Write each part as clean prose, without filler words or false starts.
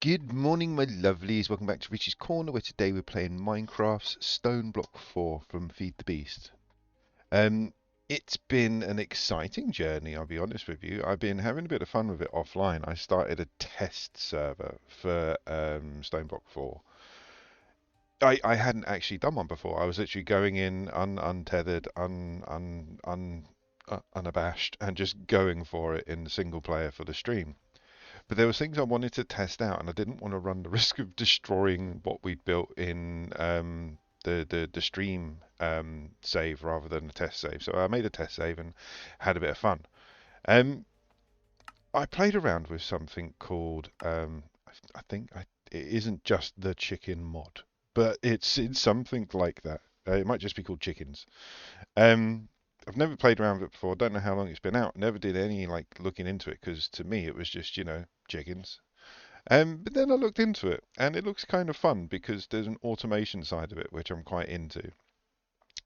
Good morning, my lovelies. Welcome back to Richie's Corner, where today we're playing Minecraft's Stoneblock 4 from Feed the Beast. Um, it's been an exciting journey, I'll be honest with you. I've been having a bit of fun with it offline. I started a test server for Stoneblock 4. I hadn't actually done one before. I was literally going in untethered, unabashed, and just going for it in single player for the stream. But there was things I wanted to test out, and I didn't want to run the risk of destroying what we'd built in the stream save rather than the test save. So I made a test save and had a bit of fun. Um, I played around with something called I think it isn't just the chicken mod, but it's something like that. It might just be called chickens. Um, I've never played around with it before. Don't know how long it's been out. Never did any like looking into it because to me it was just chickens. But then I looked into it and it looks kind of fun because there's an automation side of it which I'm quite into.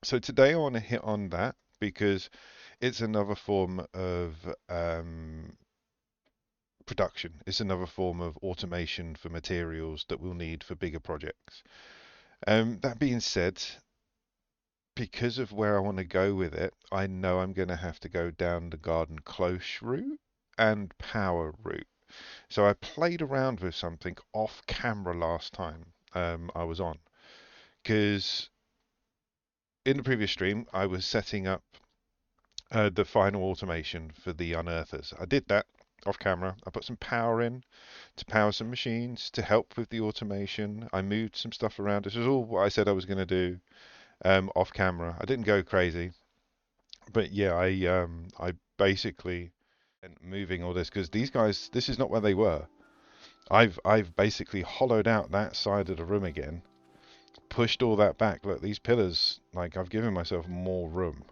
So today I want to hit on that because it's another form of production. It's another form of automation for materials that we'll need for bigger projects. That being said, because of where I want to go with it, I know I'm going to have to go down the garden cloche route and power route. So I played around with something off camera last time I was on, because in the previous stream I was setting up the final automation for the unearthers. I did that off camera. I put some power in to power some machines to help with the automation. I moved some stuff around. This was all what I said I was going to do off camera. I didn't go crazy. But yeah, I basically moving all this because these guys, this is not where they were. I've basically hollowed out that side of the room again, pushed all that back. Look, these pillars, like I've given myself more room.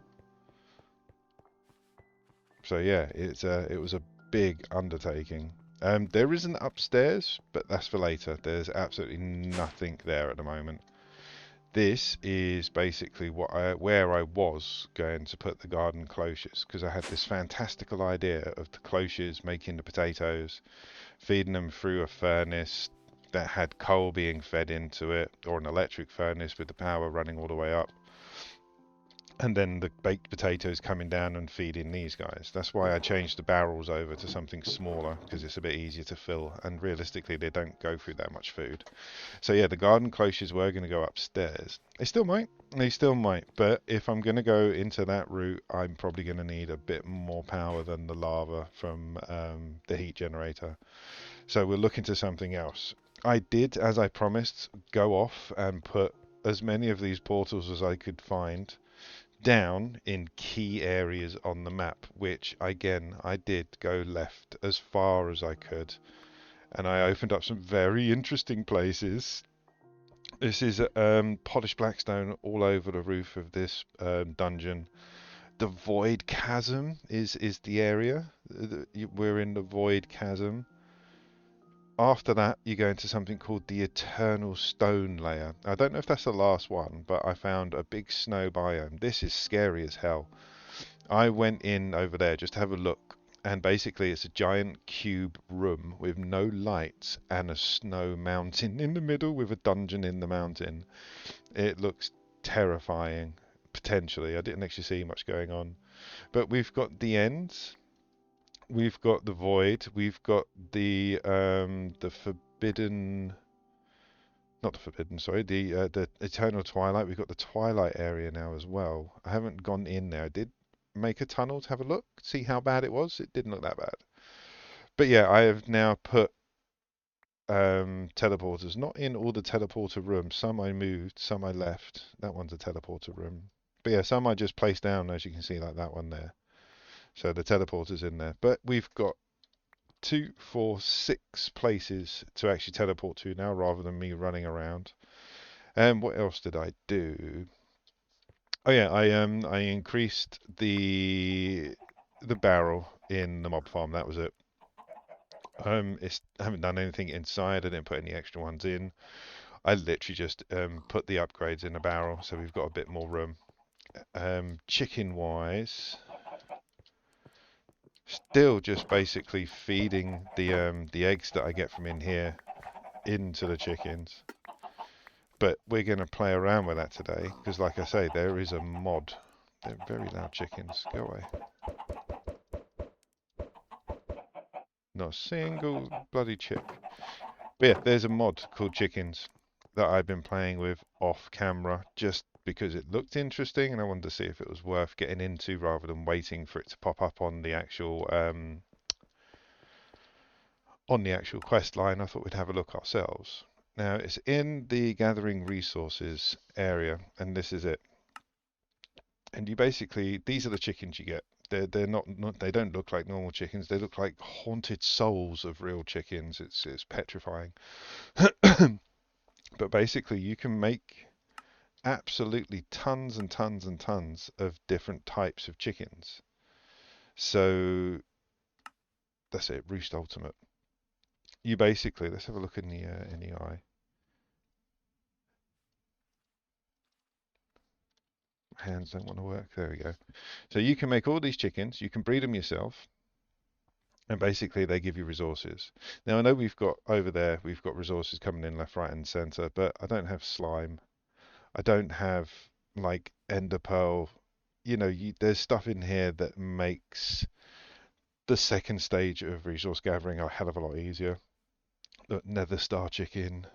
So yeah, it was a big undertaking. There is an upstairs, but that's for later. There's absolutely nothing there at the moment. This is basically where I was going to put the garden cloches because I had this fantastical idea of the cloches making the potatoes, feeding them through a furnace that had coal being fed into it, or an electric furnace with the power running all the way up, and then the baked potatoes coming down and feeding these guys. That's why I changed the barrels over to something smaller because it's a bit easier to fill, and realistically they don't go through that much food. So yeah, the garden cloches were going to go upstairs. They still might, but if I'm going to go into that route, I'm probably going to need a bit more power than the lava from the heat generator. So we're looking to something else. I did, as I promised, go off and put as many of these portals as I could find down in key areas on the map, which again I did go left as far as I could, and I opened up some very interesting places. This is polished blackstone all over the roof of this dungeon. The void chasm is the area. We're in the void chasm. After that, you go into something called the Eternal Stone Layer. I don't know if that's the last one, but I found a big snow biome. This is scary as hell. I went in over there just to have a look, and basically it's a giant cube room with no lights and a snow mountain in the middle with a dungeon in the mountain. It looks terrifying, potentially. I didn't actually see much going on. But we've got the ends. We've got the void. We've got the forbidden, not the forbidden, sorry, the eternal twilight. We've got the twilight area now as well. I haven't gone in there. I did make a tunnel to have a look, see how bad it was. It didn't look that bad. But yeah, I have now put teleporters, not in all the teleporter rooms. Some I moved, some I left. That one's a teleporter room. But yeah, some I just placed down, as you can see, like that one there. So the teleporter's in there. But we've got 2, 4, 6 places to actually teleport to now rather than me running around. And what else did I do? Oh yeah, I increased the barrel in the mob farm. That was it. I haven't done anything inside. I didn't put any extra ones in. I literally just put the upgrades in the barrel, so we've got a bit more room. Chicken wise, still just basically feeding the eggs that I get from in here into the chickens. But we're going to play around with that today because, like I say, there is a mod. They're very loud chickens. Go away. Not a single bloody chick. But yeah, there's a mod called Chickens that I've been playing with off camera just because it looked interesting and I wanted to see if it was worth getting into rather than waiting for it to pop up on the actual quest line. I thought we'd have a look ourselves. Now it's in the gathering resources area, and this is it. And you basically, these are the chickens you get. They're not they don't look like normal chickens. They look like haunted souls of real chickens. It's petrifying. But basically, you can make absolutely tons and tons and tons of different types of chickens. So that's it, Roost Ultimate. You basically, let's have a look in the eye. Hands don't want to work. There we go. So you can make all these chickens. You can breed them yourself. And basically, they give you resources. Now, I know we've got over there, we've got resources coming in left, right, and center, but I don't have slime. I don't have like ender pearl. You know, there's stuff in here that makes the second stage of resource gathering a hell of a lot easier. The nether star chicken.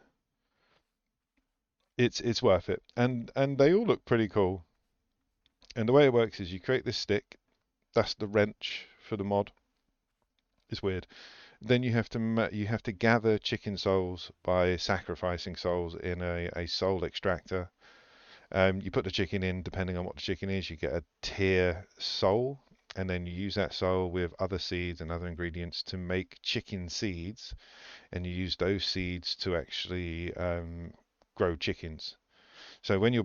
It's worth it. And they all look pretty cool. And the way it works is you create this stick. That's the wrench for the mod. It's weird. Then you have to gather chicken souls by sacrificing souls in a soul extractor. You put the chicken in, depending on what the chicken is, you get a tier soul, and then you use that soul with other seeds and other ingredients to make chicken seeds, and you use those seeds to actually grow chickens. So when you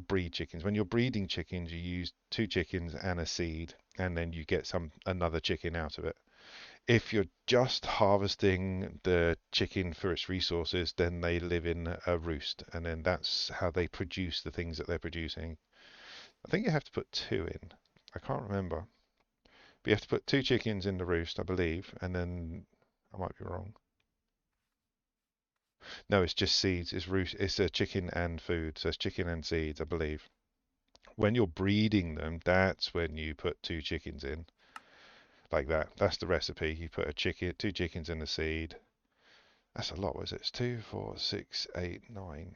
breed chickens, when you're breeding chickens, you use 2 chickens and a seed, and then you get another chicken out of it. If you're just harvesting the chicken for its resources, then they live in a roost, and then that's how they produce the things that they're producing. I think you have to put 2 in. I can't remember. But you have to put 2 chickens in the roost, I believe, and then I might be wrong. No, it's just seeds. It's roost. It's a chicken and food, so it's chicken and seeds, I believe. When you're breeding them, that's when you put 2 chickens in, like that. That's the recipe. You put 2 chickens in the seed. That's a lot, was it? It's 2, 4, 6, 8, 9.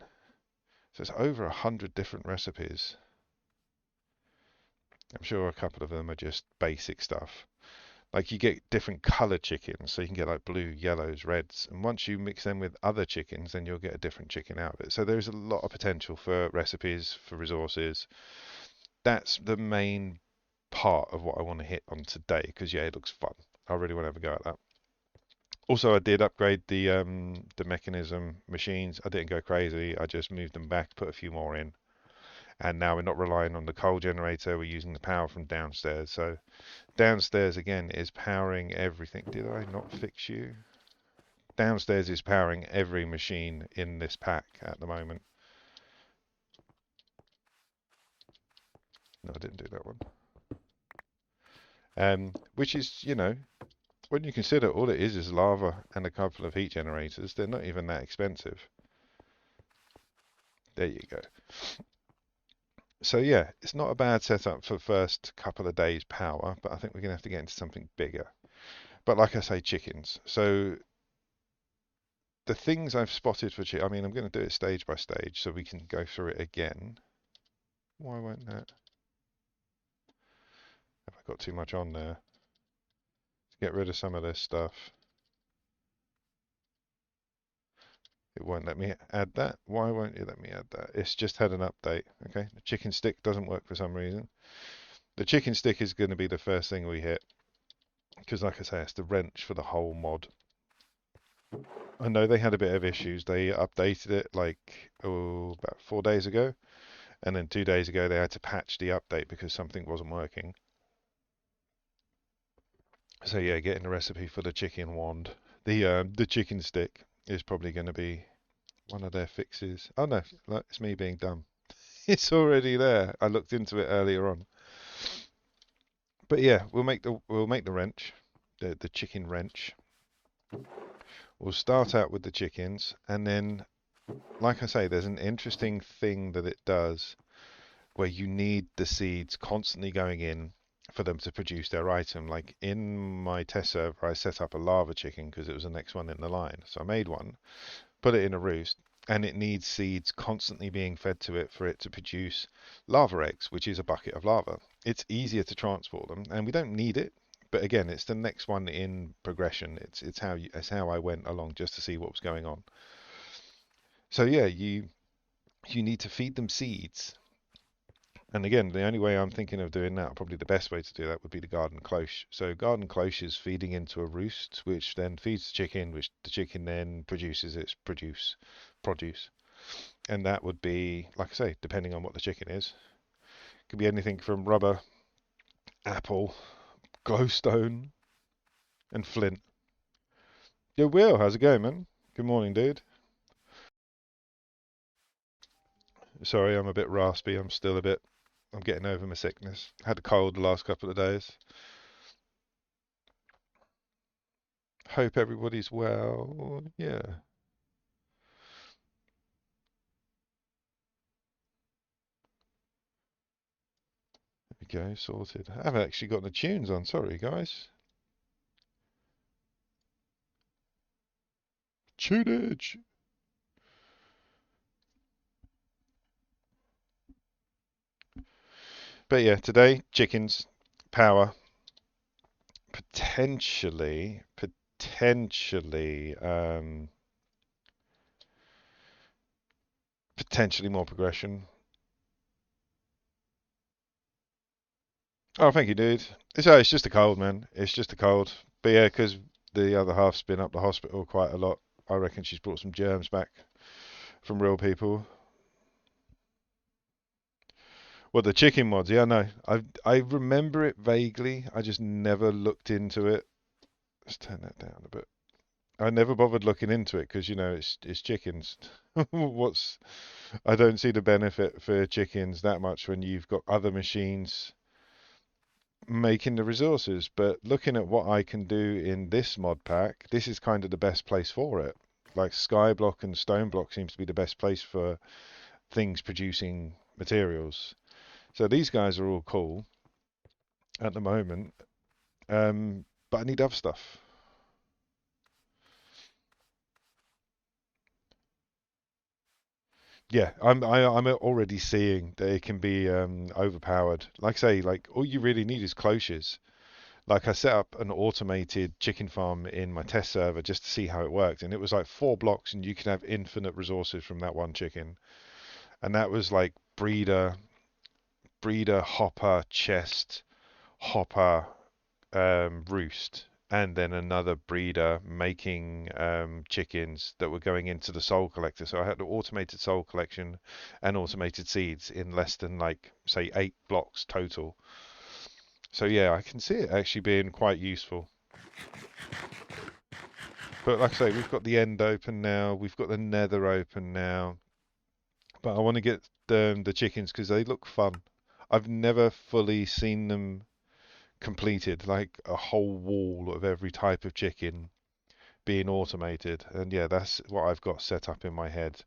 So it's over 100 different recipes. I'm sure a couple of them are just basic stuff. Like you get different colored chickens, so you can get like blue, yellows, reds, and once you mix them with other chickens, then you'll get a different chicken out of it. So there's a lot of potential for recipes, for resources. That's the main part of what I want to hit on today, because yeah, it looks fun. I really want to have a go at that. Also, I did upgrade the mechanism machines. I didn't go crazy. I just moved them back, put a few more in, and now we're not relying on the coal generator. We're using the power from downstairs. So downstairs again is powering everything. Did I not fix you? Downstairs is powering every machine in this pack at the moment. No, I didn't do that one. Which is, you know, when you consider all it is lava and a couple of heat generators, they're not even that expensive. There you go. So yeah, it's not a bad setup for the first couple of days power, but I think we're going to have to get into something bigger. But like I say, chickens. So the things I've spotted for chicken, I mean, I'm going to do it stage by stage so we can go through it again. Why won't that? Have I got too much on there? Let's get rid of some of this stuff. It won't let me add that. Why won't you let me add that? It's just had an update. Okay, the chicken stick doesn't work for some reason. The chicken stick is going to be the first thing we hit because, like I say, it's the wrench for the whole mod. I know they had a bit of issues. They updated it like about 4 days ago, and then 2 days ago they had to patch the update because something wasn't working. So yeah, getting the recipe for the chicken wand, the chicken stick is probably going to be one of their fixes. Oh no, it's me being dumb. It's already there. I looked into it earlier on. But yeah, we'll make the wrench, the chicken wrench. we'll start out with the chickens, and then, like I say, there's an interesting thing that it does where you need the seeds constantly going in for them to produce their item. Like in my test server, I set up a lava chicken because it was the next one in the line. So I made one, put it in a roost, and it needs seeds constantly being fed to it for it to produce lava eggs, which is a bucket of lava. It's easier to transport them, and we don't need it. But again, it's the next one in progression. It's how I went along just to see what was going on. So yeah, you need to feed them seeds. And again, the only way I'm thinking of doing that, probably the best way to do that would be the garden cloche. So garden cloche is feeding into a roost, which then feeds the chicken, which the chicken then produces its produce. And that would be, like I say, depending on what the chicken is. Could be anything from rubber, apple, glowstone, and flint. Yo, Will, how's it going, man? Good morning, dude. Sorry, I'm a bit raspy. I'm getting over my sickness. Had a cold the last couple of days. Hope everybody's well. Yeah. There we go, sorted. I haven't actually got the tunes on, sorry guys. Tunage! But yeah, today, chickens, power, potentially, potentially more progression. Oh, thank you, dude. It's just a cold, man. It's just a cold. But yeah, because the other half's been up the hospital quite a lot. I reckon she's brought some germs back from real people. Well, the chicken mods, yeah, no. I remember it vaguely. I just never looked into it. Let's turn that down a bit. I never bothered looking into it because it's chickens. What's I don't see the benefit for chickens that much when you've got other machines making the resources. But looking at what I can do in this mod pack, this is kind of the best place for it. Like Skyblock and Stoneblock seems to be the best place for things producing materials. So these guys are all cool at the moment, but I need other stuff. Yeah, I'm already seeing that it can be overpowered. Like I say, like all you really need is cloches. Like I set up an automated chicken farm in my test server just to see how it worked, and it was like 4 blocks, and you can have infinite resources from that one chicken. And that was like breeder, hopper, chest, hopper, roost, and then another breeder making chickens that were going into the soul collector. So I had the automated soul collection and automated seeds in less than like say 8 blocks total. So yeah, I can see it actually being quite useful. But like I say, we've got the end open now. We've got the nether open now. But I want to get the chickens because they look fun. I've never fully seen them completed, like a whole wall of every type of chicken being automated. And yeah, that's what I've got set up in my head.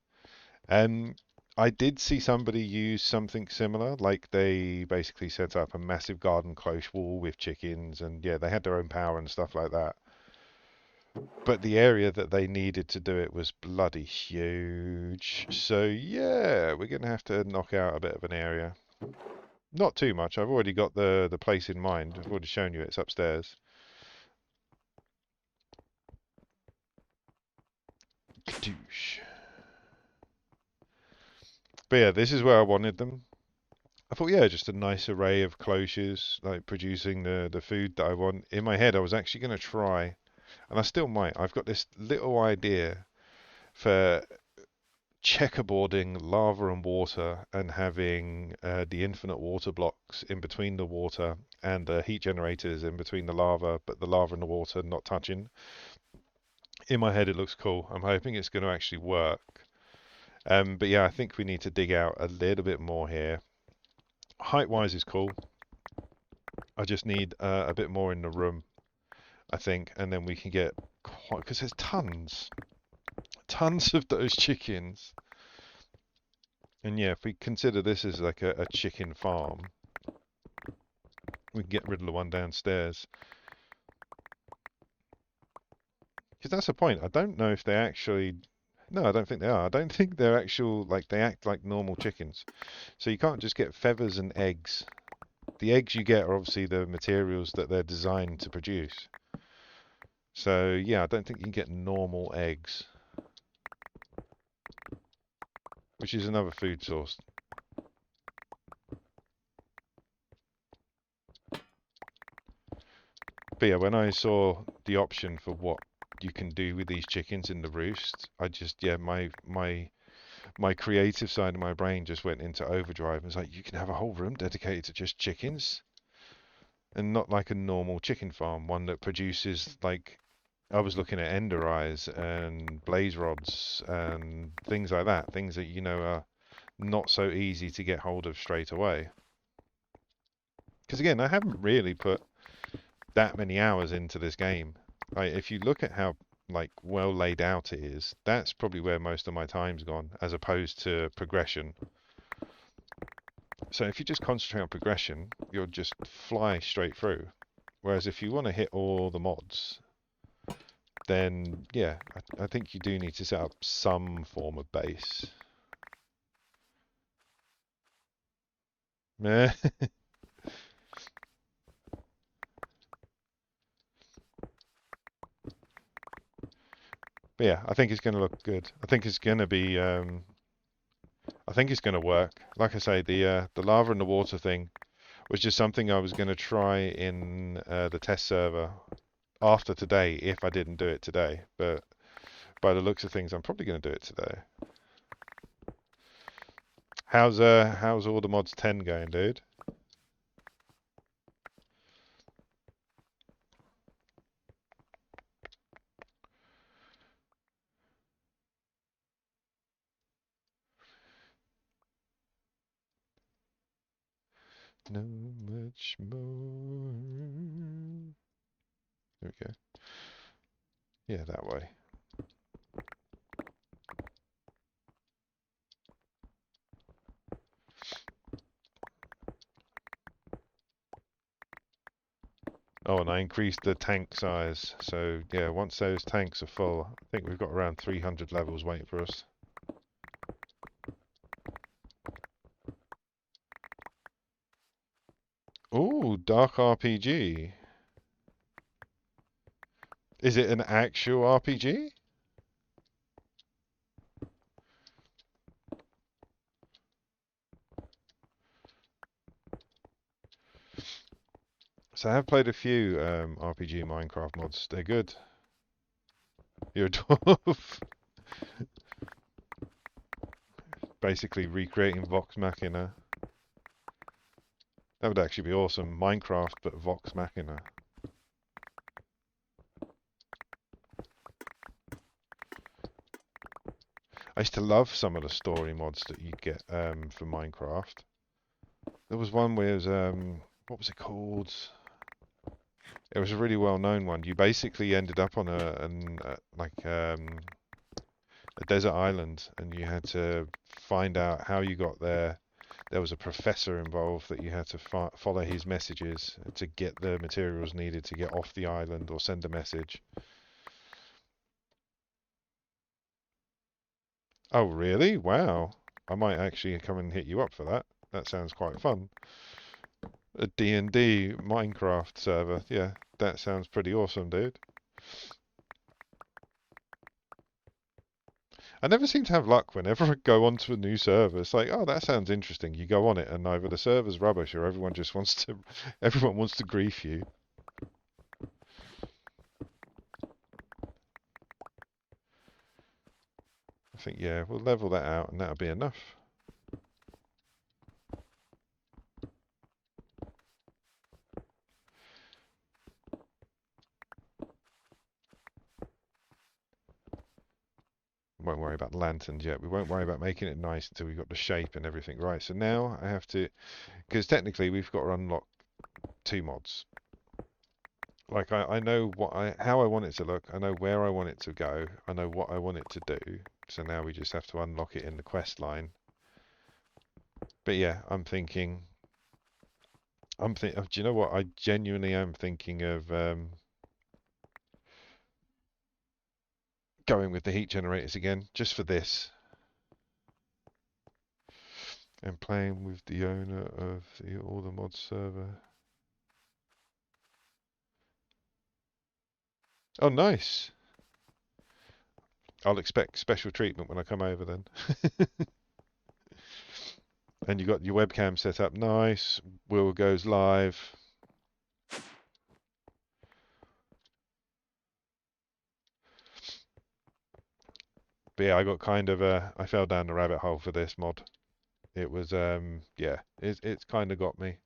And I did see somebody use something similar, like they basically set up a massive garden close wall with chickens, and yeah, they had their own power and stuff like that. But the area that they needed to do it was bloody huge. So yeah, we're gonna have to knock out a bit of an area. Not too much. I've already got the place in mind. I've already shown you it's upstairs. Kadoosh. But yeah, this is where I wanted them. I thought, yeah, just a nice array of cloches, like producing the food that I want. In my head, I was actually going to try, and I still might. I've got this little idea for checkerboarding lava and water and having the infinite water blocks in between the water and the heat generators in between the lava, but the lava and the water not touching. In my head, it looks cool. I'm hoping it's going to actually work. But yeah, I think we need to dig out a little bit more here. Height-wise is cool. I just need a bit more in the room, I think, and then we can get because there's tons of those chickens. And yeah, if we consider this as like a chicken farm, we can get rid of the one downstairs. Because that's the point. I don't know if they actually... No, I don't think they are. I don't think they're actual, like, they act like normal chickens. So you can't just get feathers and eggs. The eggs you get are obviously the materials that they're designed to produce. So yeah, I don't think you can get normal eggs. Which is another food source. But yeah, when I saw the option for what you can do with these chickens in the roost, I just, yeah, my creative side of my brain just went into overdrive. It was like, you can have a whole room dedicated to just chickens, and not like a normal chicken farm, one that produces, like, I was looking at ender eyes and blaze rods and things like that, things that, you know, are not so easy to get hold of straight away. Because again, I haven't really put that many hours into this game. Like, if you look at how, like, well laid out it is, that's probably where most of my time's gone, as opposed to progression. So if you just concentrate on progression, you'll just fly straight through. Whereas if you want to hit all the mods, then yeah, I think you do need to set up some form of base. But yeah, I think it's going to look good. I think it's going to be, I think it's going to work. Like I say, the lava and the water thing was just something I was going to try in the test server after today, if I didn't do it today. But by the looks of things, I'm probably going to do it today. How's all the mods 10 going, dude? No much more. There we go. Yeah, that way. Oh, and I increased the tank size. So yeah, once those tanks are full, I think we've got around 300 levels waiting for us. Ooh, Dark RPG. Is it an actual RPG? So I have played a few RPG Minecraft mods. They're good. You're a dwarf. Basically recreating Vox Machina. That would actually be awesome. Minecraft, but Vox Machina. I used to love some of the story mods that you get for Minecraft. There was one where it was, what was it called? It was a really well-known one. You basically ended up on a desert island, and you had to find out how you got there. There was a professor involved that you had to follow his messages to get the materials needed to get off the island or send a message. Oh, really? Wow. I might actually come and hit you up for that. That sounds quite fun. A D&D Minecraft server. Yeah, that sounds pretty awesome, dude. I never seem to have luck whenever I go onto a new server. It's like, oh, that sounds interesting. You go on it, and either the server's rubbish or everyone just wants to, everyone wants to grief you. I think, yeah, we'll level that out, and that'll be enough. Won't worry about the lanterns yet. We won't worry about making it nice until we've got the shape and everything right. So now I have to, because technically we've got to unlock 2 mods. Like I know how I want it to look. I know where I want it to go. I know what I want it to do. So now we just have to unlock it in the quest line. But yeah, do you know what? I genuinely am thinking of going with the heat generators again, just for this. And playing with the owner of the All the Mods server. Oh, nice. I'll expect special treatment when I come over then. And you got your webcam set up nice. Will goes live. But yeah, I got kind of I fell down the rabbit hole for this mod. It was yeah, it's kind of got me.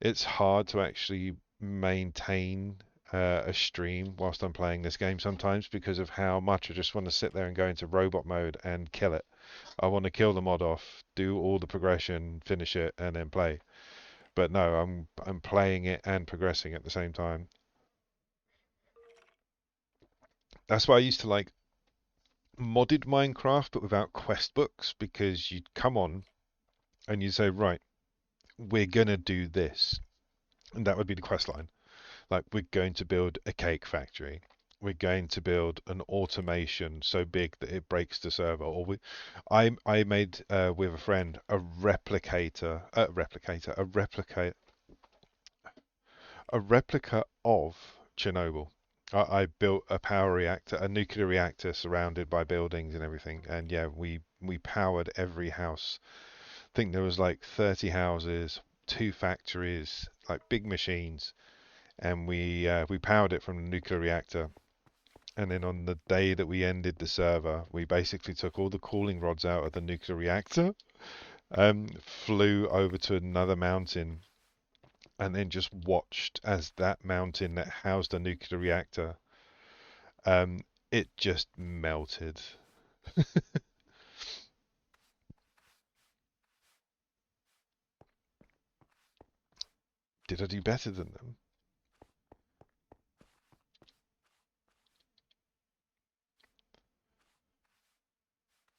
It's hard to actually maintain a stream whilst I'm playing this game sometimes because of how much I just want to sit there and go into robot mode and kill it. I want to kill the mod off, do all the progression, finish it, and then play. But no, I'm playing it and progressing at the same time. That's why I used to like modded Minecraft, but without quest books, because you'd come on and you'd say, right, we're gonna do this, and that would be the quest line. Like, we're going to build a cake factory. We're going to build an automation so big that it breaks the server. I made with a friend a replica of Chernobyl. I built a power reactor, a nuclear reactor surrounded by buildings and everything. And yeah, we powered every house. I think there was like 30 houses, two factories, like big machines, and we powered it from the nuclear reactor. And then on the day that we ended the server, we basically took all the cooling rods out of the nuclear reactor, flew over to another mountain, and then just watched as that mountain that housed the nuclear reactor, um, it just melted. Did I do better than them?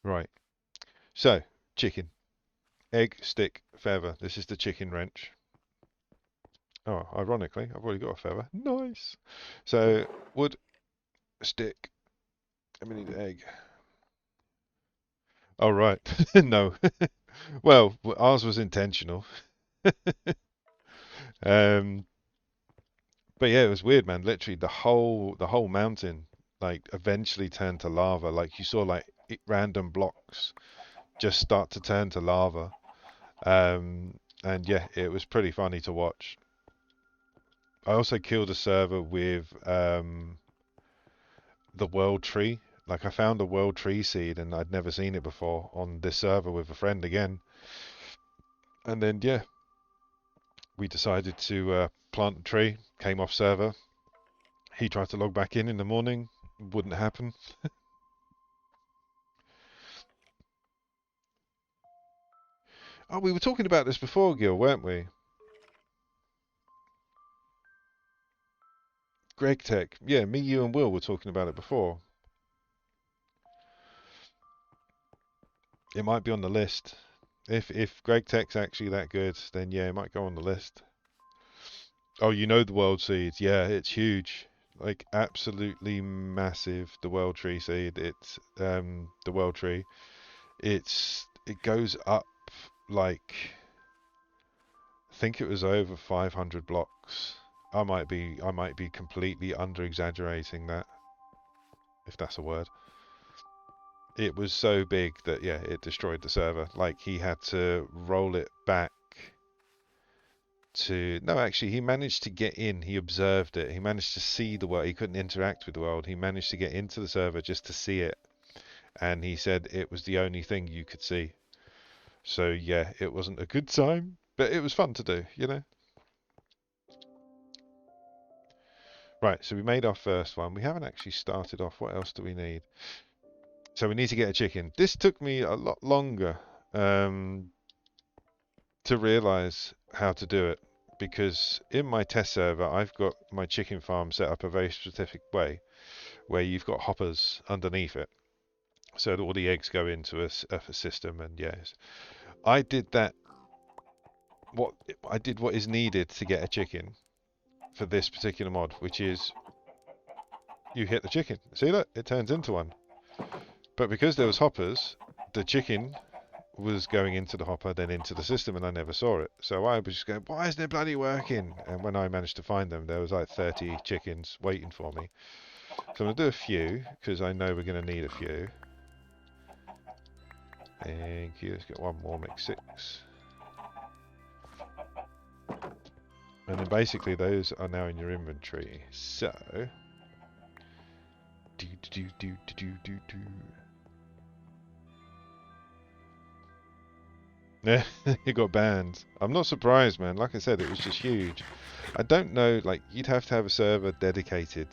Right. So, chicken. Egg, stick, feather. This is the chicken wrench. Oh, ironically, I've already got a feather. Nice. So, wood, stick, and we need an egg. Oh, right. No. Well, ours was intentional. Um, but yeah, it was weird, man. Literally, the whole mountain, like, eventually turned to lava. Like, you saw, like, random blocks just start to turn to lava. And yeah, it was pretty funny to watch. I also killed a server with the world tree. Like, I found a world tree seed and I'd never seen it before on this server with a friend again. And then yeah, we decided to plant the tree. Came off server. He tried to log back in the morning. Wouldn't happen. Oh, we were talking about this before, Gil, weren't we? Greg Tech. Yeah, me, you, and Will were talking about it before. It might be on the list. If Greg Tech's actually that good, then yeah, it might go on the list. Oh, you know the world seeds. Yeah, it's huge. Like, absolutely massive. The world tree seed. It's the world tree. It goes up like, I think it was over 500 blocks. I might be completely under exaggerating that, if that's a word. It was so big that yeah, it destroyed the server. Like, he had to roll it back to no, actually he managed to get in. He observed it. He managed to see the world. He couldn't interact with the world. He managed to get into the server just to see it, and he said it was the only thing you could see. So yeah, it wasn't a good time, but it was fun to do, you know. Right, so we made our first one. We haven't actually started off. What else do we need? So we need to get a chicken. This took me a lot longer um, to realize how to do it. because in my test server, I've got my chicken farm set up a very specific way, where you've got hoppers underneath it, so that all the eggs go into a system. And yes, I did that. What I did what is needed to get a chicken for this particular mod, which is you hit the chicken. See that? It turns into one. But because there was hoppers, the chicken was going into the hopper, then into the system, and I never saw it. So I was just going, why isn't it bloody working? And when I managed to find them, there was like 30 chickens waiting for me. So I'm going to do a few, because I know we're going to need a few. Thank you. Let's get one more, make 6. And then basically those are now in your inventory. So... Yeah, it got banned. I'm not surprised, man. Like I said, it was just huge. I don't know, like, you'd have to have a server dedicated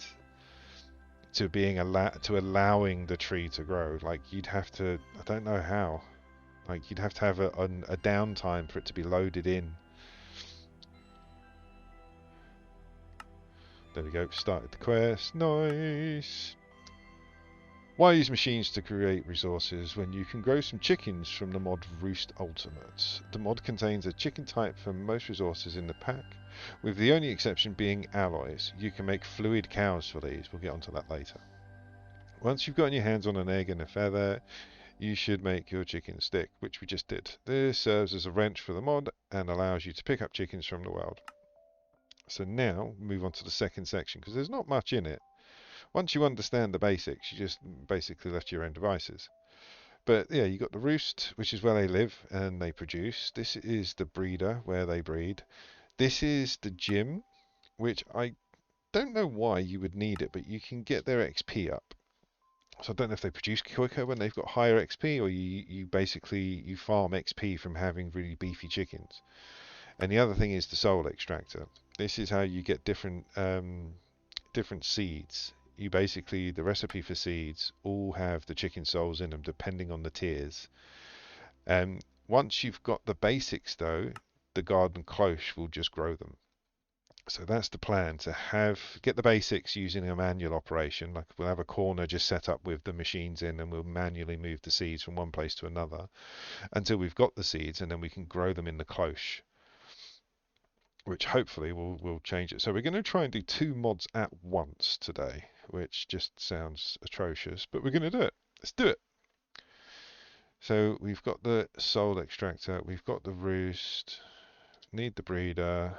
to being allowing the tree to grow. Like, you'd have to, I don't know how. Like, you'd have to have a downtime for it to be loaded in. There we go, started the quest. Nice. Why use machines to create resources when you can grow some chickens from the mod Roost Ultimate? The mod contains a chicken type for most resources in the pack, with the only exception being alloys. You can make fluid cows for these. We'll get onto that later. Once you've gotten your hands on an egg and a feather, you should make your chicken stick, which we just did. This serves as a wrench for the mod and allows you to pick up chickens from the world. So now, move on to the second section, because there's not much in it. Once you understand the basics, you just basically left your own devices. But yeah, you got the roost, which is where they live and they produce. This is the breeder, where they breed. This is the gym, which I don't know why you would need it, but you can get their XP up. So I don't know if they produce quicker when they've got higher XP, or you basically you farm XP from having really beefy chickens. And the other thing is the soul extractor. This is how you get different seeds. You basically, the recipe for seeds all have the chicken souls in them, depending on the tiers. And once you've got the basics, though, the garden cloche will just grow them. So that's the plan, to get the basics using a manual operation. Like, we'll have a corner just set up with the machines in, and we'll manually move the seeds from one place to another until we've got the seeds, and then we can grow them in the cloche, which hopefully will change it. So we're going to try and do 2 mods at once today, which just sounds atrocious, but we're going to do it. Let's do it. So we've got the soul extractor, we've got the roost, need the breeder,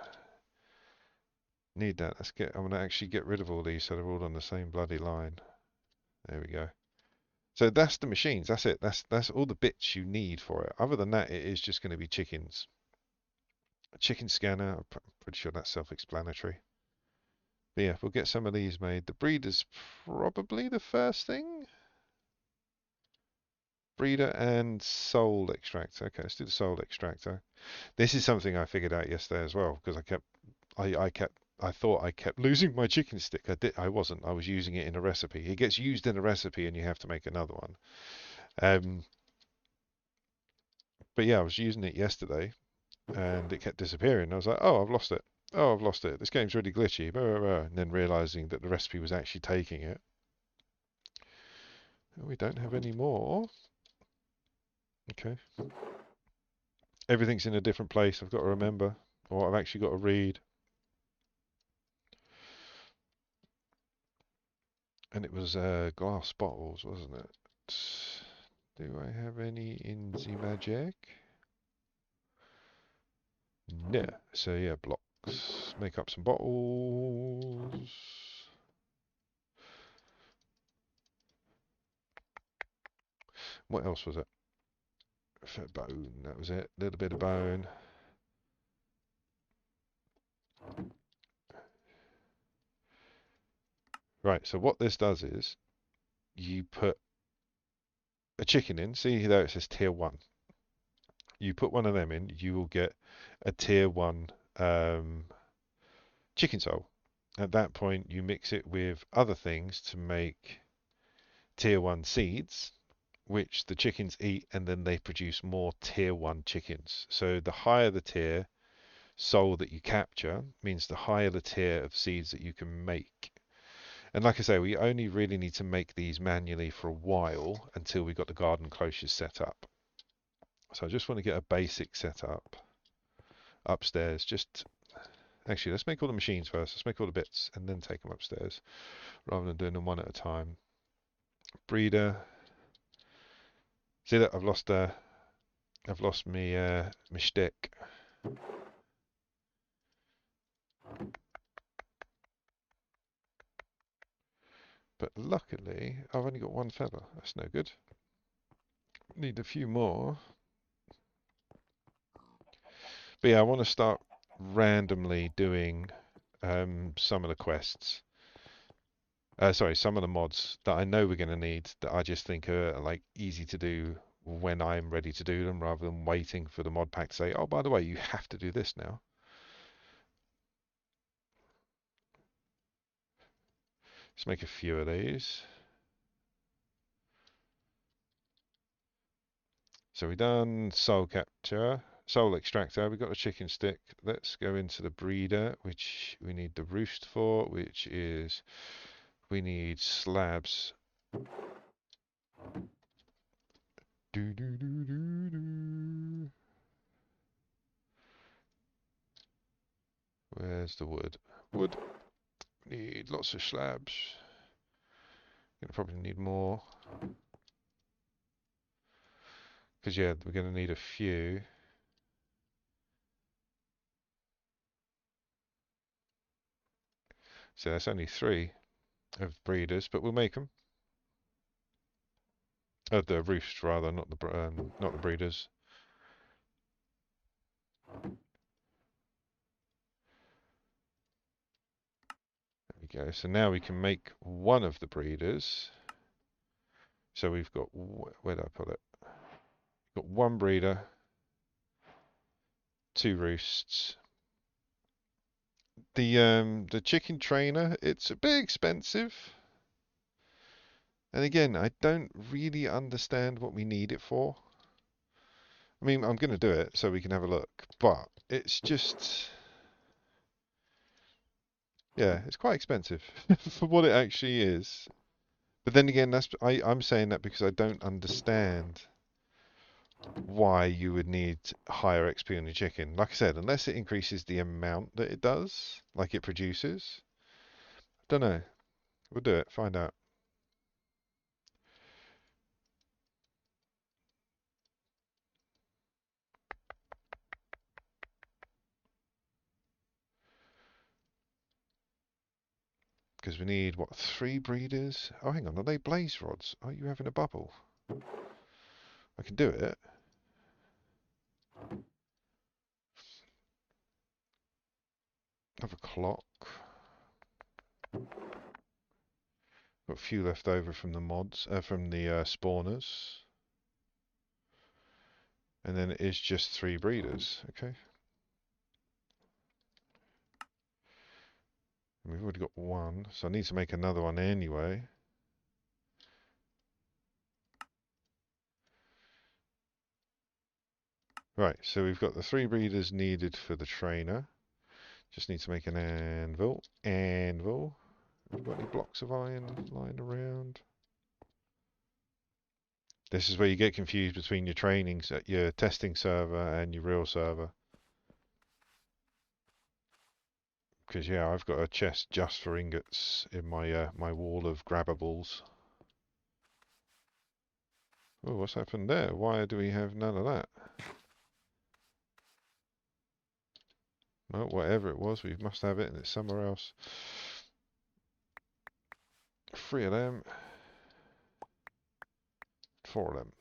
need that. I'm going to actually get rid of all these so they're all on the same bloody line. There we go. So that's the machines, that's it. That's all the bits you need for it. Other than that, it is just going to be chickens. A chicken scanner, I'm pretty sure that's self-explanatory. But yeah, we'll get some of these made. The breeder's probably the first thing. Breeder and soul extractor. Okay, let's do the soul extractor. This is something I figured out yesterday as well, because I thought I kept losing my chicken stick. I wasn't. I was using it in a recipe. It gets used in a recipe and you have to make another one. But yeah, I was using it yesterday and it kept disappearing. I was like, oh, I've lost it. Oh, I've lost it. This game's really glitchy. Blah, blah, blah. And then realizing that the recipe was actually taking it. We don't have any more. Okay. Everything's in a different place. I've got to remember, or I've actually got to read. And it was glass bottles, wasn't it? Do I have any in the magic? No. So yeah, blocks. Make up some bottles. What else was it? Bone. That was it. A little bit of bone. Right. So what this does is you put a chicken in. See there it says tier 1. You put one of them in, you will get a tier 1 chicken soul. At that point, you mix it with other things to make tier 1 seeds, which the chickens eat, and then they produce more tier 1 chickens. So the higher the tier, soul that you capture means the higher the tier of seeds that you can make. And like I say, we only really need to make these manually for a while until we got the garden cloches set up. So I just want to get a basic setup upstairs. Actually, let's make all the machines first. Let's make all the bits and then take them upstairs rather than doing them one at a time. Breeder. See that I've lost me stick. But luckily, I've only got one feather. That's no good. Need a few more. But yeah, I want to start randomly doing some of the quests. Sorry, some of the mods that I know we're going to need that I just think are like easy to do when I'm ready to do them, rather than waiting for the mod pack to say, oh, by the way, you have to do this now. Let's make a few of these. So we've done soul capture, soul extractor, we've got a chicken stick. Let's go into the breeder, which we need the roost for, which is, we need slabs. Do, do, do, do, do. Where's the wood? Wood. Need lots of slabs. Gonna probably need more. Because yeah, we're gonna need a few. So that's only 3 of breeders, but we'll make them. The roost rather, not the breeders. There we go. So now we can make one of the breeders. So we've got, where did I put it? Got 1 breeder, 2 roosts. The chicken trainer, it's a bit expensive. And again, I don't really understand what we need it for. I mean, I'm going to do it so we can have a look, but it's just, yeah, it's quite expensive for what it actually is. But then again, I'm saying that because I don't understand why you would need higher XP on your chicken. Like I said, unless it increases the amount that it does, like it produces. Don't know. We'll do it. Find out. Because we need, what, 3 breeders? Oh, hang on. Are they blaze rods? Are you having a bubble? I can do it. Have a clock. Got a few left over from the mods, from the spawners. And then it is just 3 breeders. Okay. And we've already got 1, so I need to make another one anyway. Right, so we've got the 3 breeders needed for the trainer. Just need to make an anvil. Anvil. Have we got any blocks of iron lying around? This is where you get confused between your trainings at your testing server and your real server. Because yeah, I've got a chest just for ingots in my my wall of grabbables. Oh, what's happened there? Why do we have none of that? Well, whatever it was, we must have it and it's somewhere else. 3 of them. 4 of them.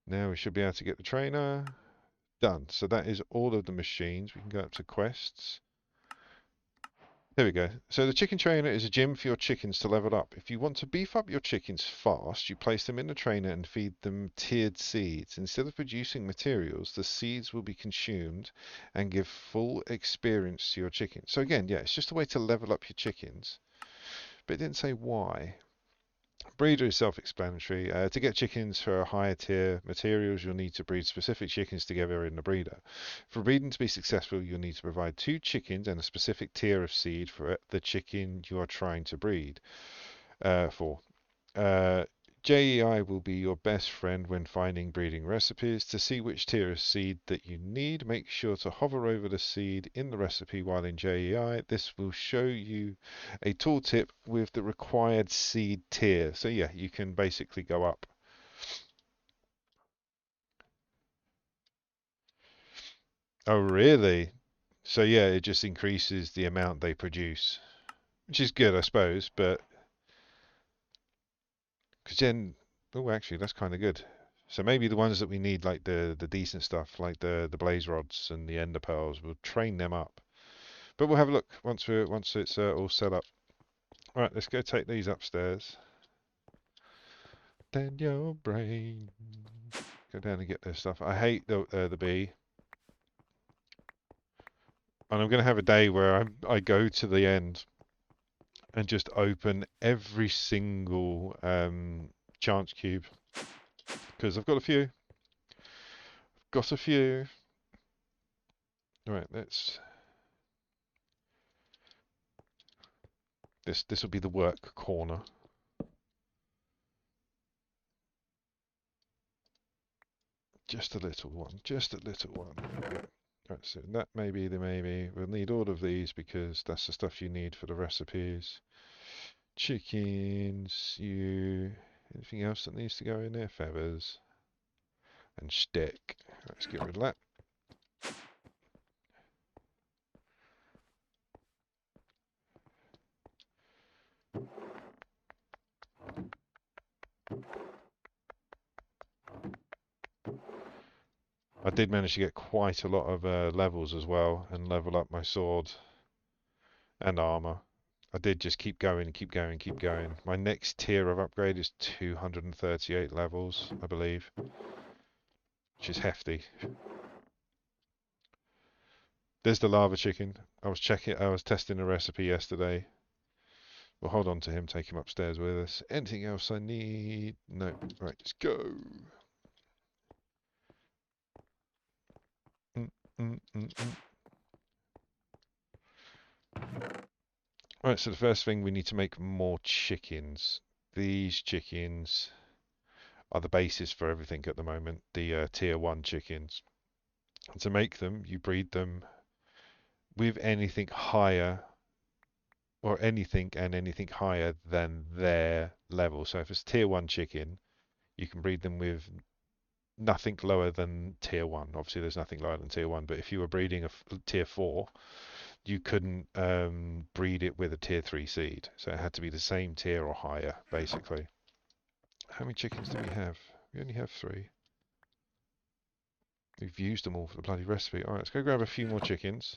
Now we should be able to get the trainer. Done. So that is all of the machines. We can go up to quests. There we go. So the chicken trainer is a gym for your chickens to level up. If you want to beef up your chickens fast, you place them in the trainer and feed them tiered seeds. Instead of producing materials, the seeds will be consumed and give full experience to your chickens. So again, yeah, it's just a way to level up your chickens. But it didn't say why. Breeder is self-explanatory. To get chickens for higher tier materials, you'll need to breed specific chickens together in the breeder. For breeding to be successful, you'll need to provide 2 chickens and a specific tier of seed for the chicken you are trying to breed for. JEI will be your best friend when finding breeding recipes. To see which tier of seed that you need, make sure to hover over the seed in the recipe while in JEI. This will show you a tooltip with the required seed tier. So yeah, you can basically go up. Oh really? So yeah, it just increases the amount they produce, which is good, I suppose, but because then, oh, actually, that's kind of good. So maybe the ones that we need, like the decent stuff, like the blaze rods and the ender pearls, we'll train them up. But we'll have a look once it's all set up. All right, let's go take these upstairs. Then your brain. Go down and get their stuff. I hate the bee, and I'm gonna have a day where I go to the end and just open every single chance cube because I've got a few. Got a few. All right, let's. This will be the work corner. Just a little one. Just a little one. Right, so that may be the maybe. We'll need all of these because that's the stuff you need for the recipes. Chickens, you. Anything else that needs to go in there? Feathers. And stick. Let's get rid of that. I did manage to get quite a lot of levels as well and level up my sword and armor. I did just keep going, keep going, keep going. My next tier of upgrade is 238 levels, I believe, which is hefty. There's the lava chicken. I was testing a recipe yesterday. We'll hold on to him, take him upstairs with us. Anything else I need? No. Right, let's go. Mm, mm, mm, mm. Right, so the first thing we need to make more chickens. These chickens are the basis for everything at the moment, the tier 1 chickens. And to make them, you breed them with anything higher, or anything and anything higher than their level. So if it's tier 1 chicken, you can breed them with nothing lower than tier 1. Obviously, there's nothing lower than tier 1, but if you were breeding a tier 4, you couldn't breed it with a tier 3 seed. So it had to be the same tier or higher, basically. How many chickens do we have? We only have 3. We've used them all for the bloody recipe. Alright, let's go grab a few more chickens.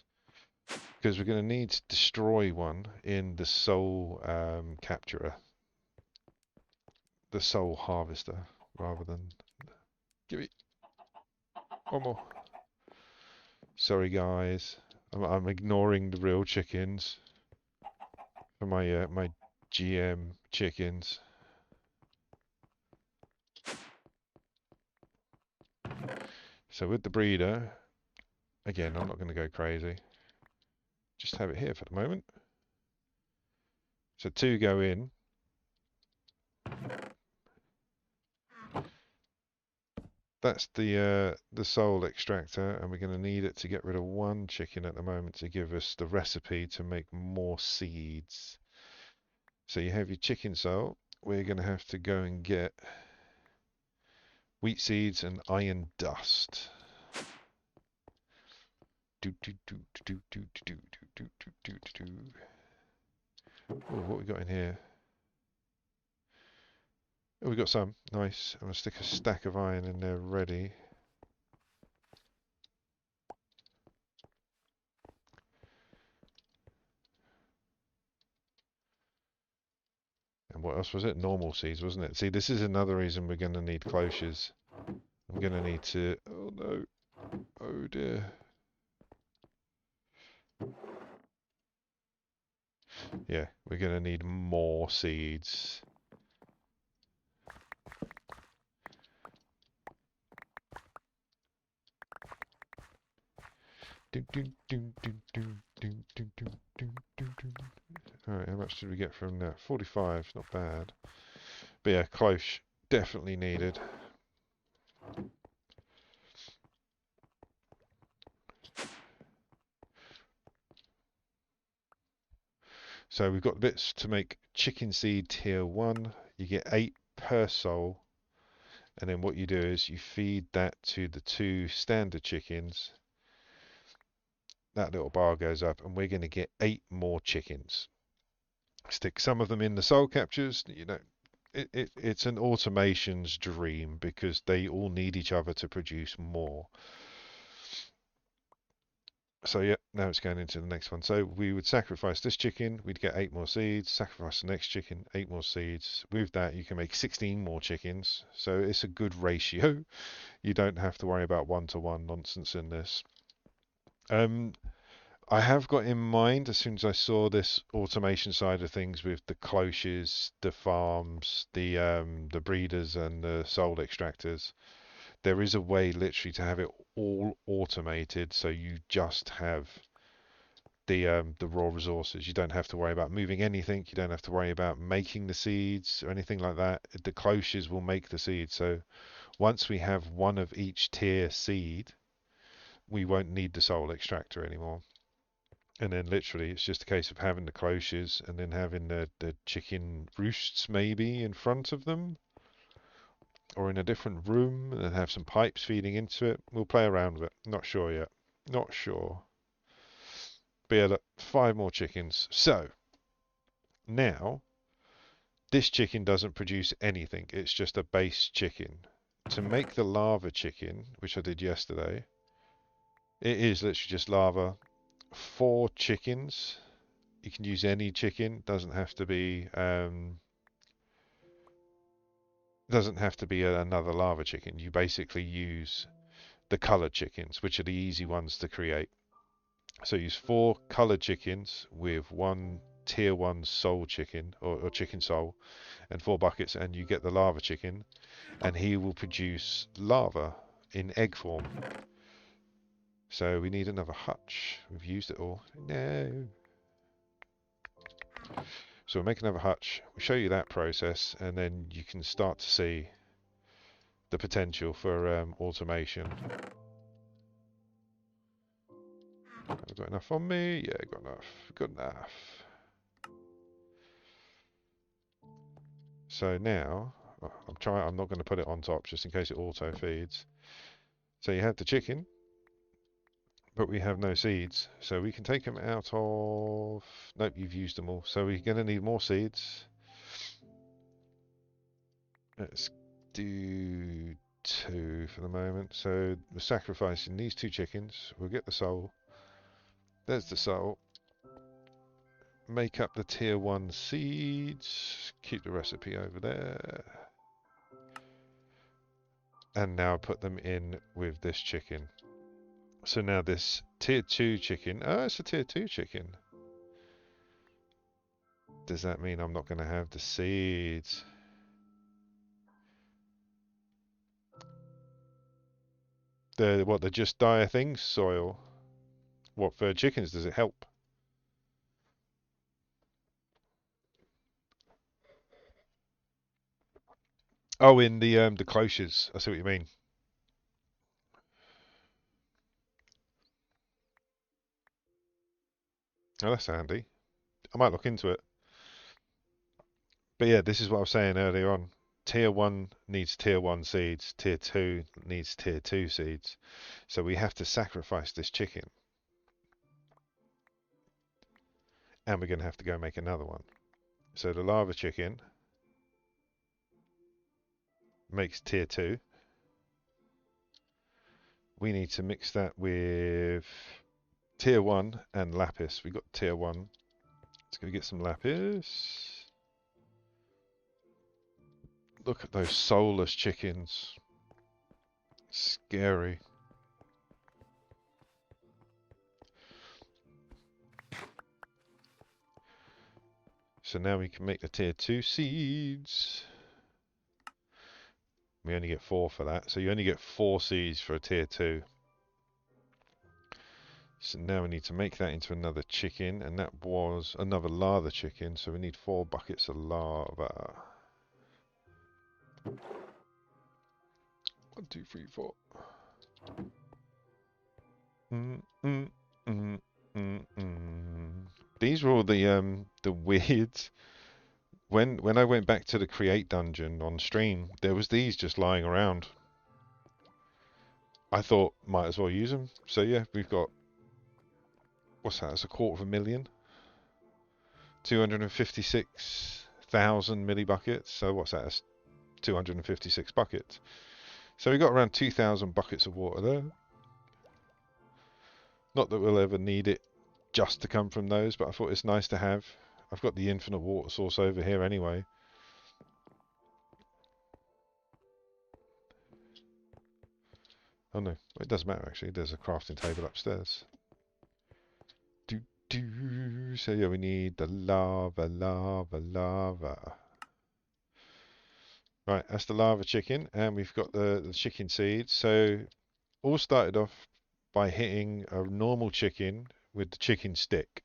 Because we're going to need to destroy one in the soul capturer. The soul harvester, rather than... Give me... One more. Sorry guys. I'm ignoring the real chickens. For my, my GM chickens. So with the breeder, again, I'm not going to go crazy. Just have it here for the moment. So 2 go in. That's the soul extractor, and we're going to need it to get rid of 1 chicken at the moment to give us the recipe to make more seeds. So you have your chicken soul. We're going to have to go and get wheat seeds and iron dust. Oh, what we got in here? Oh, we got some. Nice. I'm going to stick a stack of iron in there ready. And what else was it? Normal seeds, wasn't it? See, this is another reason we're going to need cloches. I'm going to need to... Oh, no. Oh, dear. Yeah, we're going to need more seeds. Alright, how much did we get from that? 45, not bad. But yeah, cloche, definitely needed. So we've got the bits to make chicken seed tier 1. You get 8 per soul. And then what you do is you feed that to the 2 standard chickens. That little bar goes up and we're going to get 8 more chickens. Stick some of them in the soul captures. You know, it's an automation's dream because they all need each other to produce more. So yeah, now it's going into the next one. So we would sacrifice this chicken, we'd get 8 more seeds, sacrifice the next chicken, 8 more seeds. With that you can make 16 more chickens. So it's a good ratio. You don't have to worry about one-to-one nonsense in this. I have got in mind, as soon as I saw this automation side of things with the cloches, the farms, the breeders and the soul extractors, there is a way literally to have it all automated so you just have the raw resources. You don't have to worry about moving anything, you don't have to worry about making the seeds or anything like that. The cloches will make the seeds. So once we have one of each tier seed, we won't need the soul extractor anymore. And then literally it's just a case of having the cloches and then having the chicken roosts maybe in front of them or in a different room and have some pipes feeding into it. We'll play around with it. Not sure yet. Not sure. But yeah, look, 5 more chickens. So now this chicken doesn't produce anything. It's just a base chicken. To make the lava chicken, which I did yesterday, it is literally just lava. 4 chickens. You can use any chicken. Doesn't have to be another lava chicken. You basically use the colored chickens, which are the easy ones to create. So use 4 colored chickens with 1 tier 1 soul chicken or chicken soul and 4 buckets, and you get the lava chicken, and he will produce lava in egg form. So we need another hutch. We've used it all. No. So we'll make another hutch. We'll show you that process, and then you can start to see the potential for automation. Have I got enough on me? Yeah, got enough. Good enough. So now, I'm not going to put it on top just in case it auto feeds. So you have the chicken, but we have no seeds. So we can take them out of... Nope, you've used them all. So we're going to need more seeds. Let's do 2 for the moment. So we're sacrificing these 2 chickens. We'll get the soul. There's the soul. Make up the tier 1 seeds. Keep the recipe over there. And now put them in with this chicken. So now this tier 2 chicken. Oh, it's a tier 2 chicken. Does that mean I'm not going to have the seeds? The just dire things soil? What, for chickens does it help? Oh, in the cloches. I see what you mean. Oh, that's handy. I might look into it. But yeah, this is what I was saying earlier on. Tier 1 needs tier 1 seeds. Tier 2 needs tier 2 seeds. So we have to sacrifice this chicken. And we're going to have to go make another one. So the lava chicken makes tier 2. We need to mix that with tier 1 and lapis. We got tier 1. Let's go get some lapis. Look at those soulless chickens. Scary. So now we can make the tier 2 seeds. We only get 4 for that. So you only get 4 seeds for a tier 2. So now we need to make that into another chicken, and that was another lava chicken, so we need 4 buckets of lava. 1, 2, 3, 4. Mm, mm, mm, mm, mm. These were all the weird. When I went back to the create dungeon on stream, there was these just lying around. I thought might as well use them. So yeah, we've got, what's that? It's 250,000. 256,000 millibuckets. So what's that? It's 256 buckets. So we got around 2,000 buckets of water there. Not that we'll ever need it just to come from those, but I thought it's nice to have. I've got the infinite water source over here anyway. Oh no, it doesn't matter actually. There's a crafting table upstairs. So yeah, we need the lava, lava, lava. Right, that's the lava chicken, and we've got the chicken seeds. So all started off by hitting a normal chicken with the chicken stick.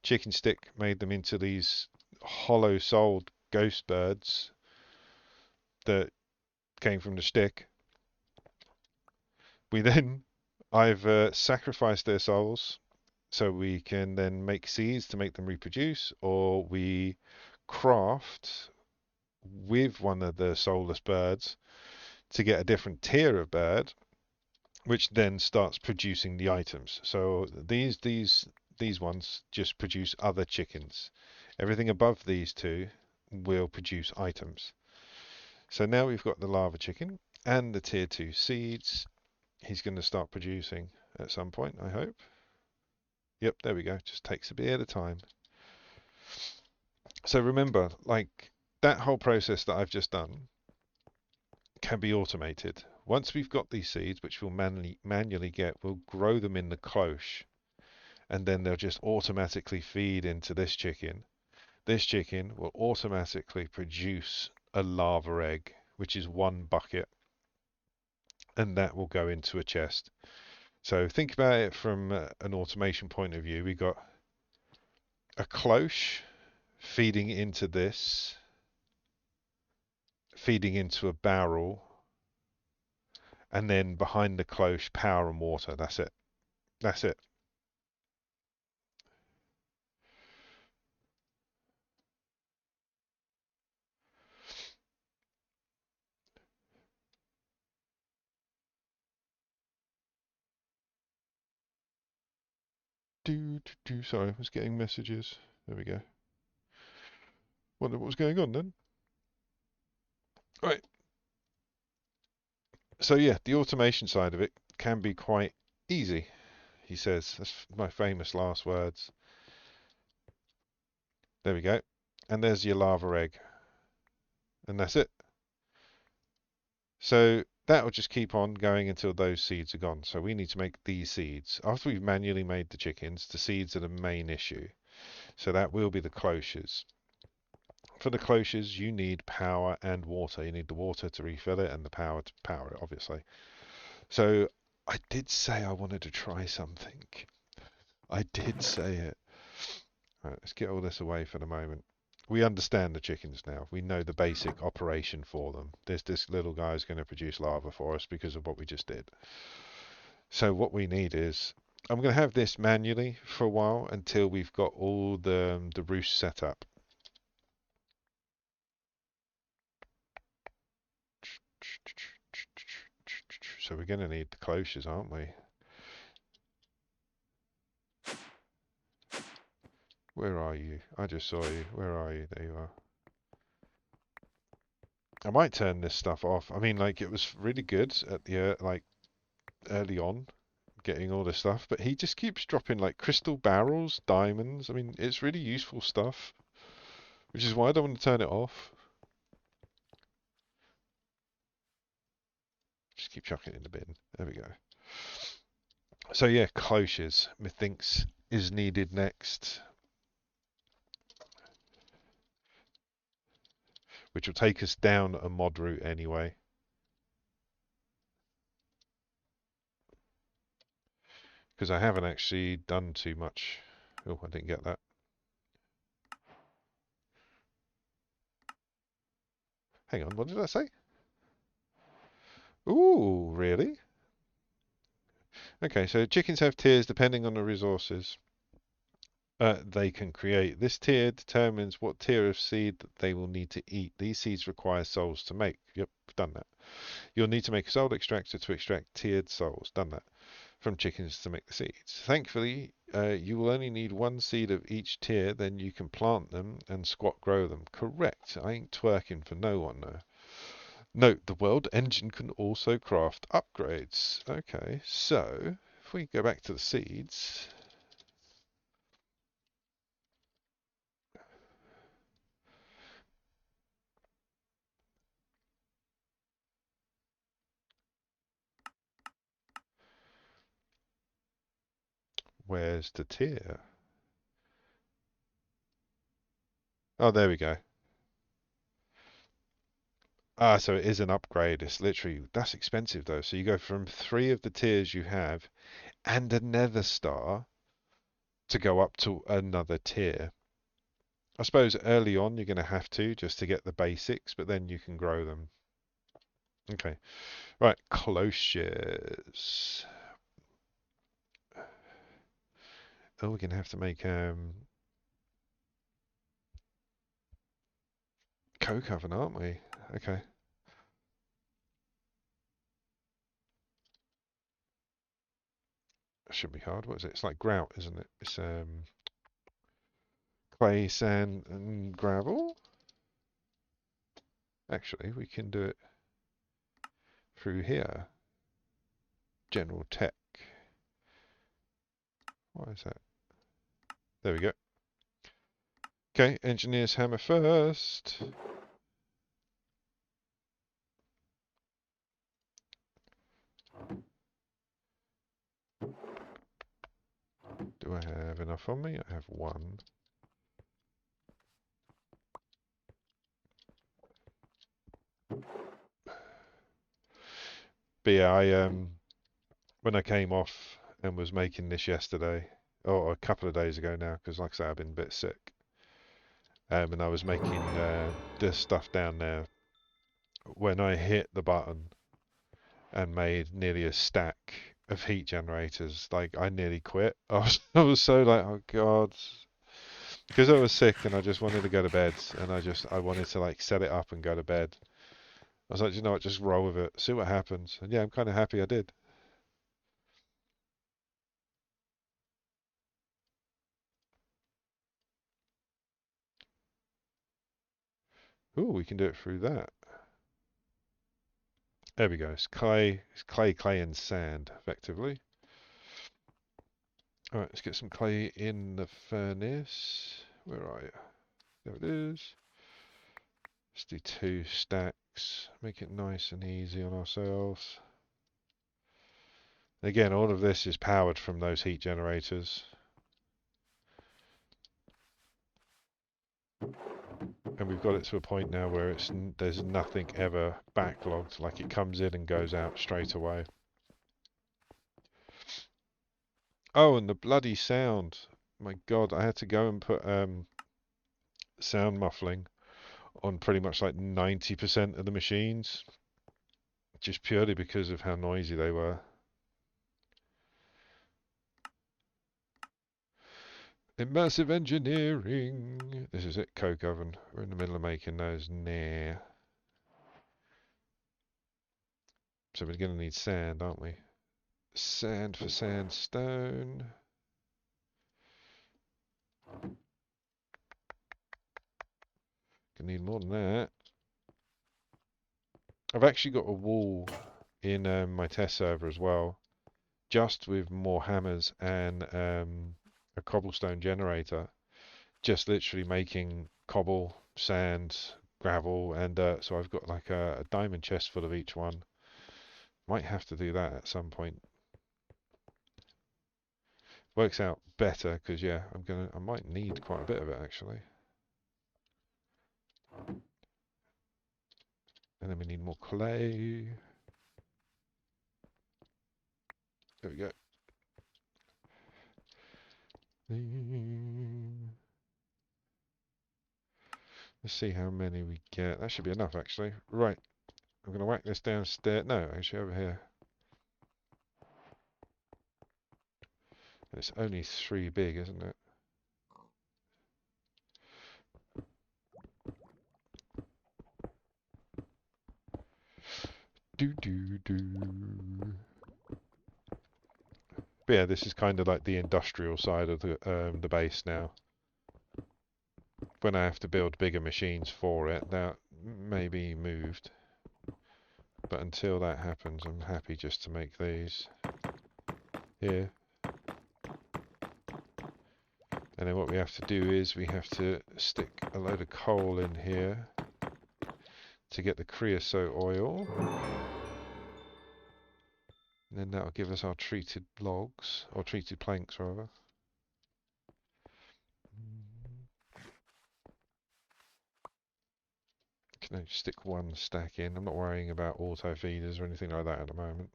Chicken stick made them into these hollow-souled ghost birds that came from the stick. We then, I've sacrificed their souls so we can then make seeds to make them reproduce, or we craft with one of the soulless birds to get a different tier of bird, which then starts producing the items. So these ones just produce other chickens. Everything above these two will produce items. So now we've got the lava chicken and the tier 2 seeds. He's going to start producing at some point, I hope. Yep, there we go. Just takes a bit at a time. So remember, like, that whole process that I've just done can be automated. Once we've got these seeds, which we'll manually get, we'll grow them in the cloche, and then they'll just automatically feed into this chicken. This chicken will automatically produce a lava egg, which is 1 bucket, and that will go into a chest. So think about it from an automation point of view. We got a cloche feeding into this, feeding into a barrel, and then behind the cloche, power and water. That's it. That's it. Sorry, I was getting messages. There we go. Wonder what was going on then. Right. So yeah, the automation side of it can be quite easy, he says. That's my famous last words. There we go. And there's your lava egg. And that's it. So that will just keep on going until those seeds are gone. So we need to make these seeds. After we've manually made the chickens, the seeds are the main issue. So that will be the cloches. For the cloches, you need power and water. You need the water to refill it and the power to power it, obviously. So I did say I wanted to try something. I did say it. Right, let's get all this away for the moment. We understand the chickens now. We know the basic operation for them. This little guy is going to produce lava for us because of what we just did. So what we need is, I'm going to have this manually for a while until we've got all the roosts set up. So we're going to need the cloches, aren't we? Where are you? I just saw you. Where are you? There you are. I might turn this stuff off. I mean, like, it was really good at the like early on, getting all this stuff, but he just keeps dropping like crystal barrels, diamonds. I mean, it's really useful stuff, which is why I don't want to turn it off. Just keep chucking it in the bin. There we go. So yeah, cloches, methinks, is needed next, which will take us down a mod route anyway. because I haven't actually done too much. Oh, I didn't get that. Hang on, what did I say? Ooh, really? Okay, so chickens have tiers depending on the resources they can create. This tier determines what tier of seed that they will need to eat. These seeds require souls to make. Yep, done that. You'll need to make a soul extractor to extract tiered souls. Done that. From chickens to make the seeds. Thankfully, you will only need one seed of each tier, then you can plant them and squat grow them. Correct. I ain't twerking for no one though. Note, the world engine can also craft upgrades. Okay, so if we go back to the seeds. Where's the tier? Oh, there we go. Ah, so it is an upgrade. It's literally, that's expensive though. So you go from 3 of the tiers you have and a nether star to go up to another tier. I suppose early on you're going to have to just to get the basics, but then you can grow them. Okay, right, cloches. Oh, we're going to have to make coke oven, aren't we? Okay. That shouldn't be hard. What is it? It's like grout, isn't it? It's clay, sand, and gravel. Actually, we can do it through here. General tech. Why is that? There we go. Okay, engineer's hammer first. Do I have enough on me? I have 1. But yeah, when I came off and was making this yesterday, or a couple of days ago now, because like I say, I've been a bit sick, and I was making this stuff down there. When I hit the button and made nearly a stack of heat generators, like I nearly quit. I was so like, oh god, because I was sick and I just wanted to go to bed, and I wanted to like set it up and go to bed. I was like, you know what, just roll with it, see what happens. And yeah, I'm kind of happy I did. Ooh, we can do it through that. There we go. It's clay, and sand, effectively. All right, let's get some clay in the furnace. Where are you? There it is. Let's do 2 stacks. Make it nice and easy on ourselves. Again, all of this is powered from those heat generators. And we've got it to a point now where there's nothing ever backlogged. Like it comes in and goes out straight away. Oh, and the bloody sound. My God, I had to go and put sound muffling on pretty much like 90% of the machines, just purely because of how noisy they were. Immersive engineering. This is it, coke oven. We're in the middle of making those now. So we're going to need sand, aren't we? Sand for sandstone. Gonna need more than that. I've actually got a wall in my test server as well, just with more hammers and a cobblestone generator. Just literally making cobble, sand, gravel, and dirt. So I've got like a diamond chest full of each one. Might have to do that at some point. Works out better because yeah, I might need quite a bit of it actually. And then we need more clay. There we go. Let's see how many we get. That should be enough, actually. Right. I'm going to whack this downstairs. No, actually over here. It's only 3 big, isn't it? Do do do. But yeah, this is kind of like the industrial side of the base now. When I have to build bigger machines for it, that may be moved. But until that happens, I'm happy just to make these here. And then what we have to do is we have to stick a load of coal in here to get the creosote oil. And then that'll give us our treated logs, or treated planks rather. Can I stick 1 stack in? I'm not worrying about auto feeders or anything like that at the moment.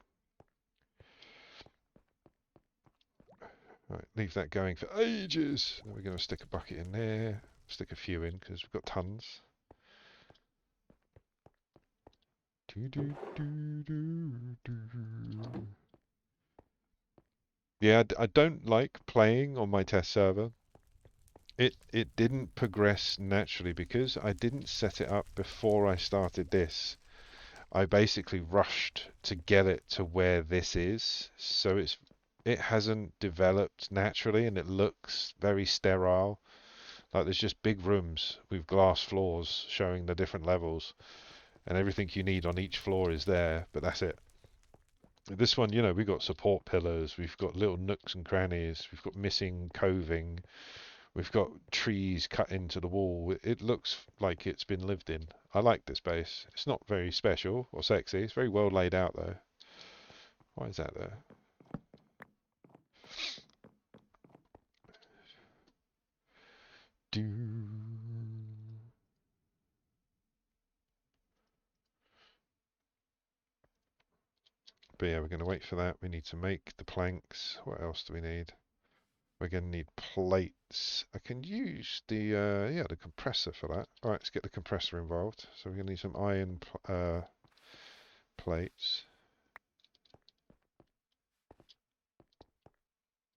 Right, leave that going for ages. Then we're going to stick a bucket in there. Stick a few in because we've got tons. Yeah, I don't like playing on my test server. It didn't progress naturally because I didn't set it up before I started this. I basically rushed to get it to where this is, so it hasn't developed naturally, and it looks very sterile. Like there's just big rooms with glass floors showing the different levels, and everything you need on each floor is there, but that's it. This one, you know, we've got support pillars, we've got little nooks and crannies, we've got missing coving, we've got trees cut into the wall. It looks like it's been lived in. I like this base. It's not very special or sexy. It's very well laid out though. Why is that there? Do. But yeah, we're going to wait for that. We need to make the planks. What else do we need? We're going to need plates. I can use the compressor for that. All right, let's get the compressor involved. So we're going to need some iron plates.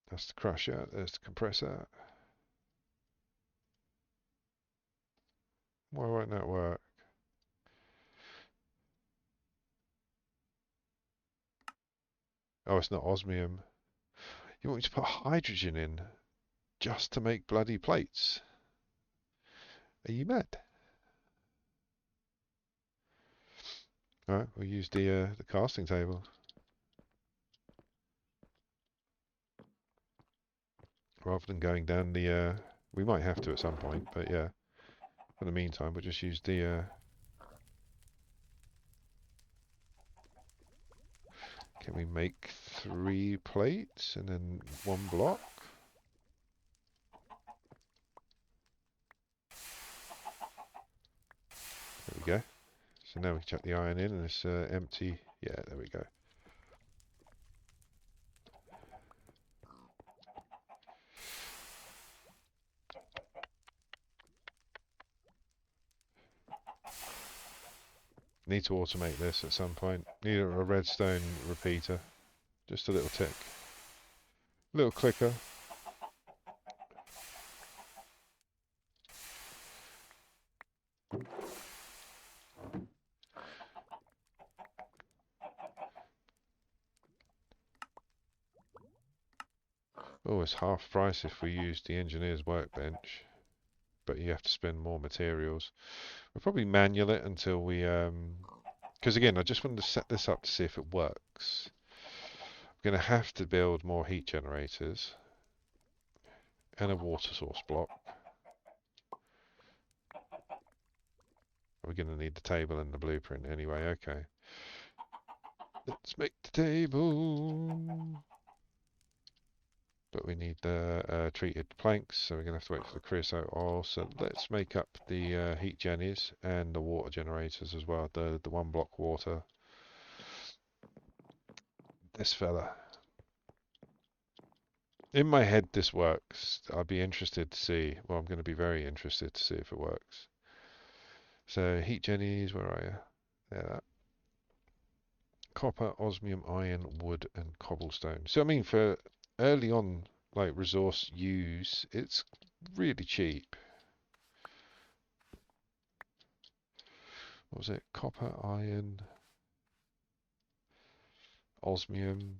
That's the crusher. There's the compressor. Why won't that work? Oh, it's not osmium. You want me to put hydrogen in just to make bloody plates? Are you mad? All right, we'll use the casting table. Rather than going down the, we might have to at some point, but yeah. For the meantime, we'll just use the, can we make 3 plates and then 1 block? There we go. So now we can chuck the iron in and it's empty. Yeah, there we go. Need to automate this at some point. Need a redstone repeater. Just a little tick. Little clicker. Oh, it's half price if we use the engineer's workbench. But you have to spend more materials. We'll probably manual it until we, because again, I just wanted to set this up to see if it works. I'm going to have to build more heat generators and a water source block. We're going to need the table and the blueprint anyway, okay. Let's make the table. But we need the treated planks, so we're going to have to wait for the creosote oil. So let's make up the heat gennies and the water generators as well, the 1 block water. This fella. In my head, this works. I'd be interested to see. Well, I'm going to be very interested to see if it works. So, heat jennies, where are you? There, copper, osmium, iron, wood, and cobblestone. So I mean, for early on, like resource use, it's really cheap. What was it? Copper, iron, osmium,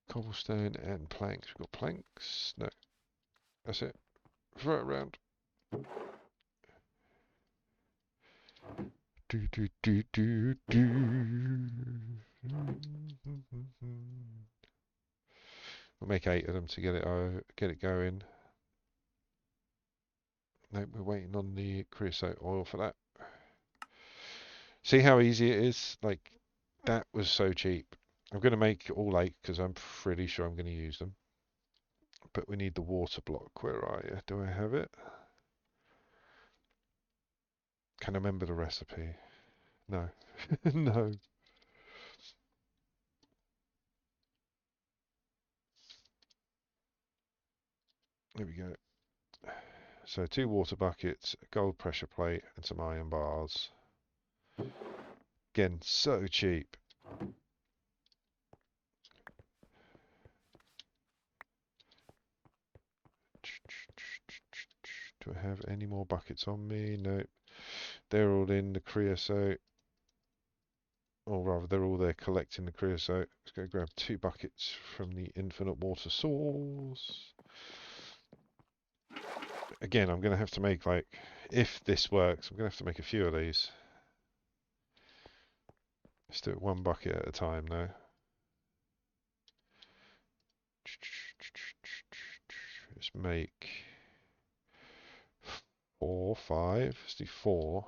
cobblestone, and planks. We've got planks. No, that's it. Throw it around. Do do do do do. We'll make 8 of them to get it going. No, we're waiting on the creosote oil for that. See how easy it is? Like, that was so cheap. I'm going to make all 8 because I'm pretty sure I'm going to use them. But we need the water block. Where are you? Do I have it? Can I remember the recipe? No. No. There we go. So 2 water buckets, a gold pressure plate, and some iron bars. Again, so cheap. Do I have any more buckets on me? Nope. They're all in the creosote. Or rather, they're all there collecting the creosote. Let's go grab 2 buckets from the infinite water source. Again, I'm going to have to make, like, if this works, I'm going to have to make a few of these. Let's do it 1 bucket at a time now. Let's make 4, 5. Let's do 4.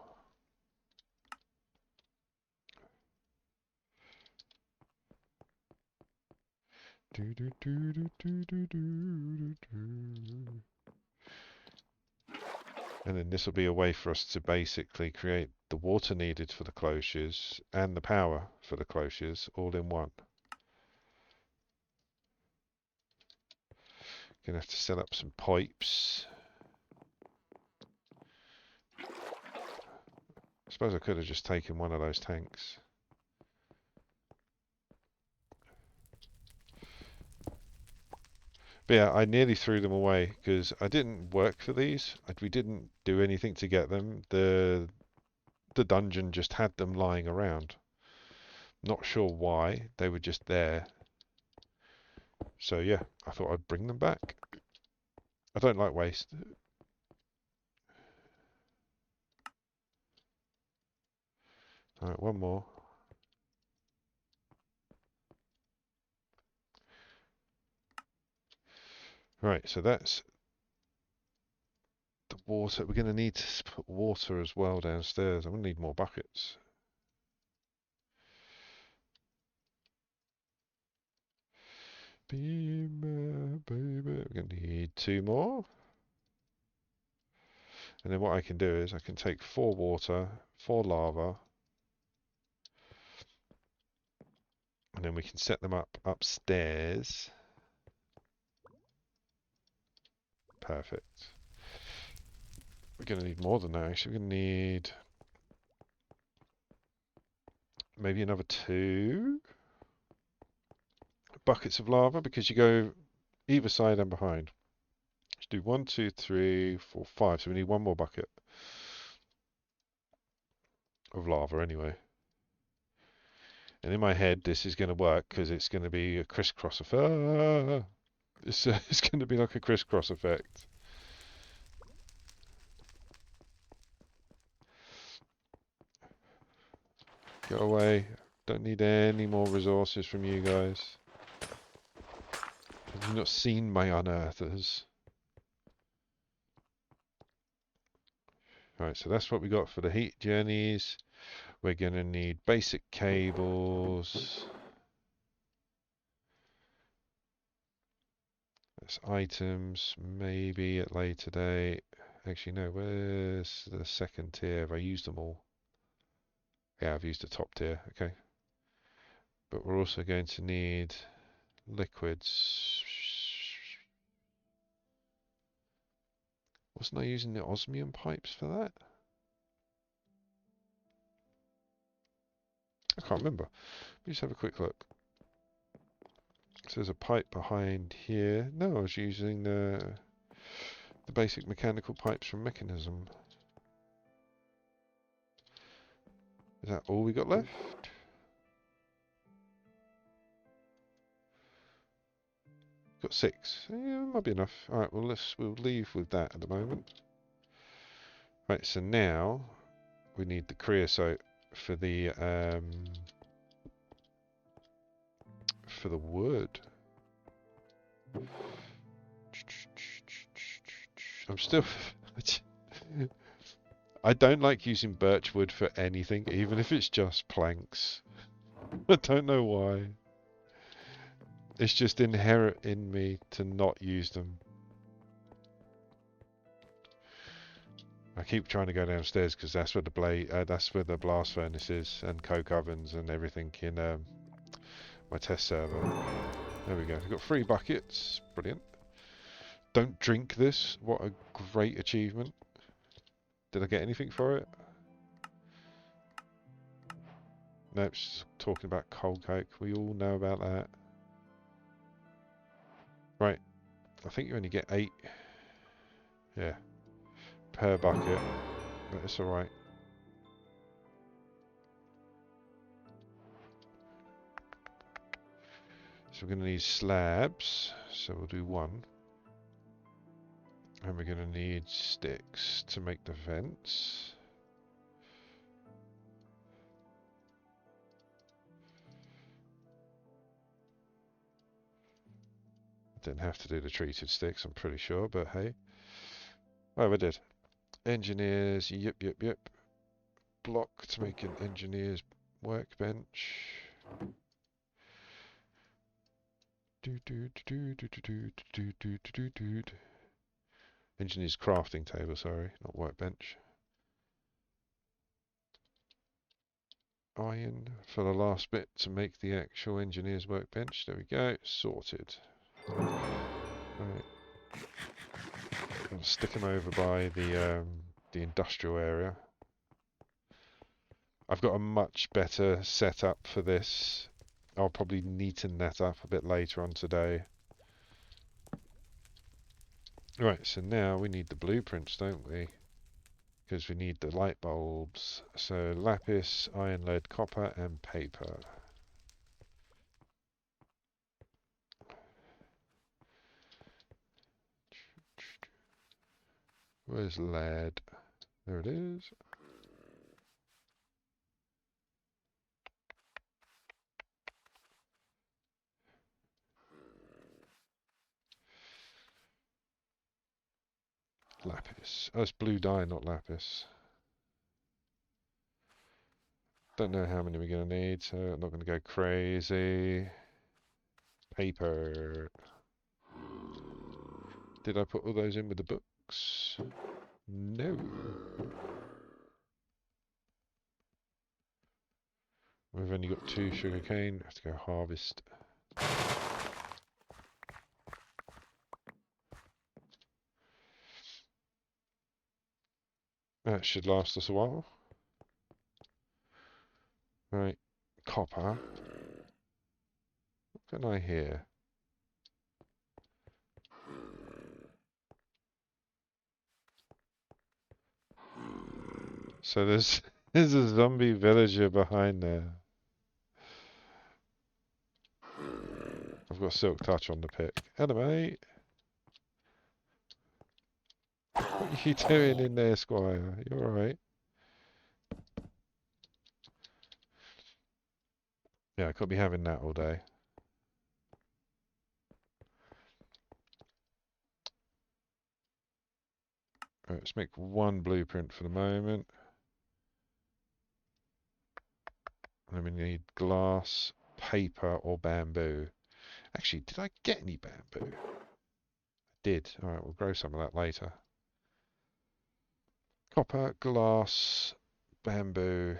Do do do do do do do do. And then this will be a way for us to basically create the water needed for the cloches and the power for the cloches all in one. Gonna have to set up some pipes. I suppose I could have just taken one of those tanks. But yeah, I nearly threw them away because I didn't work for these. We didn't do anything to get them. The dungeon just had them lying around. Not sure why. They were just there. So yeah, I thought I'd bring them back. I don't like waste. Alright, one more. Right, so that's the water. We're going to need to put water as well downstairs. I'm going to need more buckets. Be my baby. We're going to need 2 more. And then what I can do is I can take 4 water, 4 lava, and then we can set them up upstairs. Perfect. We're going to need more than that actually. We're going to need maybe another 2 buckets of lava because you go either side and behind. Let's do 1, 2, 3, 4, 5. So we need 1 more bucket of lava anyway. And in my head, this is going to work because it's going to be a crisscross effect. It's going to be like a crisscross effect. Go away. Don't need any more resources from you guys. Have you not seen my unearthers? Alright, so that's what we got for the heat journeys. We're going to need basic cables. That's items, maybe at later date. Actually, no, where's the second tier? Have I used them all? Yeah, I've used the top tier. Okay. But we're also going to need liquids. Wasn't I using the osmium pipes for that? I can't remember. Let me just have a quick look. So there's a pipe behind here. No, I was using the basic mechanical pipes from Mechanism. Is that all we got left? Got 6. Yeah, might be enough. Alright, well we'll leave with that at the moment. Right, so now we need the creosote for the wood. I'm still I don't like using birch wood for anything, even if it's just planks. I don't know why. It's just inherent in me to not use them. I keep trying to go downstairs because that's where the blast furnace is and coke ovens and everything in my test server. There we go. We've got 3 buckets. Brilliant. Don't drink this. What a great achievement. Did I get anything for it? No, it's talking about coal coke. We all know about that. Right. I think you only get 8. Yeah. Per bucket. But it's alright. So we're going to need slabs. So we'll do 1. And we're going to need sticks to make the fence. Didn't have to do the treated sticks, I'm pretty sure, but hey. Oh, I did. Engineers, yep. Block to make an engineer's workbench. Engineer's crafting table, sorry, not workbench. Iron for the last bit to make the actual engineer's workbench. There we go, sorted. Right. I'll stick them over by the industrial area. I've got a much better setup for this. I'll probably neaten that up a bit later on today. Right, so now we need the blueprints, don't we? Because we need the light bulbs. So lapis, iron, lead, copper, and paper. Where's lead? There it is. Lapis. Oh, it's blue dye, not lapis. Don't know how many we're going to need, so I'm not going to go crazy. Paper. Did I put all those in with the books? No. We've only got 2 sugarcane. Have to go harvest. That should last us a while. Right, copper. What can I hear? So there's a zombie villager behind there. I've got silk touch on the pick. Hello, mate. What are you doing in there, Squire? You alright? Yeah, I could be having that all day. Right, let's make 1 blueprint for the moment. And then we need glass, paper, or bamboo. Actually, did I get any bamboo? I did. Alright, we'll grow some of that later. Copper, glass, bamboo.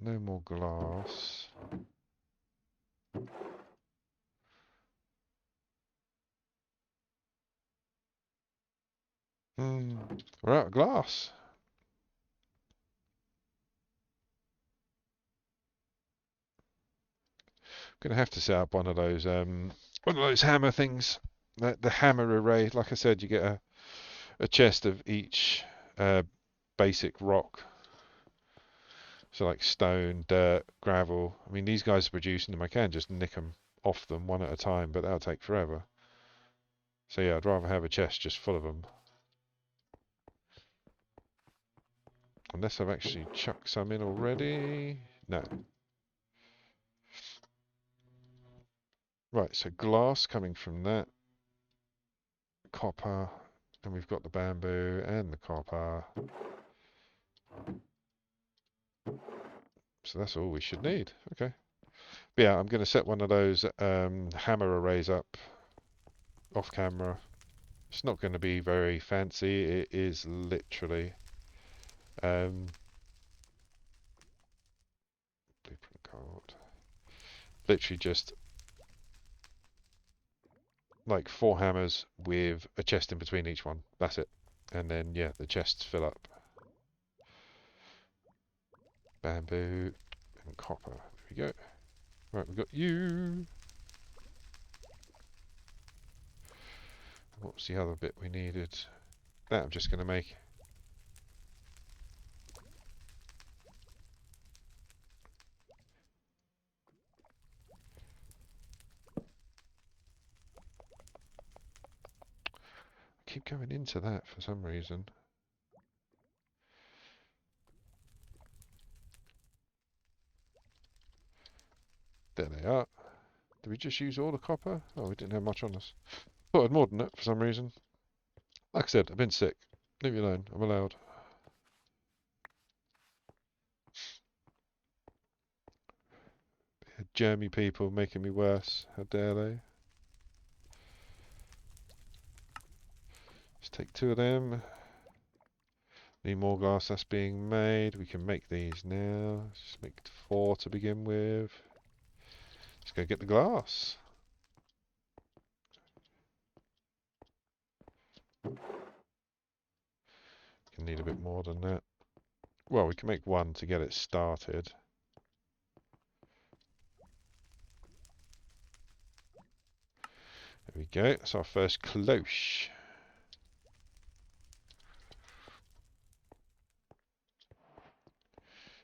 no more glass. We're out of glass. Gonna have to set up one of those hammer things. The hammer array. Like I said, you get a chest of each basic rock. So like stone, dirt, gravel. I mean, these guys are producing them. I can just nick them off them one at a time, but that'll take forever. So yeah, I'd rather have a chest just full of them. Unless I've actually chucked some in already. No. Right, so glass coming from that. Copper. And we've got the bamboo and the copper. So that's all we should need. Okay. But yeah, I'm going to set one of those hammer arrays up off camera. It's not going to be very fancy. It is literally blueprint card. Literally just like 4 hammers with a chest in between each one. That's it. And then yeah, the chests fill up. Bamboo and copper. There we go. Right, we've got you. What was the other bit we needed? That I'm just going to make. I keep going into that for some reason. There they are. Did we just use all the copper? Oh, we didn't have much on us. Thought I'd more than it for some reason. Like I said, I've been sick. Leave me alone. I'm allowed. Germy people making me worse. How dare they? Let's take 2 of them. Need more glass that's being made. We can make these now. Let's just make 4 to begin with. Let's go get the glass. Can need a bit more than that. Well, we can make 1 to get it started. There we go. That's our first cloche.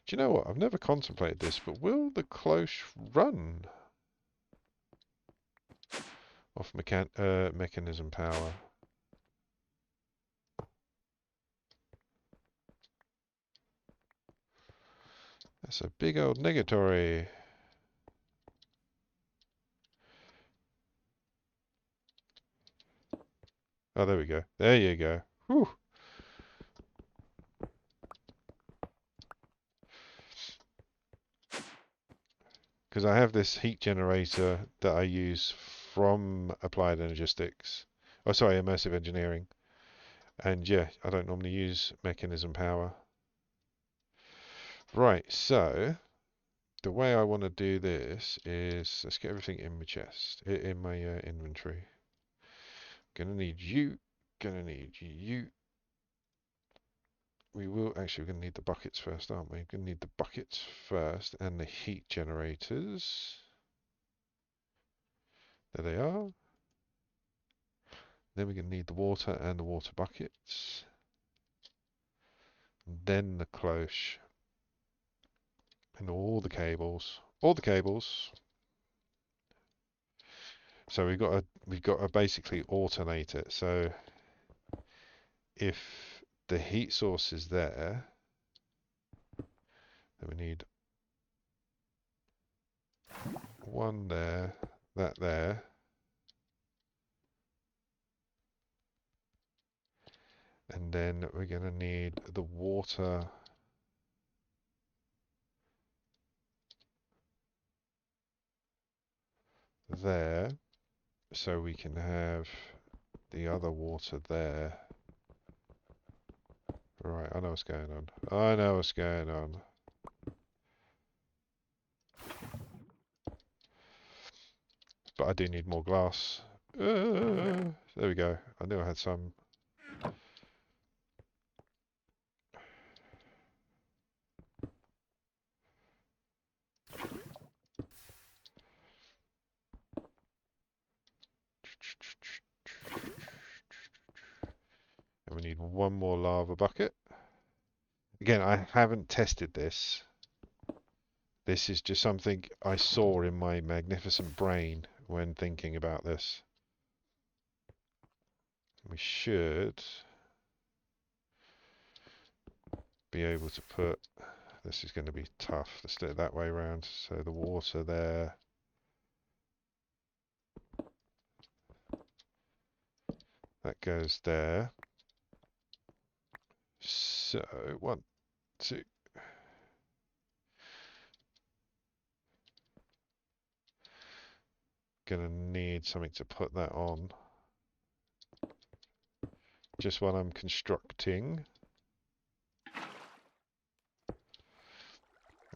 Do you know what? I've never contemplated this, but will the cloche run off mechanism power? That's a big old negatory. Oh, there we go. There you go. Whew. Because I have this heat generator that I use from Applied Energistics. Oh, sorry, Immersive Engineering. And yeah, I don't normally use mechanism power. Right, so the way I want to do this is, let's get everything in my chest, in my inventory. Gonna need you, gonna need you. We're gonna need the buckets first, aren't we? Gonna need the buckets first and the heat generators. There they are. Then we're gonna need the water and the water buckets. Then the cloche. And all the cables. All the cables. So we've got to basically alternate it. So if the heat source is there, then we need 1 there, that there. And then we're going to need the water there, so we can have the other water there. Right, I know what's going on. I know what's going on. but I do need more glass. There we go. I knew I had some. And we need one more lava bucket. Again, I haven't tested this. This is just something I saw in my magnificent brain when thinking about this. We should be able to put... This is going to be tough. Let's do it that way around. So the water there. That goes there. So, 1, 2. Gonna need something to put that on. Just while I'm constructing.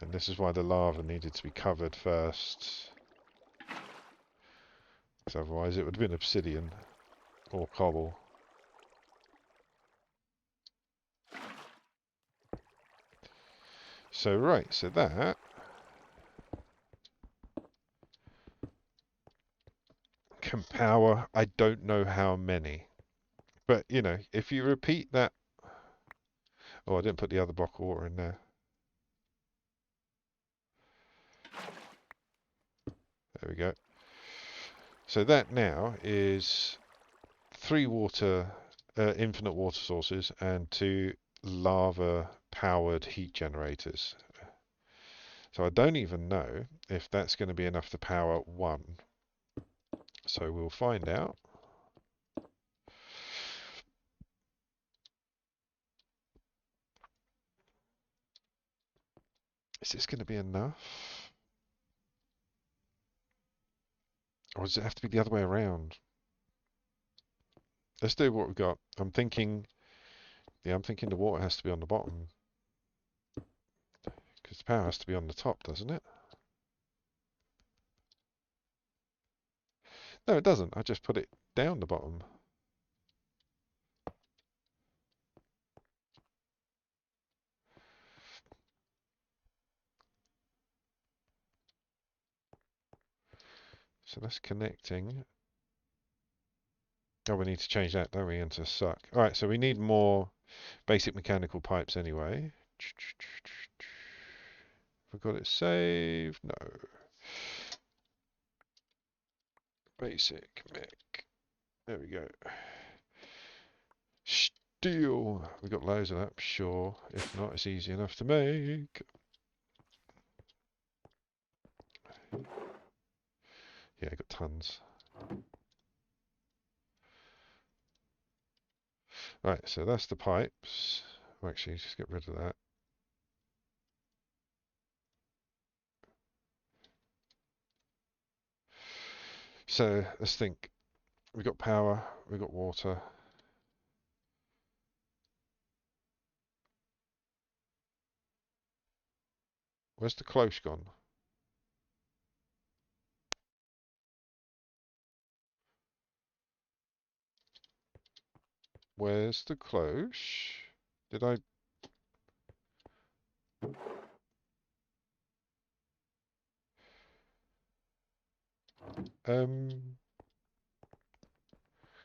And this is why the lava needed to be covered first. Because otherwise it would have been obsidian or cobble. So right, so that can power, I don't know how many. But, you know, if you repeat that... Oh, I didn't put the other block of water in there. There we go. So that now is 3 infinite water sources and 2 lava-powered heat generators. So I don't even know if that's going to be enough to power 1. So we'll find out. Is this going to be enough? Or does it have to be the other way around? Let's do what we've got. I'm thinking the water has to be on the bottom. Because the power has to be on the top, doesn't it? No, it doesn't. I just put it down the bottom. So that's connecting. Oh, we need to change that, don't we, into suck. Alright, so we need more basic mechanical pipes anyway. Have I got it saved? No. Basic mech. There we go. Steel. We got loads of that, sure. If not, it's easy enough to make. Yeah, I got tons. Right, so that's the pipes. Oh, actually, just get rid of that. So let's think. We've got power, we've got water. Where's the cloche gone? Where's the cloche? Did I...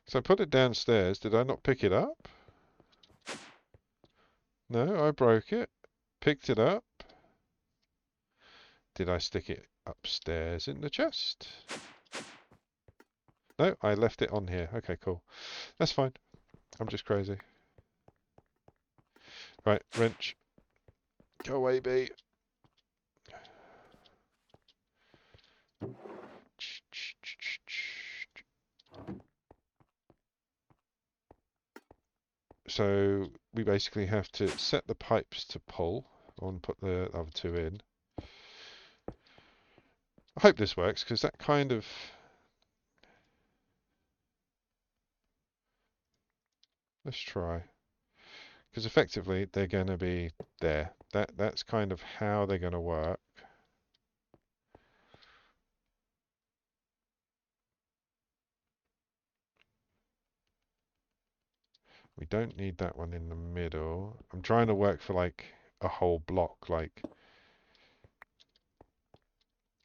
So I put it downstairs. Did I not pick it up? No, I broke it. Picked it up. Did I stick it upstairs in the chest? No, I left it on here. Okay, cool. That's fine. I'm just crazy. Right, wrench. Go away, bee. So we basically have to set the pipes to pull. I want to put the other 2 in. I hope this works, because that kind of... Let's try. Because effectively, they're going to be there. That's kind of how they're going to work. We don't need that one in the middle. I'm trying to work for like a whole block, like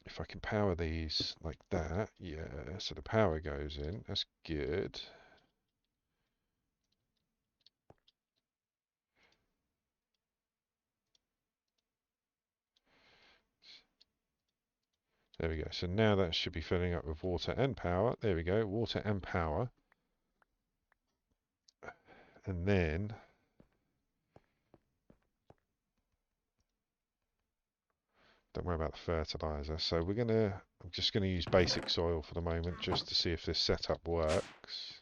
if I can power these like that, yeah, so the power goes in, that's good. There we go, so now that should be filling up with water and power. There we go, water and power. And then don't worry about the fertilizer. So I'm just gonna use basic soil for the moment just to see if this setup works.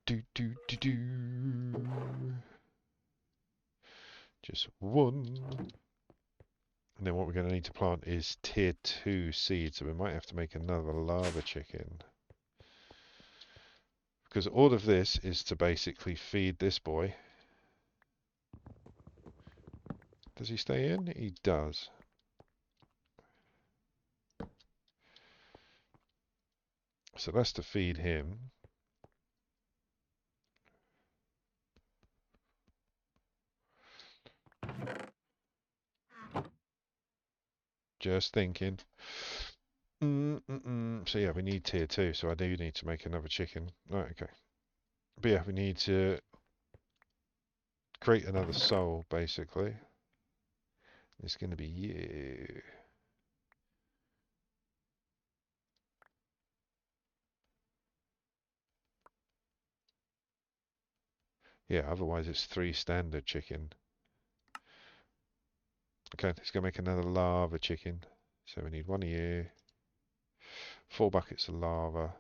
Do do do do. Just one. And then what we're going to need to plant is tier 2 seeds. So we might have to make another lava chicken. Because all of this is to basically feed this boy. Does he stay in? He does. So that's to feed him. Just thinking. So yeah, we need tier 2, so I do need to make another chicken. Right, okay. But yeah, we need to create another soul, basically. It's going to be you. Yeah, otherwise it's 3 standard chicken. Okay, let's go make another lava chicken. So we need 1 of you. 4 buckets of lava.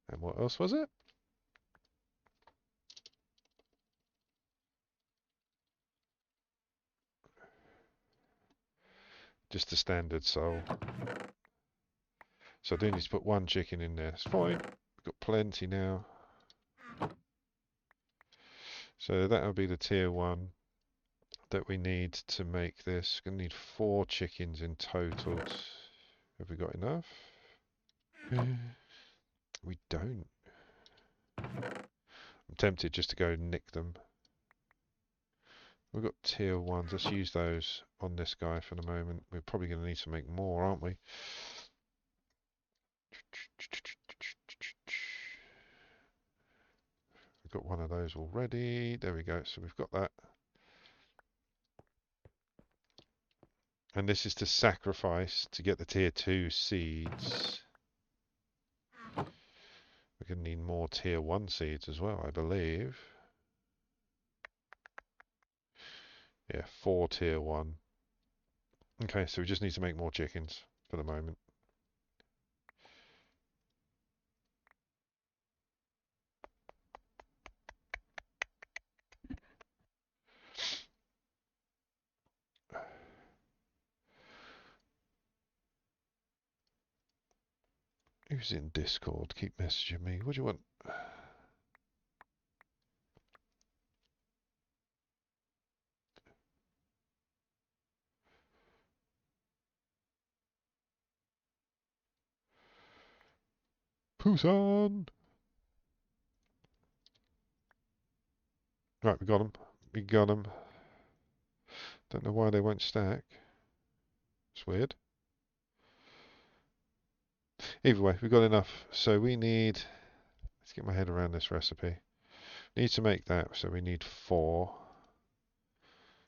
And what else was it? Just the standard soul. So I do need to put 1 chicken in there. It's fine. We've got plenty now. So that'll be the tier 1 that we need to make this. We're going to need 4 chickens in total. Have we got enough? We don't. I'm tempted just to go and nick them. We've got tier 1s. Let's use those on this guy for the moment. We're probably going to need to make more, aren't we? We've got 1 of those already. There we go. So we've got that. And this is to sacrifice to get the tier 2 seeds. We're going to need more tier 1 seeds as well, I believe. Yeah, 4 tier 1. Okay, so we just need to make more chickens for the moment. Who's in Discord? Keep messaging me. What do you want? Pusan! Right, we got them. We got them. Don't know why they won't stack. It's weird. Either way, we've got enough. So we need... Let's get my head around this recipe. Need to make that, so we need 4.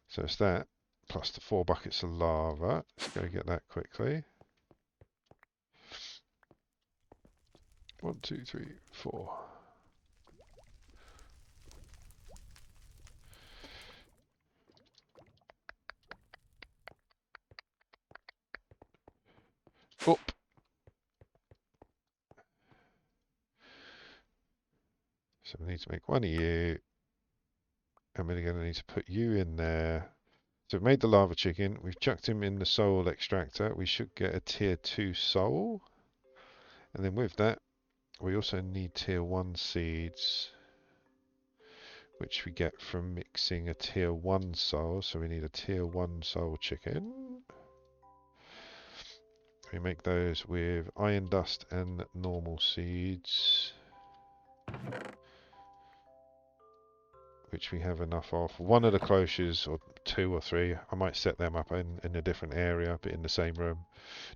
So it's that, plus the 4 buckets of lava. Let's go get that quickly. 1, 2, 3, 4. Up. So we need to make 1 of you. And we're going to need to put you in there. So we've made the lava chicken. We've chucked him in the soul extractor. We should get a tier 2 soul. And then with that, we also need tier 1 seeds, which we get from mixing a tier 1 soul. So we need a tier 1 soul chicken. We make those with iron dust and normal seeds, which we have enough of. One of the cloches, or two or three, I might set them up in a different area, but in the same room,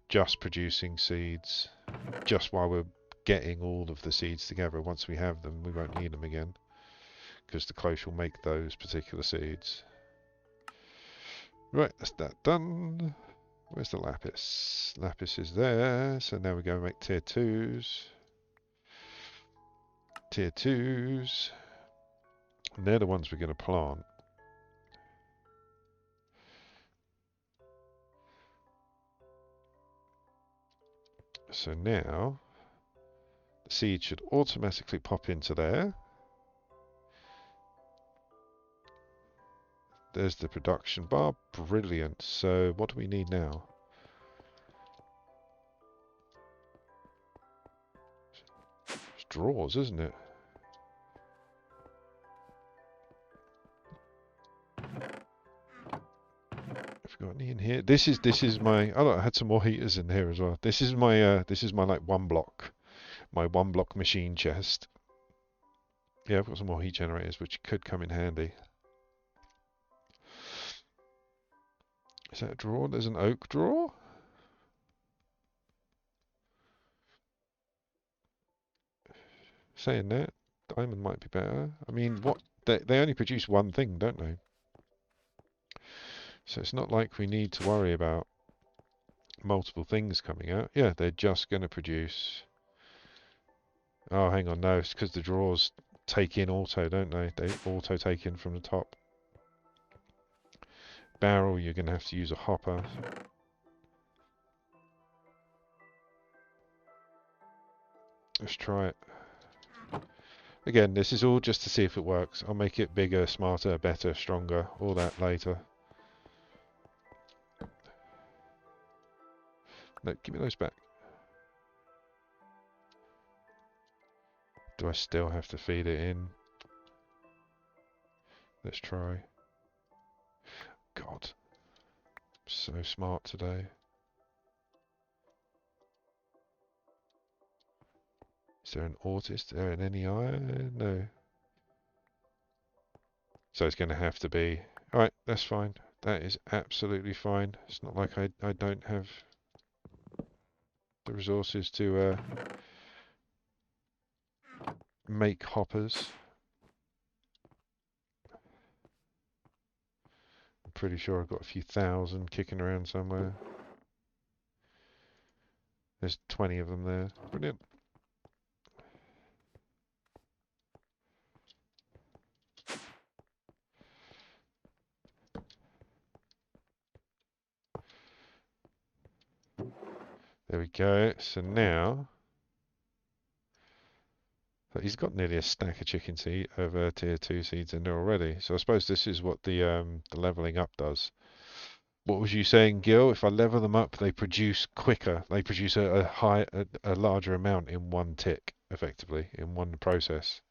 just producing seeds, just while we're getting all of the seeds together. Once we have them, we won't need them again, because the cloche will make those particular seeds. Right, that's that done. Where's the lapis? Lapis is there, so now we go and make tier 2s. Tier 2s. And they're the ones we're going to plant. So now, the seed should automatically pop into there. There's the production bar. Brilliant. So what do we need now? It's drawers, isn't it? Have we got any in here? This is my. Oh, look, I had some more heaters in here as well. This is my like one block machine chest. Yeah, I've got some more heat generators which could come in handy. Is that a drawer? There's an oak drawer. Saying that, diamond might be better. I mean, what they only produce one thing, don't they? So it's not like we need to worry about multiple things coming out. Yeah, they're just going to produce. Oh, hang on, no, it's because the drawers take in auto, don't they? They auto take in from the top. Barrel, you're going to have to use a hopper. Let's try it. Again, this is all just to see if it works. I'll make it bigger, smarter, better, stronger, all that later. No, give me those back. Do I still have to feed it in? Let's try. God, so smart today. Is there an autist? Is there an NEI? No. So it's going to have to be. Alright, that's fine. That is absolutely fine. It's not like I don't have the resources to make hoppers. I'm pretty sure I've got a few thousand kicking around somewhere. There's 20 of them there. Brilliant. There we go. So now, so he's got nearly a stack of chicken seed over tier 2 seeds in there already. So I suppose this is what the leveling up does. What was you saying, Gil? If I level them up, they produce quicker. They produce a larger amount in one tick, effectively, in one process.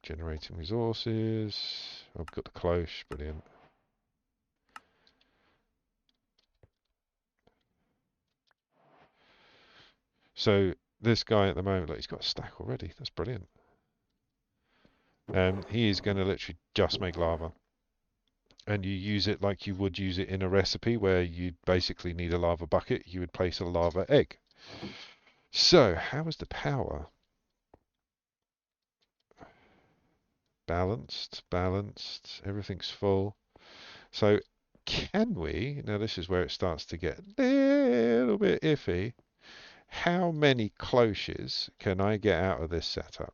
Generating resources. I've got the cloche, brilliant. So this guy at the moment, look, he's got a stack already. That's brilliant. He is going to literally just make lava. And you use it like you would use it in a recipe where you basically need a lava bucket. You would place a lava egg. So, how is the power? Balanced, balanced, everything's full. So, can we, now this is where it starts to get a little bit iffy, how many cloches can I get out of this setup?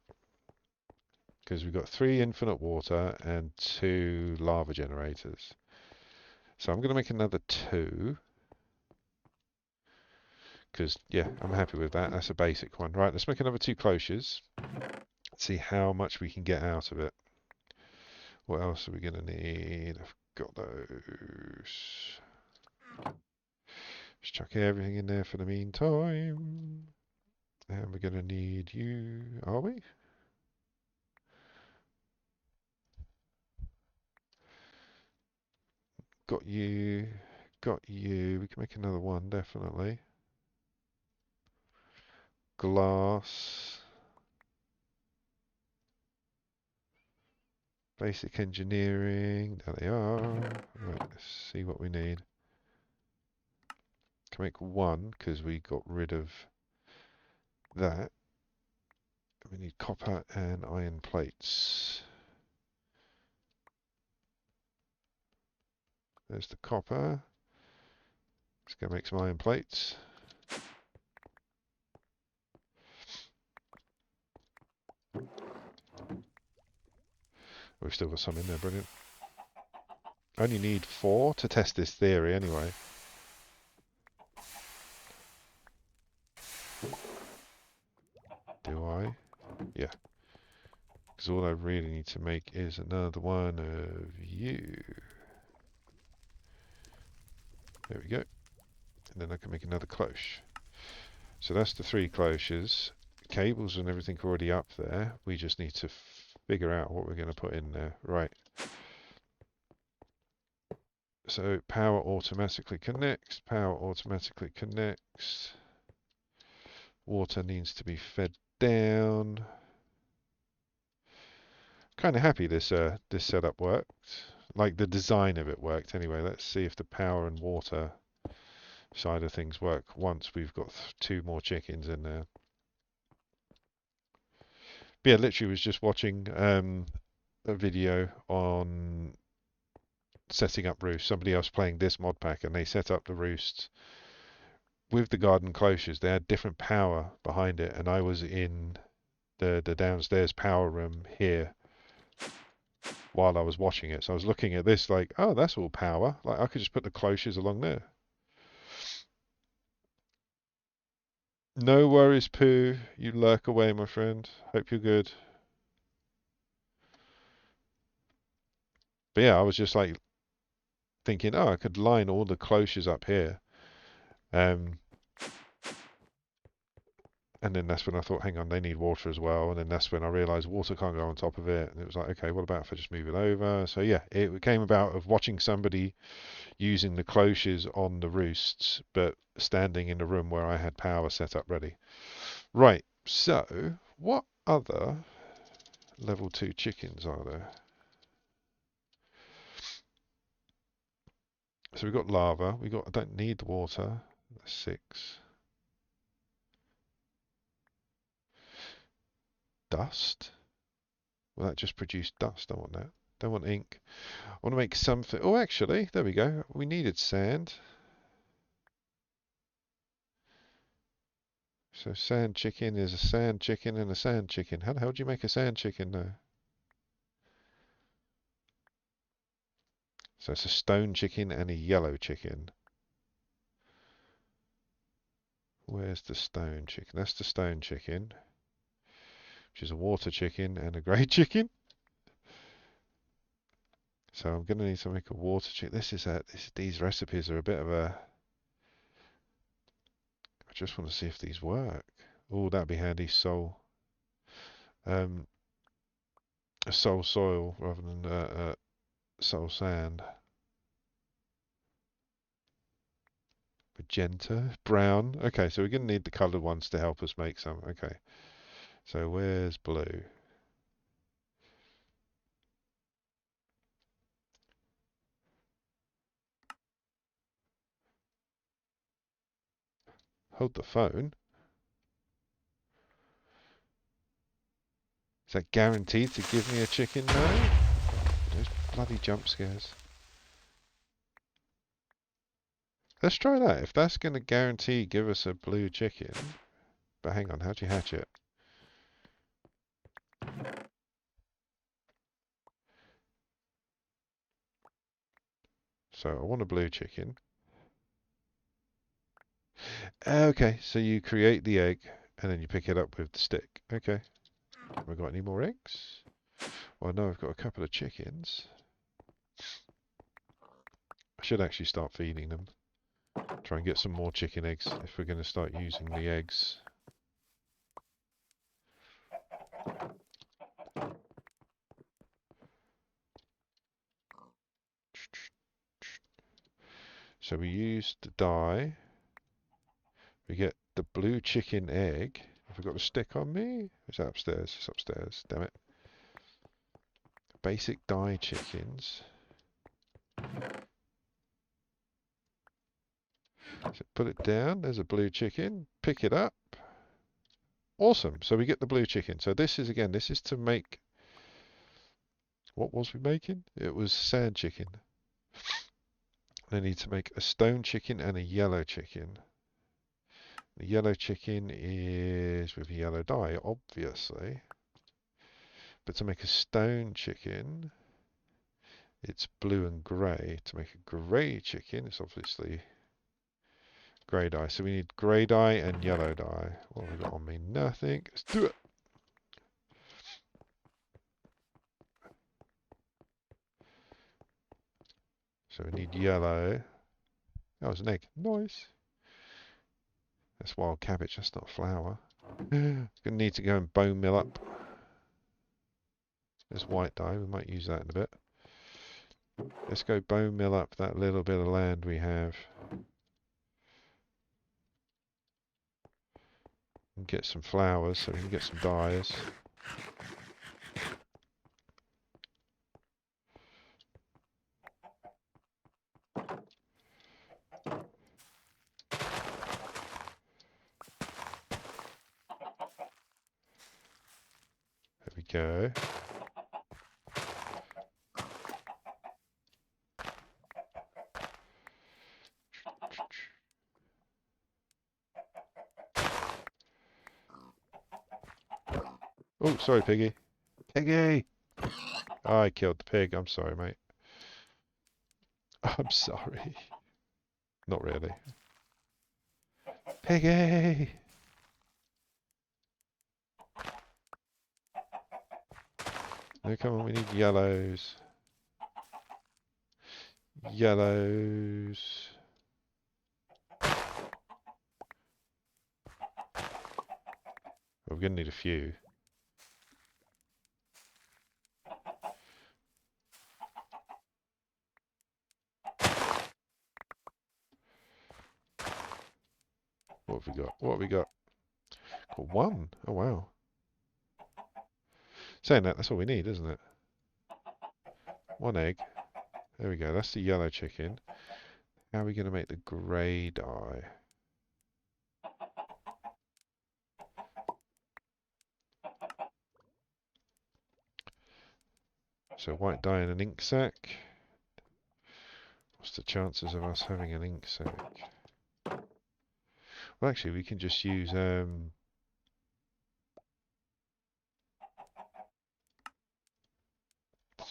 Because we've got 3 infinite water and 2 lava generators. So I'm going to make another 2. Because, yeah, I'm happy with that. That's a basic one. Right, let's make another 2 cloches. See how much we can get out of it. What else are we going to need? I've got those. Just chuck everything in there for the meantime. And we're going to need you, are we? got you, got you. We can make another one, definitely. Glass. Basic engineering. There they are. Right, let's see what we need. Can make one because we got rid of that. We need copper and iron plates. There's the copper. Let's go make some iron plates. We've still got some in there, brilliant. Only need 4 to test this theory anyway. Do I? Yeah. Because all I really need to make is another one of you. There we go. And then I can make another cloche. So that's the 3 cloches. Cables and everything already up there. We just need to figure out what we're going to put in there. Right. So power automatically connects. Power automatically connects. Water needs to be fed down. Kind of happy this this setup worked. Like the design of it worked anyway. Let's see if the power and water side of things work once we've got 2 more chickens in there. But yeah, literally was just watching a video on setting up roosts. Somebody else playing this mod pack, and they set up the roosts with the garden cloches. They had different power behind it, and I was in the downstairs power room here while I was watching it. So I was looking at this like, oh, that's all power. Like I could just put the cloches along there. No worries, Pooh. You lurk away, my friend. Hope you're good. But yeah, I was just like thinking, oh, I could line all the cloches up here. And then that's when I thought, hang on, they need water as well. And then that's when I realised water can't go on top of it. And it was like, okay, what about if I just move it over? So yeah, it came about of watching somebody using the cloches on the roosts, but standing in a room where I had power set up ready. Right, so what other level 2 chickens are there? So we've got lava. I don't need the water. That's 6. Dust? Will that just produce dust? I want that. Don't want ink. I want to make something. Oh, actually, there we go. We needed sand. So sand chicken is a sand chicken and a sand chicken. How the hell do you make a sand chicken though? So it's a stone chicken and a yellow chicken. Where's the stone chicken? That's the stone chicken, which is a water chicken and a grey chicken. So I'm going to need to make a water chicken. These recipes are a bit of a... I just want to see if these work. Oh, that'd be handy. A soul soil rather than soul sand. Magenta, brown. Okay, so we're going to need the coloured ones to help us make some. Okay, so where's blue? Hold the phone. Is that guaranteed to give me a chicken? No. Those bloody jump scares. Let's try that. If that's going to guarantee give us a blue chicken. But hang on, how'd you hatch it? So I want a blue chicken. Okay, so you create the egg and then you pick it up with the stick. Okay. Have we got any more eggs? Well, no, I've got a couple of chickens. I should actually start feeding them. Try and get some more chicken eggs if we're going to start using the eggs. So we use the dye. We get the blue chicken egg. Have I got a stick on me? Is that upstairs? It's upstairs. Damn it. Basic dye chickens. So put it down. There's a blue chicken. Pick it up. Awesome. So we get the blue chicken. So this is, again, this is to make... What was we making? It was sand chicken. I need to make a stone chicken and a yellow chicken. The yellow chicken is with yellow dye, obviously. But to make a stone chicken, it's blue and grey. To make a grey chicken, it's obviously grey dye. So we need grey dye and yellow dye. What have we got on me? Nothing. Let's do it. So we need yellow. That was an egg. Nice. That's wild cabbage. That's not flour. Gonna need to go and bone mill up. There's white dye. We might use that in a bit. Let's go bone mill up that little bit of land we have. And get some flowers so we can get some dyes. There we go. Oh, sorry, Piggy. Piggy! Oh, I killed the pig. I'm sorry, mate. I'm sorry. Not really. Piggy! No, come on, we need yellows. Yellows. We're going to need a few. What have we got? What have we got? Got one. Oh, wow. Saying that, that's all we need, isn't it? One egg. There we go. That's the yellow chicken. How are we going to make the grey dye? So white dye in an ink sac. What's the chances of us having an ink sac? Well, actually, we can just use... Does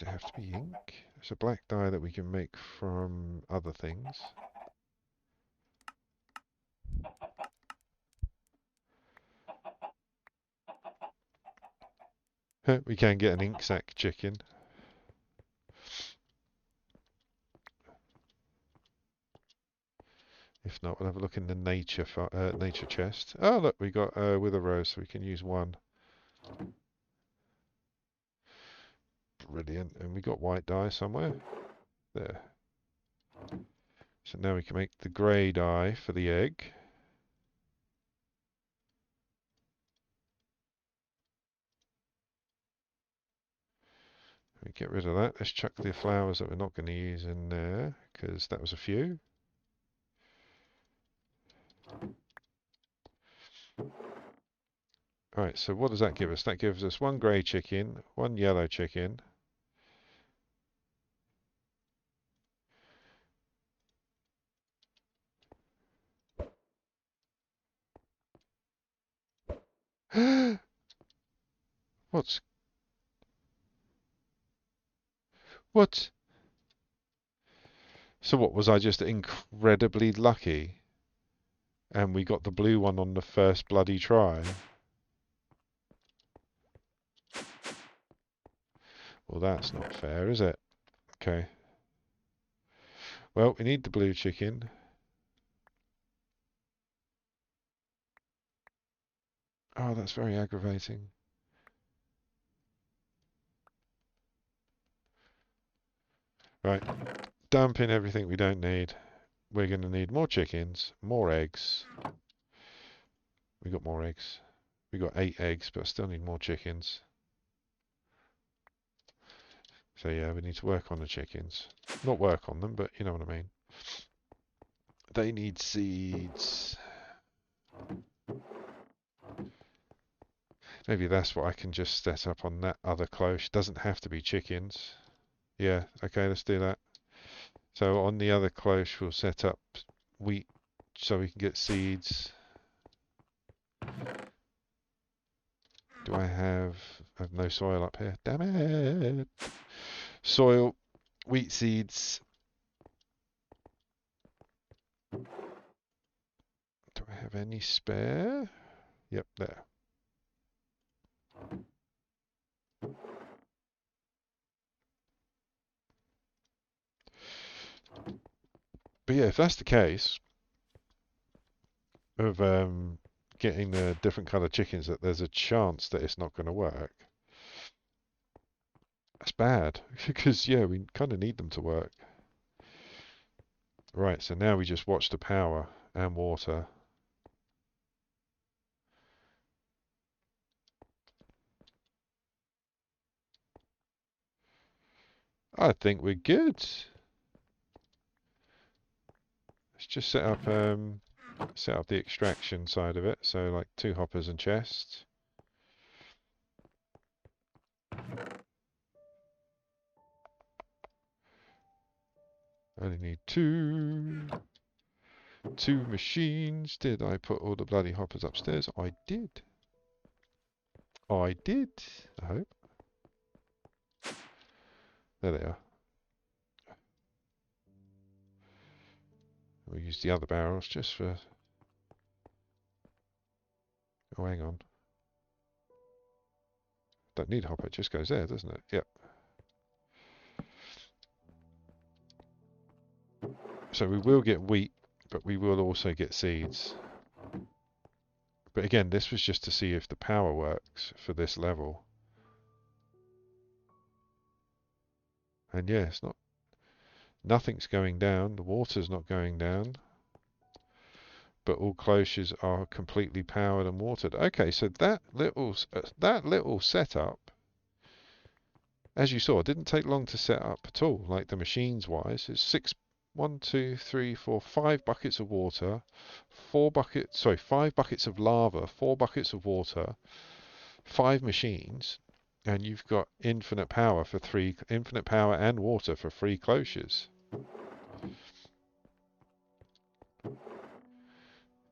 it have to be ink? It's a black dye that we can make from other things. We can get an ink sac chicken. If not, we'll have a look in the nature chest. Oh, look, we got wither rose, so we can use one. Brilliant. And we got white dye somewhere. There. So now we can make the grey dye for the egg. We get rid of that. Let's chuck the flowers that we're not going to use in there, because that was a few. Alright, so what does that give us? That gives us one grey chicken, one yellow chicken. What's... What? So what, was I just incredibly lucky? And we got the blue one on the first bloody try? Well, that's not fair, is it? Okay. Well, we need the blue chicken. Oh, that's very aggravating. Right. Dump in everything we don't need. we're going to need more chickens, more eggs. We got more eggs. We got 8 eggs, but I still need more chickens. So yeah, we need to work on the chickens. Not work on them, but you know what I mean. They need seeds. Maybe that's what I can just set up on that other cloche. Doesn't have to be chickens. Yeah, okay, let's do that. So on the other cloche, we'll set up wheat so we can get seeds. Do I have no soil up here? Damn it! Soil, wheat seeds. Do I have any spare? Yep, there. But yeah, if that's the case of getting the different colour chickens, that there's a chance that it's not going to work. That's bad because yeah, we kind of need them to work. Right, so now we just watch the power and water. I think we're good. Let's just set up the extraction side of it. So like 2 hoppers and chests. I only need 2 machines. Did I put all the bloody hoppers upstairs? I did. I did. I hope. There they are. We'll use the other barrels just for... Oh, hang on. Don't need a hopper, it just goes there, doesn't it? Yep. So we will get wheat, but we will also get seeds. But again, this was just to see if the power works for this level. And yeah, it's not... Nothing's going down, the water's not going down. But all cloches are completely powered and watered. Okay, so that little setup, as you saw, didn't take long to set up at all. Like the machines wise, it's 1, 2, 3, 4, 5 buckets of water, 5 buckets of lava, 4 buckets of water, 5 machines, and you've got infinite power and water for 3 cloches.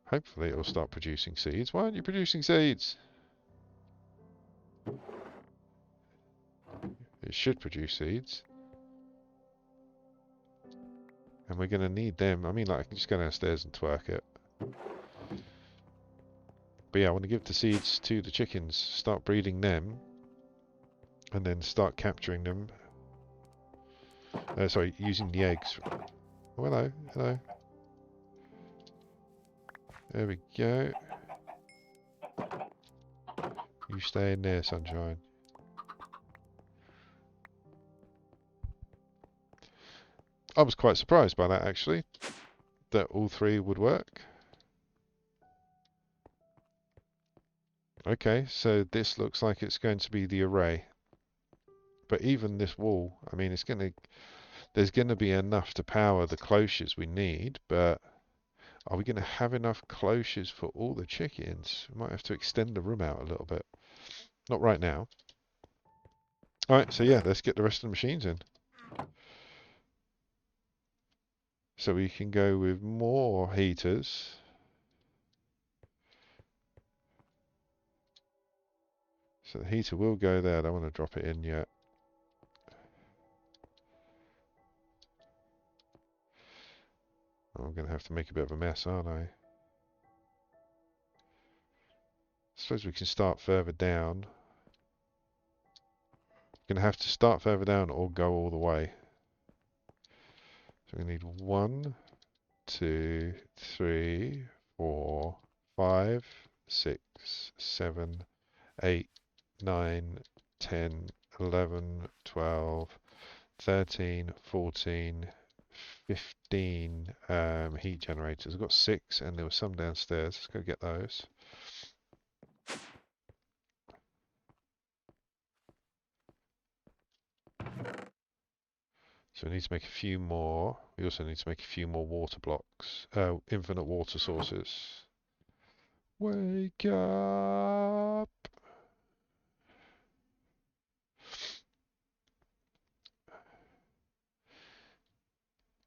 Hopefully it'll start producing seeds. Why aren't you producing seeds? It should produce seeds. And we're going to need them. I mean, like, I can just go downstairs and twerk it. But yeah, I want to give the seeds to the chickens. Start breeding them. And then start capturing them. Sorry, using the eggs. Oh, hello, hello. There we go. You stay in there, sunshine. I was quite surprised by that, actually. That all 3 would work. Okay, so this looks like it's going to be the array. But even this wall, I mean, there's going to be enough to power the cloches we need, but are we going to have enough cloches for all the chickens? We might have to extend the room out a little bit. Not right now. Alright, so yeah, let's get the rest of the machines in. So we can go with more heaters. So the heater will go there. I don't want to drop it in yet. I'm going to have to make a bit of a mess, aren't I? Suppose we can start further down. Going to have to start further down or go all the way. So we need 1, 2, 3, 4, 5, 6, 7, 8, 9, 10, 11, 12, 13, 14, 15 heat generators. I've got 6 and there were some downstairs. Let's go get those. So we need to make a few more. We also need to make a few more water blocks. Infinite water sources. Wake up!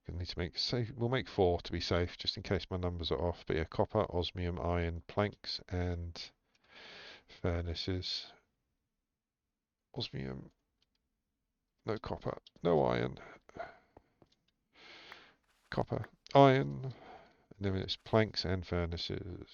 We need to make safe. We'll make 4 to be safe, just in case my numbers are off. But yeah, copper, osmium, iron, planks, and furnaces. Osmium. No copper. No iron. Copper. Iron. And then it's planks and furnaces.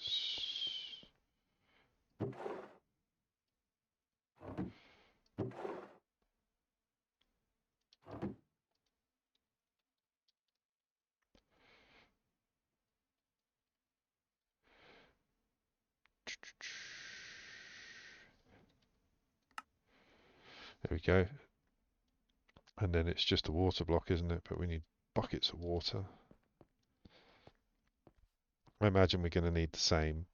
There we go. And then it's just a water block, isn't it? But we need buckets of water. I imagine we're going to need the same.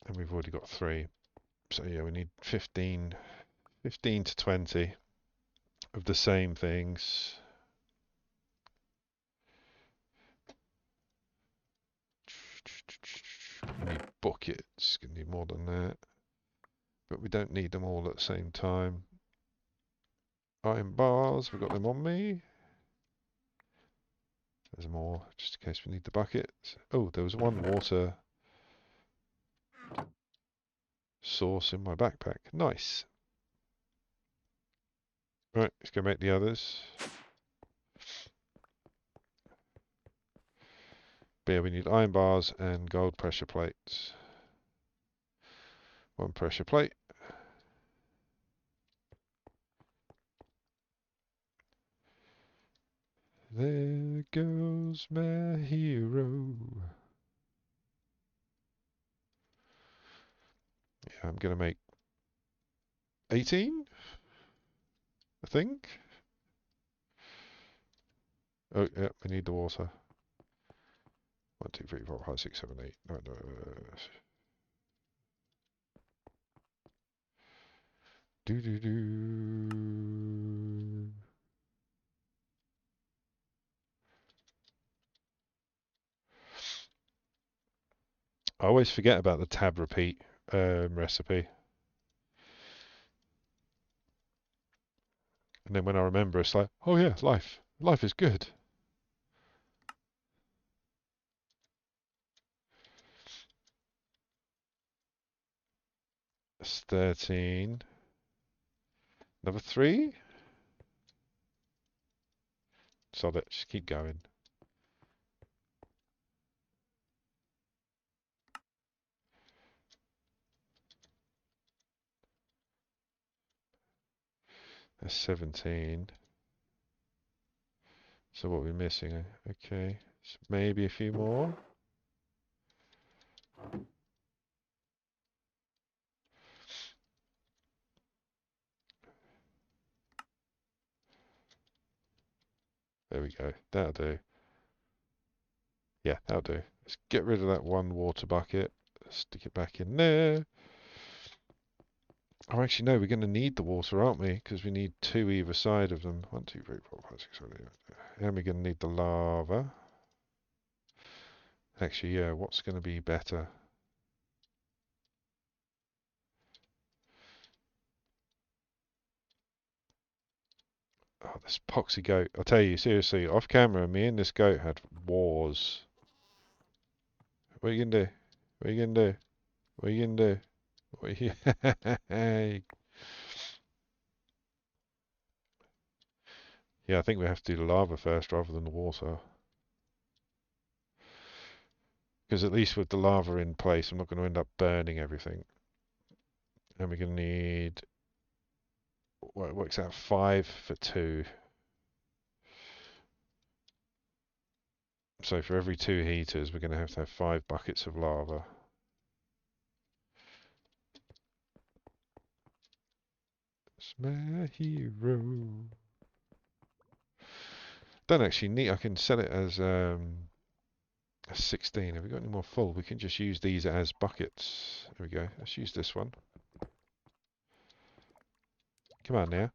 And we've already got 3. So yeah, we need 15 to 20 of the same things. We need buckets, gonna need more than that. But we don't need them all at the same time. Iron bars, we've got them on me. There's more, just in case we need the buckets. Oh, there was one water source in my backpack. Nice. Right, let's go make the others. But yeah, we need iron bars and gold pressure plates. 1 pressure plate. There goes my hero. Yeah, I'm gonna make 18, I think. Oh, yeah, we need the water. 1, 2, 3, 4, 5, 6, 7, 8. No, no. Do do do. I always forget about the tab repeat recipe. And then when I remember, it's like, oh yeah, life. Life is good. It's 13. Another 3? Sod it, just keep going. That's 17. So what we're missing, okay. So maybe a few more. There we go. That'll do. Yeah, that'll do. Let's get rid of that 1 water bucket. Stick it back in there. Oh, actually, no, we're going to need the water, aren't we? Because we need 2 either side of them. 1, 2, 3, 4, 5, 6, 7, 8. And we're going to need the lava. Actually, yeah, what's going to be better? Oh, this poxy goat. I'll tell you, seriously, off camera, me and this goat had wars. What are you going to do? What are you going to do? What are you going to do? What are you... Yeah, I think we have to do the lava first rather than the water. Because at least with the lava in place, I'm not going to end up burning everything. And we're going to need... Well, it works out 5 for 2. So for every 2 heaters, we're going to have 5 buckets of lava. my hero. Don't actually need. I can sell it as a 16. Have we got any more full? We can just use these as buckets. There we go. Let's use this one. Come on now.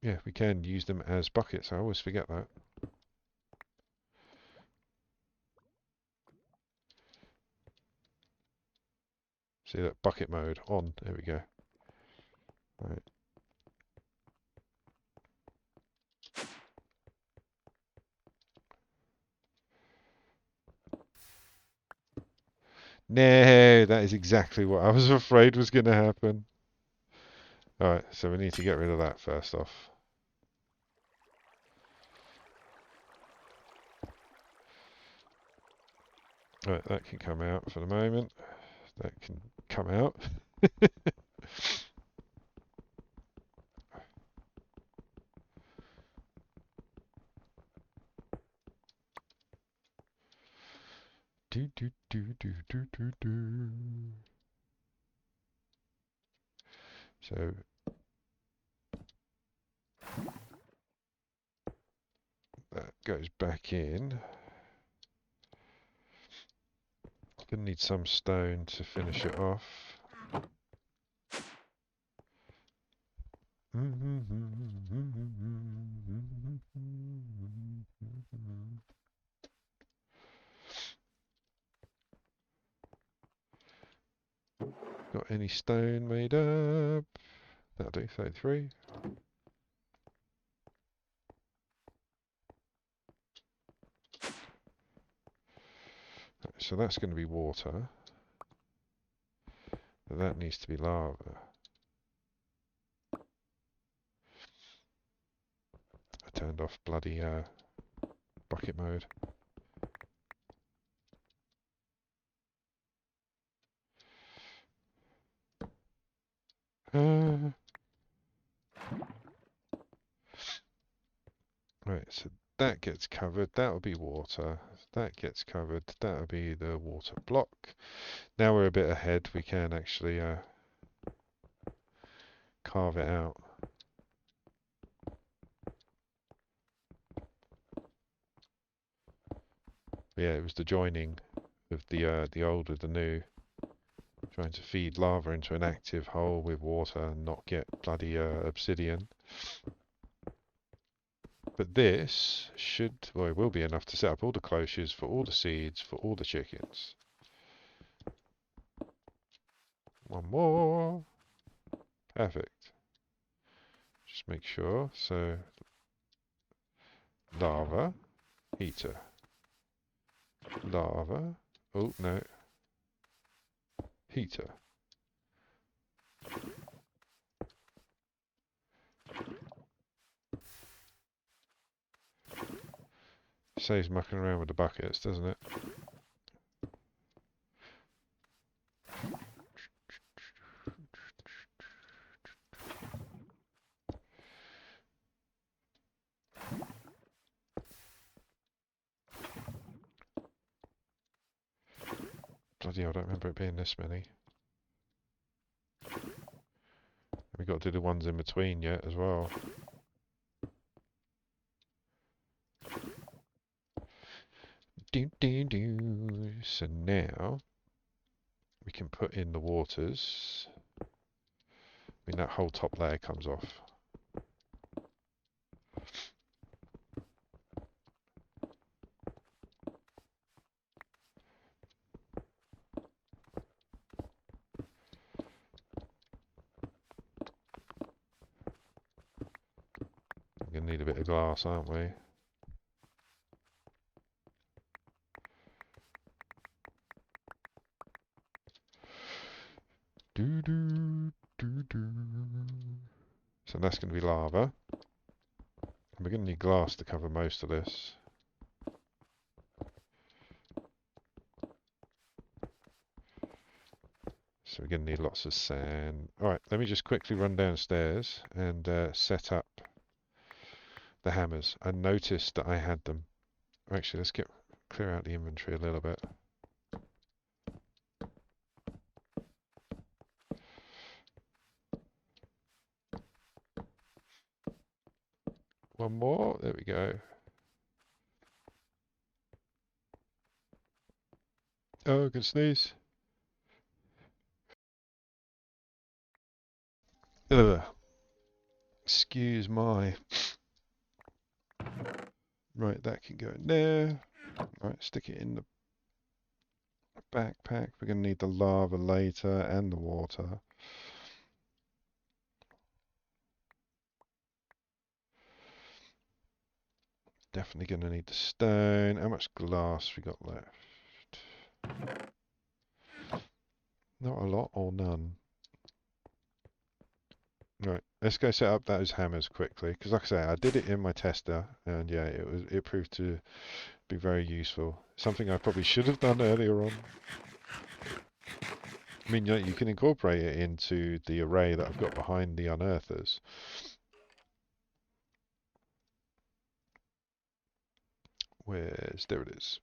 Yeah, we can use them as buckets. I always forget that. See that bucket mode on. There we go. Right. No, that is exactly what I was afraid was going to happen. Alright, so we need to get rid of that first off. Alright, that can come out for the moment. That can come out. Do, do, do, do, do, do, do. So that goes back in. Gonna need some stone to finish it off. Got any stone made up? That'll do, 33. So that's going to be water. But that needs to be lava. I turned off bloody bucket mode. Right, so that gets covered. That'll be water. That gets covered. That'll be the water block. Now we're a bit ahead. We can actually carve it out. Yeah, it was the joining of the old with the new. Trying to feed lava into an active hole with water and not get bloody obsidian. But this should, well, it will be enough to set up all the cloches for all the seeds for all the chickens. One more. Perfect. Just make sure. So, lava, heater. Lava. Oh, no. Heater. Saves mucking around with the buckets, doesn't it? Bloody hell, I don't remember it being this many. We've got to do the ones in between yet as well. So now we can put in the waters. I mean, that whole top layer comes off. We're going to need a bit of glass, aren't we? So that's going to be lava. And we're going to need glass to cover most of this. So we're going to need lots of sand. Alright, let me just quickly run downstairs and set up the hammers. I noticed that I had them. Actually, let's clear out the inventory a little bit. One more. There we go. Oh, I can sneeze. Ugh. Excuse my. Right, that can go in there. Right, stick it in the backpack. We're going to need the lava later and the water. Definitely going to need the stone. How much glass we got left? Not a lot or none. Right, let's go set up those hammers quickly. Because like I say, I did it in my tester, and yeah, it proved to be very useful. Something I probably should have done earlier on. I mean, you can incorporate it into the array that I've got behind the unearthers. There it is.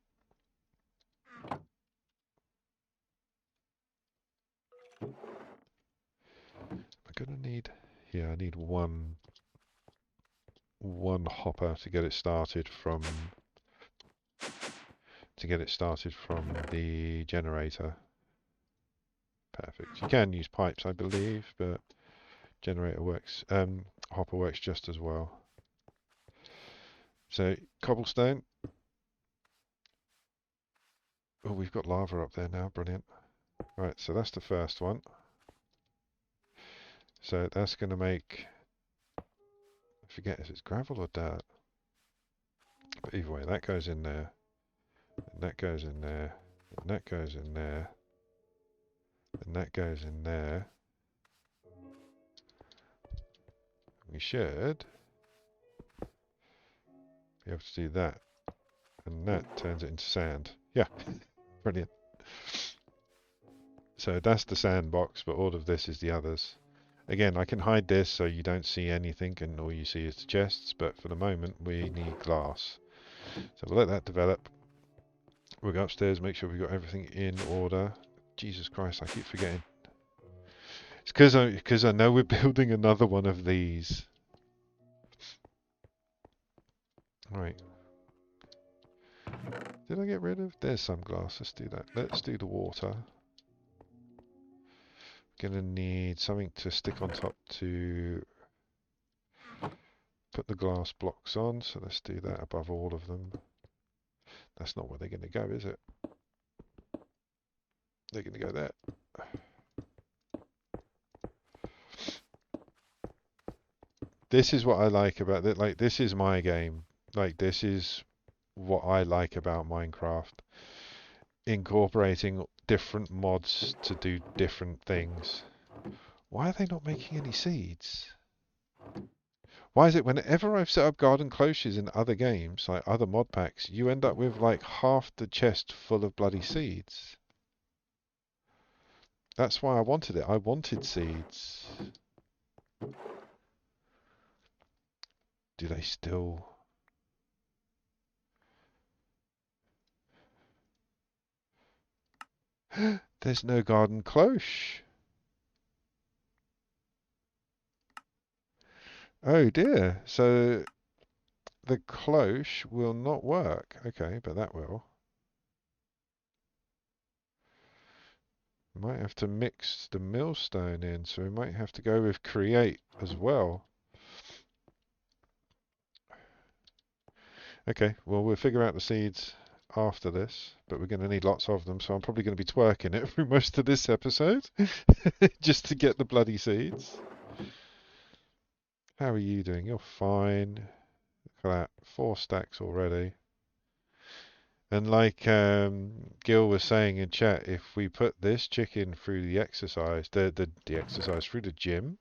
I'm gonna need, yeah, I need one hopper to get it started from the generator. Perfect. You can use pipes, I believe, but generator works. Hopper works just as well. So cobblestone. Oh, we've got lava up there now. Brilliant. Right, so that's the first one. So that's going to make, I forget if it's gravel or dirt. But either way, that goes in there. And that goes in there. And that goes in there. And that goes in there. We should be able to do that. And that turns it into sand. Yeah, brilliant. So that's the sandbox, but all of this is the others. Again, I can hide this so you don't see anything and all you see is the chests, but for the moment we need glass. So we'll let that develop. We'll go upstairs, make sure we've got everything in order. Jesus Christ, I keep forgetting. It's because I know we're building another one of these. Right. Did I get rid of? There's some glass. Let's do that. Let's do the water. Gonna need something to stick on top to put the glass blocks on. So let's do that above all of them. That's not where they're going to go, is it? They're going to go there. This is what I like about it. Like, this is my game. Like, this is what I like about Minecraft. Incorporating different mods to do different things. Why are they not making any seeds? Why is it whenever I've set up garden cloches in other games, like other mod packs, you end up with like half the chest full of bloody seeds? That's why I wanted it. I wanted seeds. Do they still... There's no garden cloche. Oh dear. So the cloche will not work. Okay, but that will. Might have to mix the millstone in, so we might have to go with create as well. Okay, well we'll figure out the seeds after this, but we're going to need lots of them, so I'm probably going to be twerking it through most of this episode just to get the bloody seeds. How are you doing? You're fine. Look at that, 4 stacks already. And like Gil was saying in chat, if we put this chicken through the exercise, the exercise through the gym,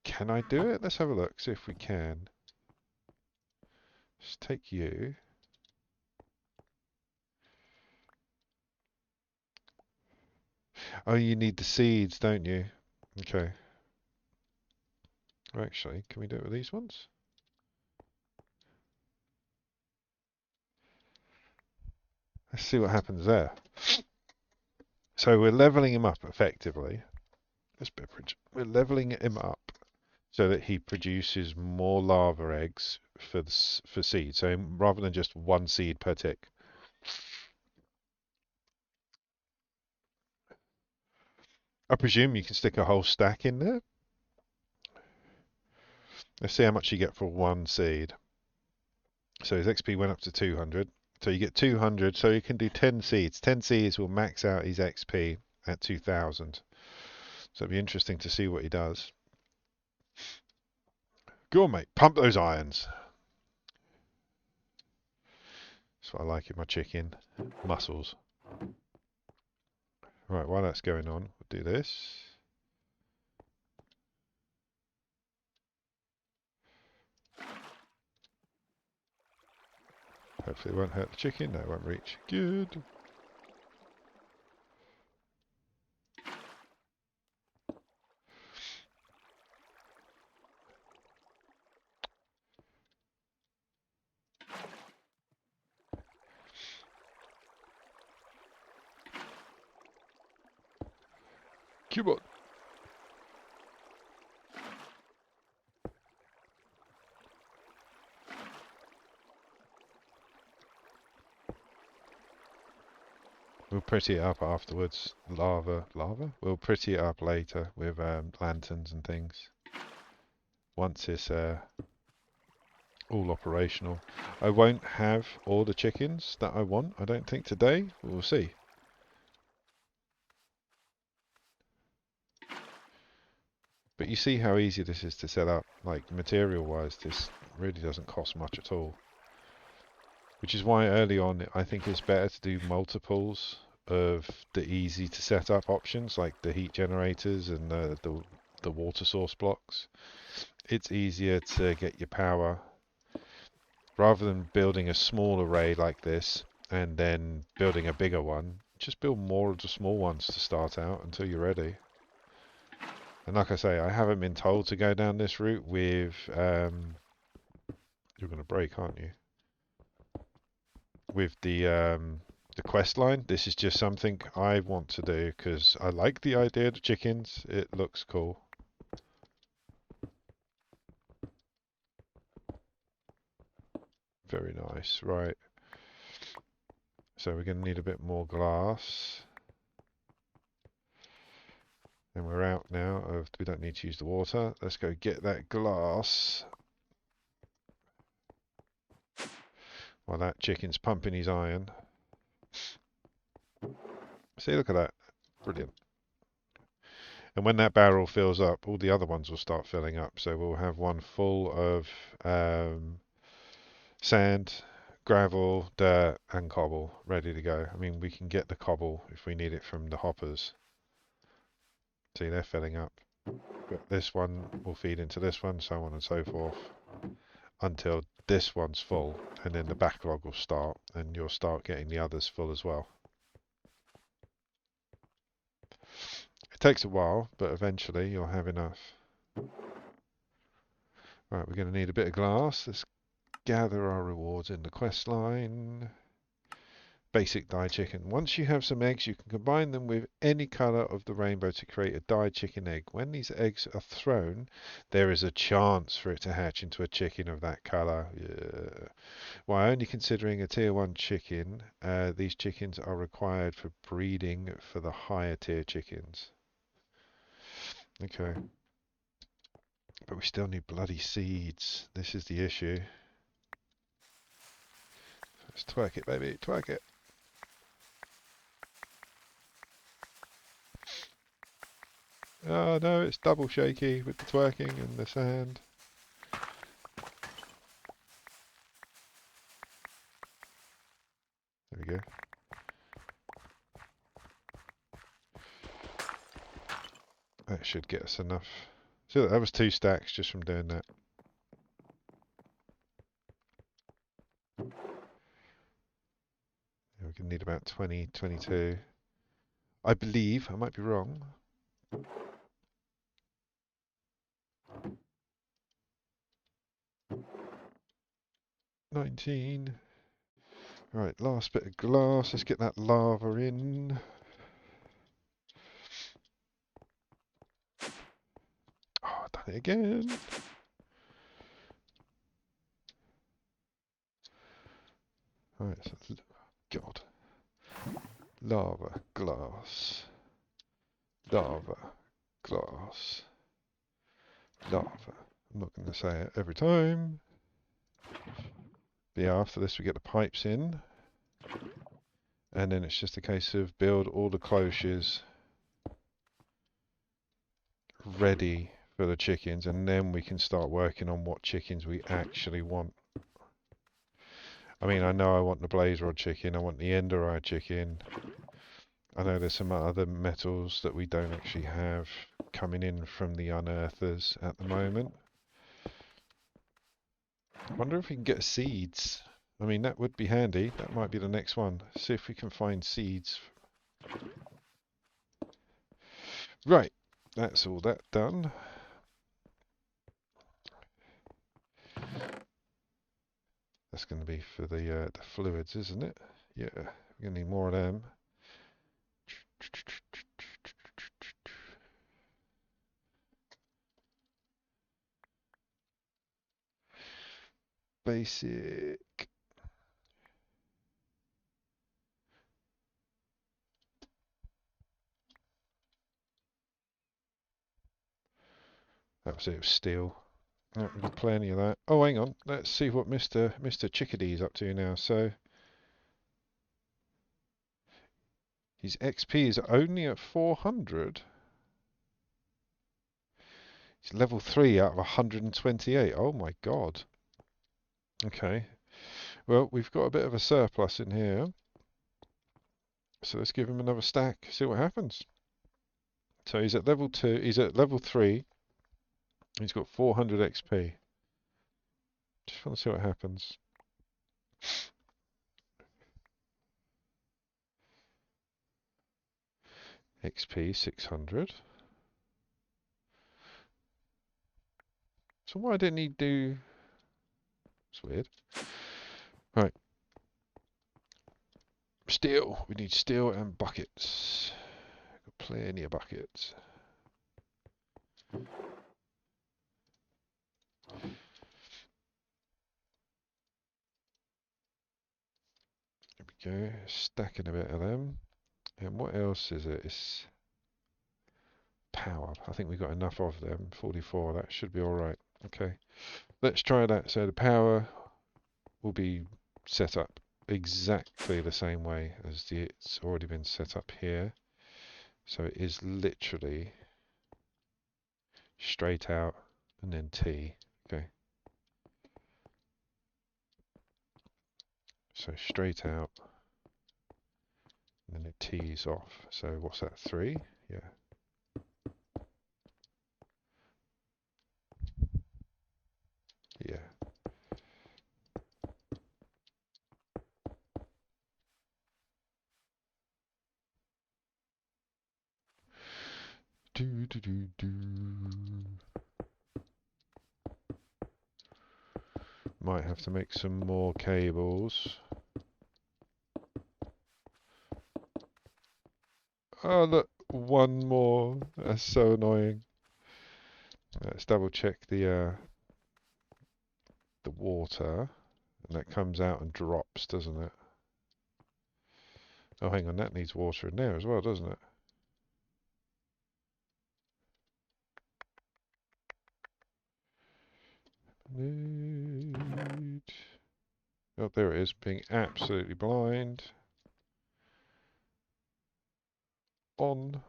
can I do it? Let's have a look, see if we can. Just take you. Oh, you need the seeds, don't you? Okay. Actually, can we do it with these ones? Let's see what happens there. So we're leveling him up effectively. This beverage. We're leveling him up so that he produces more lava eggs for seed. So rather than just one seed per tick. I presume you can stick a whole stack in there. Let's see how much you get for one seed. So his XP went up to 200. So you get 200, so you can do 10 seeds. 10 seeds will max out his XP at 2000. So it'll be interesting to see what he does. Go on, mate. Pump those irons. That's what I like in my chicken. Muscles. Right, while that's going on, we'll do this. Hopefully it won't hurt the chicken. No, it won't reach. Good. Keyboard. We'll pretty it up afterwards. Lava? We'll pretty it up later with lanterns and things. Once it's all operational. I won't have all the chickens that I want, I don't think today. We'll see. But you see how easy this is to set up. Like, material-wise, this really doesn't cost much at all. Which is why early on I think it's better to do multiples of the easy to set up options like the heat generators and the water source blocks. It's easier to get your power rather than building a small array like this and then building a bigger one. Just build more of the small ones to start out until you're ready. And like I say, I haven't been told to go down this route with you're going to break, aren't you? With the quest line. This is just something I want to do because I like the idea of the chickens. It looks cool. Very nice. Right. So we're going to need a bit more glass. And we're out now of, we don't need to use the water. Let's go get that glass. While that chicken's pumping his iron. See, look at that. Brilliant. And when that barrel fills up, all the other ones will start filling up. So we'll have one full of sand, gravel, dirt, and cobble ready to go. I mean, we can get the cobble if we need it from the hoppers. See, they're filling up. But this one will feed into this one, so on and so forth, until this one's full, and then the backlog will start, and you'll start getting the others full as well. It takes a while, but eventually you'll have enough. Right, we're going to need a bit of glass. Let's gather our rewards in the quest line. Basic dyed chicken. Once you have some eggs, you can combine them with any colour of the rainbow to create a dyed chicken egg. When these eggs are thrown, there is a chance for it to hatch into a chicken of that colour. Yeah. While only considering a tier 1 chicken, these chickens are required for breeding for the higher tier chickens. Okay. But we still need bloody seeds. This is the issue. Let's twerk it, baby. Twerk it. Oh no, it's double shaky with the twerking and the sand. There we go. That should get us enough. So that was 2 stacks just from doing that. We're going to need about 20, 22. I believe, I might be wrong. $19. Right, last bit of glass. Let's get that lava in. Oh, done it again. Right, so God. Lava, glass. Lava, glass. Lava. I'm not going to say it every time. But yeah, after this we get the pipes in. And then it's just a case of build all the cloches ready for the chickens, and then we can start working on what chickens we actually want. I mean, I know I want the blaze rod chicken, I want the ender eye chicken. I know there's some other metals that we don't actually have coming in from the unearthers at the moment. I wonder if we can get seeds. I mean, that would be handy. That might be the next one. See if we can find seeds. Right, that's all that done. That's going to be for the fluids, isn't it? Yeah, we're going to need more of them. Basic. That was it, was steel. Oh, we've got plenty of that. Oh, hang on. Let's see what Mr. Chickadee's up to now. So, his XP is only at 400. He's level 3 out of 128. Oh my god. Okay. Well, we've got a bit of a surplus in here. So let's give him another stack, see what happens. So he's at level 2, he's at level 3. He's got 400 XP. Just want to see what happens. XP 600. So why didn't he do... It's weird. Right. Steel. We need steel and buckets. Got plenty of buckets. There we go. Stacking a bit of them. And what else is it? It's power. I think we've got enough of them. 44. That should be alright. Okay. Let's try that. So the power will be set up exactly the same way as it's already been set up here. So it is literally straight out and then T. Okay. So straight out and then it T's off. So what's that? 3? Yeah. Yeah. Do do do do. Might have to make some more cables. Oh look, one more. That's so annoying. Let's double check the water, and that comes out and drops, doesn't it? Oh, hang on, that needs water in there as well, doesn't it? Oh, there it is, being absolutely blind. On.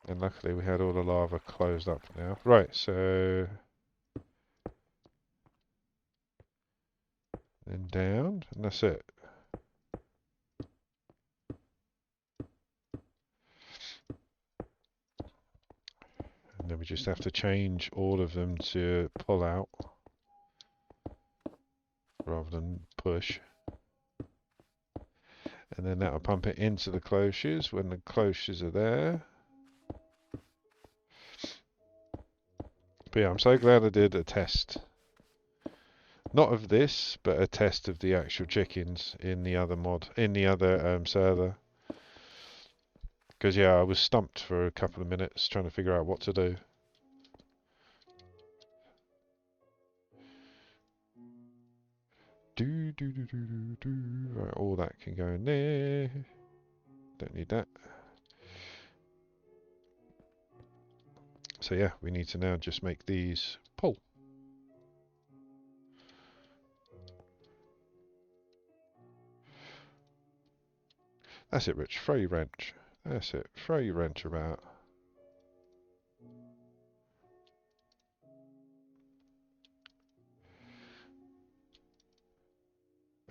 And luckily we had all the lava closed up now. Right, so... Then down, and that's it. And then we just have to change all of them to pull out rather than push. And then that'll pump it into the cloches when the cloches are there. But yeah, I'm so glad I did a test. Not of this, but a test of the actual chickens in the other mod, in the other server. Because yeah, I was stumped for a couple of minutes trying to figure out what to do. Right, all that can go in there. Don't need that. So yeah, we need to now just make these pull. That's it, Rich. Throw your wrench. That's it. Throw your wrench about.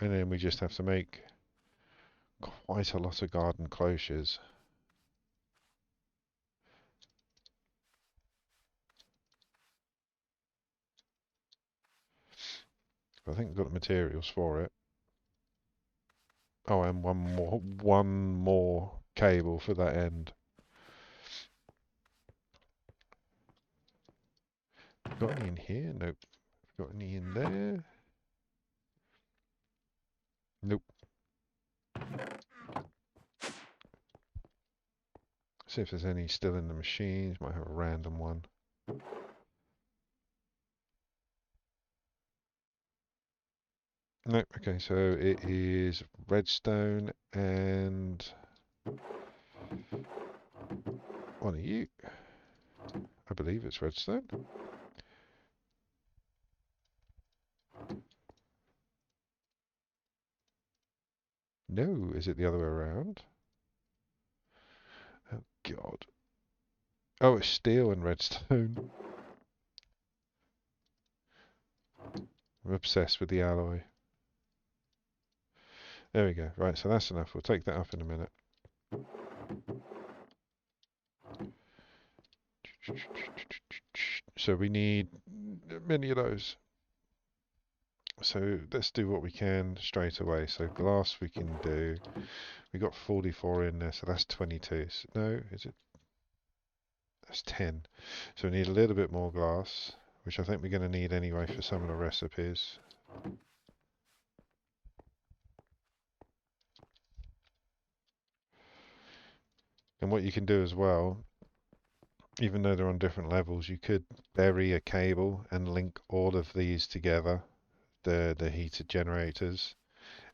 And then we just have to make quite a lot of garden cloches. I think we've got the materials for it. Oh, and one more cable for that end. Got any in here? Nope. Got any in there? Nope. See if there's any still in the machines. Might have a random one. Nope. Okay, so it is redstone and one of you. I believe it's redstone. No, is it the other way around? Oh, God. Oh, it's steel and redstone. I'm obsessed with the alloy. There we go. Right, so that's enough. We'll take that up in a minute. So we need many of those. So let's do what we can straight away. So glass we can do. We got 44 in there, so that's 22. So no, is it? That's 10. So we need a little bit more glass, which I think we're going to need anyway for some of the recipes. And what you can do as well, even though they're on different levels, you could bury a cable and link all of these together, the heated generators,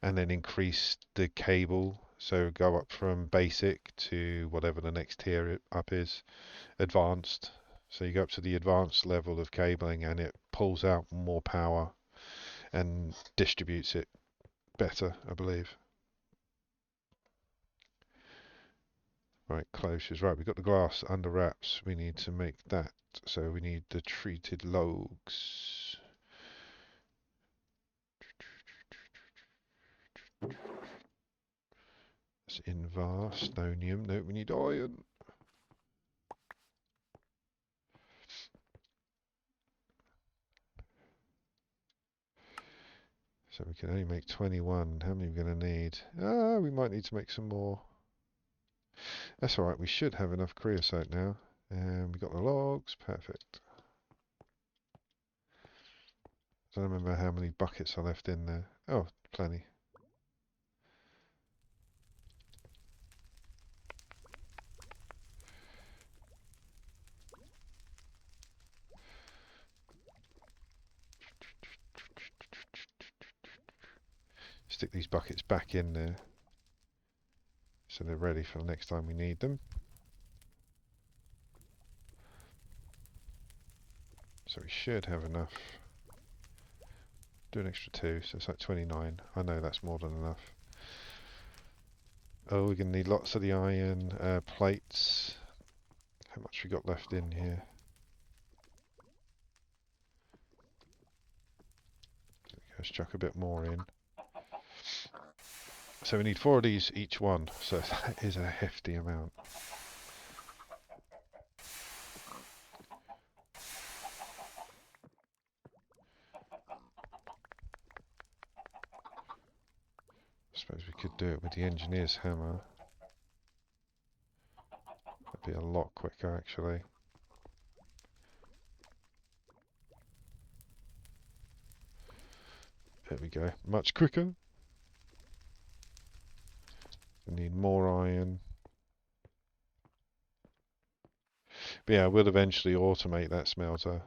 and then increase the cable. So go up from basic to whatever the next tier up is, advanced. So you go up to the advanced level of cabling and it pulls out more power and distributes it better, I believe. Right, cloches. Right, we've got the glass under wraps. We need to make that. So we need the treated logs. It's invar, stonium. No, we need iron. So we can only make 21. How many are we going to need? Ah, we might need to make some more. That's alright, we should have enough creosote now. And we got the logs. Perfect. I don't remember how many buckets I left in there. Oh, plenty. Stick these buckets back in there so they're ready for the next time we need them. So we should have enough. Do an extra 2, so it's like 29. I know that's more than enough. Oh, we're going to need lots of the iron plates. How much we got left in here? Let's chuck a bit more in. So we need 4 of these each one, so that is a hefty amount. I suppose we could do it with the engineer's hammer. That'd be a lot quicker actually. There we go, much quicker. We need more iron. But yeah, I will eventually automate that smelter.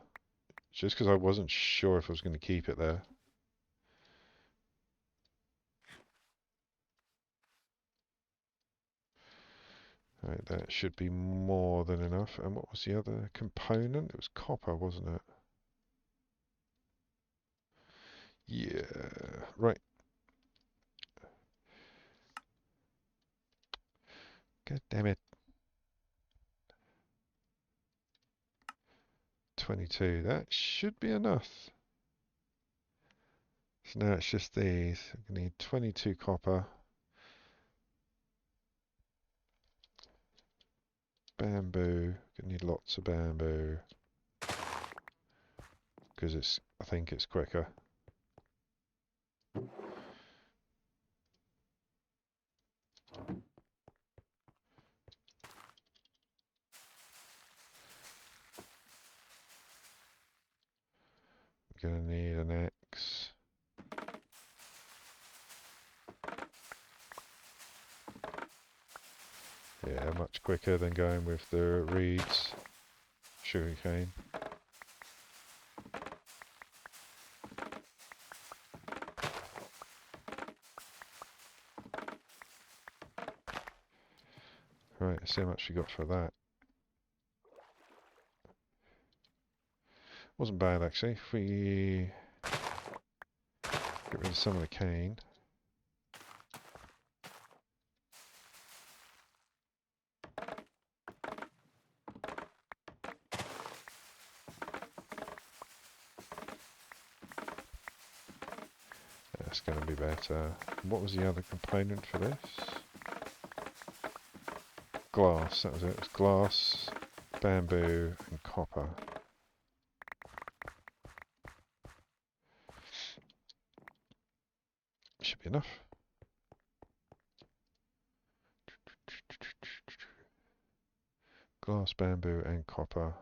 Just because I wasn't sure if I was going to keep it there. Right, that should be more than enough. And what was the other component? It was copper, wasn't it? Yeah, right. God damn it. 22. That should be enough. So now it's just these. I need 22 copper. Bamboo. Gonna need lots of bamboo. Because I think it's quicker. Gonna need an axe. Yeah, much quicker than going with the reeds. Sugarcane. Right, let's see how much we got for that. Wasn't bad actually. If we get rid of some of the cane. That's going to be better. What was the other component for this? Glass, that was it. It was glass, bamboo and copper. Should be enough. Glass, bamboo and copper.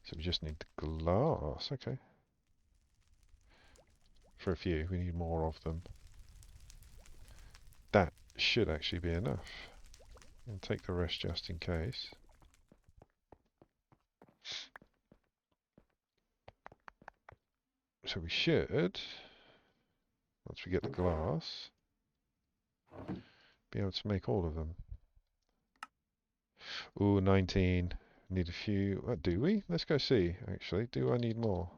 So we just need the glass, okay. For a few, we need more of them. That should actually be enough. I'll take the rest just in case. So we should, once we get the glass, be able to make all of them. Ooh, 19. Need a few. What do we? Let's go see, actually. Do I need more?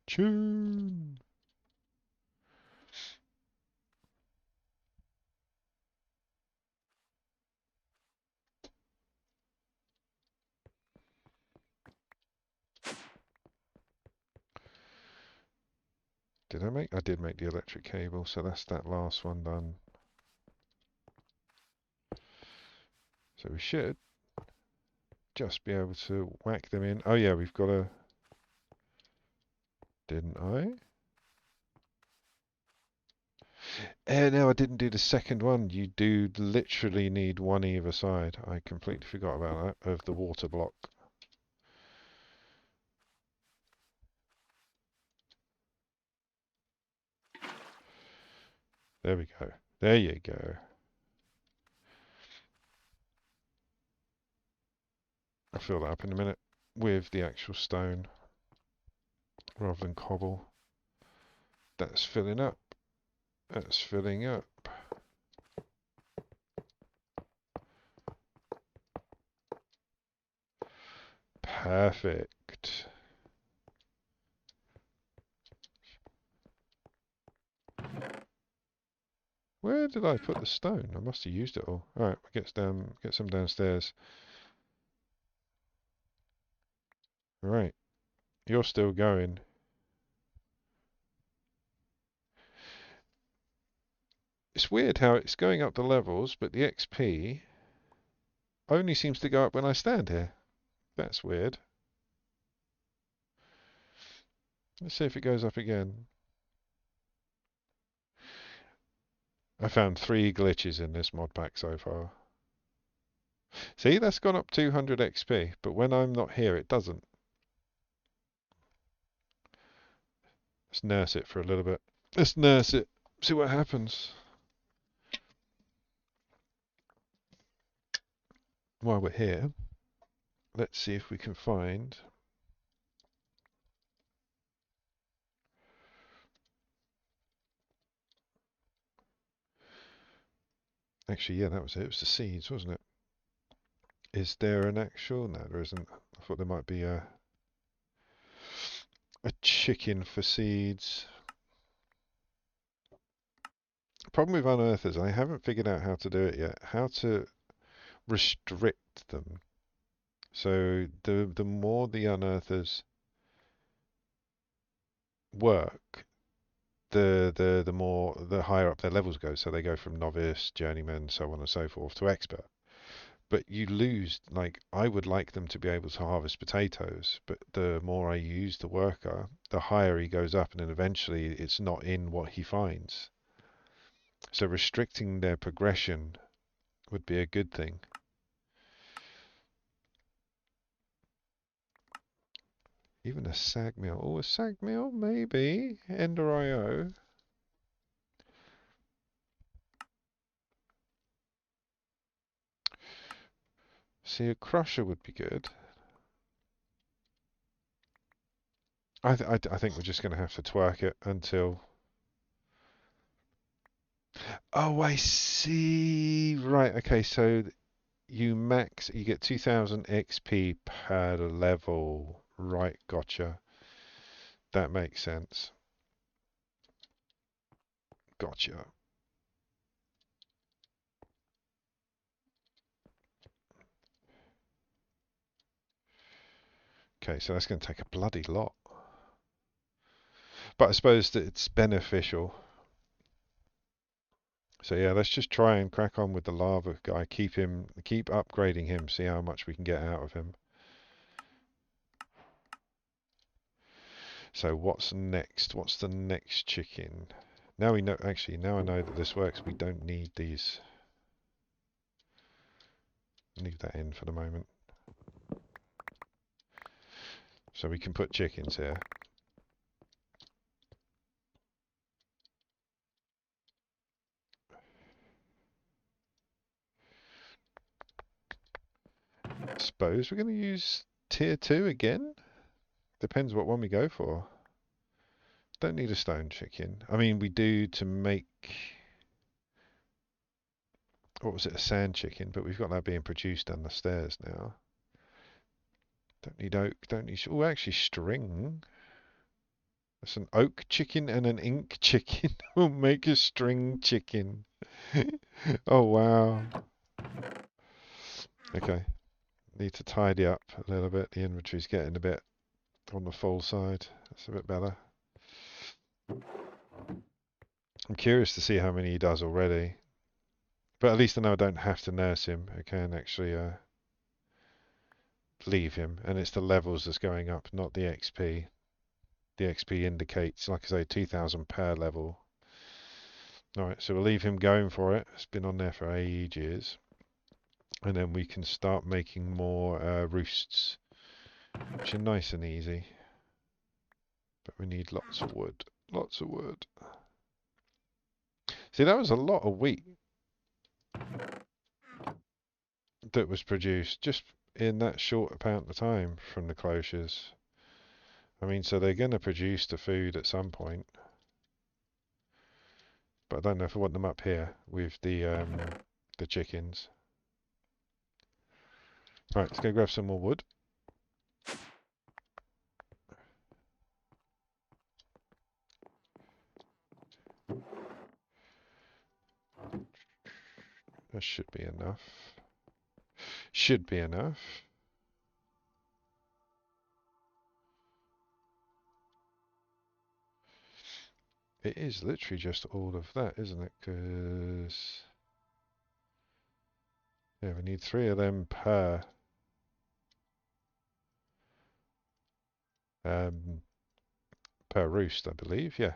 Tune! Did I make? I did make the electric cable, so that's that last one done. So we should just be able to whack them in. Oh yeah, we've got a... Didn't I? No, I didn't do the second one. You do literally need one either side. I completely forgot about that, of the water block. There we go. There you go. I'll fill that up in a minute with the actual stone rather than cobble. That's filling up. That's filling up. Perfect. Where did I put the stone? I must have used it all. Alright, get some downstairs. Right. You're still going. It's weird how it's going up the levels, but the XP only seems to go up when I stand here. That's weird. Let's see if it goes up again. I found 3 glitches in this mod pack so far. See, that's gone up 200 XP, but when I'm not here, it doesn't. Let's nurse it for a little bit. Let's nurse it. See what happens. While we're here, let's see if we can find... Actually, yeah, that was it. It was the seeds, wasn't it? Is there an actual... No, there isn't. I thought there might be a chicken for seeds. Problem with unearthers, I haven't figured out how to do it yet. How to restrict them. So the more the unearthers work, the more the higher up their levels go. So they go from novice, journeyman, so on and so forth to expert. But you lose, like, I would like them to be able to harvest potatoes, but the more I use the worker, the higher he goes up, and then eventually it's not in what he finds. So restricting their progression would be a good thing. Even a sag mill. Oh, a sag mill, maybe. Ender IO. See, a crusher would be good. I think we're just going to have to twerk it until... Oh, I see. Right, okay, so you get 2000 XP per level. Right, gotcha. That makes sense. Gotcha. Okay, so that's going to take a bloody lot. But I suppose that it's beneficial. So yeah, let's just try and crack on with the lava guy. Keep upgrading him, see how much we can get out of him. So what's next? What's the next chicken? Now we know, actually, now I know that this works. We don't need these. Leave that in for the moment. So we can put chickens here. Suppose we're going to use tier 2 again? Depends what one we go for. Don't need a stone chicken. I mean, we do to make... What was it? A sand chicken, but we've got that being produced down the stairs now. Don't need oak, don't need... Oh, actually, string. That's an oak chicken and an ink chicken. We'll make a string chicken. Oh, wow. Okay. Need to tidy up a little bit. The inventory's getting a bit on the full side. That's a bit better. I'm curious to see how many he does already. But at least I know I don't have to nurse him. I can actually leave him. And it's the levels that's going up, not the XP. The XP indicates, like I say, 2000 per level. Alright, so we'll leave him going for it. It's been on there for ages. And then we can start making more roosts, which are nice and easy. But we need lots of wood. Lots of wood. See, that was a lot of wheat that was produced just in that short amount of time from the cloches. I mean, so they're going to produce the food at some point. But I don't know if I want them up here with the chickens. Right, let's go grab some more wood. That should be enough. Should be enough. It is literally just all of that, isn't it? Because... yeah, we need 3 of them per... per roost, I believe, yeah.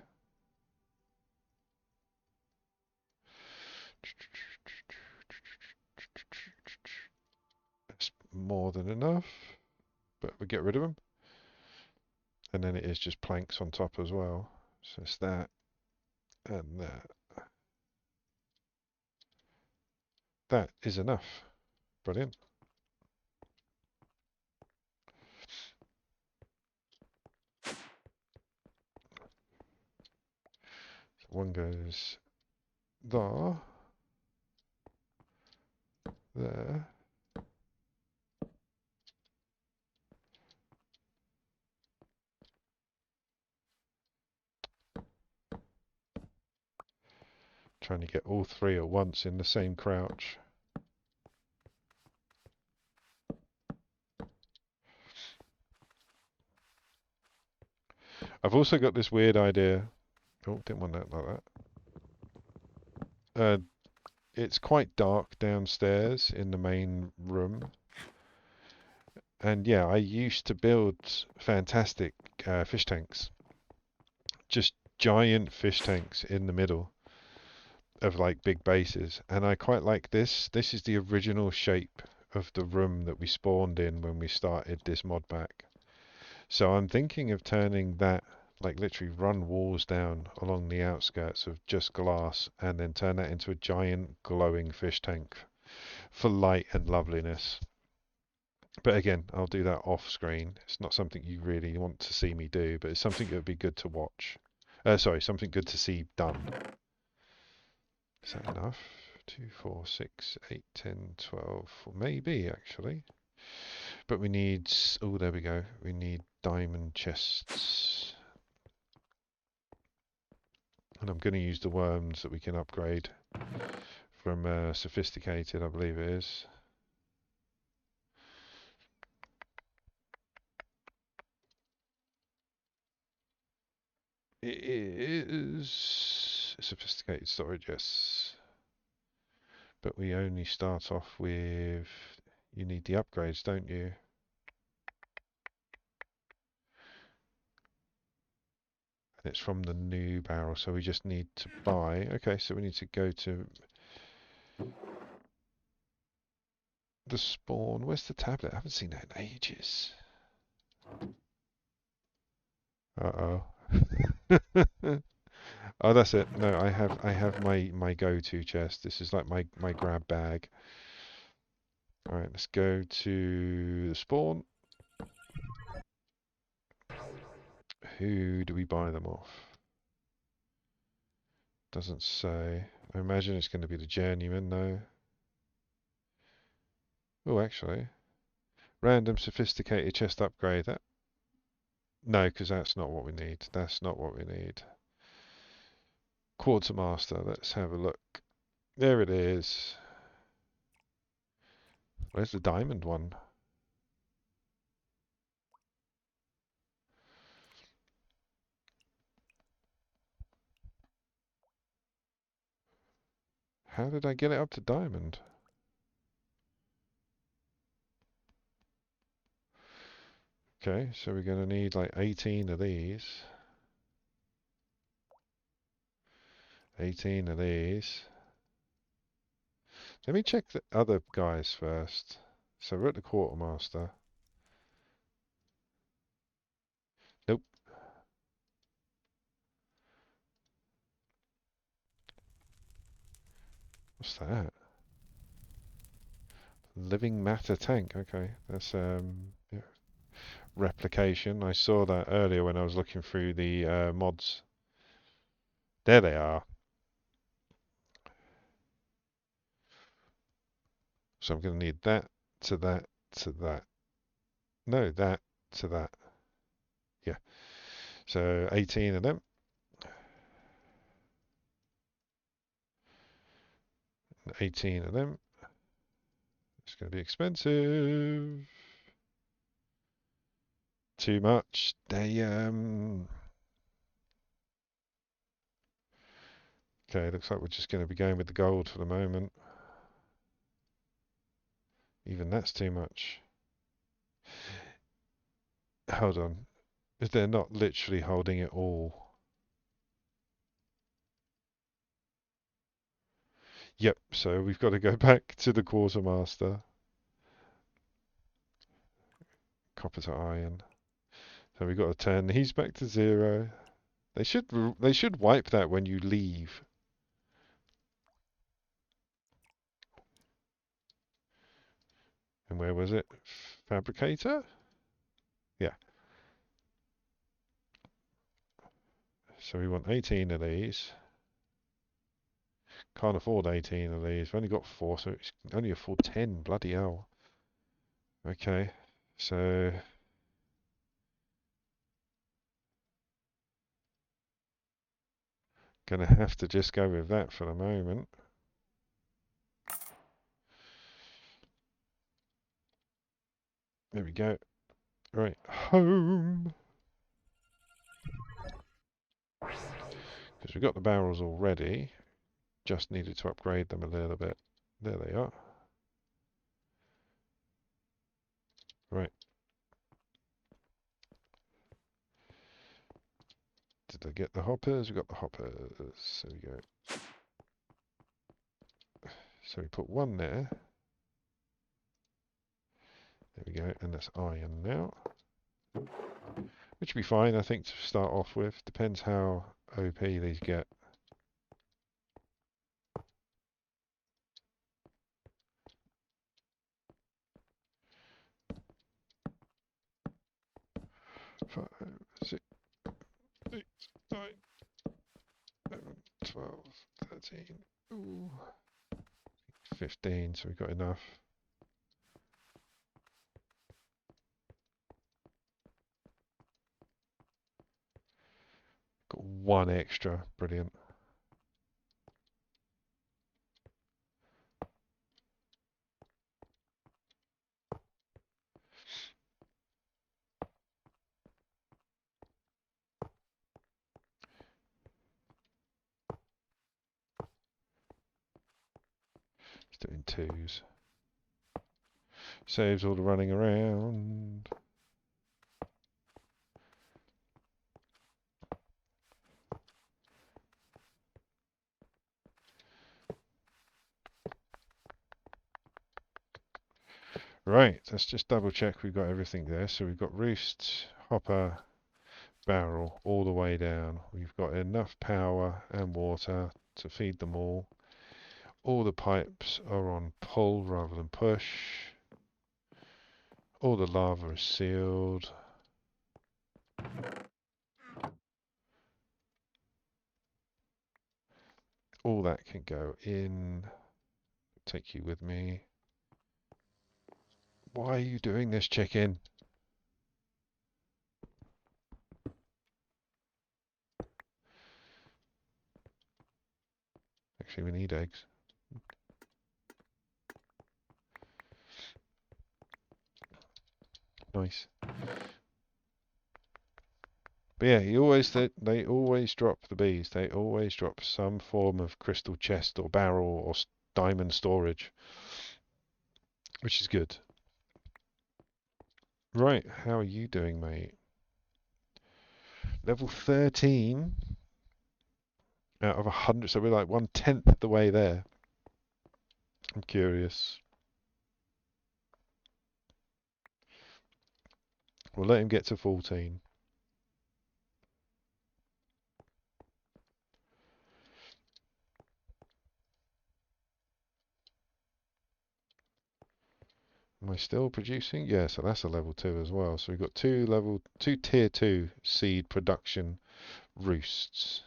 That's more than enough, but we get rid of them. And then it is just planks on top as well. So it's that and that. That is enough. Brilliant. So one goes there, there. Trying to get all three at once in the same crouch. I've also got this weird idea. Oh, didn't want that like that. It's quite dark downstairs in the main room. And yeah, I used to build fantastic fish tanks. Just giant fish tanks in the middle of like big bases. And I quite like this. This is the original shape of the room that we spawned in when we started this mod pack. So I'm thinking of turning that, like literally run walls down along the outskirts of just glass and then turn that into a giant glowing fish tank for light and loveliness. But again, I'll do that off screen. It's not something you really want to see me do, but it's something that would be good to watch. Sorry, something good to see done. Is that enough? 2, 4, 6, 8, 10, 12. Maybe, actually. But we need... Oh, there we go. We need diamond chests. And I'm going to use the worms that we can upgrade from sophisticated, I believe it is. It is sophisticated storage, yes. But we only start off with... You need the upgrades, don't you? And it's from the new barrel, so we just need to buy... Okay, so we need to go to... the spawn. Where's the tablet? I haven't seen that in ages. Uh-oh. Oh, that's it. No, I have my go-to chest. This is like my grab bag. All right, let's go to the spawn. Who do we buy them off? Doesn't say. I imagine it's going to be the journeyman, though. Oh, actually, random sophisticated chest upgrade. That no, because that's not what we need. That's not what we need. Quartermaster. Let's have a look. There it is. Where's the diamond one? How did I get it up to diamond? Okay, so we're going to need like 18 of these. 18 of these. Let me check the other guys first. So we're at the quartermaster. Nope. What's that? Living matter tank. Okay, that's yeah. Replication. I saw that earlier when I was looking through the mods. There they are. So I'm going to need that to that to that. No, that to that. Yeah. So 18 of them. 18 of them. It's going to be expensive. Too much. Okay, looks like we're just going to be going with the gold for the moment. Even that's too much. Hold on. Is they're not literally holding it all? Yep, so we've got to go back to the quartermaster. Copper to iron. So we've got to turn these back to 0. They should wipe that when you leave. And where was it? Fabricator? Yeah. So we want 18 of these. Can't afford 18 of these. We've only got 4, so it's only afford 10. Bloody hell. Okay. So gonna have to just go with that for the moment. There we go. Right, home. Because we've got the barrels already. Just needed to upgrade them a little bit. There they are. Right. Did I get the hoppers? We got the hoppers. So we go. So we put one there. There we go. And that's iron now. Which will be fine, I think, to start off with. Depends how OP these get. Five, 6, 8, 9, 11, 12, 13. Ooh. 15, so we've got enough. Got one extra, brilliant. It's doing 2s. Saves all the running around. Right, let's just double check we've got everything there. So we've got roost, hopper, barrel all the way down. We've got enough power and water to feed them all. All the pipes are on pull rather than push. All the lava is sealed. All that can go in. Take you with me. Why are you doing this, chicken? Actually, we need eggs. Nice. But yeah, they always drop the bees. They always drop some form of crystal chest or barrel or diamond storage, which is good. Right, how are you doing, mate? Level 13 out of 100, so we're like 1/10 the way there. I'm curious. We'll let him get to 14. Am I still producing? Yeah, so that's a level 2 as well. So we've got two tier 2 seed production roosts.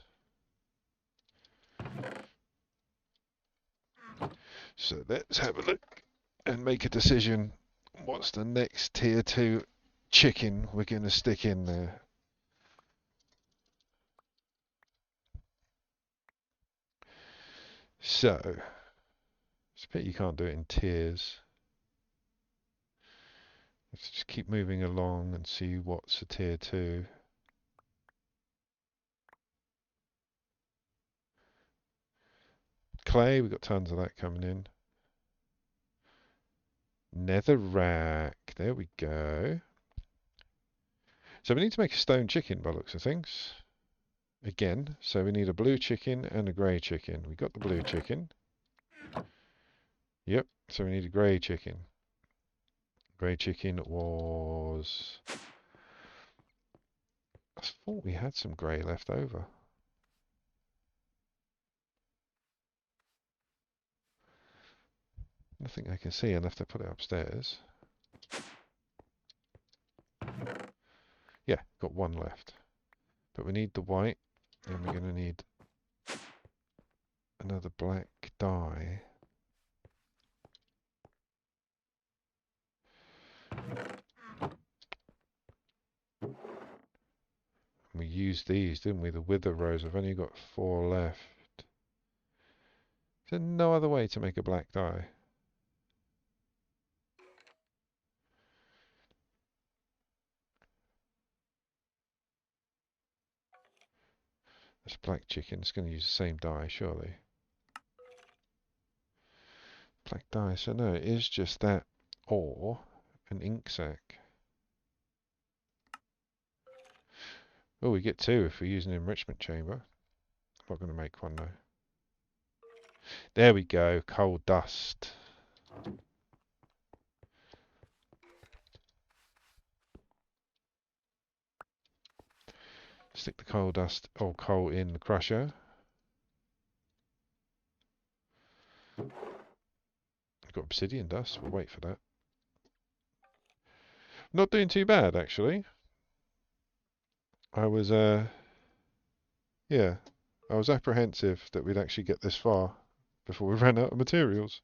So let's have a look and make a decision. What's the next tier 2 chicken we're going to stick in there? So, it's a pity you can't do it in tiers. Let's just keep moving along and see what's a tier 2. Clay, we've got tons of that coming in. Netherrack, there we go. So we need to make a stone chicken by looks of things. Again, so we need a blue chicken and a grey chicken. We got the blue chicken. Yep, so we need a grey chicken. Grey chicken was I thought we had some grey left over. Nothing I can see. I'll have to put it upstairs. Yeah, got one left. But we need the white, and we're going to need another black dye. We used these, didn't we? The wither rose. I've only got 4 left. Is there no other way to make a black dye? That's black chicken. It's going to use the same dye, surely. Black dye. So no, it is just that or an ink sac. Oh, we get 2 if we use an enrichment chamber. I'm not going to make one though. There we go. Coal dust. Stick the coal dust or coal in the crusher. I've got obsidian dust. We'll wait for that. Not doing too bad actually. I was yeah, I was apprehensive that we'd actually get this far before we ran out of materials.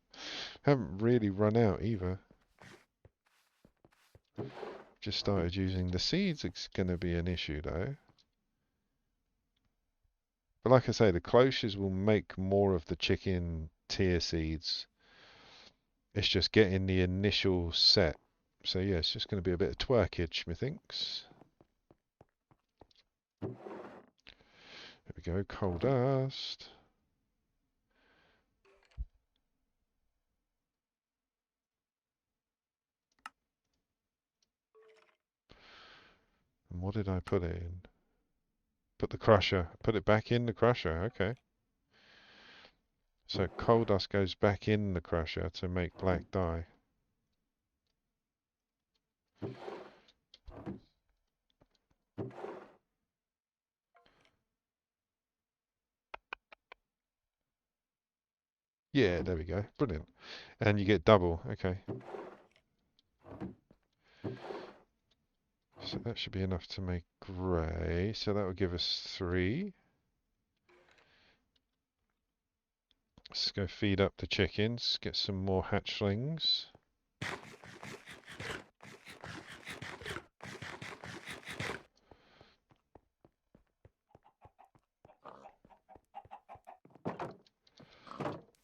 Haven't really run out either. Just started using the seeds. It's going to be an issue though. But like I say, the cloches will make more of the chicken tier seeds. It's just getting the initial set. So yeah, it's just going to be a bit of twerkage, methinks. There we go, coal dust. And what did I put it in? Put the crusher. Put it back in the crusher. Okay. So coal dust goes back in the crusher to make black dye. Yeah, there we go. Brilliant. And you get double. Okay. So that should be enough to make grey. So that will give us 3. Let's go feed up the chickens. Get some more hatchlings.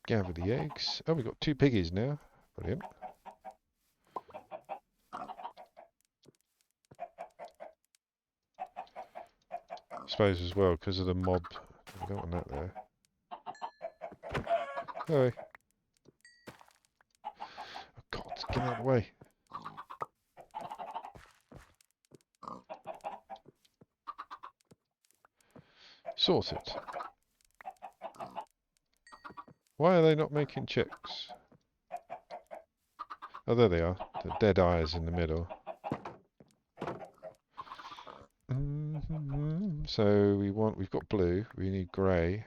Gather the eggs. Oh, we've got 2 piggies now. Brilliant. I suppose as well, because of the mob. We don't want that there. Oh. Oh God, get out of the way. Sorted. Why are they not making chicks? Oh, there they are. The dead eyes in the middle. So we've got blue. We need grey.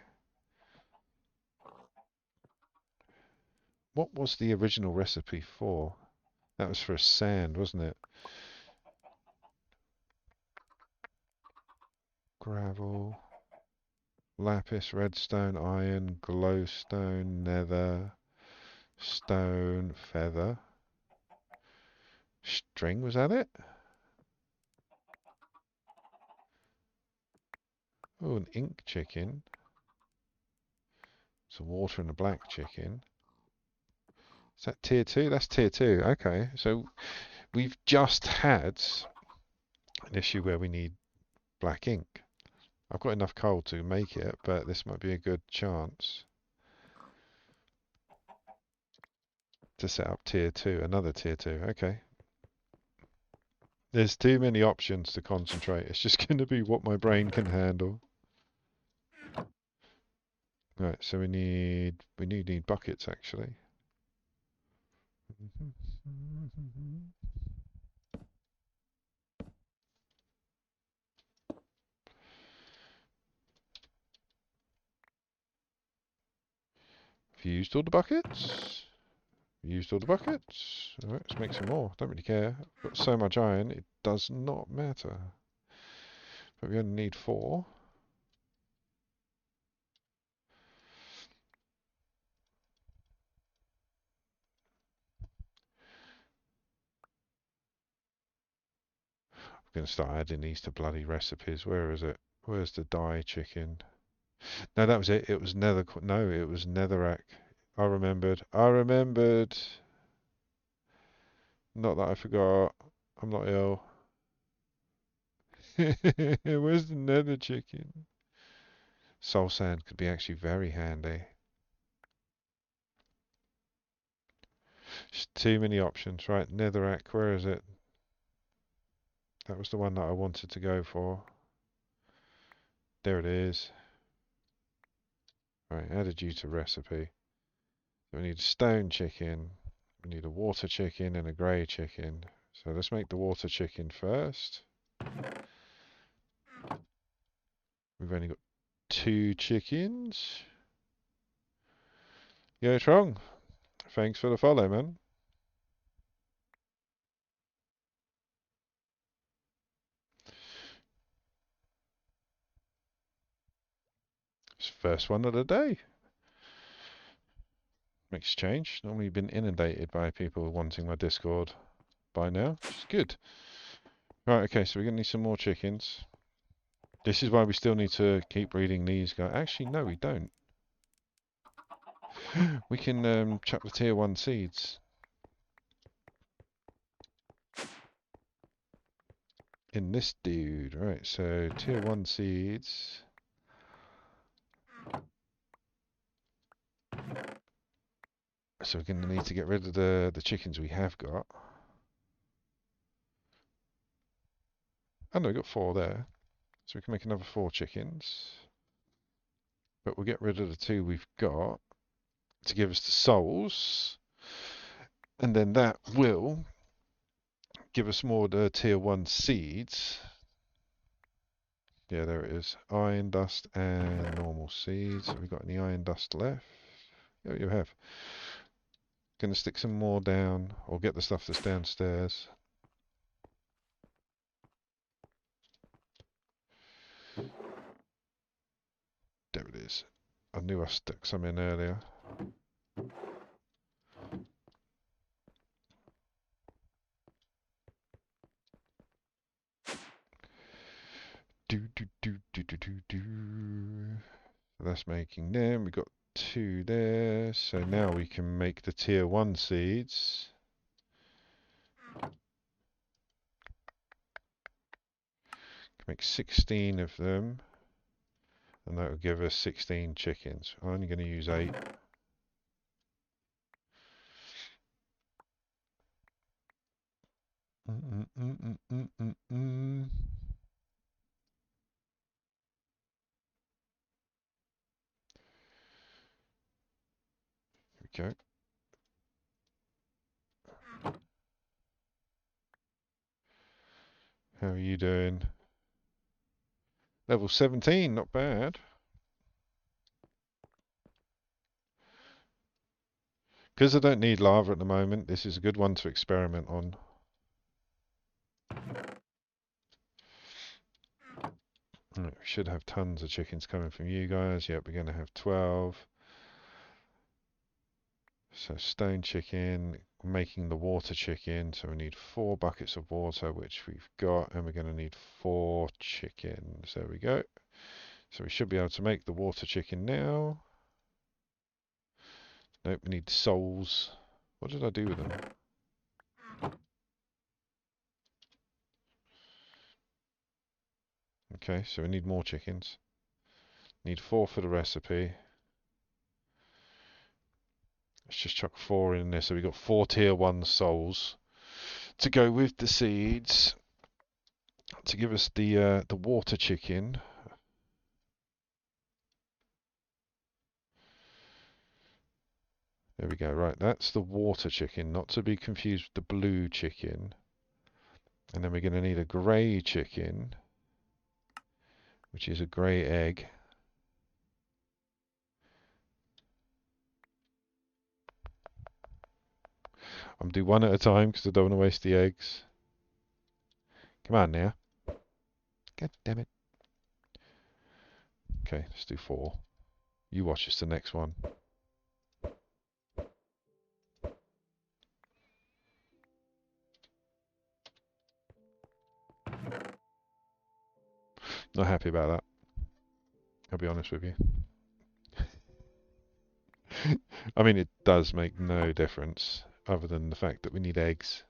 What was the original recipe for? That was for sand, wasn't it? Gravel, lapis, redstone, iron, glowstone, nether, stone, feather. String, was that it? Oh, an ink chicken. Some water and a black chicken. Is that tier 2? That's tier 2. Okay, so we've just had an issue where we need black ink. I've got enough coal to make it, but this might be a good chance to set up tier 2, another tier 2. Okay. There's too many options to concentrate. It's just going to be what my brain can handle. Right, so we need buckets actually. Have you used all the buckets? Used all the buckets. Alright, let's make some more. Don't really care. I've got so much iron, it does not matter. But we only need 4. I'm going to start adding these to bloody recipes. Where is it? Where's the dye chicken? No, that was it. It was nether. No, it was netherrack. I remembered. I remembered. Not that I forgot. I'm not ill. Where's the nether chicken? Soul sand could be actually very handy. Just too many options. Right, netherrack. Where is it? That was the one that I wanted to go for. There it is. Right, added you to recipe. So we need a stone chicken. We need a water chicken and a grey chicken. So let's make the water chicken first. We've only got 2 chickens. Yo, Trong. Thanks for the follow, man. It's first one of the day. Makes a change. Normally been inundated by people wanting my Discord by now, which is good. Right, okay, so we're going to need some more chickens. This is why we still need to keep breeding these guys. Actually, no, we don't. We can chuck the tier 1 seeds in this dude. Right, so tier 1 seeds. So we're going to need to get rid of the chickens we have got. Oh no, we've got 4 there. So we can make another 4 chickens. But we'll get rid of the 2 we've got to give us the souls. And then that will give us more of the tier 1 seeds. Yeah, there it is. Iron dust and normal seeds. Have we got any iron dust left? Yeah, you have. Gonna stick some more down, or get the stuff that's downstairs. There it is. I knew I stuck some in earlier. Do do do do do do do. That's making them. We got 2 there. So now we can make the tier 1 seeds. Make 16 of them. And that will give us 16 chickens. I'm only going to use 8. Here we go. How are you doing? Level 17, not bad. Because I don't need lava at the moment, this is a good one to experiment on. Right, we should have tons of chickens coming from you guys. Yep, we're going to have 12. So stone chicken, making the water chicken. So we need 4 buckets of water, which we've got, and we're going to need 4 chickens. There we go. So we should be able to make the water chicken now. Nope, we need souls. What did I do with them? Okay, so we need more chickens. Need 4 for the recipe. Let's just chuck 4 in there. So we got 4 tier 1 souls to go with the seeds to give us the water chicken. There we go. Right, that's the water chicken, not to be confused with the blue chicken. And then we're going to need a grey chicken, which is a grey egg. I'm going to do one at a time because I don't want to waste the eggs. Come on now. God damn it. Okay, let's do 4. You watch us the next one. Not happy about that. I'll be honest with you. I mean, it does make no difference other than the fact that we need eggs.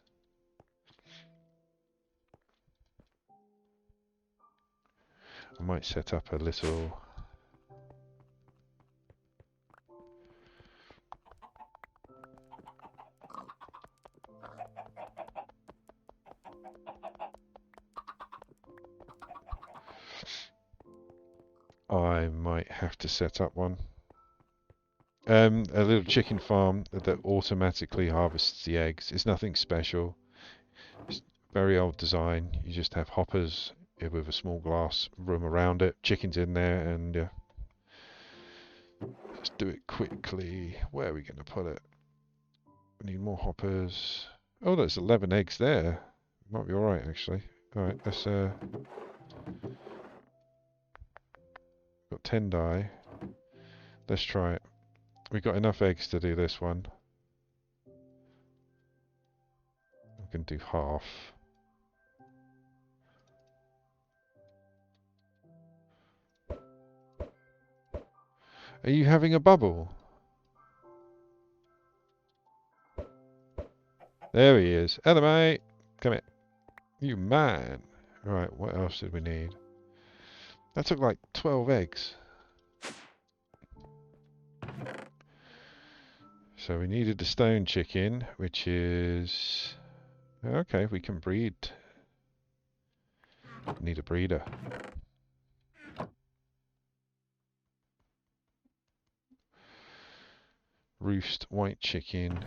I might set up a little... I might have to set up one. A little chicken farm that automatically harvests the eggs. It's nothing special. It's very old design. You just have hoppers with a small glass room around it. Chickens in there, and let's do it quickly. Where are we going to put it? We need more hoppers. Oh, there's 11 eggs there. Might be alright, actually. Alright, let's... got 10 die. Let's try it. We've got enough eggs to do this one. We can do half. Are you having a bubble? There he is. Hello, mate. Come here. You man. Right, what else did we need? That took like 12 eggs. So we needed a stone chicken, which is... Okay, we can breed. Need a breeder. Roost white chicken.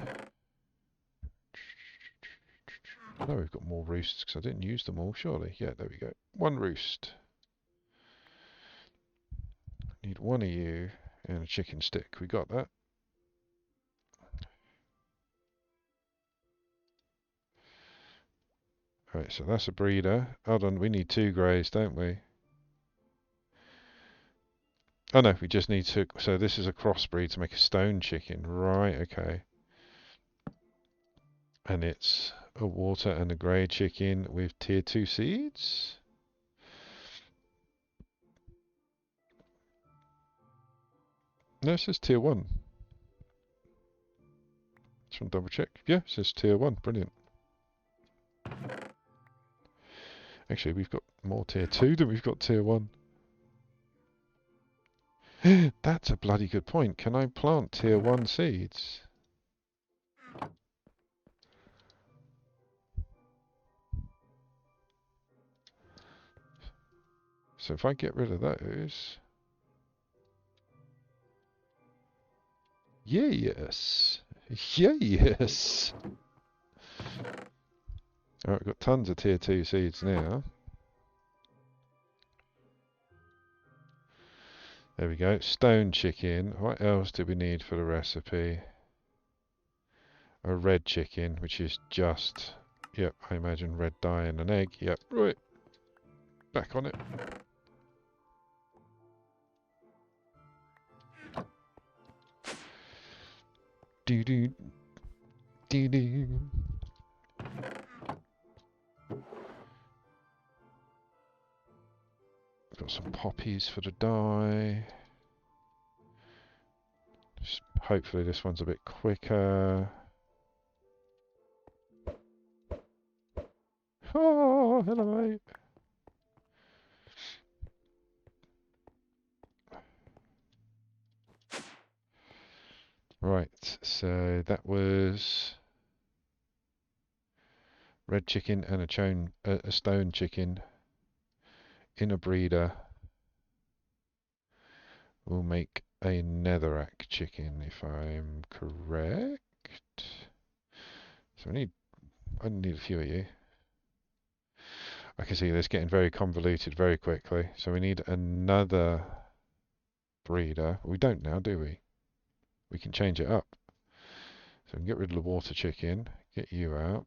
Oh, we've got more roosts because I didn't use them all, surely. Yeah, there we go. 1 roost. Need 1 of you and a chicken stick. We got that. Right, so that's a breeder. Hold on, we need 2 greys, don't we? Oh no, we just need to... So this is a crossbreed to make a stone chicken. Right, okay. And it's a water and a grey chicken with tier 2 seeds? No, it says tier 1. Just want to double check. Yeah, it says tier 1. Brilliant. Actually, we've got more tier 2 than we've got tier 1. That's a bloody good point. Can I plant tier 1 seeds? So if I get rid of those... Yes! Yes! Alright, we've got tons of tier 2 seeds now. There we go. Stone chicken. What else do we need for the recipe? A red chicken, which is just... Yep, I imagine red dye and an egg. Yep, right. Back on it. Do-do. Do-do. Got some poppies for the dye. Just hopefully this one's a bit quicker. Oh, hello mate. Right, so that was red chicken and a stone chicken in a breeder. We'll make a netherrack chicken if I'm correct. So I need a few of you. I can see this getting very convoluted very quickly. So we need another breeder. We don't now, do we? We can change it up. So we can get rid of the water chicken, Get you out.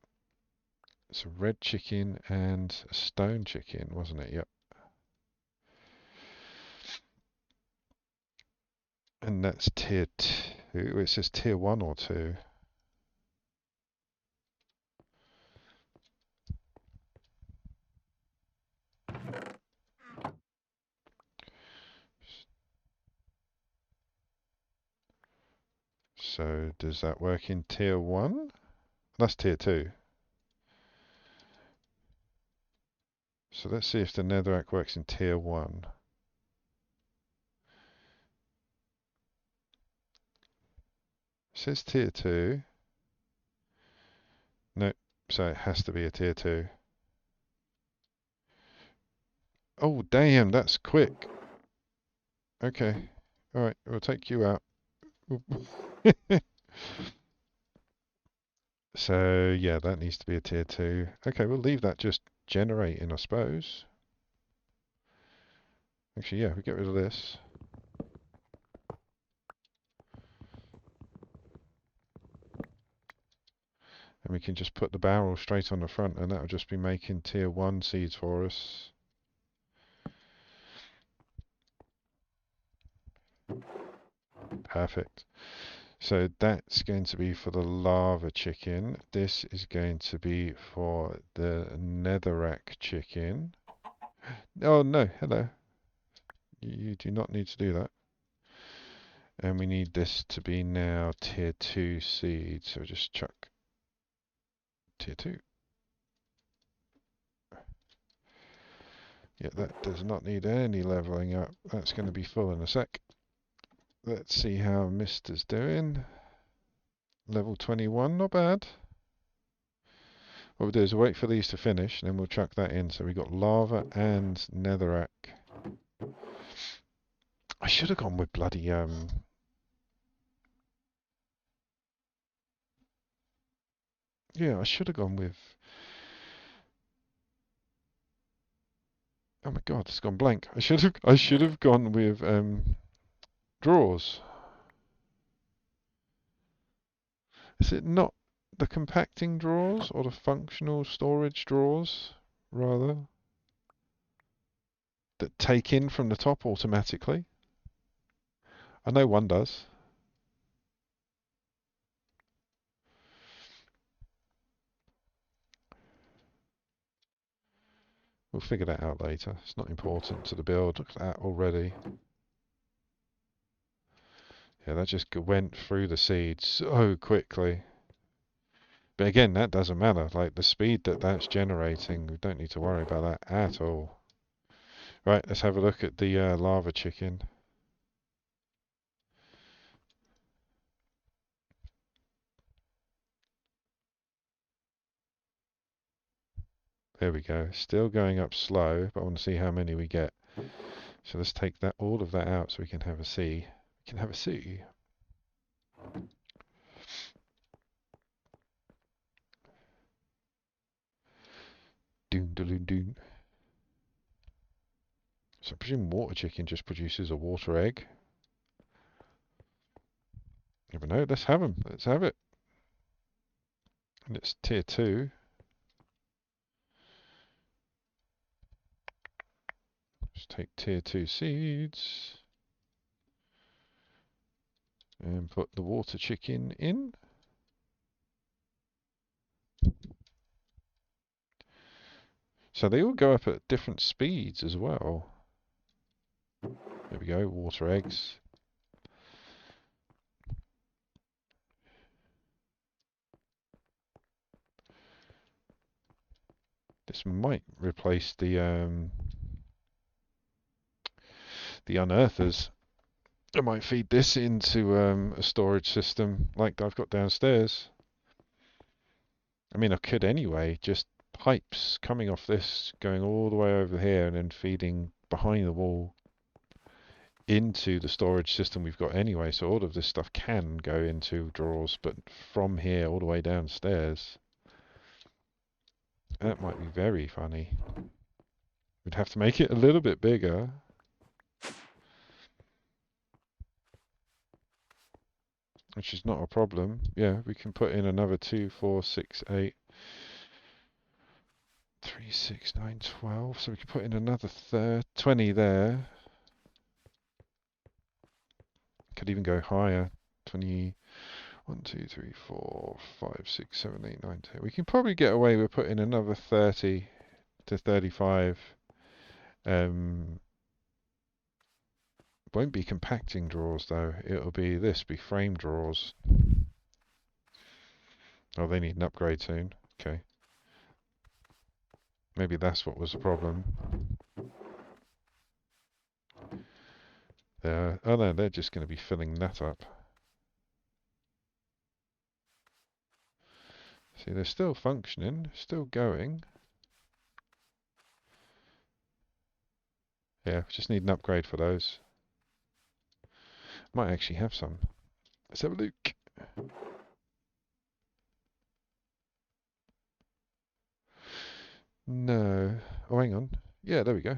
It's a red chicken and a stone chicken, wasn't it? Yep. And that's tier 2. It says tier 1 or 2. So does that work in tier 1? That's tier 2. So let's see if the netherrack works in tier 1. It says tier 2. Nope. So it has to be a tier 2. Oh, damn, that's quick. Okay. Alright, we'll take you out. So, yeah, that needs to be a tier 2. Okay, we'll leave that just generating, I suppose. Actually, yeah, we get rid of this. And we can just put the barrel straight on the front, and that'll just be making tier 1 seeds for us. Perfect. So that's going to be for the lava chicken. This is going to be for the netherrack chicken. Oh no, hello. You do not need to do that. And we need this to be now tier 2 seed. So just chuck tier 2. Yeah, that does not need any leveling up. That's going to be full in a sec. Let's see how Mister's doing. Level 21, not bad. What we'll do is we'll wait for these to finish, and then we'll chuck that in. So we've got lava and netherrack. I should have gone with bloody, Yeah, I should have gone with... Oh my god, it's gone blank. I should have gone with, drawers. Is it not the compacting drawers, or the functional storage drawers, rather, that take in from the top automatically? I know one does. We'll figure that out later. It's not important to the build. Look at that already. Yeah, that just went through the seeds so quickly. But again, that doesn't matter. Like, the speed that that's generating, we don't need to worry about that at all. Right, let's have a look at the lava chicken. There we go. Still going up slow, but I want to see how many we get. So let's take that all of that out so we can have a see. We can have a see. Doon doon doon. So I presume water chicken just produces a water egg. Never know. Let's have them. Let's have it. And it's tier 2. Just take tier 2 seeds. And put the water chicken in. So they all go up at different speeds as well. There we go, water eggs. This might replace the unearthers. I might feed this into a storage system like I've got downstairs. I mean, I could anyway, just pipes coming off this, going all the way over here, and then feeding behind the wall into the storage system we've got anyway. So all of this stuff can go into drawers, but from here all the way downstairs. That might be very funny. We'd have to make it a little bit bigger. which is not a problem. Yeah, we can put in another 2, 4, 6, 8, 3, 6, 9, 12. So we can put in another 20 there. Could even go higher. 20. 1, 2, 3, 4, 5, 6, 7, 8, 9, 10. We can probably get away with putting another 30 to 35. Won't be compacting drawers though. It'll be frame drawers. Oh, they need an upgrade soon. Okay. Maybe that's what was the problem. Oh no, they're just going to be filling that up. See, they're still functioning, still going. Yeah, just need an upgrade for those. Might actually have some. Let's have a look. No. Oh, hang on. Yeah, there we go.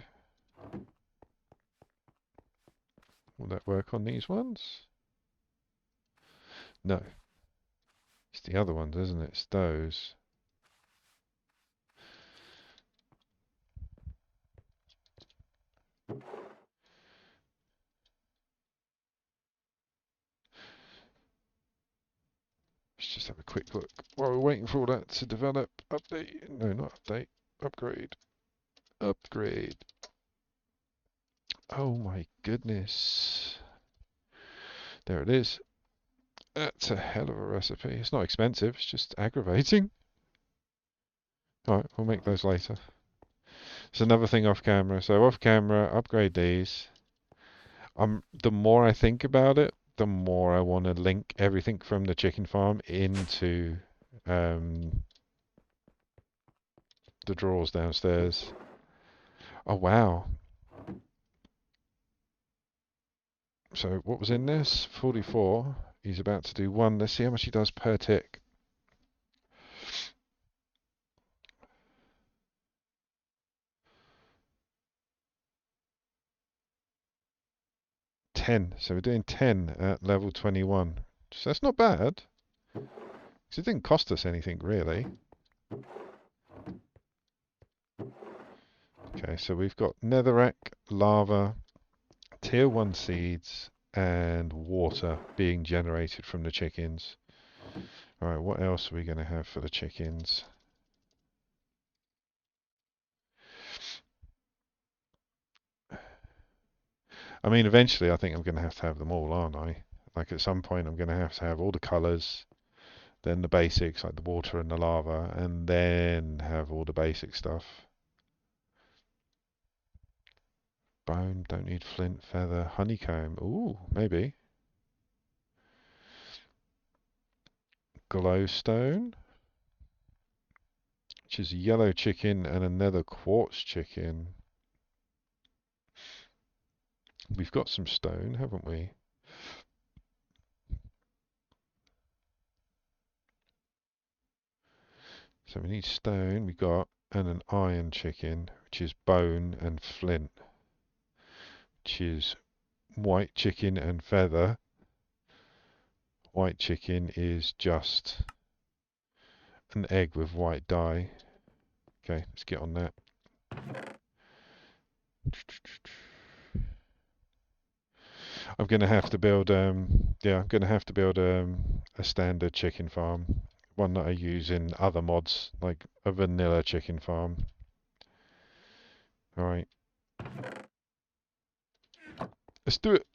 Will that work on these ones? No. It's the other ones, isn't it? It's those. Let's just have a quick look. While we're waiting for all that to develop. Update. No, not update. Upgrade. Upgrade. Oh my goodness. There it is. That's a hell of a recipe. It's not expensive, it's just aggravating. Alright, we'll make those later. It's another thing off camera. So off camera, upgrade these. The more I think about it, the more I want to link everything from the chicken farm into the drawers downstairs. Oh wow. So what was in this? 44. He's about to do one. Let's see how much he does per tick. 10. So we're doing 10 at level 21. So that's not bad. Because it didn't cost us anything really. Okay, so we've got netherrack, lava, tier 1 seeds, and water being generated from the chickens. Alright, what else are we going to have for the chickens? I mean, eventually I think I'm going to have them all, aren't I? Like at some point I'm going to have all the colours, then the basics like the water and the lava, and then have all the basic stuff. Bone, don't need flint, feather, honeycomb. Ooh, maybe. Glowstone, which is a yellow chicken and another quartz chicken. We've got some stone, haven't we? So we need stone, we got, and an iron chicken, which is bone and flint, which is white chicken and feather. White chicken is just an egg with white dye. Okay, let's get on that. I'm gonna have to build yeah, I'm gonna have to build a standard chicken farm. One that I use in other mods, like a vanilla chicken farm. Alright. Let's do it.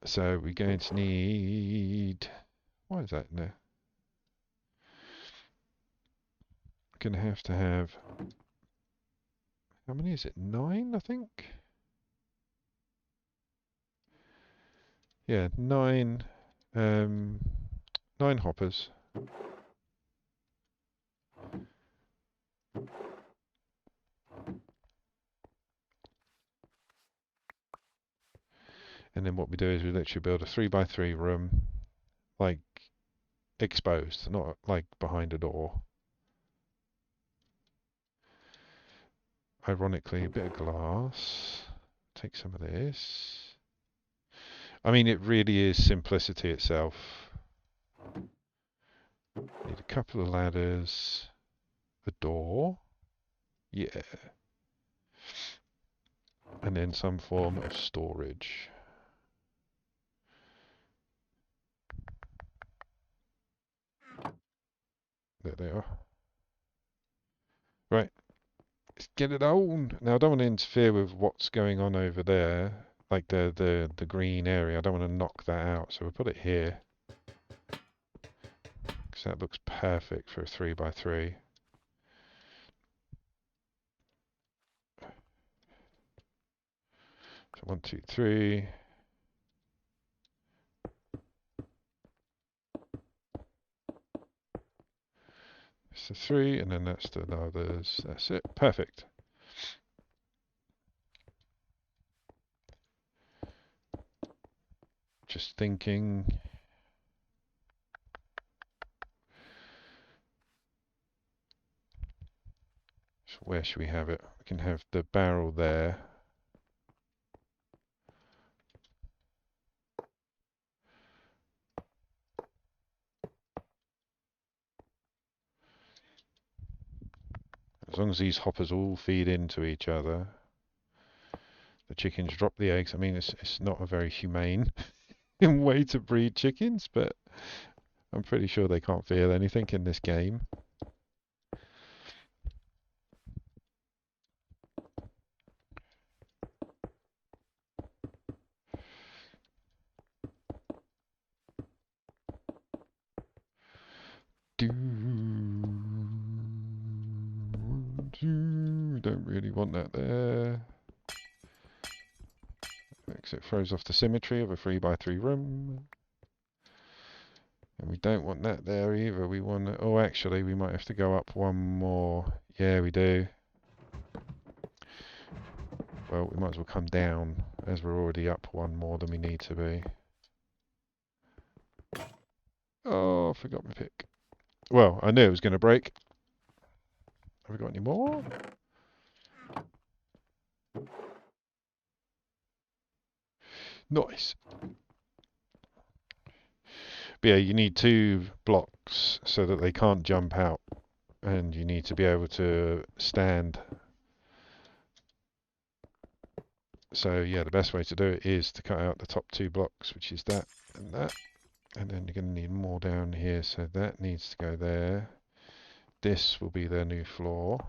So we're going to need, why is that in there? We're going to have, how many is it? 9, I think? Yeah, 9, 9 hoppers. And then what we do is we literally build a 3x3 room, like exposed, not like behind a door. Ironically, a bit of glass. take some of this. I mean, it really is simplicity itself. Need a couple of ladders, a door, yeah, and then some form of storage. There they are. Right, let's get it on. Now, I don't want to interfere with what's going on over there, like the green area. I don't want to knock that out, so we'll put it here. Because that looks perfect for a 3x3. So 1, 2, 3. That's the 3, and then that's the others. That's it. Perfect. Just thinking. So where should we have it? We can have the barrel there. As long as these hoppers all feed into each other, the chickens drop the eggs. I mean, it's not a very humane way to breed chickens, but I'm pretty sure they can't feel anything in this game. Don't really want that there. Because it throws off the symmetry of a 3x3 room. And we don't want that there either. We want to, oh, actually, we might have to go up one more. Yeah, we do. Well, we might as well come down, as we're already up one more than we need to be. Oh, I forgot my pick. Well, I knew it was going to break. Have we got any more? Nice. But yeah, you need 2 blocks so that they can't jump out. And you need to be able to stand. So yeah, the best way to do it is to cut out the top 2 blocks, which is that and that. And then you're going to need more down here, so that needs to go there. This will be their new floor.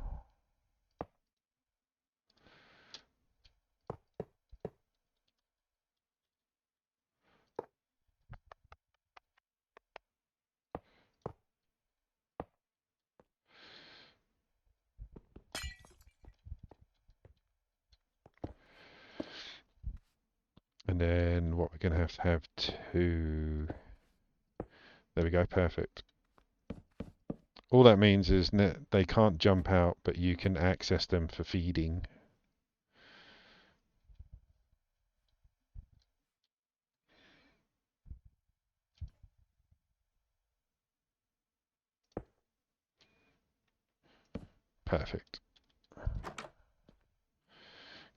And then what we're going to have 2. There we go, perfect. All that means is that they can't jump out, but you can access them for feeding. Perfect.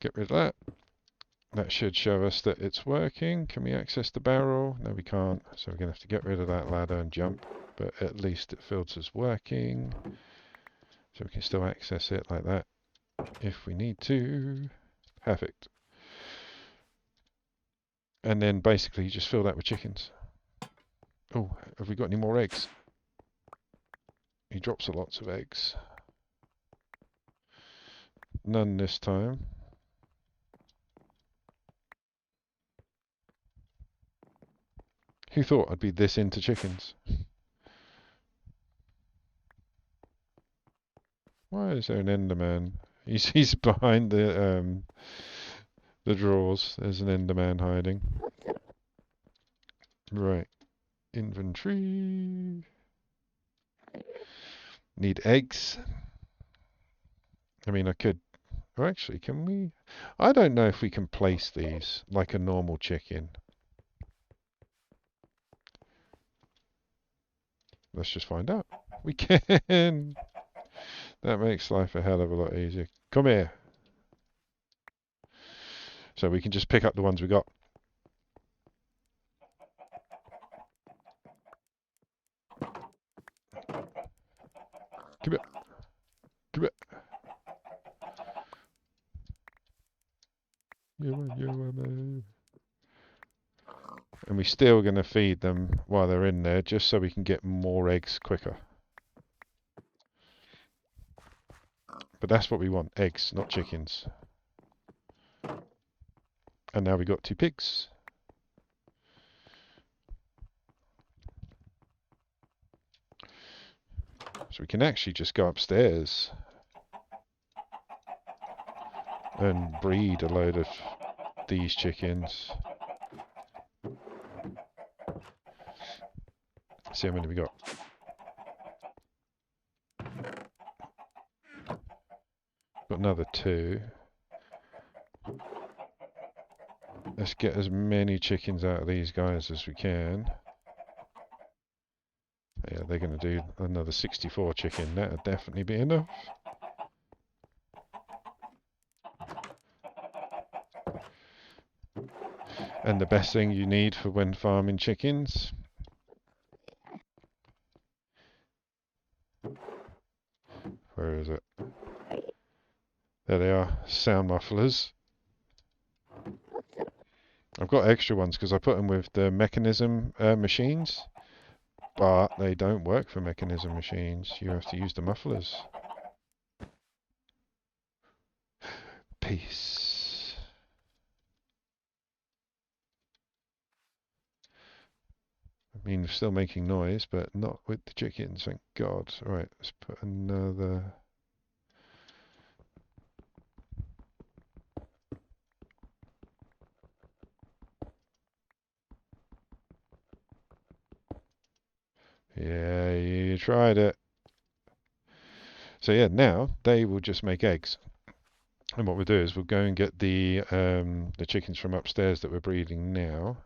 Get rid of that. That should show us that it's working. Can we access the barrel? No, we can't. So we're going to have to get rid of that ladder and jump. But at least it filters working. So we can still access it like that if we need to. Perfect. And then basically you just fill that with chickens. Oh, have we got any more eggs? He drops lots of eggs. None this time. Who thought I'd be this into chickens? Why is there an Enderman? He's behind the drawers. There's an Enderman hiding. Right. Inventory. Need eggs. I mean, I could... Oh, actually, can we... I don't know if we can place these like a normal chicken. Let's just find out. We can! That makes life a hell of a lot easier. Come here. So we can just pick up the ones we got. Come here. Come here. And we're still going to feed them while they're in there, just so we can get more eggs quicker. But that's what we want, eggs, not chickens. And now we got 2 pigs. So we can actually just go upstairs and breed a load of these chickens. See how many we got. Got another 2. Let's get as many chickens out of these guys as we can. Yeah, they're going to do another 64 chicken. That'll definitely be enough. And the best thing you need for when farming chickens, where is it? There they are, sound mufflers. I've got extra ones because I put them with the mechanism machines, but they don't work for mechanism machines. You have to use the mufflers. Peace. I mean, still making noise, but not with the chickens, thank God. Alright, let's put another... Yeah, you tried it. So yeah, now they will just make eggs. And what we'll do is we'll go and get the chickens from upstairs that we're breeding now.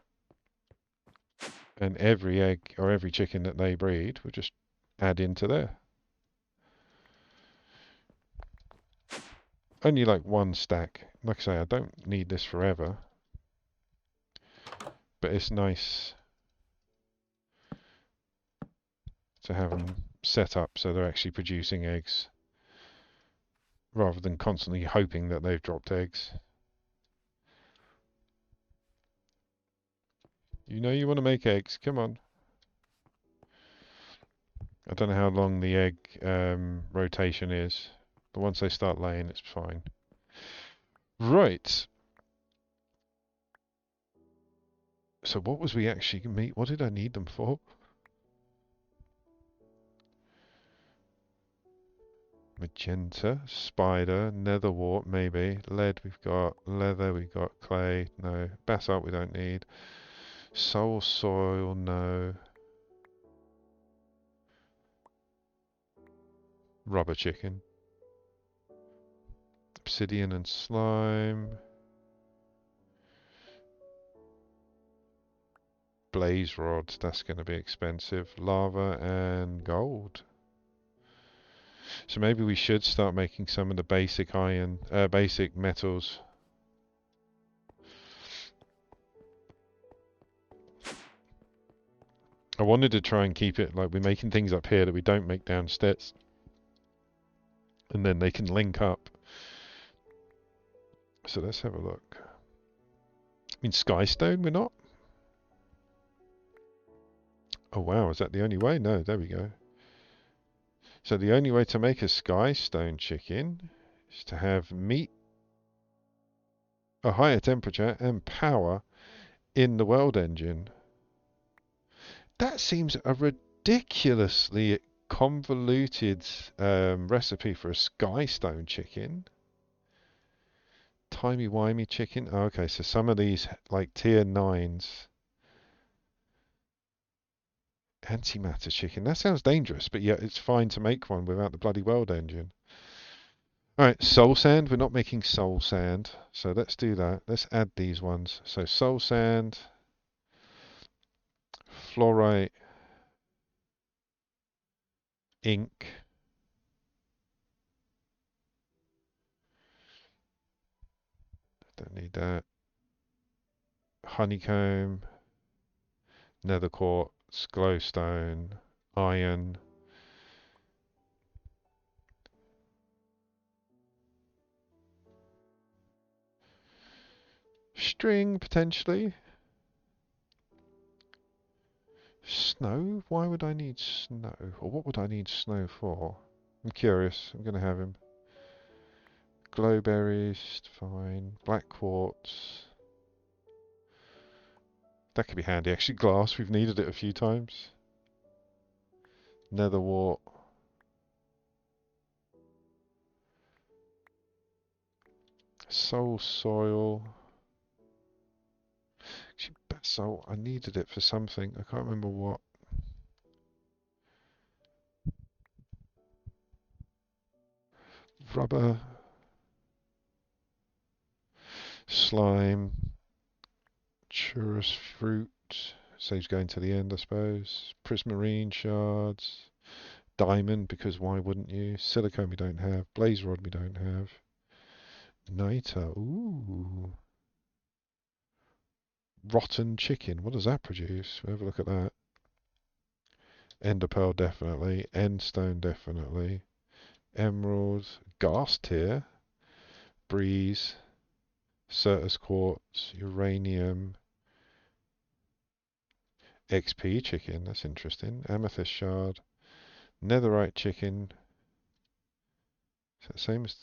And every egg or every chicken that they breed, we'll just add into there. Only like 1 stack. Like I say, I don't need this forever. But it's nice to have them set up so they're actually producing eggs, rather than constantly hoping that they've dropped eggs. You know you want to make eggs, come on. I don't know how long the egg rotation is, but once they start laying, it's fine. Right. So what was we actually meet? What did I need them for? Magenta, spider, netherwort, maybe. Lead, we've got. Leather, we've got. Clay, no. Basalt, we don't need. Soul soil, no. Rubber chicken. Obsidian and slime. Blaze rods, that's going to be expensive. Lava and gold. So maybe we should start making some of the basic iron, basic metals. I wanted to try and keep it like we're making things up here that we don't make downstairs. And then they can link up. So let's have a look. I mean, skystone we're not? Oh wow, is that the only way? No, there we go. So the only way to make a skystone chicken is to have meat, a higher temperature, and power in the world engine. That seems a ridiculously convoluted recipe for a skystone chicken. Timey-wimey chicken. Oh, okay, so some of these, like tier 9s. Antimatter chicken. That sounds dangerous, but yeah, it's fine to make one without the bloody world engine. Alright, soul sand. We're not making soul sand, so let's do that. Let's add these ones. So soul sand, fluorite, ink. Don't need that. honeycomb, nether quartz, glowstone, iron. String, potentially. Snow? Why would I need snow? Or what would I need snow for? I'm curious. I'm going to have him. Glowberries, fine. Black quartz. That could be handy. Actually, glass. We've needed it a few times. Nether wart. Soul soil. Actually, basalt. I needed it for something. I can't remember what. Rubber. Slime. Churus fruit. Saves going to the end, I suppose. Prismarine shards. Diamond, because why wouldn't you? Silicone we don't have. Blaze rod we don't have. Niter. Ooh. Rotten chicken. What does that produce? We'll have a look at that. Ender pearl definitely. Endstone definitely. Emerald. Ghast tear. Breeze. Certus quartz. Uranium. XP chicken. That's interesting. Amethyst shard. Netherite chicken. Is that the same as...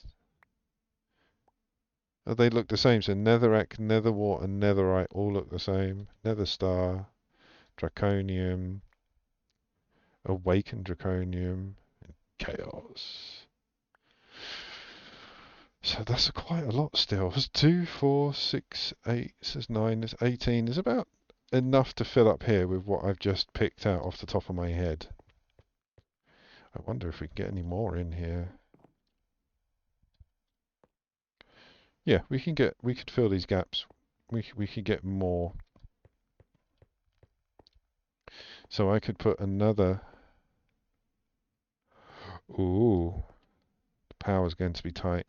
Oh, they look the same. So netherrack, netherwart, and netherite all look the same. Nether star. Draconium. Awakened draconium. Chaos. So that's quite a lot still. There's 2, 4, 6, 8, there's 9, there's 18. There's about enough to fill up here with what I've just picked out off the top of my head. I wonder if we can get any more in here. Yeah, we could fill these gaps. We could get more. So I could put another. Ooh, the power's going to be tight.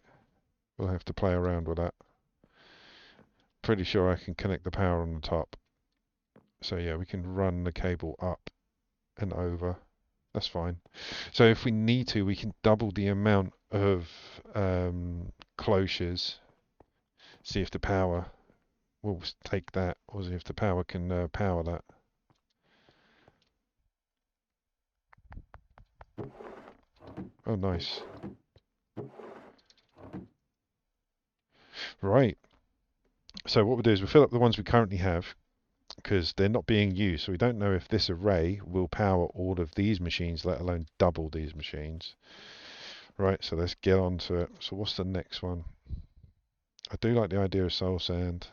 We'll have to play around with that. Pretty sure I can connect the power on the top. So yeah, we can run the cable up and over. That's fine. So if we need to, we can double the amount of cloches. See if the power will take that, or see if the power can power that. Oh, nice. Right. So what we'll do is we'll fill up the ones we currently have, because they're not being used. So we don't know if this array will power all of these machines, let alone double these machines. Right, so let's get on to it. So what's the next one? I do like the idea of soul sand.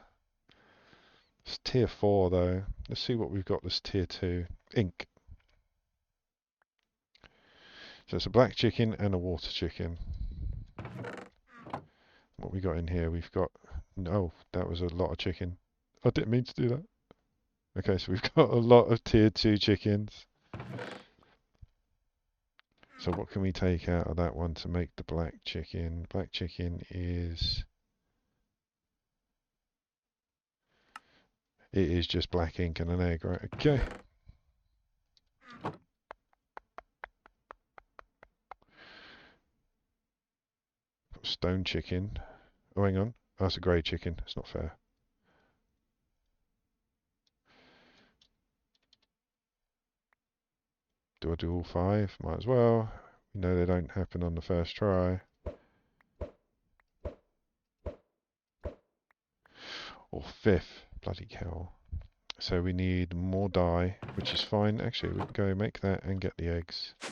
It's tier 4 though. Let's see what we've got this tier 2. Ink. So it's a black chicken and a water chicken. What we got in here? We've got... No, that was a lot of chicken. I didn't mean to do that. Okay, so we've got a lot of tier 2 chickens. So what can we take out of that one to make the black chicken? Black chicken is... It is just black ink and an egg, right? Okay. Stone chicken. Oh, hang on. Oh, that's a grey chicken. It's not fair. Do I do all 5? Might as well. We know they don't happen on the first try. Or 5th. Bloody hell. So we need more dye, which is fine. Actually, we can go make that and get the eggs. So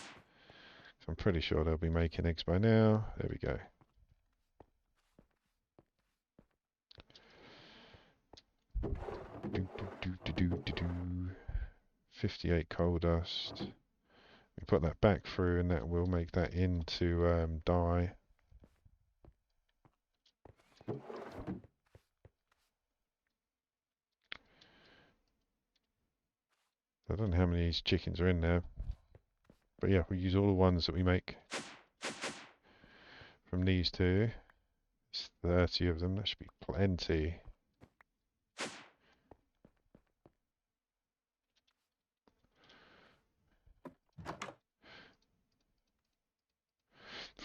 I'm pretty sure they'll be making eggs by now. There we go. Do, do, do, do, do, do. 58 coal dust. We put that back through and that will make that into dye. I don't know how many of these chickens are in there. But yeah, we use all the ones that we make from these two. It's 30 of them. That should be plenty.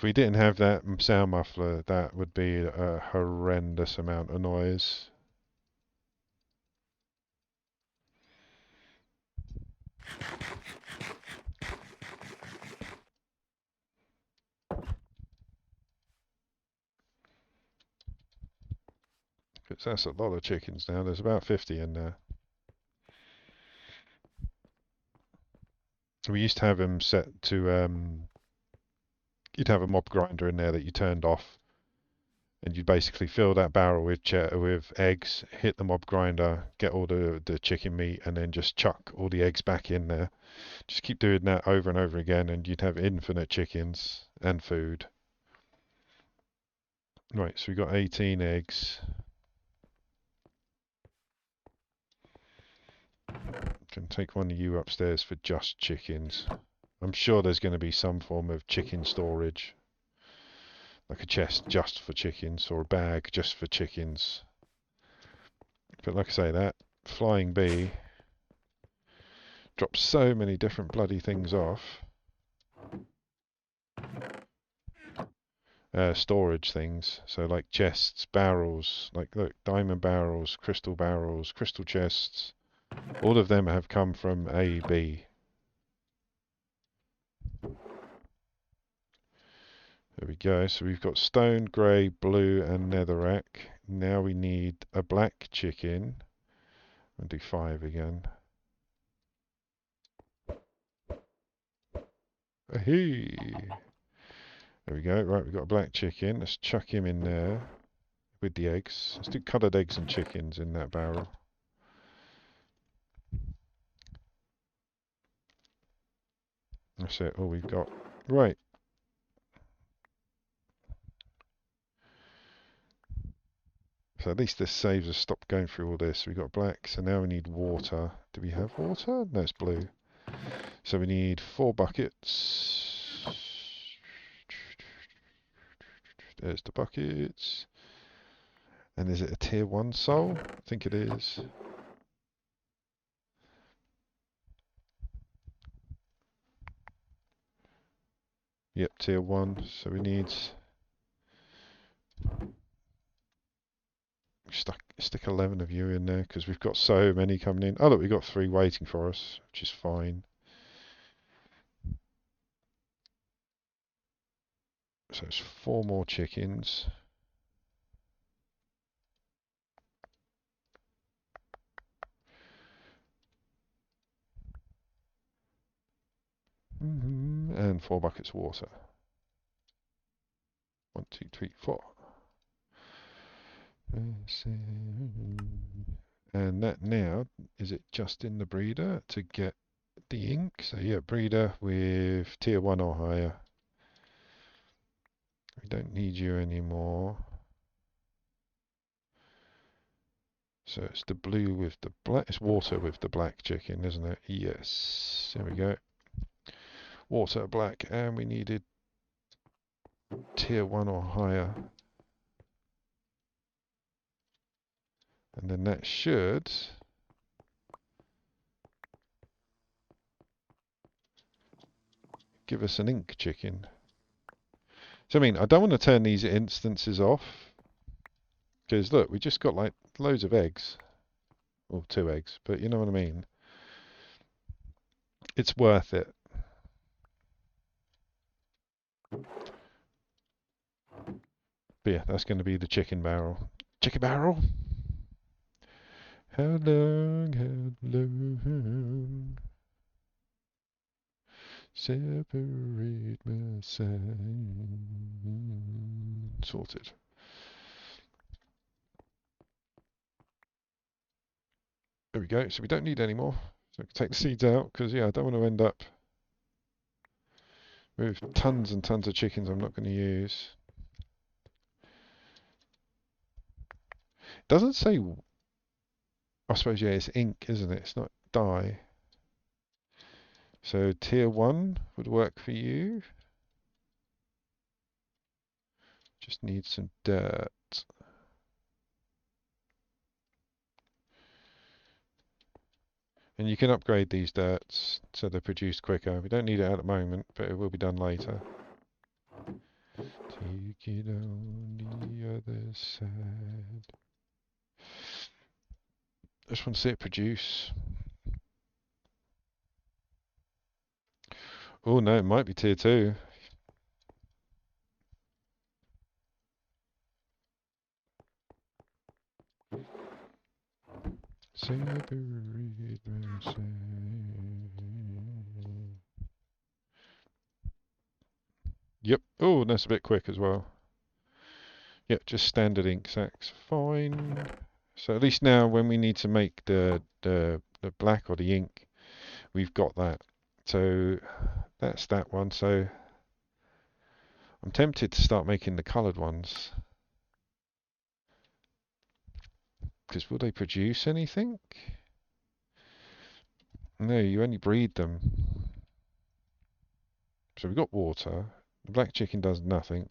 If we didn't have that sound muffler, that would be a horrendous amount of noise. Because that's a lot of chickens now. There's about 50 in there. We used to have them set to, you'd have a mob grinder in there that you turned off, and you'd basically fill that barrel with eggs, hit the mob grinder, get all the chicken meat, and then just chuck all the eggs back in there. Just keep doing that over and over again, and you'd have infinite chickens and food. Right, so we got 18 eggs. Can take one of you upstairs for just chickens. I'm sure there's going to be some form of chicken storage. Like a chest just for chickens, or a bag just for chickens. But like I say, that flying bee drops so many different bloody things off. Storage things, so like chests, barrels, like look, diamond barrels, crystal chests. All of them have come from A, B. There we go. So we've got stone, grey, blue, and netherrack. Now we need a black chicken. I'll do 5 again. Hey! There we go. Right, we've got a black chicken. Let's chuck him in there with the eggs. Let's do coloured eggs and chickens in that barrel. That's it. All we've got. Right. So at least this saves us stop going through all this. We got black, so now we need water. Do we have water? No, it's blue. So we need 4 buckets. There's the buckets. And is it a tier 1 soul? I think it is. Yep, tier 1. So we need... Stick 11 of you in there because we've got so many coming in. Oh look, we've got 3 waiting for us, which is fine. So it's 4 more chickens. And 4 buckets of water. 1, 2, 3, 4. And that now, is it just in the breeder to get the ink? So yeah, breeder with tier 1 or higher. We don't need you anymore. So it's the blue with the black, it's water with the black chicken, isn't it? Yes, there we go. Water, black, and we needed tier 1 or higher. And then that should give us an ink chicken. So I mean, I don't want to turn these instances off. Because look, we just got like loads of eggs. Or 2 eggs, but you know what I mean. It's worth it. But yeah, that's going to be the chicken barrel. Chicken barrel? How long, separate my sign. Sorted. There we go. So we don't need any more. So we can take the seeds out because yeah, I don't want to end up with tons and tons of chickens I'm not going to use. Doesn't say. I suppose yeah, it's ink, isn't it? It's not dye. So tier 1 would work for you. Just need some dirt. And you can upgrade these dirts so they're produced quicker. We don't need it at the moment, but it will be done later. Take it on the other side. I just want to see it produce. Oh no, it might be tier 2. Yep. Oh, that's a bit quick as well. Yep, just standard ink sacks. Fine. So at least now when we need to make the black or the ink, we've got that. So that's that one. So I'm tempted to start making the coloured ones. Because will they produce anything? No, you only breed them. So we've got water. The black chicken does nothing.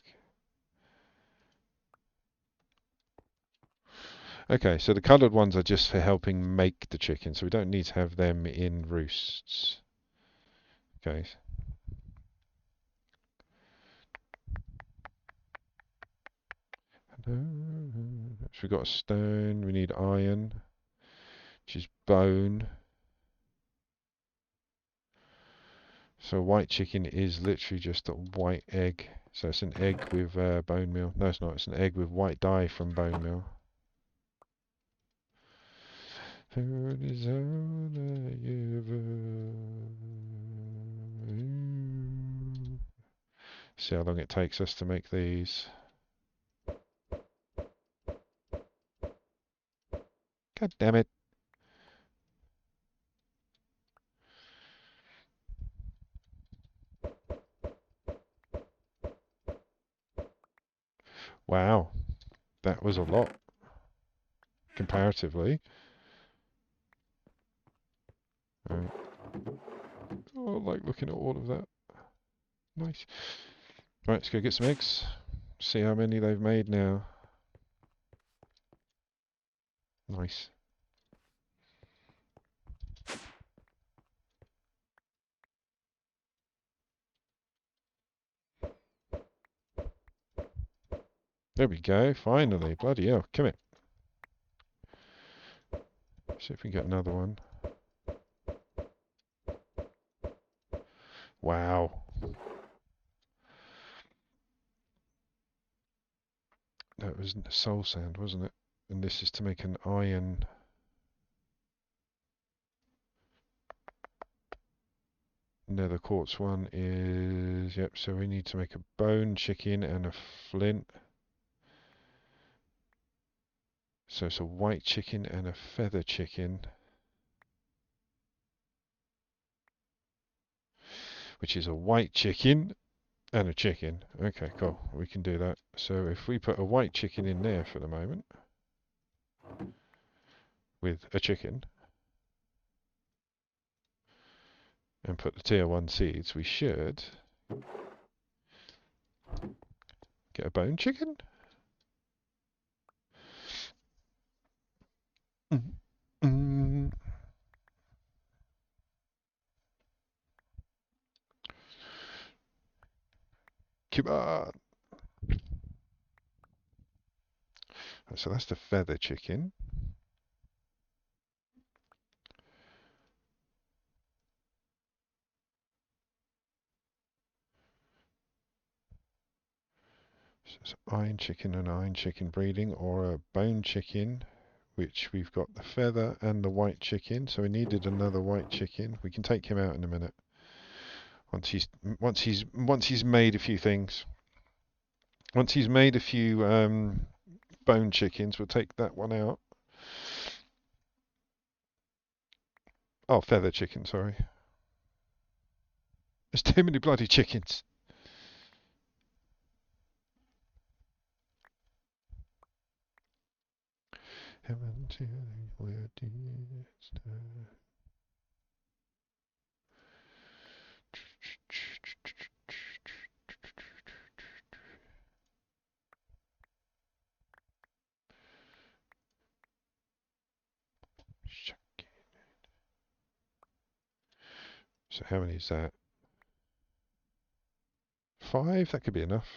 Okay, so the coloured ones are just for helping make the chicken, so we don't need to have them in roosts. Okay. So we've got a stone, we need iron, which is bone. So white chicken is literally just a white egg. So it's an egg with bone meal. No, it's not. It's an egg with white dye from bone meal. Food is all I ever. See how long it takes us to make these. God damn it. Wow. That was a lot. Comparatively. Right. Oh, I like looking at all of that. Nice. Right, let's go get some eggs. See how many they've made now. Nice. There we go, finally. Bloody hell, come here. See if we can get another one. Wow. That was soul sand, wasn't it? And this is to make an iron. Nether quartz one is... Yep, so we need to make a bone chicken and a flint. So it's a white chicken and a feather chicken. Which is a white chicken and a chicken. Okay, cool. We can do that. So if we put a white chicken in there for the moment, with a chicken, and put the tier 1 seeds, we should get a bone chicken. Mm. Come on. So that's the feather chicken. So it's iron chicken and iron chicken breeding, or a bone chicken, which we've got the feather and the white chicken. So we needed another white chicken. We can take him out in a minute. Once he's made a few things. Once he's made a few bone chickens, we'll take that one out. Oh, feather chicken, sorry. There's too many bloody chickens. So how many is that? 5? That could be enough.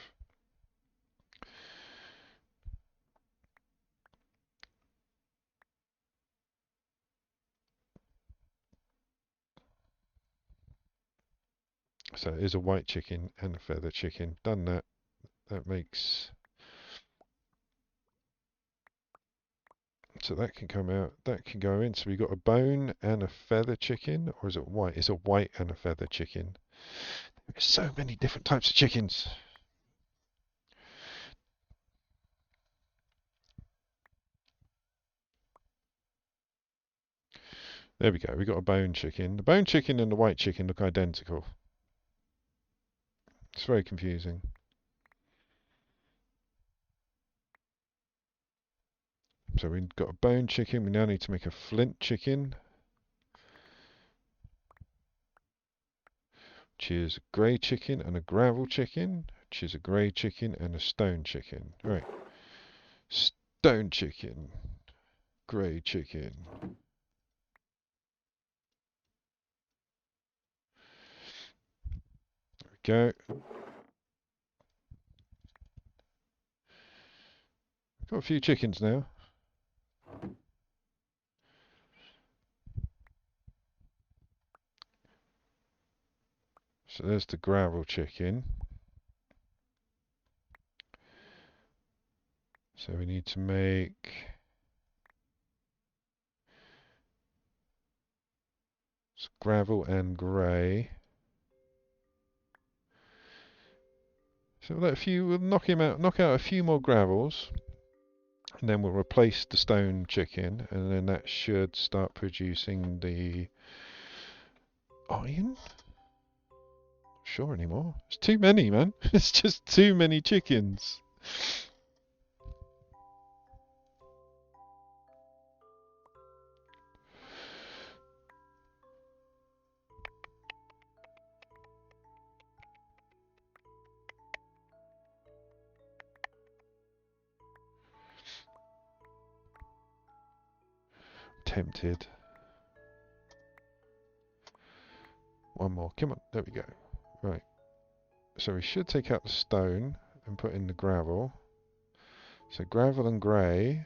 So it is a white chicken and a feather chicken. Done that. That makes... So that can come out. That can go in. So we've got a bone and a feather chicken. Or is it white? It's a white and a feather chicken. There's so many different types of chickens. There we go. We've got a bone chicken. The bone chicken and the white chicken look identical. It's very confusing. So we've got a bone chicken. We now need to make a flint chicken, which is a grey chicken and a gravel chicken, which is a grey chicken and a stone chicken. Right. Stone chicken. Grey chicken. There we go. Got a few chickens now. So there's the gravel chicken. So we need to make gravel and grey. So we'll knock out a few more gravels, and then we'll replace the stone chicken, and then that should start producing the iron. Not sure anymore. It's too many, man. It's just too many chickens. Tempted. One more. Come on. There we go. Right. So we should take out the stone and put in the gravel. So gravel and grey.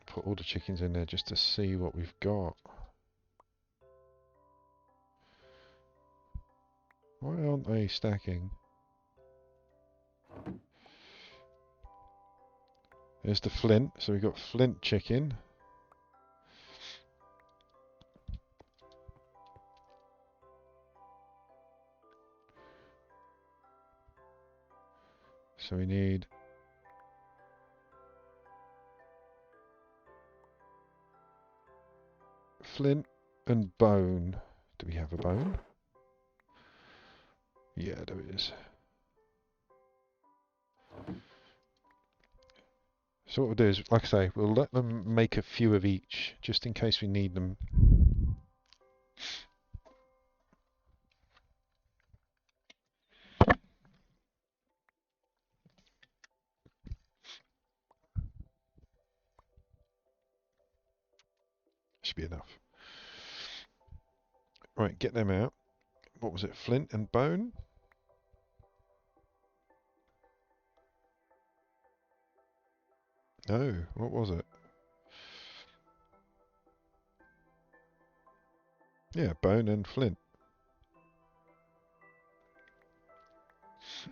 Put all the chickens in there just to see what we've got. Why aren't they stacking? There's the flint. So we've got flint chicken. So we need flint and bone. Do we have a bone? Yeah, there it is. So what we'll do is, like I say, we'll let them make a few of each, just in case we need them. Should be enough. Right, get them out. What was it? Flint and bone? No, what was it? Yeah, bone and flint.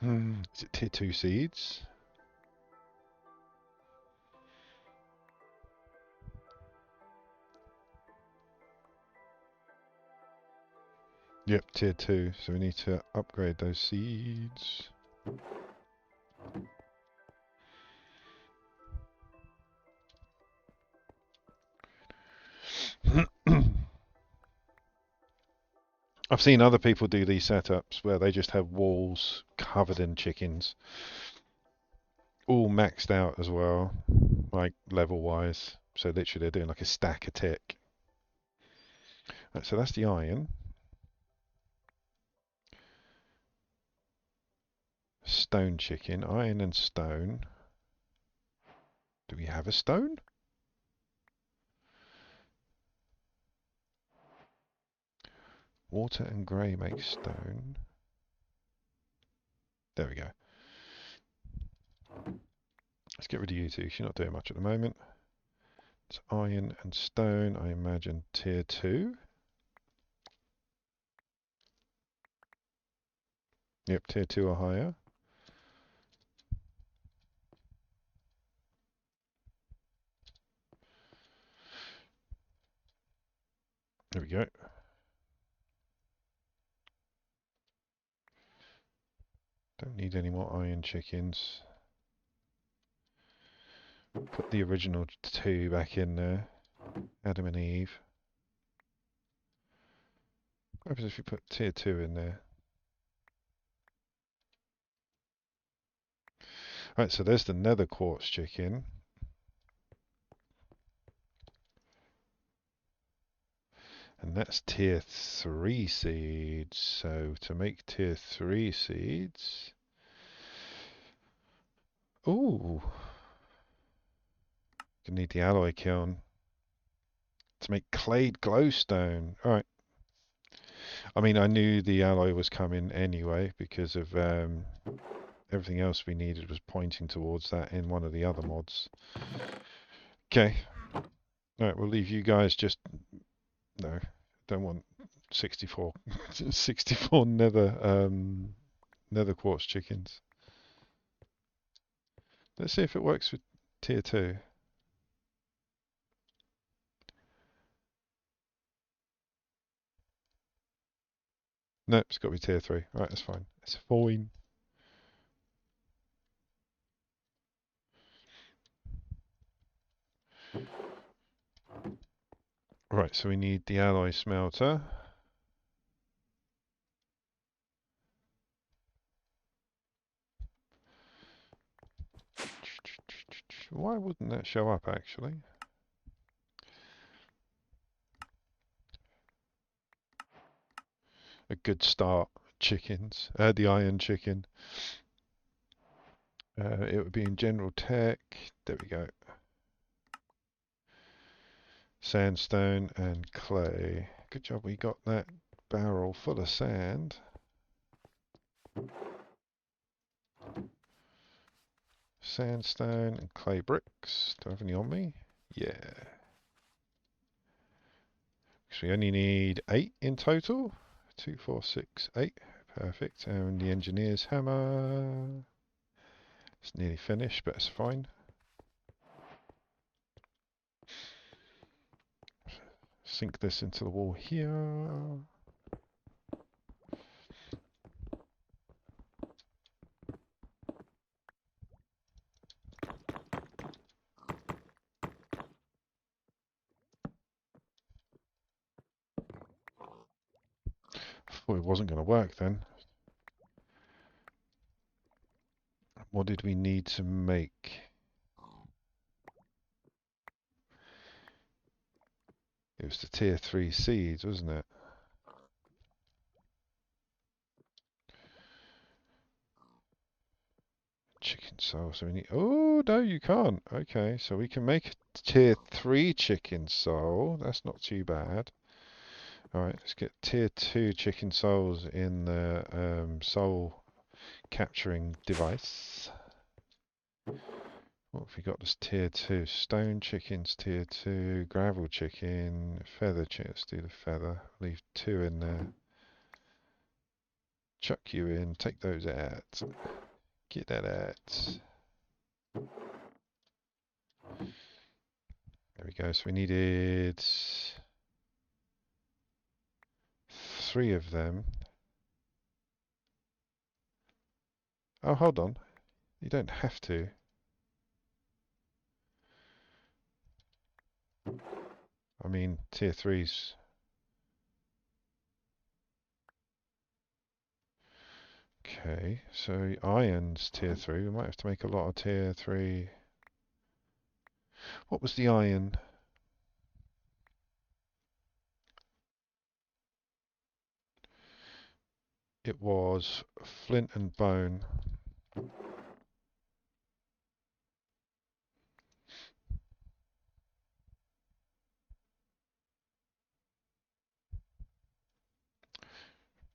Is it tier 2 seeds? Yep, tier 2. So we need to upgrade those seeds. I've seen other people do these setups where they just have walls covered in chickens. All maxed out as well, like level wise. So literally they're doing like a stack a tick. Right, so that's the iron. Stone chicken, iron and stone. Do we have a stone? Water and grey make stone. There we go. Let's get rid of you two, 'cause you're not doing much at the moment. It's iron and stone, I imagine tier 2. Yep, tier 2 or higher. There we go. Don't need any more iron chickens. Put the original 2 back in there. Adam and Eve. What happens if you put tier 2 in there? Right, so there's the nether quartz chicken. And that's tier 3 seeds. So to make tier 3 seeds... Ooh! You need the alloy kiln to make clay glowstone. Alright. I mean, I knew the alloy was coming anyway because of everything else we needed was pointing towards that in one of the other mods. Okay. Alright, we'll leave you guys just... No, don't want 64 nether quartz chickens. Let's see if it works with tier 2. Nope, it's got to be tier 3. Right, that's fine. It's fine. Right, so we need the alloy smelter. Why wouldn't that show up, actually? A good start. Chickens. The iron chicken. It would be in general tech. There we go. Sandstone and clay. Good job we got that barrel full of sand. Sandstone and clay bricks. Do I have any on me? Yeah. So we only need 8 in total. 2, 4, 6, 8. Perfect. And the engineer's hammer. It's nearly finished, but it's fine. Sink this into the wall here. Thought it wasn't going to work then. What did we need to make? It was the tier 3 seeds, wasn't it? Chicken soul. So we need... Oh, no, you can't. Okay, so we can make a tier 3 chicken soul. That's not too bad. Alright, let's get tier 2 chicken souls in the soul capturing device. What have we got? This tier 2. Stone chickens, tier 2. Gravel chicken. Feather chicken. Let's do the feather. Leave 2 in there. Chuck you in. Take those out. Get that out. There we go. So we needed 3 of them. Oh, hold on. You don't have to. I mean, tier 3's... Okay, so iron's tier 3. We might have to make a lot of tier 3. What was the iron? It was flint and bone.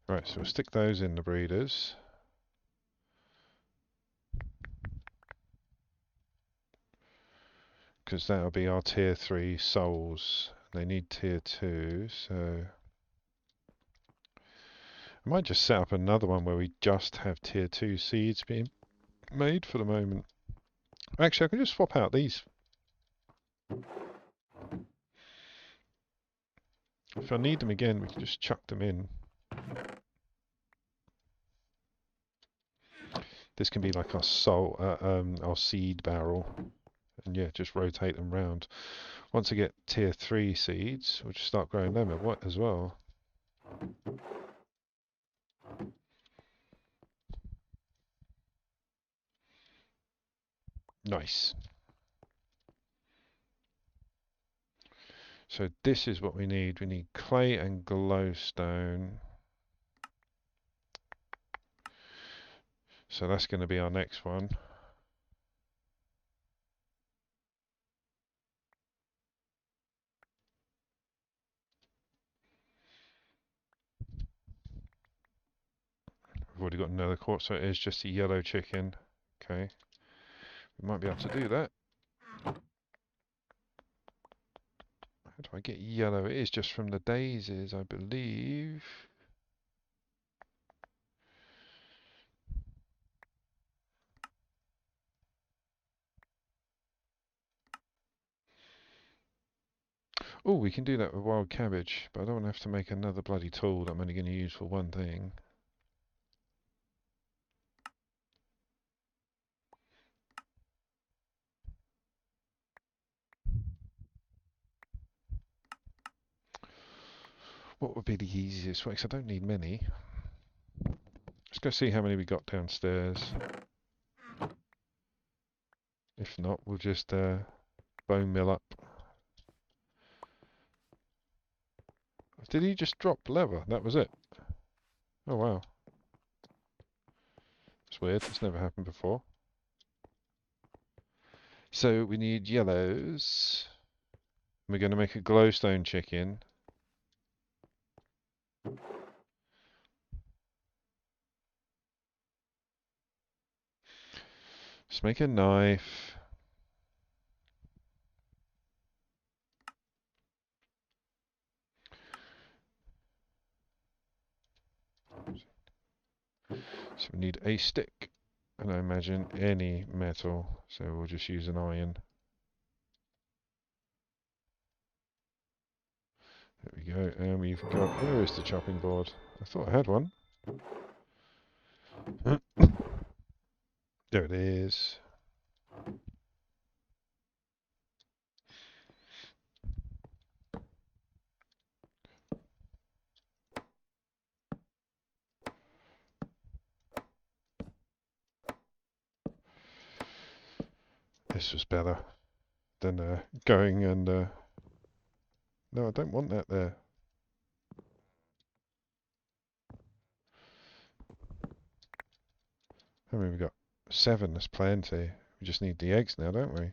Right, so we'll stick those in the breeders. Because that'll be our tier 3 souls. They need tier 2, so... I might just set up another one where we just have tier 2 seeds being made for the moment. Actually, I can just swap out these. If I need them again, we can just chuck them in. This can be like our seed barrel. And yeah, just rotate them round. Once I get tier 3 seeds, we'll just start growing them as well. Nice. So this is what we need. We need clay and glowstone. So that's going to be our next one. We've already got another quartz, so it is just a yellow chicken. Okay. We might be able to do that. How do I get yellow? It is just from the daisies, I believe. Oh, we can do that with wild cabbage, but I don't want to have to make another bloody tool that I'm only going to use for one thing. What would be the easiest way? 'Cause I don't need many. Let's go see how many we got downstairs. If not, we'll just bone mill up. Did he just drop leather? That was it. Oh wow. It's weird. It's never happened before. So we need yellows. We're going to make a glowstone chicken. Let's make a knife. So we need a stick. And I imagine any metal. So we'll just use an iron. There we go. And we've got... Where is the chopping board? I thought I had one. There it is. This was better than going and... No, I don't want that there. How many have we got? 7, that's plenty. We just need the eggs now, don't we?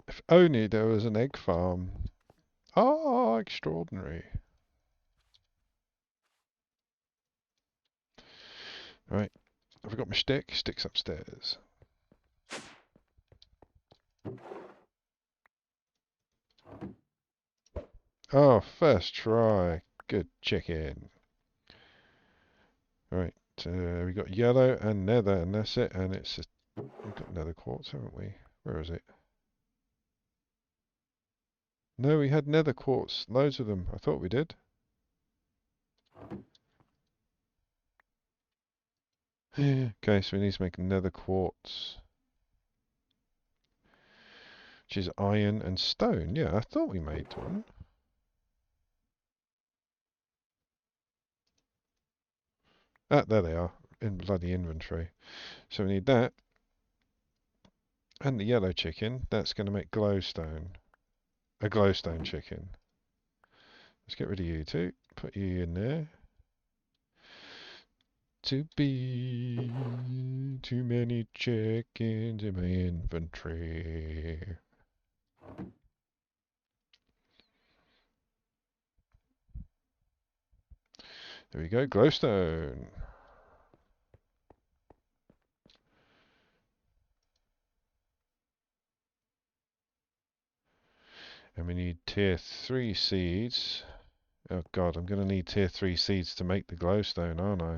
If only there was an egg farm. Oh, extraordinary. Right, have I got my stick? Stick's upstairs. Oh, first try. Good chicken. Right, we got yellow and nether, and that's it. And it's just, we've got nether quartz, haven't we? Where is it? No, we had nether quartz. Loads of them. I thought we did. Okay, so we need to make nether quartz, which is iron and stone. Yeah, I thought we made one. Ah, there they are, in bloody inventory. So we need that. And the yellow chicken. That's going to make glowstone. A glowstone chicken. Let's get rid of you two. Put you in there. To be too many chickens in my inventory. There we go, glowstone. And we need tier 3 seeds. Oh god, I'm going to need tier 3 seeds to make the glowstone, aren't I?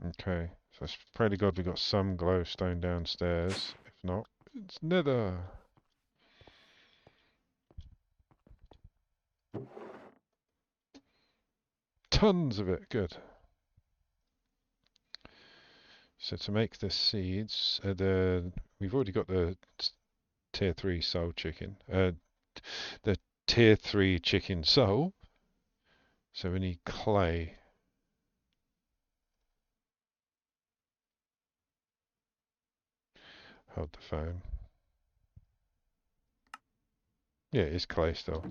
Okay, so I pray to God we got some glowstone downstairs. If not, it's nether. Tons of it, good. So to make the seeds, we've already got the tier 3 soul chicken. The tier 3 chicken soul. So we need clay. Hold the phone. Yeah, it is clay still.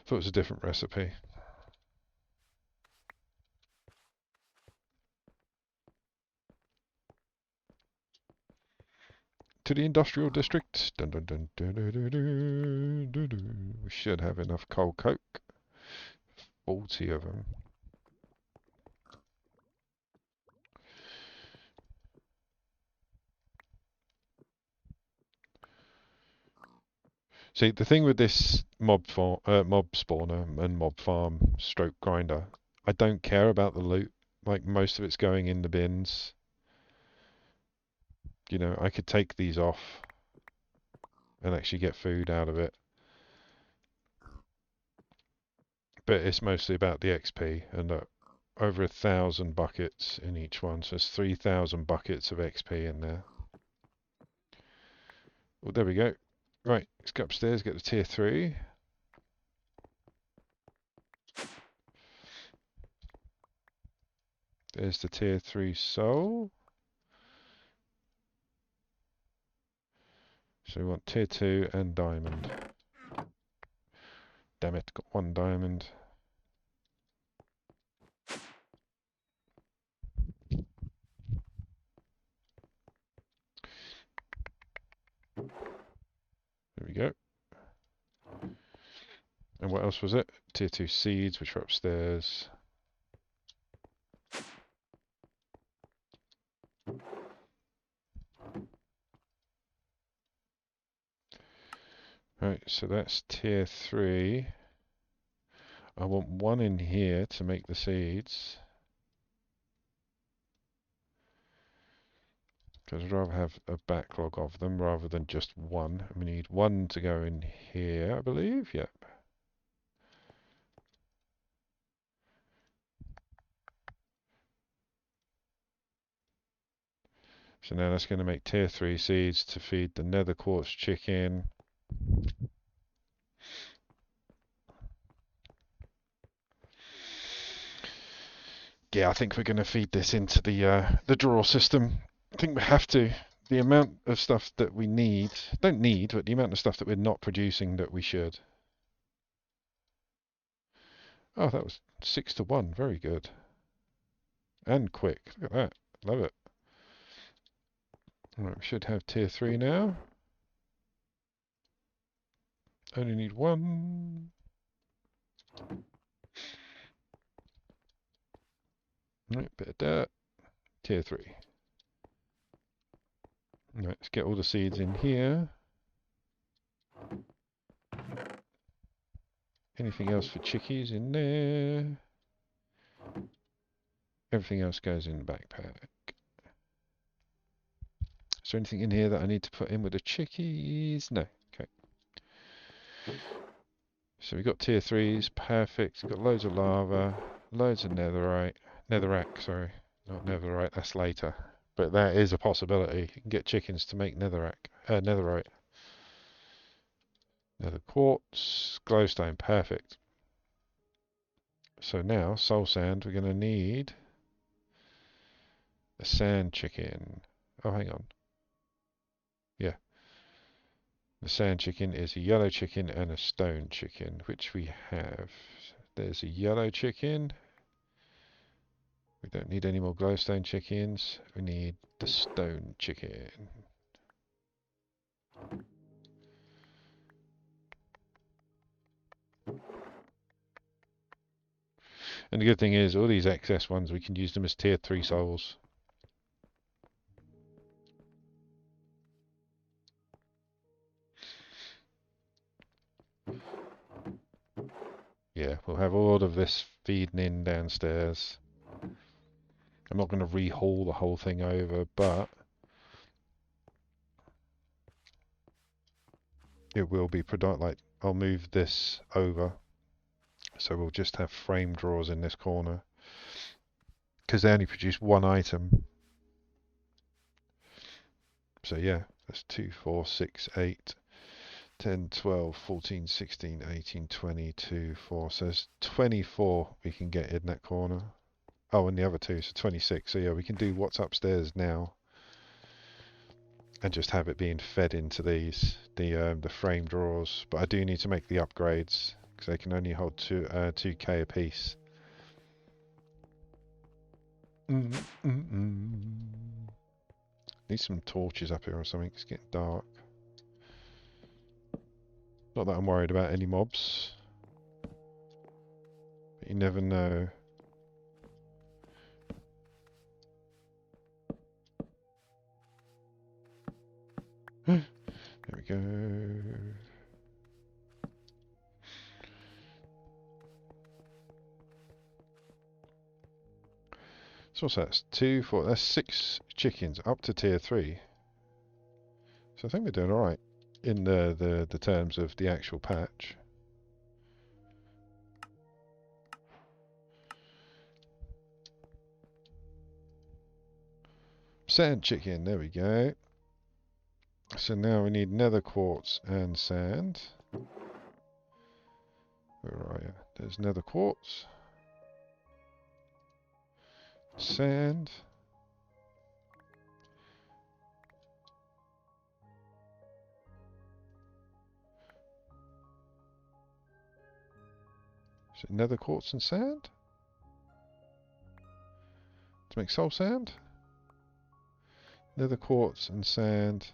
Thought it was a different recipe. To the industrial district. Dun, dun, dun, dun, dun, dun, dun, dun, dun. We should have enough coal coke. 40 of them. See, the thing with this mob spawner and mob farm stroke grinder, I don't care about the loot. Like, most of it's going in the bins. You know, I could take these off and actually get food out of it. But it's mostly about the XP, and over 1,000 buckets in each one, so there's 3,000 buckets of XP in there. Well, there we go. Right, let's go upstairs, get the tier 3. There's the tier 3 soul. So we want tier 2 and diamond. Damn it, got 1 diamond. There we go. And what else was it? Tier 2 seeds, which are upstairs. Right, so that's tier 3. I want 1 in here to make the seeds. Because I'd rather have a backlog of them rather than just 1. We need 1 to go in here, I believe. Yep. So now that's going to make tier 3 seeds to feed the nether quartz chicken. Yeah, I think we're going to feed this into the draw system. I think we have to. The amount of stuff that we need, don't need, but the amount of stuff that we're not producing that we should. Oh, that was 6 to 1. Very good. And quick. Look at that. Love it. Right, we should have tier 3 now. Only need 1. Right, bit of dirt. Tier 3. Right, let's get all the seeds in here. Anything else for chickies in there? Everything else goes in the backpack. Is there anything in here that I need to put in with the chickies? No. Okay. So we've got tier 3s. Perfect. Got loads of lava. Loads of netherrack, sorry. Not netherite, that's later. But that is a possibility. You can get chickens to make netherite. Nether quartz. Glowstone. Perfect. So now, soul sand, we're going to need a sand chicken. Oh, hang on. Yeah. The sand chicken is a yellow chicken and a stone chicken, which we have. There's a yellow chicken. We don't need any more glowstone chickens. We need the stone chicken. And the good thing is, all these excess ones, we can use them as tier 3 souls. Yeah, we'll have all of this feeding in downstairs. I'm not going to rehaul the whole thing over, but it will be like I'll move this over, so we'll just have frame drawers in this corner because they only produce one item. So yeah, that's 2, 4, 6, 8, 10, 12, 14, 16, 18, 20, 2, 4. So there's 24 we can get in that corner. Oh, and the other two, so 26. So yeah, we can do what's upstairs now and just have it being fed into these, the frame drawers. But I do need to make the upgrades because they can only hold 2k a piece. Need some torches up here or something. It's getting dark. Not that I'm worried about any mobs, but you never know. There we go. So what's that? That's 2, 4. That's 6 chickens up to tier 3. So I think we're doing all right in the terms of the actual patch. Sand chicken. There we go. So now we need nether quartz and sand. Where are you? There's nether quartz. Sand. Is it nether quartz and sand? To make soul sand? Nether quartz and sand.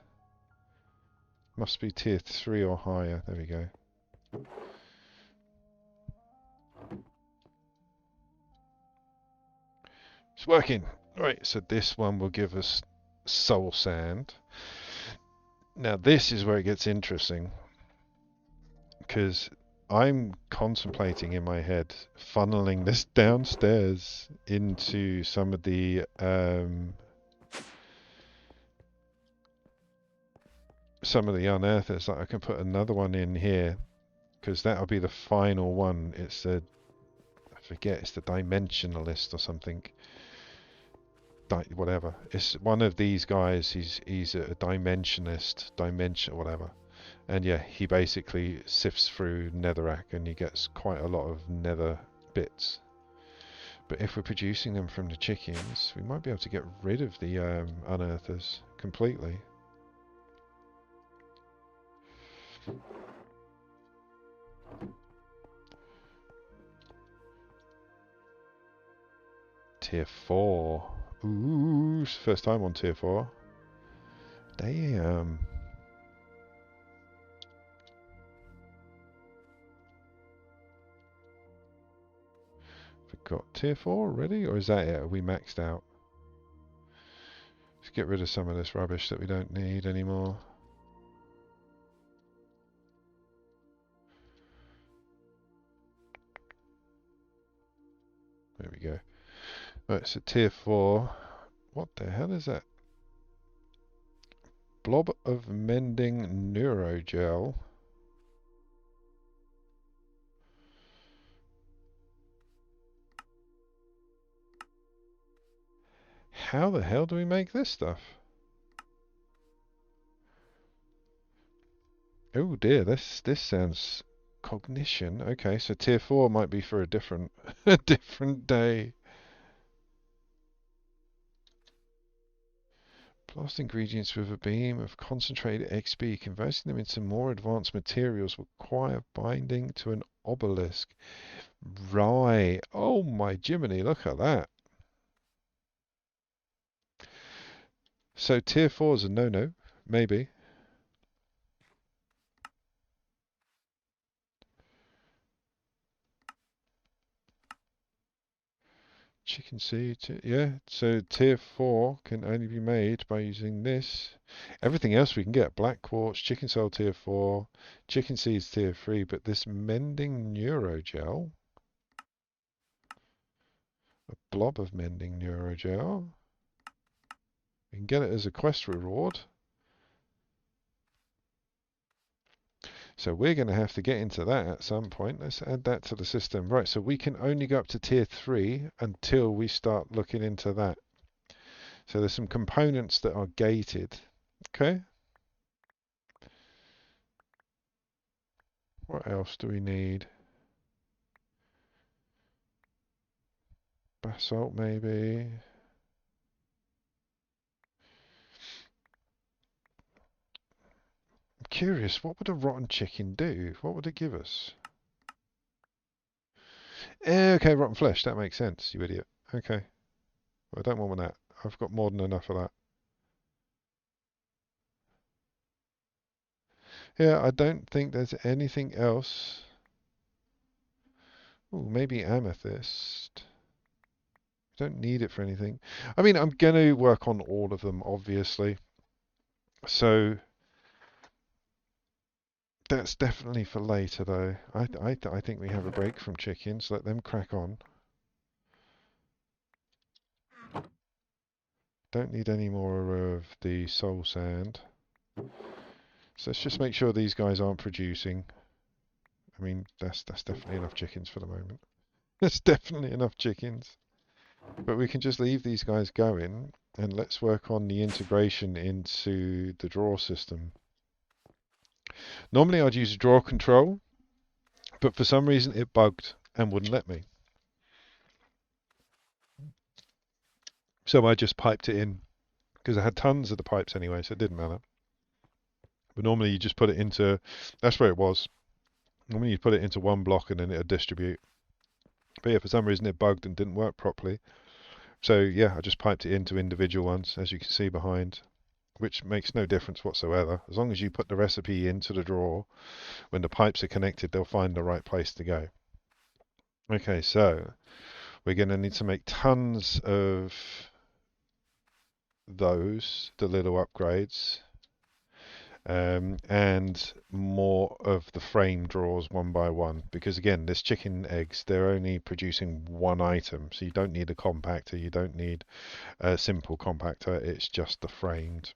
Must be tier 3 or higher. There we go. It's working. Right, so this one will give us soul sand. Now this is where it gets interesting, because I'm contemplating in my head funneling this downstairs into some of the unearthers. Like I can put another one in here, because that'll be the final one. It's the, I forget, it's the dimensionalist or something. Whatever. It's one of these guys. He's a dimensionist, whatever. And yeah, he basically sifts through netherrack and he gets quite a lot of nether bits. But if we're producing them from the chickens, we might be able to get rid of the unearthers completely. Tier 4. Ooh, first time on tier 4. Damn. We've got tier 4 already, or is that it? Are we maxed out? Let's get rid of some of this rubbish that we don't need anymore. There we go. Right, so tier 4. What the hell is that? Blob of mending neurogel. How the hell do we make this stuff? Oh dear, this sounds cognition. Okay, so tier 4 might be for a different a different day. Blast ingredients with a beam of concentrated XP. Converting them into more advanced materials will require binding to an obelisk. Right. Oh my Jiminy, look at that. So tier 4 is a no-no, maybe. chicken seed. Yeah, so tier 4 can only be made by using this. Everything else we can get. Black quartz, chicken soul tier 4, chicken seeds tier 3, but this mending neurogel, a blob of mending neurogel, we can get it as a quest reward. So we're going to have to get into that at some point. Let's add that to the system. Right, so we can only go up to tier 3 until we start looking into that. So there's some components that are gated. Okay. What else do we need? Basalt maybe. I'm curious, what would a rotten chicken do? What would it give us? Okay, rotten flesh. That makes sense, you idiot. Okay. Well, I don't want that. I've got more than enough of that. Yeah, I don't think there's anything else. Oh, maybe amethyst. Don't need it for anything. I mean, I'm going to work on all of them, obviously. So that's definitely for later, though. I think we have a break from chickens. Let them crack on. Don't need any more of the soul sand. So let's just make sure these guys aren't producing. I mean, that's definitely enough chickens for the moment. That's definitely enough chickens. But we can just leave these guys going, and let's work on the integration into the draw system. Normally I'd use a draw control, but for some reason it bugged and wouldn't let me. So I just piped it in, because I had tons of the pipes anyway, so it didn't matter. But normally you just put it into, that's where it was. Normally you put it into one block and then it'll distribute. But yeah, for some reason it bugged and didn't work properly. So yeah, I just piped it into individual ones, as you can see behind, which makes no difference whatsoever. As long as you put the recipe into the drawer, when the pipes are connected, they'll find the right place to go. Okay, so we're going to need to make tons of those, the little upgrades, and more of the frame drawers one by one, because again, this chicken eggs, they're only producing one item, so you don't need a compactor, you don't need a simple compactor, it's just the framed.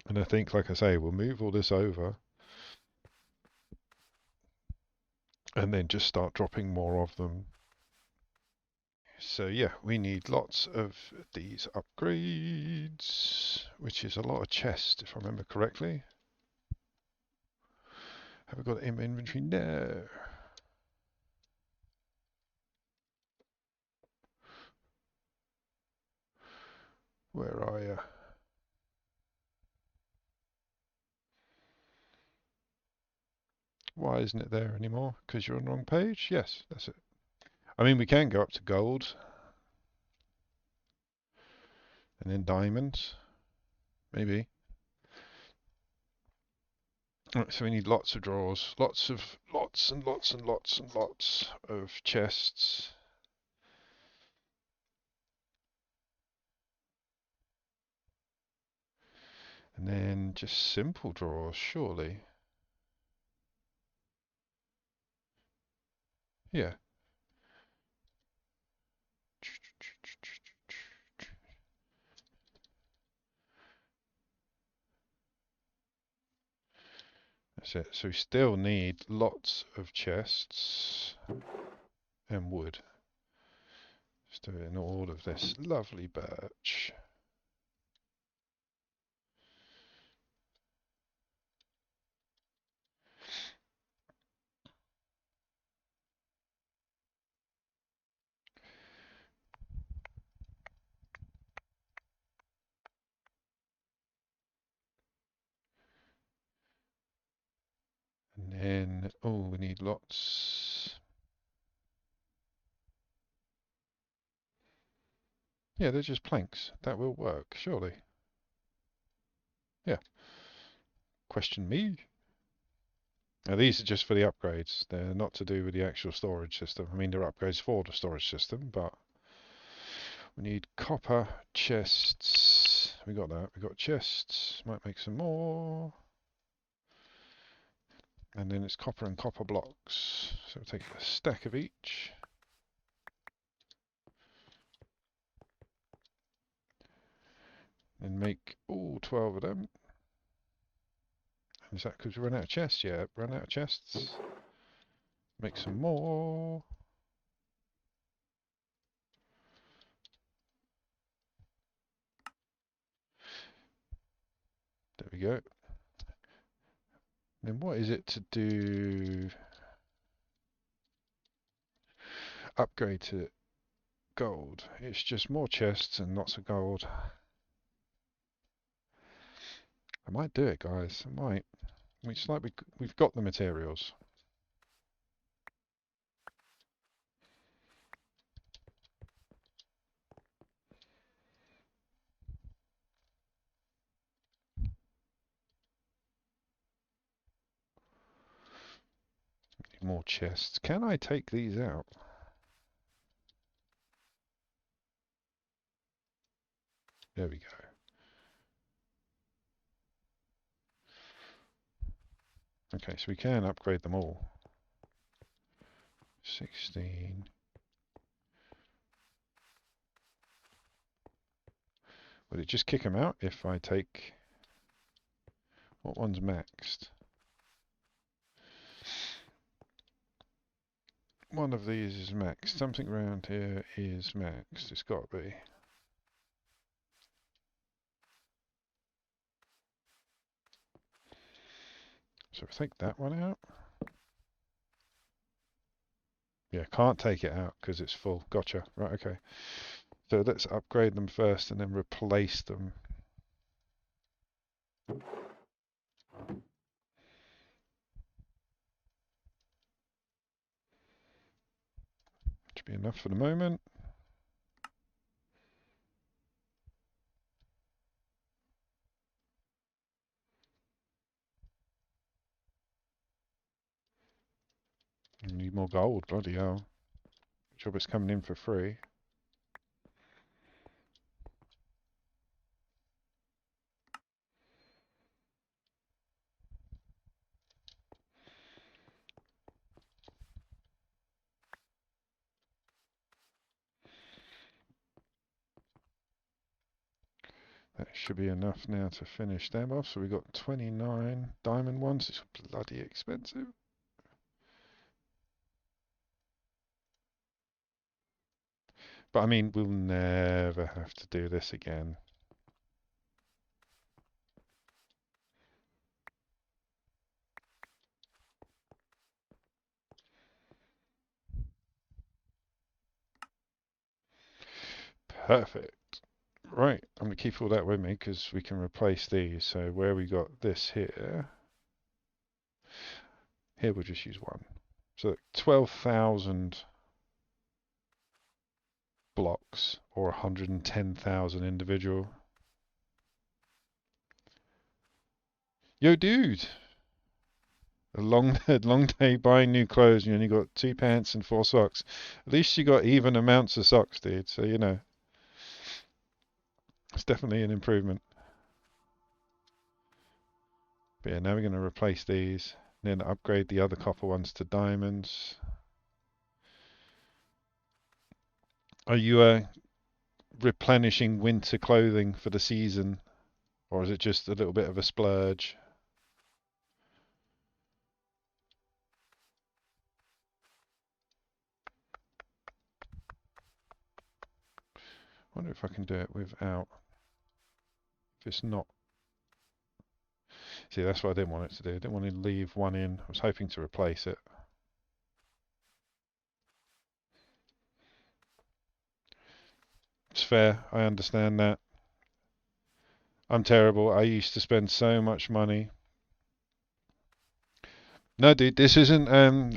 And I think, like I say, we'll move all this over and then just start dropping more of them. So yeah, we need lots of these upgrades, which is a lot of chests, if I remember correctly. Have we got it in inventory? No. Where are you? Why isn't it there anymore? Because you're on the wrong page? Yes, that's it. I mean, we can go up to gold. And then diamonds. Maybe. Right, so we need lots of drawers. Lots and lots and lots of chests. And then just simple drawers, surely. Yeah. That's it. So we still need lots of chests and wood. Just do it in all of this lovely birch. And then, oh, we need lots. Yeah, they're just planks. That will work, surely. Yeah. Question me? Now, these are just for the upgrades. They're not to do with the actual storage system. I mean, they're upgrades for the storage system, but We need copper chests. We got that. We got chests. Might make some more. And then it's copper and copper blocks. So we'll take a stack of each. And make all 12 of them. Is that because we run out of chests? Yeah, run out of chests. Make some more. There we go. Then what is it to do? Upgrade to gold. It's just more chests and lots of gold. I might do it, guys. I might. It's like we've got the materials. More chests. Can I take these out? There we go. Okay, so we can upgrade them all. 16. Would it just kick them out if I take... What one's maxed? One of these is maxed. Something around here is maxed. It's got to be. So take that one out. Yeah, can't take it out because it's full. Gotcha. Right, okay. So let's upgrade them first and then replace them. Should be enough for the moment. Need more gold, bloody hell. Job it's coming in for free. That should be enough now to finish them off. So we got 29 diamond ones. It's bloody expensive. But I mean, we'll never have to do this again. Perfect. Right, I'm going to keep all that with me because we can replace these. So where we got this here, here we'll just use one. So 12,000 blocks or 110,000 individual. Yo, dude! A long day buying new clothes and you only got 2 pants and 4 socks. At least you got even amounts of socks, dude. So, you know, it's definitely an improvement. But yeah, now we're going to replace these. Then upgrade the other copper ones to diamonds. Are you replenishing winter clothing for the season? Or is it just a little bit of a splurge? I wonder if I can do it without. If it's not. See, that's what I didn't want it to do. I didn't want to leave one in. I was hoping to replace it. It's fair. I understand that. I'm terrible. I used to spend so much money. No, dude, this isn't. I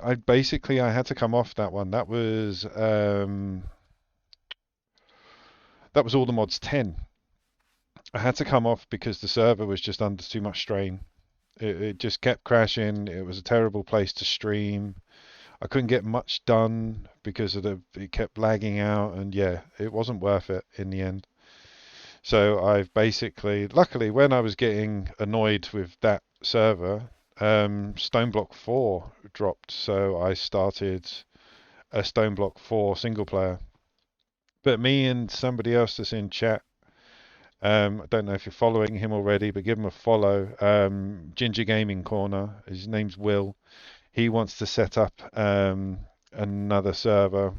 had to come off that one. That was all the mods 10. I had to come off because the server was just under too much strain. It just kept crashing. It was a terrible place to stream. I couldn't get much done because it kept lagging out, and yeah, it wasn't worth it in the end. So I've basically, luckily, when I was getting annoyed with that server, Stoneblock 4 dropped, so I started a Stoneblock 4 single player. But me and somebody else that's in chat, I don't know if you're following him already, but give him a follow. Ginger Gaming Corner, his name's Will. He wants to set up another server.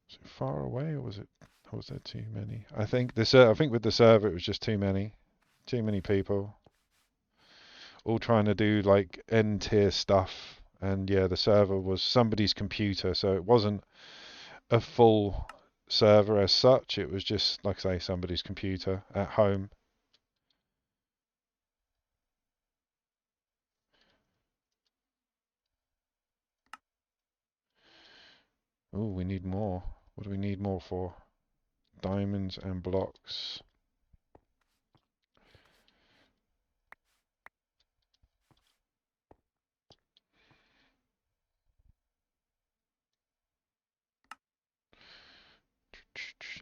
Was it far away, or was there too many? I think with the server it was just too many people, all trying to do like end tier stuff. And yeah, the server was somebody's computer, so it wasn't a full server as such. It was just, like I say, somebody's computer at home. Oh, we need more. What do we need more for? Diamonds and blocks.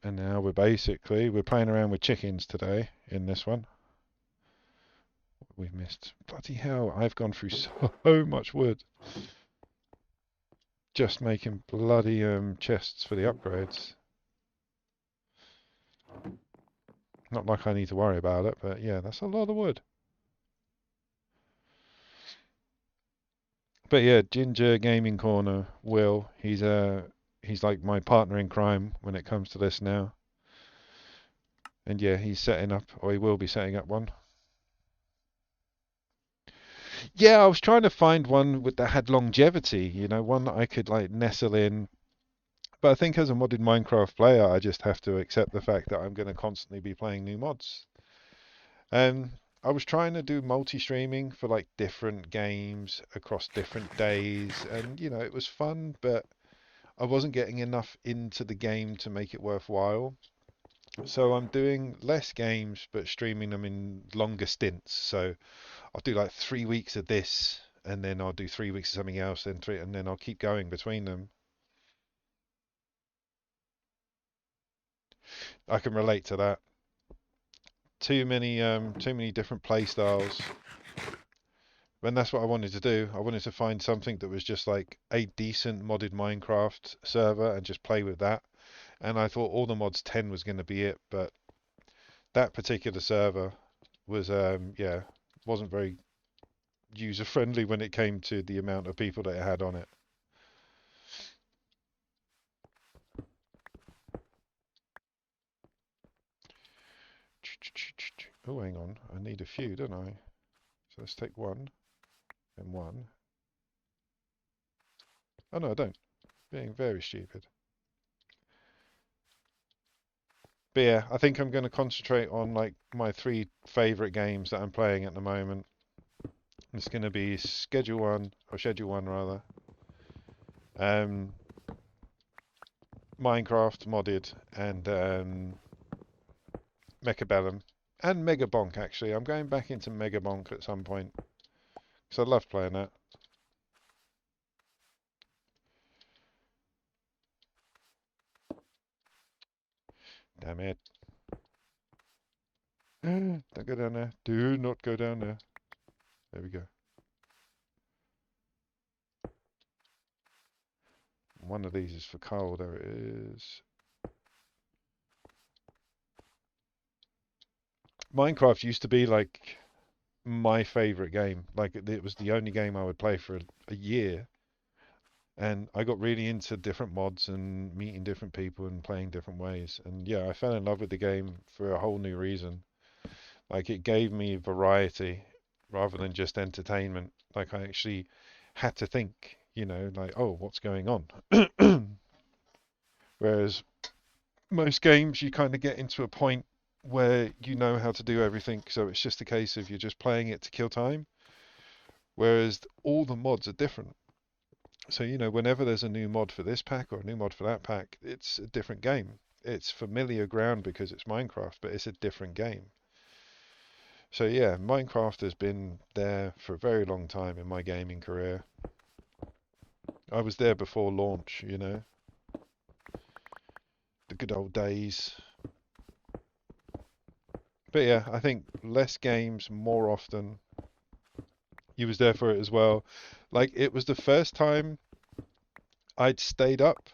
And now we're playing around with chickens today in this one. We've missed. Bloody hell, I've gone through so much wood just making bloody chests for the upgrades. Not like I need to worry about it, but yeah, that's a lot of wood. But yeah, Ginger Gaming Corner, Will, he's like my partner in crime when it comes to this now. And yeah, he's setting up, or he will be setting up one. Yeah, I was trying to find one that had longevity, one that I could like nestle in. But I think as a modded Minecraft player, I just have to accept the fact that I'm going to constantly be playing new mods. I was trying to do multi-streaming for like different games across different days, and it was fun, but I wasn't getting enough into the game to make it worthwhile. So I'm doing less games, but streaming them in longer stints. So I'll do like 3 weeks of this, and then I'll do 3 weeks of something else, then three, and then I'll keep going between them. I can relate to that. Too many different play styles. And that's what I wanted to do. I wanted to find something that was just like a decent modded Minecraft server and just play with that. And I thought all the mods 10 was going to be it, but that particular server was yeah, wasn't very user friendly when it came to the amount of people that it had on it. Oh, hang on. I need a few, don't I? So let's take one and one. Oh no, I don't. Being very stupid. But yeah, I think I'm going to concentrate on like my three favorite games that I'm playing at the moment. It's going to be Schedule 1 rather. Um, Minecraft modded and Mechabellum and Megabonk actually. I'm going back into Megabonk at some point because I love playing that. Damn it. Don't go down there. Do not go down there. There we go. One of these is for coal. There it is. Minecraft used to be like my favorite game. Like it was the only game I would play for a year. And I got really into different mods and meeting different people and playing different ways. And yeah, I fell in love with the game for a whole new reason. Like it gave me variety rather than just entertainment. Like I actually had to think, like, oh, what's going on? Whereas most games, you kind of get into a point where you know how to do everything, so it's just a case of you're just playing it to kill time. Whereas all the mods are different. So, whenever there's a new mod for this pack or a new mod for that pack, it's a different game. It's familiar ground because it's Minecraft, but it's a different game. So yeah, Minecraft has been there for a very long time in my gaming career. I was there before launch, you know, the good old days. But yeah, I think less games more often. You was there for it as well. Like it was the first time I'd stayed up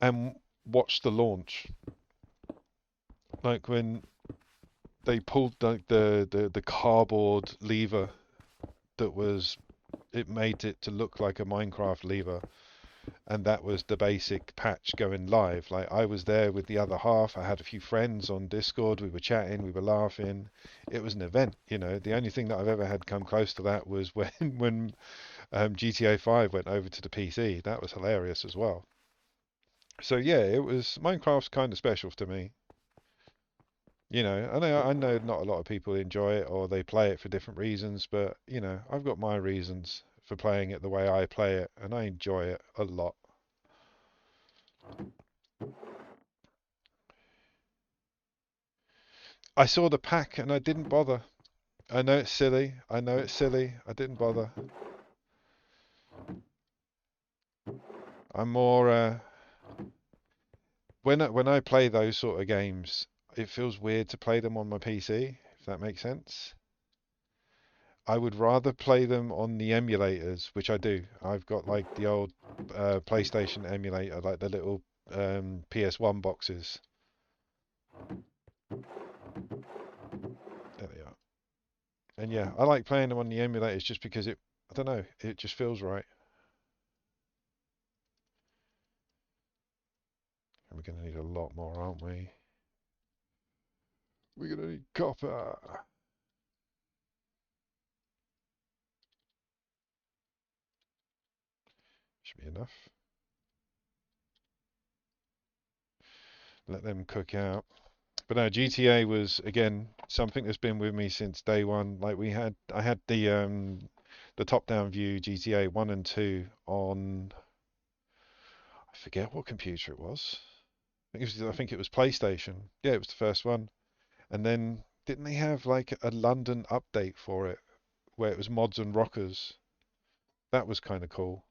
and watched the launch. Like when they pulled like the cardboard lever that was it made it to look like a Minecraft lever, and that was the basic patch going live. Like I was there with the other half. I had a few friends on Discord. We were chatting, we were laughing. It was an event, you know. The only thing that I've ever had come close to that was when GTA 5 went over to the PC. That was hilarious as well. So yeah, it was Minecraft's kind of special to me. You know, I know not a lot of people enjoy it or they play it for different reasons, but you know, I've got my reasons for playing it the way I play it, and I enjoy it a lot. I saw the pack and I didn't bother. I know it's silly. I know it's silly. I didn't bother. I'm more when I play those sort of games, it feels weird to play them on my PC, if that makes sense. I would rather play them on the emulators, which I do. I've got like the old PlayStation emulator, like the little PS1 boxes. There they are. And yeah, I like playing them on the emulators just because I don't know, it just feels right. And we're going to need a lot more, aren't we? We're going to need copper. Should be enough. Let them cook out. But no, GTA was again something that's been with me since day one. Like I had the top-down view GTA 1 and 2 on I forget what computer it was. I think it was PlayStation. Yeah, it was the first one. And then didn't they have like a London update for it where it was mods and rockers? That was kind of cool.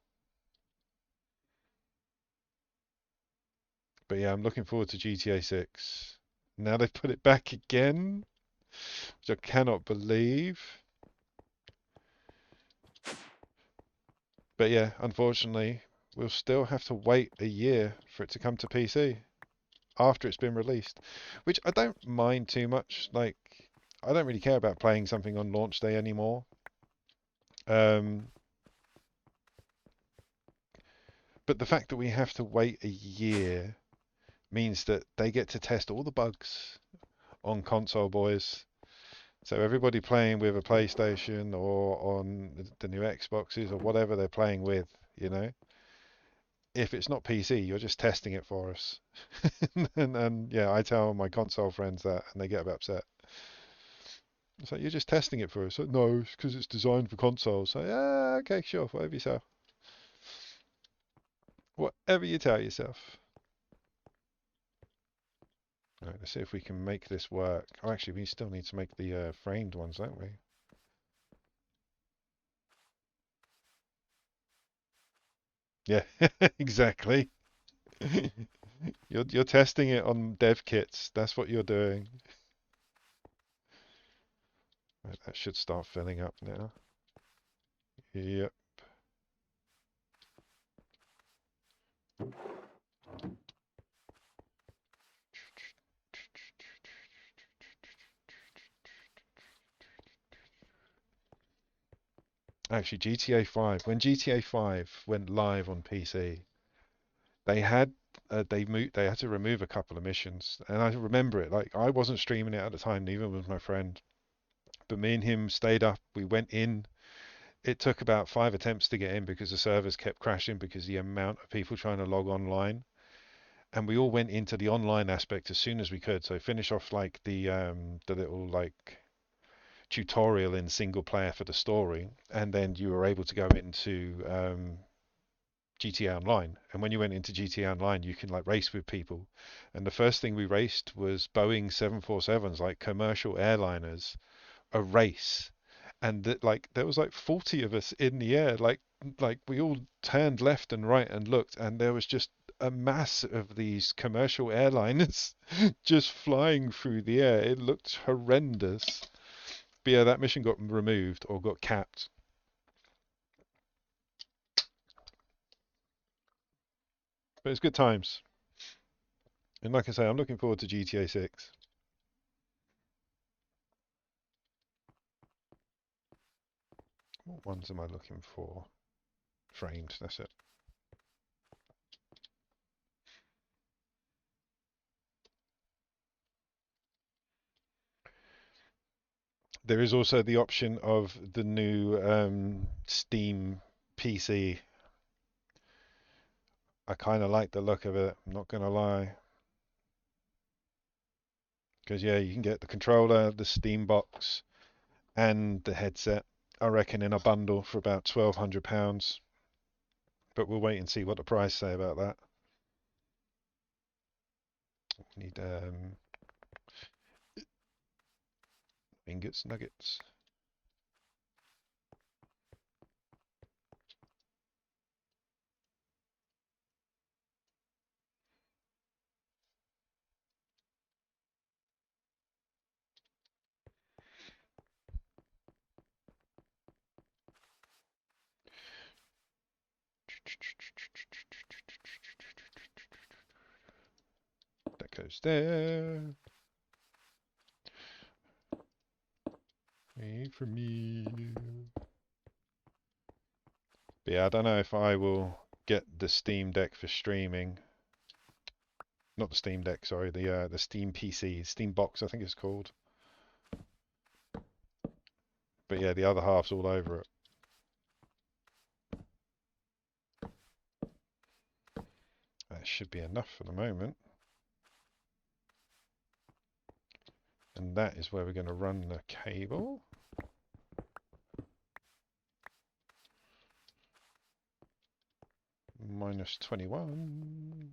But yeah, I'm looking forward to GTA 6. Now they've put it back again, which I cannot believe. But yeah, unfortunately, we'll still have to wait a year for it to come to PC after it's been released, which I don't mind too much. Like, I don't really care about playing something on launch day anymore. Um, but the fact that we have to wait a year means that they get to test all the bugs on console boys. So everybody playing with a PlayStation or on the new Xboxes or whatever they're playing with, you know, if it's not PC, you're just testing it for us. And yeah, I tell my console friends that, and they get a bit upset. It's like you're just testing it for us. Like, no, it's because it's designed for consoles. So yeah, okay, sure, whatever you say. Whatever you tell yourself. Right, let's see if we can make this work. Oh, actually, we still need to make the framed ones, don't we? Yeah, exactly. You're testing it on dev kits. That's what you're doing. Right, that should start filling up now. Yep. Actually, GTA 5. When GTA 5 went live on PC, they had they had to remove a couple of missions, and I remember it. Like I wasn't streaming it at the time, neither was my friend. But me and him stayed up. We went in. It took about 5 attempts to get in because the servers kept crashing because the amount of people trying to log online. And we all went into the online aspect as soon as we could. So finish off like the little like tutorial in single player for the story, and then you were able to go into GTA Online. And when you went into GTA Online, you can like race with people. And the first thing we raced was Boeing 747s, like commercial airliners, a race, and that, like, there was like 40 of us in the air, like we all turned left and right and looked, and there was just a mass of these commercial airliners just flying through the air. It looked horrendous. But yeah, that mission got removed or got capped. But it's good times. And like I say, I'm looking forward to GTA 6. What ones am I looking for? Framed, that's it. There is also the option of the new Steam PC. I kind of like the look of it, I'm not going to lie. Because, yeah, you can get the controller, the Steam box, and the headset, I reckon, in a bundle for about £1,200. But we'll wait and see what the price say about that. Need ingots, nuggets. That goes there. Wait for me. But yeah, I don't know if I will get the Steam Deck for streaming. Not the Steam Deck, sorry, the Steam PC, Steam Box, I think it's called. But yeah, the other half's all over it. That should be enough for the moment. And that is where we're going to run the cable. Minus 21.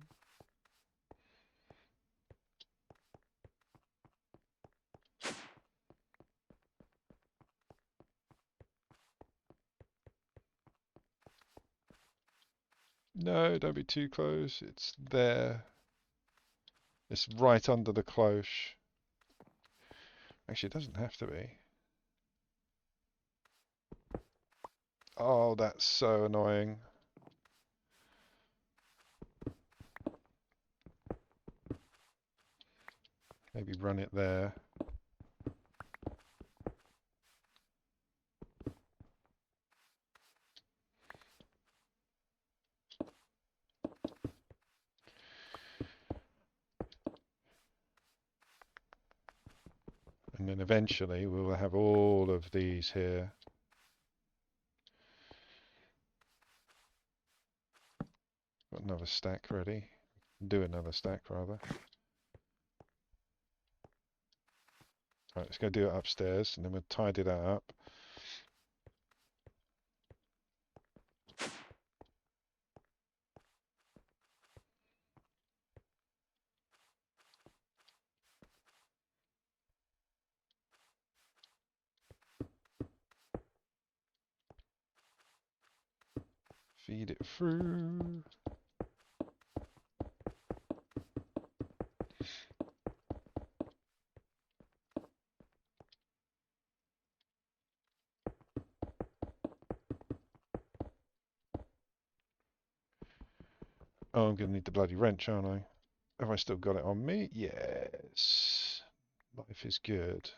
No, don't be too close. It's there. It's right under the cloche. Actually, it doesn't have to be. Oh, that's so annoying. Maybe run it there. And then eventually we will have all of these here. Got another stack ready. Do another stack rather. Right, let's go do it upstairs and then we'll tidy that up. Feed it through. Oh, I'm going to need the bloody wrench, aren't I? Have I still got it on me? Yes. Life is good.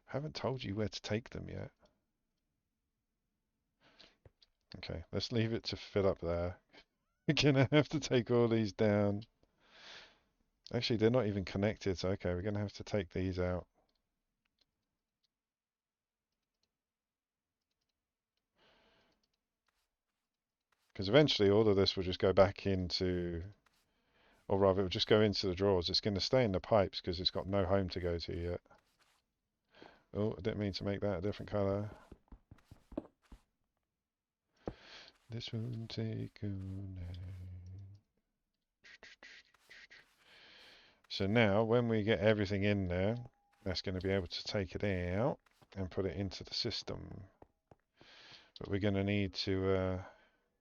I haven't told you where to take them yet. Okay, let's leave it to fill up there. We're gonna have to take all these down. Actually, they're not even connected, so okay, we're gonna have to take these out. Because eventually all of this will just go back into, or rather, it will just go into the drawers. It's going to stay in the pipes because it's got no home to go to yet. Oh, I didn't mean to make that a different colour. This won't take all night. So now when we get everything in there, that's going to be able to take it out and put it into the system. But we're going to need to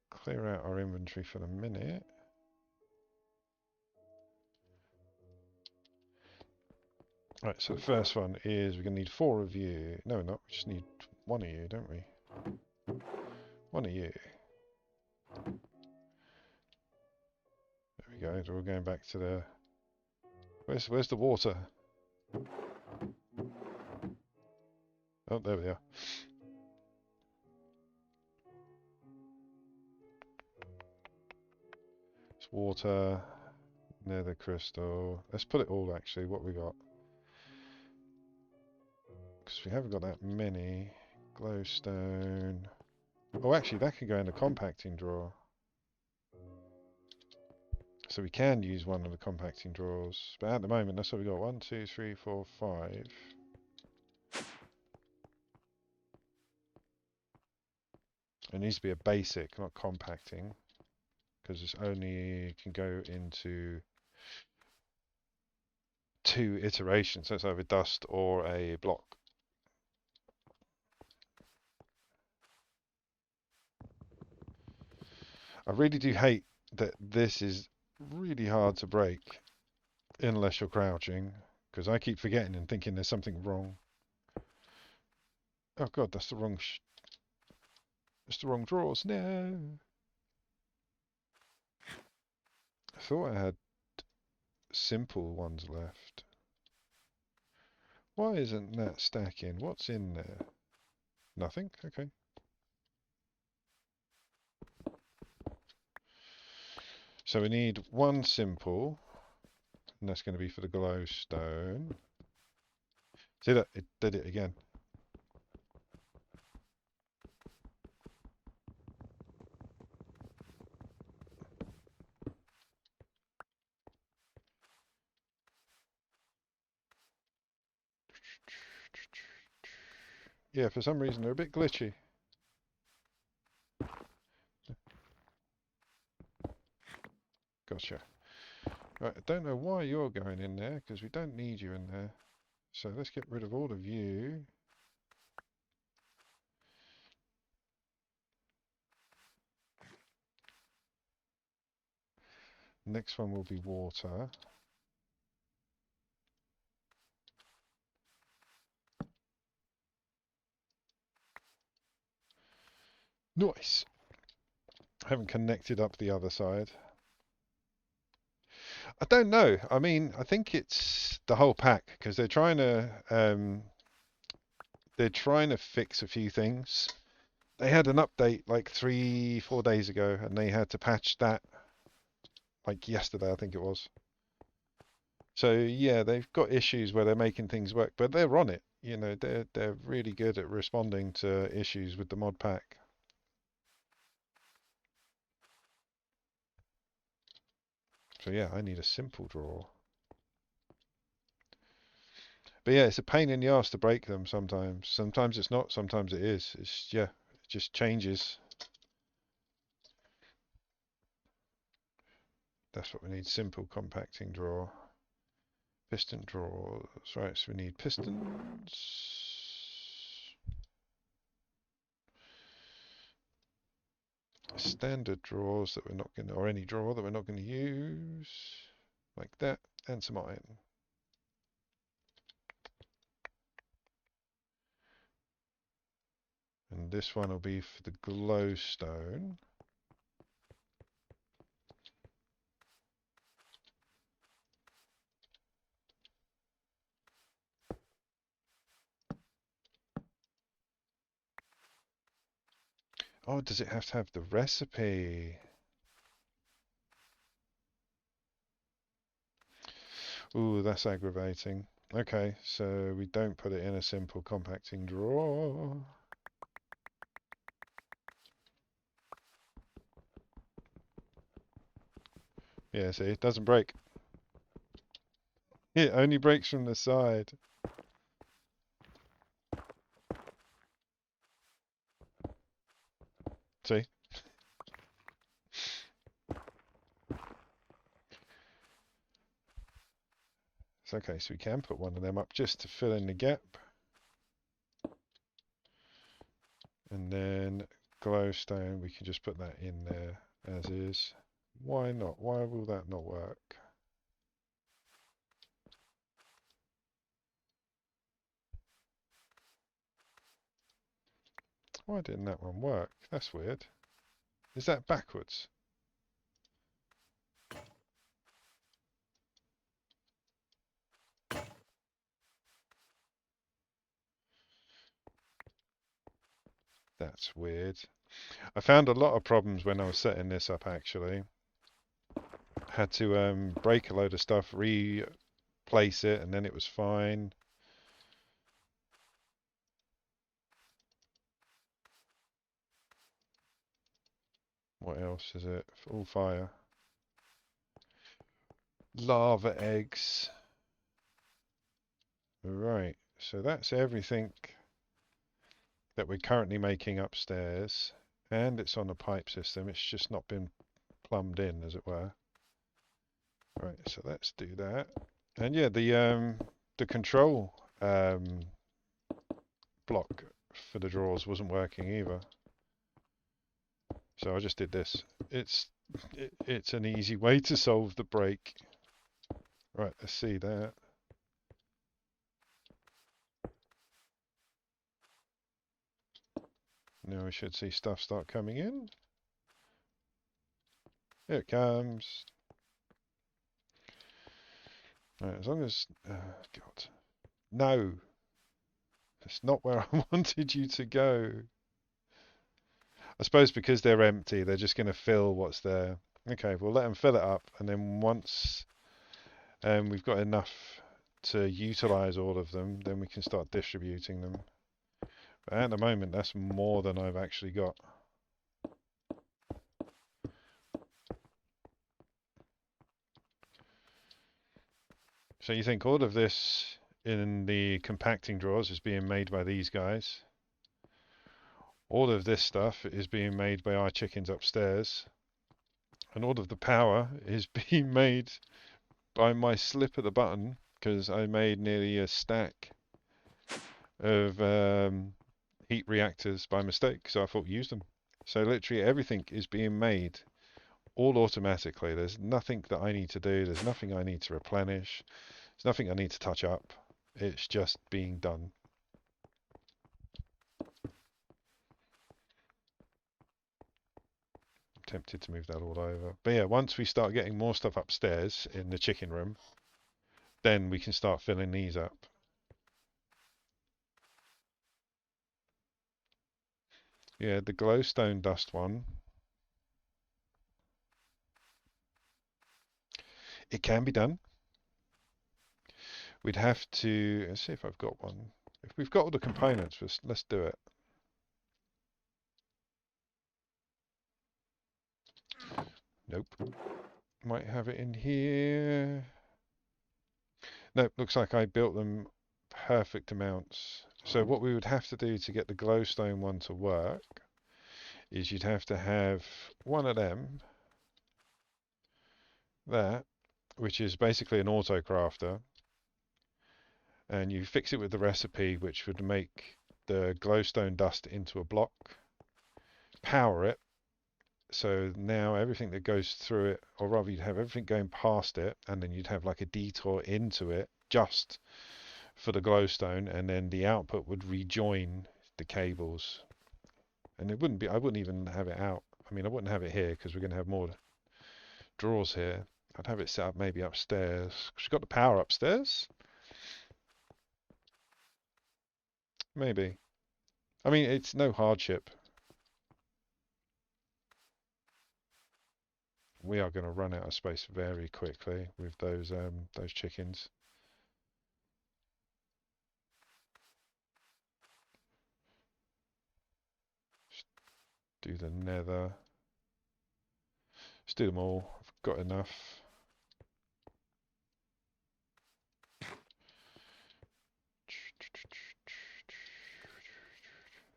clear out our inventory for the minute. Right, so the first one is we're going to need 4 of you. No, we're not. We just need 1 of you, don't we? 1 of you. There we go. We're going back to the... Where's the water? Oh, there we are. It's water, nether crystal. Let's put it all actually, what we got. Because we haven't got that many. Glowstone. Oh, actually, that can go in the compacting drawer. So we can use one of the compacting drawers. But at the moment, that's what we got. 1, 2, 3, 4, 5. It needs to be a basic, not compacting. Because this only can go into 2 iterations. So it's either dust or a block. I really do hate that this is really hard to break unless you're crouching, because I keep forgetting and thinking there's something wrong. Oh god, that's the wrong that's the wrong drawers. No. I thought I had simple ones left. Why isn't that stacking? What's in there? Nothing? Okay. So we need 1 simple, and that's going to be for the glowstone. See that? It did it again. Yeah, for some reason they're a bit glitchy. Gotcha. Right, I don't know why you're going in there, because we don't need you in there. So let's get rid of all of you. Next one will be water. Nice. I haven't connected up the other side. I don't know. I mean, I think it's the whole pack because they're trying to fix a few things. They had an update like 3, 4 days ago, and they had to patch that like yesterday, I think it was. So yeah, they've got issues where they're making things work, but they're on it. You know, they're really good at responding to issues with the mod pack. So yeah, I need a simple drawer. But yeah, it's a pain in the ass to break them sometimes. Sometimes it's not, sometimes it is. It's, yeah, it just changes. That's what we need, simple compacting drawer. Piston drawers, right, so we need pistons. Standard drawers that we're not going to, or any drawer that we're not going to use. Like that, and some iron. And this one will be for the glowstone. Oh, does it have to have the recipe? Ooh, that's aggravating. Okay, so we don't put it in a simple compacting drawer. Yeah, see, it doesn't break. It only breaks from the side. See? Okay, so we can put one of them up just to fill in the gap. And then glowstone, we can just put that in there as is. Why not? Why will that not work? Why didn't that one work? That's weird. Is that backwards? That's weird. I found a lot of problems when I was setting this up actually. Had to break a load of stuff, replace it, and then it was fine. What else is it? All fire. Lava eggs. Right, so that's everything that we're currently making upstairs. And it's on a pipe system. It's just not been plumbed in, as it were. Right, so let's do that. And yeah, the control block for the drawers wasn't working either. So I just did this. It's an easy way to solve the break. Right, let's see that. Now we should see stuff start coming in. Here it comes. Right, as long as... God. No! That's not where I wanted you to go. I suppose because they're empty, they're just going to fill what's there. Okay, we'll let them fill it up, and then once we've got enough to utilize all of them, then we can start distributing them. But at the moment, that's more than I've actually got. So you think all of this in the compacting drawers is being made by these guys. All of this stuff is being made by our chickens upstairs. And all of the power is being made by my slip of the button, because I made nearly a stack of heat reactors by mistake, so I thought use them. So literally everything is being made all automatically. There's nothing that I need to do. There's nothing I need to replenish. There's nothing I need to touch up. It's just being done. I'm tempted to move that all over. But yeah, once we start getting more stuff upstairs in the chicken room, then we can start filling these up. Yeah, the glowstone dust one. It can be done. We'd have to... Let's see if I've got one. If we've got all the components, let's do it. Nope. Might have it in here. Nope, looks like I built them perfect amounts. So what we would have to do to get the glowstone one to work is you'd have to have one of them, that, which is basically an auto crafter, and you fix it with the recipe, which would make the glowstone dust into a block, power it, so now everything that goes through it, or rather you'd have everything going past it, and then you'd have like a detour into it just for the glowstone, and then the output would rejoin the cables. And it wouldn't be, I wouldn't even have it out. I mean, I wouldn't have it here because we're going to have more drawers here. I'd have it set up maybe upstairs. She's got the power upstairs? Maybe. I mean, it's no hardship. We are going to run out of space very quickly with those chickens. Just do the nether. Just do them all. I've got enough.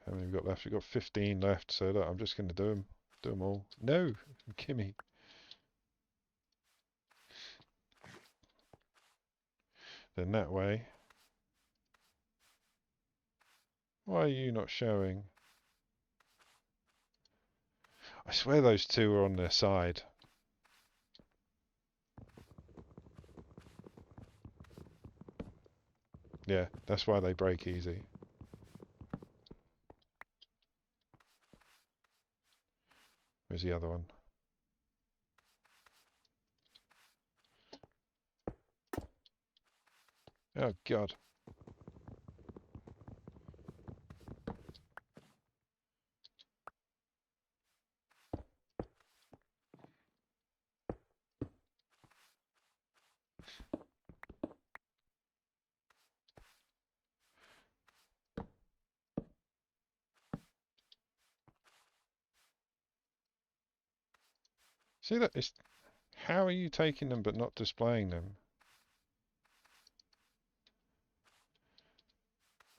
How many have we got left? We've got 15 left, so look, I'm just going to do them all. No, gimme. Then that way. Why are you not showing? I swear those two are on their side. Yeah, that's why they break easy. Where's the other one? Oh, God. See that? How are you taking them but not displaying them?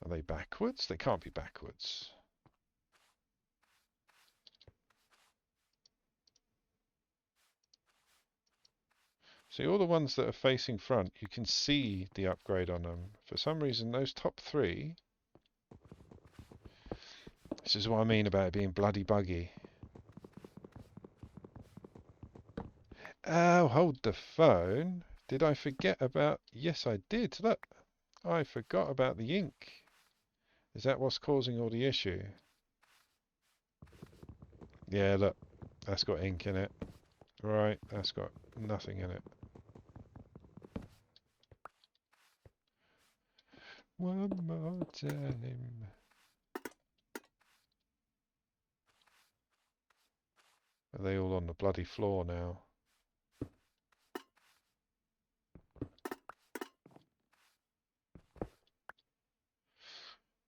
Are they backwards? They can't be backwards. See, all the ones that are facing front, you can see the upgrade on them. For some reason, those top three... This is what I mean about it being bloody buggy. Oh, hold the phone. Did I forget about... Yes, I did. Look, I forgot about the ink. Is that what's causing all the issue? Yeah, look. That's got ink in it. Right, that's got nothing in it. One more time. Are they all on the bloody floor now?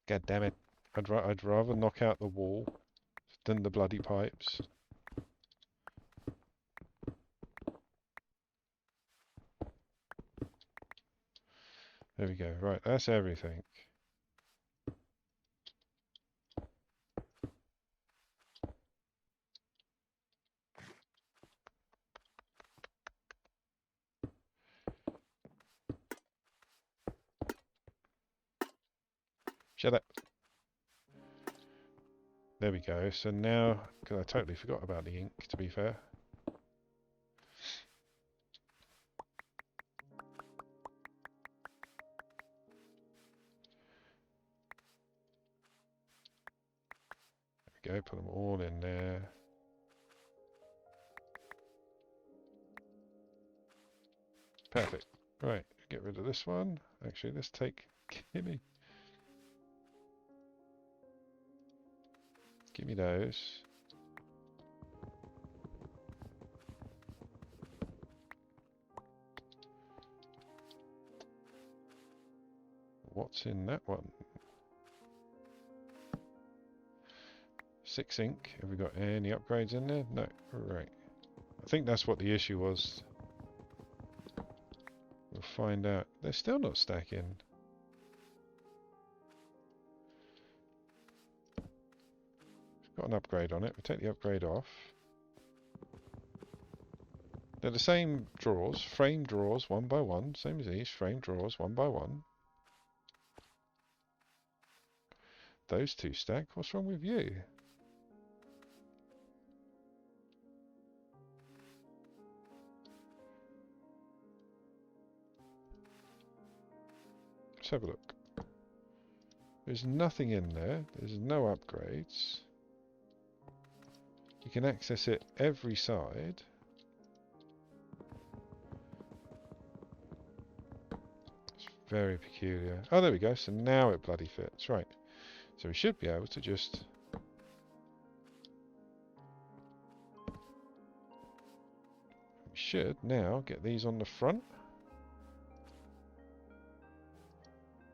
God damn it. I'd rather knock out the wall than the bloody pipes. There we go. Right, that's everything. Shut up. There we go. So now, because I totally forgot about the ink, to be fair. There we go, put them all in there. Perfect. Right, get rid of this one. Actually, let's take... Gimme. Give me those. What's in that one? 6 ink. Have we got any upgrades in there? No. Right. I think that's what the issue was. We'll find out. They're still not stacking. Got an upgrade on it. We'll take the upgrade off. They're the same drawers. Frame drawers, one by one. Same as these. Frame drawers, one by one. Those two stack. What's wrong with you? Let's have a look. There's nothing in there. There's no upgrades. You can access it every side. It's very peculiar. Oh, there we go. So now it bloody fits. Right. So we should be able to just... We should now get these on the front.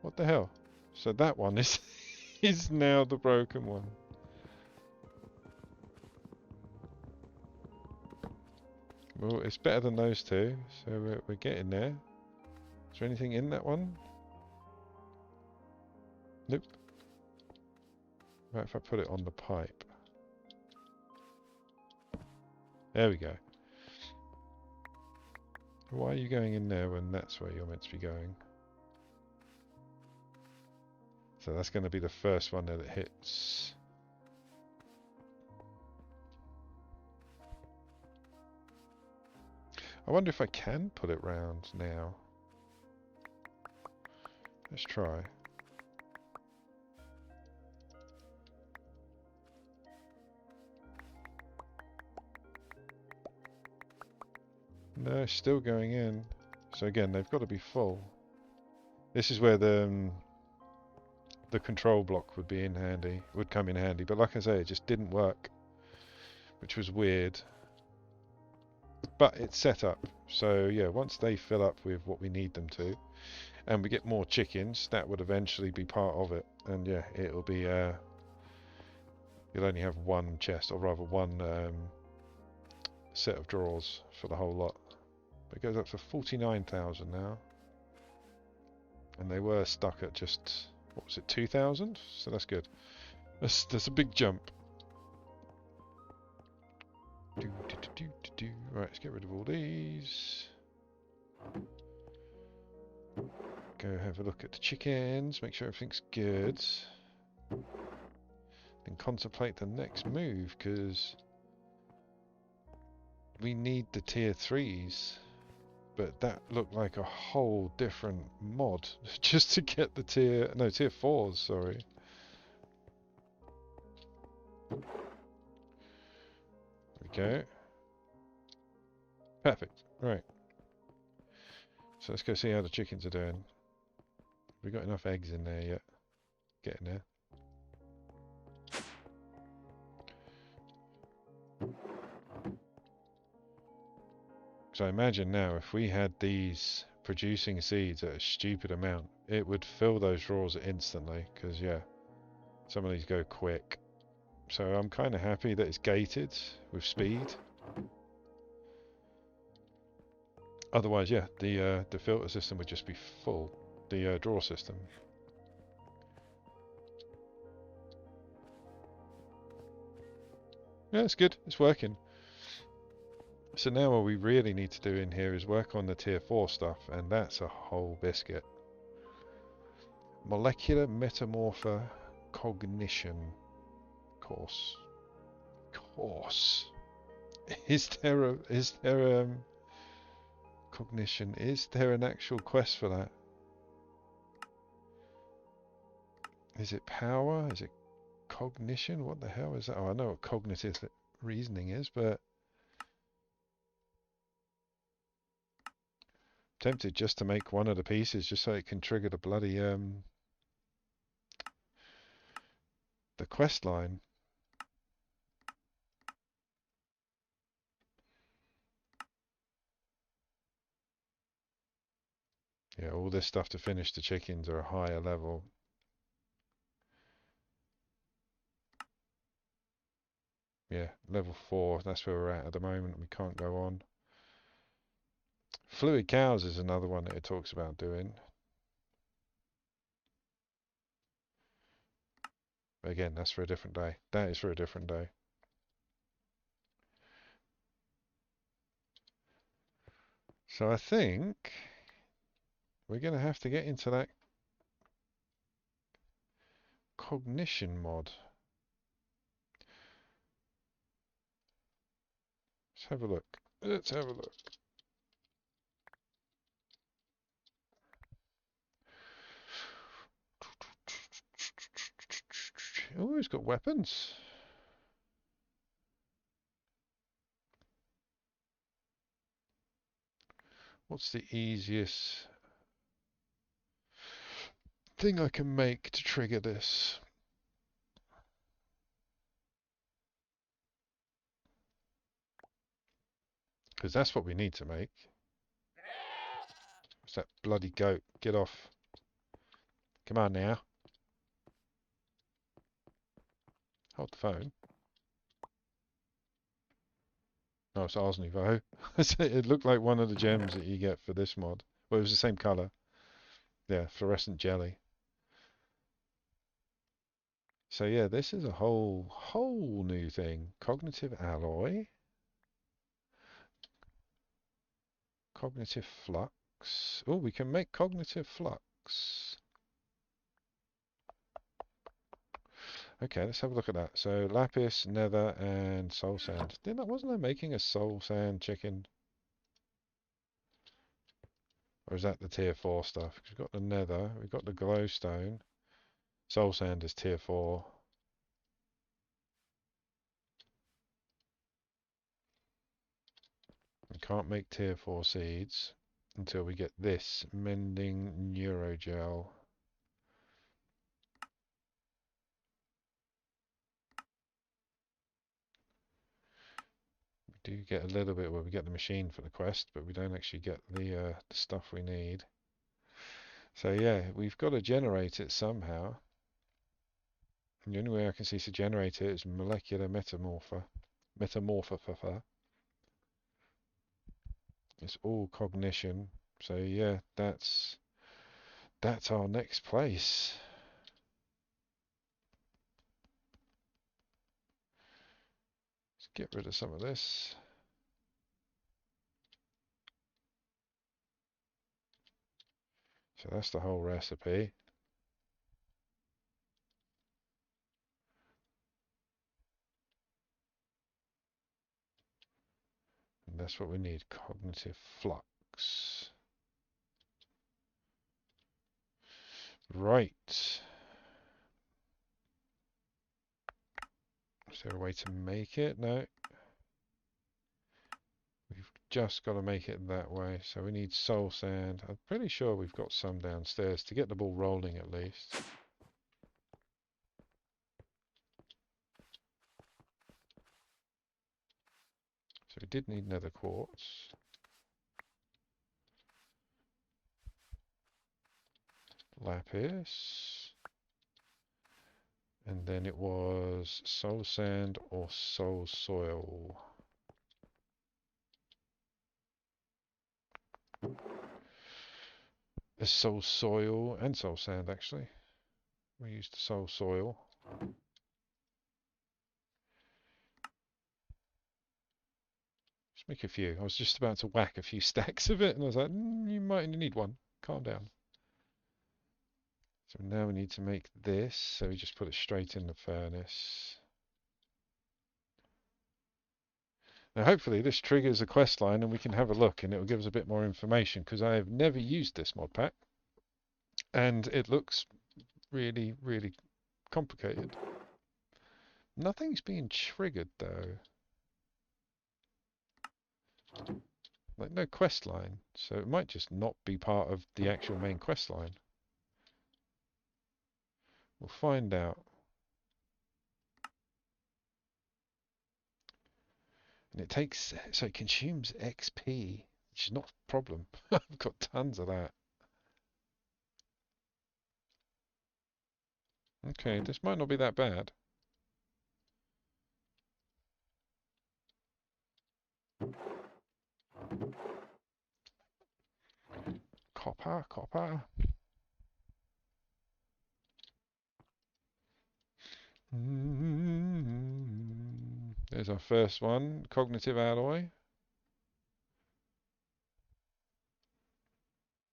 What the hell? So that one is is now the broken one. Well, it's better than those two, so we're getting there. Is there anything in that one? Nope. Right, if I put it on the pipe. There we go. Why are you going in there when that's where you're meant to be going? So that's going to be the first one that it hits. I wonder if I can put it round now. Let's try. No, it's still going in. So again, they've got to be full. This is where the control block would be in handy, would come in handy. But like I say, it just didn't work, which was weird. But it's set up. So yeah, once they fill up with what we need them to, and we get more chickens, that would eventually be part of it. And yeah, it'll be you'll only have one chest, or rather one set of drawers for the whole lot. But it goes up to 49,000 now. And they were stuck at just, what was it, 2,000? So that's good. That's a big jump. Right, let's get rid of all these. Go have a look at the chickens, make sure everything's good. Then contemplate the next move, because we need the tier 3s. But that looked like a whole different mod just to get the tier 4s, sorry. There we go. Perfect. Right. So let's go see how the chickens are doing. Have we got enough eggs in there yet? Getting there. So imagine now if we had these producing seeds at a stupid amount, it would fill those drawers instantly, because yeah, some of these go quick. So I'm kind of happy that it's gated with speed. Otherwise, yeah, the filter system would just be full. The drawer system. Yeah, it's good. It's working. So now what we really need to do in here is work on the tier 4 stuff, and that's a whole biscuit. Molecular metamorpho cognition course. Is there cognition? Is there an actual quest for that? Is it power? Is it cognition? What the hell is that? Oh, I know what cognitive reasoning is, but tempted just to make one of the pieces just so it can trigger the bloody the quest line. Yeah, all this stuff to finish the chickens are a higher level. Yeah, level 4, that's where we're at the moment. We can't go on. Fluid cows is another one that it talks about doing. But again, that's for a different day. That is for a different day. So I think we're going to have to get into that cognition mod. Let's have a look. Let's have a look. Oh, he's got weapons. What's the easiest thing I can make to trigger this? Because that's what we need to make. It's that bloody goat. Get off. Come on now. Hold the phone. Oh, it's Ars Nouveau. It looked like one of the gems that you get for this mod. Well, it was the same colour. Yeah, fluorescent jelly. So yeah, this is a whole new thing. Cognitive alloy. Cognitive flux. Oh, we can make cognitive flux. Okay, let's have a look at that. So lapis, nether, and soul sand. Wasn't I making a soul sand chicken? Or is that the tier 4 stuff? 'Cause we've got the nether, we've got the glowstone. Soul sand is tier 4. We can't make tier 4 seeds until we get this mending neurogel. We do get a little bit where we get the machine for the quest, but we don't actually get the stuff we need. So yeah, we've got to generate it somehow. And the only way I can see to generate it is molecular metamorpher. It's all cognition. So yeah, that's our next place. Let's get rid of some of this. So that's the whole recipe. And that's what we need, cognitive flux. Right. Is there a way to make it? No. We've just got to make it that way. So we need soul sand. I'm pretty sure we've got some downstairs to get the ball rolling at least. So we did need nether quartz. Lapis. And then it was soul sand or soul soil. There's soul soil and soul sand actually. We used the soul soil. Just make a few. I was just about to whack a few stacks of it and I was like, you might only need one. Calm down. So now we need to make this. So we just put it straight in the furnace. Now hopefully this triggers a quest line and we can have a look and it will give us a bit more information because I have never used this mod pack and it looks really, really complicated. Nothing's being triggered though. Like no quest line. So it might just not be part of the actual main quest line. We'll find out. And it takes, so it consumes XP, which is not a problem. I've got tons of that. Okay, this might not be that bad. Copper, copper. There's our first one, cognitive alloy.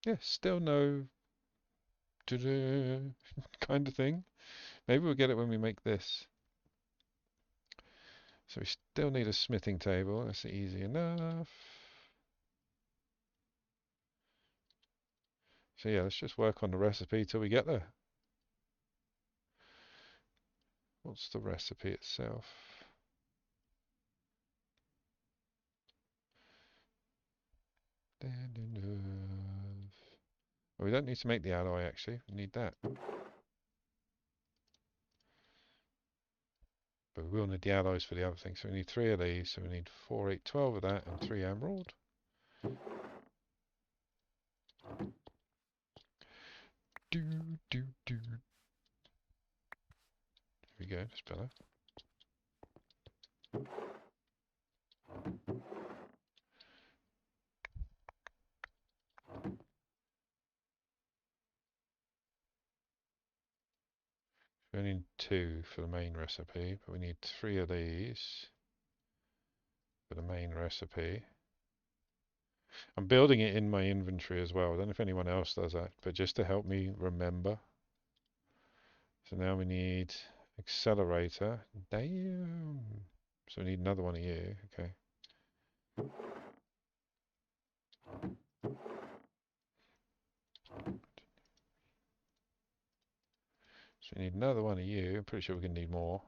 Yeah, still no kind of thing. Maybe we'll get it when we make this. So we still need a smithing table. That's easy enough. So yeah, let's just work on the recipe till we get there. What's the recipe itself? Well, we don't need to make the alloy actually. We need that. But we will need the alloys for the other thing. So we need 3 of these. So we need 4, 8, 12 of that and 3 emerald. Here we go, that's better. We only need 2 for the main recipe, but we need 3 of these for the main recipe. I'm building it in my inventory as well. I don't know if anyone else does that, but just to help me remember. So now we need Accelerator. Damn. So we need another one of you. Okay. So we need another one of you. I'm pretty sure we're going to need more.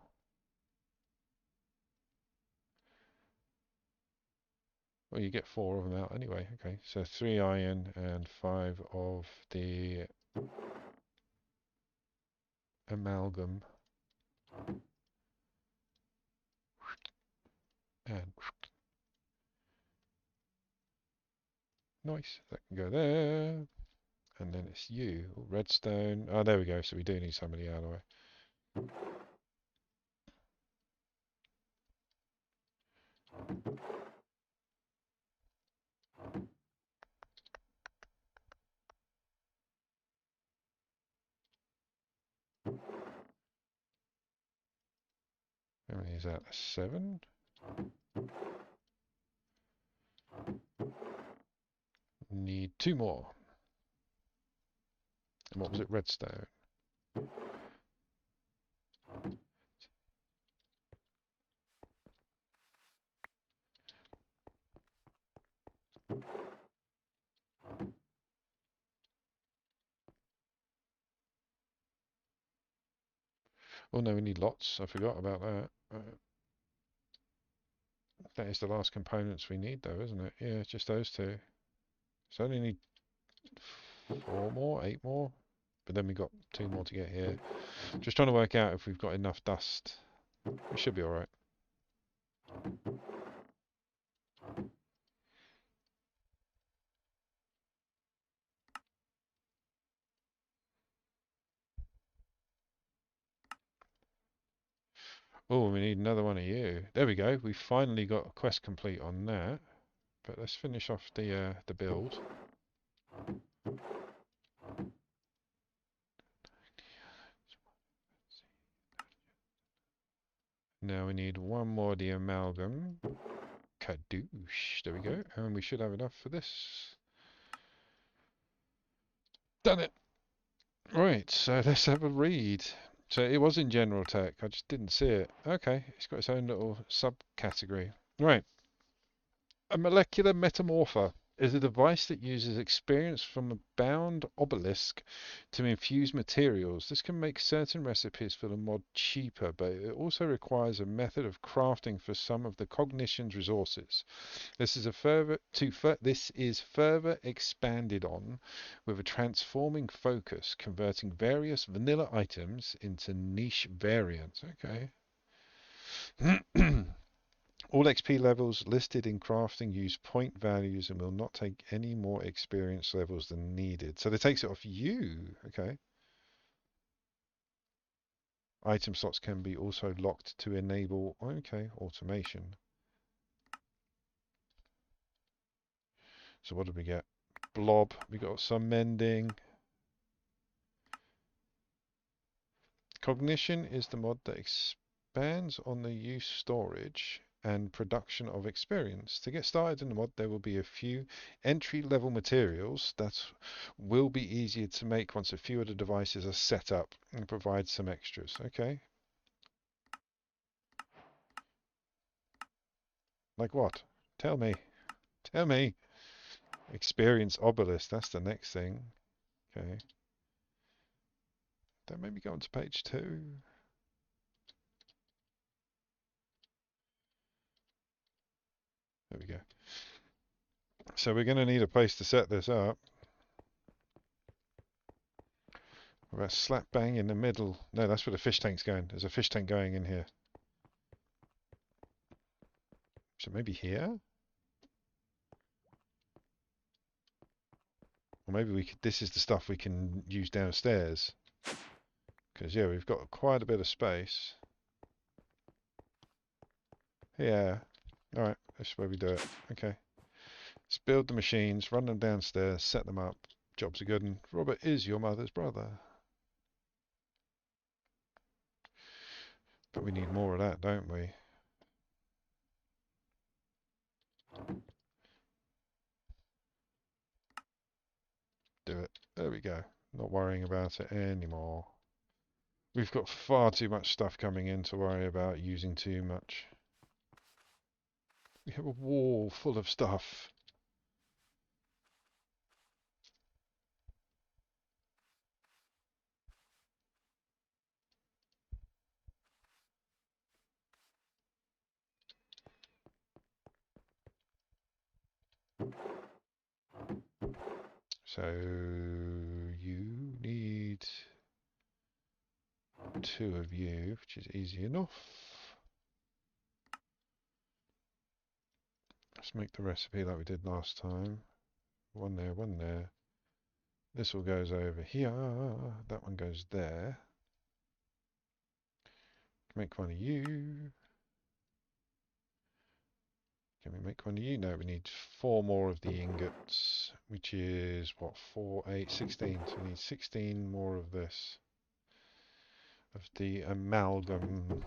Well, you get 4 of them out anyway. Okay. So 3 iron and 5 of the amalgam. And nice. That can go there. And then it's you. Redstone. Oh, there we go. So we do need somebody out of the way. How many is that? 7? Need 2 more. And what was it? Redstone. Oh no, we need lots. I forgot about that. That is the last components we need though, isn't it? Yeah, it's just those 2. So only need 4 more, 8 more. But then we got 2 more to get here. Just trying to work out if we've got enough dust. We should be alright. Oh, we need another one of you. There we go. We finally got a quest complete on that. But let's finish off the build. Now we need 1 more of the amalgam. Kadoosh. There we go. And we should have enough for this. Done it! Right, so let's have a read. So it was in general tech, I just didn't see it. Okay, it's got its own little subcategory. Right. A molecular metamorpher is a device that uses experience from a bound obelisk to infuse materials. This can make certain recipes for the mod cheaper, but it also requires a method of crafting for some of the cognition's resources. This is further expanded on with a transforming focus, converting various vanilla items into niche variants. Okay. All XP levels listed in crafting use point values and will not take any more experience levels than needed. So they takes it off you. Okay. Item slots can be also locked to enable, okay, automation. So what did we get? Blob. We got some mending. Cognition is the mod that expands on the use, storage, and production of experience. To get started in the mod, there will be a few entry-level materials that will be easier to make once a few of the devices are set up and provide some extras. Okay. Like what? Tell me. Tell me. Experience obelisk. That's the next thing. Okay. Then maybe go on to page 2. There we go. So we're going to need a place to set this up. We're about slap bang in the middle. No, that's where the fish tank's going. There's a fish tank going in here. So maybe here? Or maybe we could, this is the stuff we can use downstairs. Because, yeah, we've got quite a bit of space. Yeah. Alright, that's where we do it. Okay. Let's build the machines, run them downstairs, set them up. Jobs are good. And Robert is your mother's brother. But we need more of that, don't we? Do it. There we go. Not worrying about it anymore. We've got far too much stuff coming in to worry about using too much. We have a wall full of stuff. So you need 2 of you, which is easy enough. Let's make the recipe like we did last time. 1 there, 1 there. This all goes over here. That one goes there. Make 1 of you. Can we make 1 of you? No, we need 4 more of the ingots, which is what, 4, 8, 16. So we need 16 more of this, of the amalgam.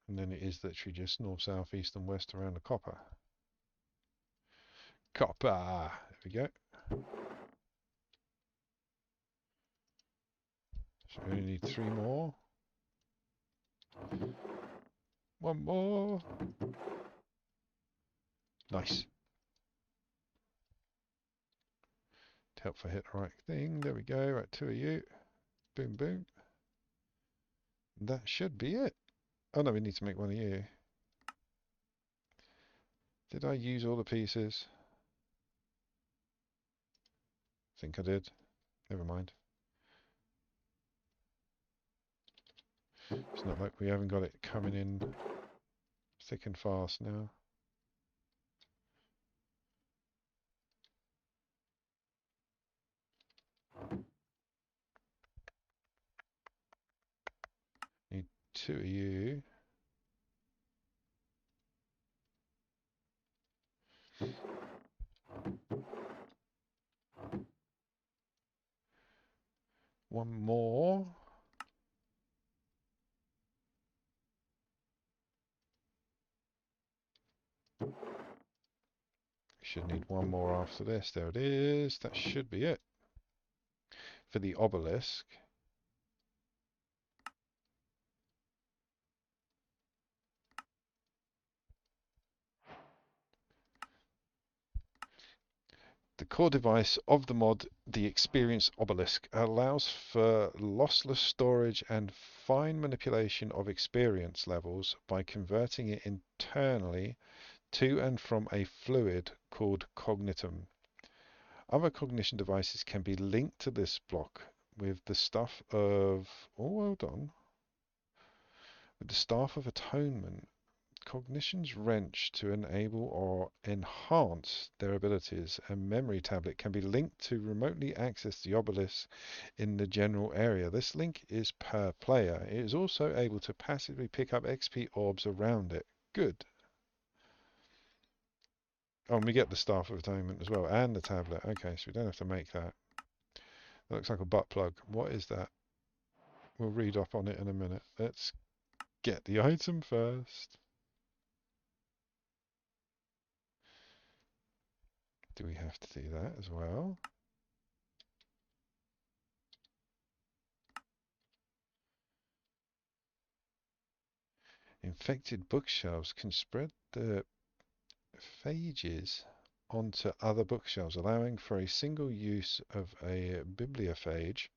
And then it is literally just north, south, east, and west around the copper. Copper! There we go. So we only need 3 more. 1 more. Nice. To help for hit the right thing. There we go. Right, 2 of you. Boom, boom. That should be it. Oh no, we need to make 1 of you. Did I use all the pieces? I think I did. Never mind. It's not like we haven't got it coming in thick and fast now. Need 2 of you. One more. Should need 1 more after this. There it is. That should be it. For the obelisk. The core device of the mod, the Experience Obelisk, allows for lossless storage and fine manipulation of experience levels by converting it internally to and from a fluid called cognitum. Other cognition devices can be linked to this block with the Staff of... Oh, well done. With the Staff of Atonement, Cognition's Wrench to enable or enhance their abilities. A memory tablet can be linked to remotely access the obelisk in the general area. This link is per player. It is also able to passively pick up XP orbs around it. Good. Oh, and we get the Staff of Atonement as well, and the tablet. Okay, so we don't have to make that. That looks like a butt plug. What is that? We'll read up on it in a minute. Let's get the item first. Do we have to do that as well? Infected bookshelves can spread the phages onto other bookshelves, allowing for a single use of a bibliophage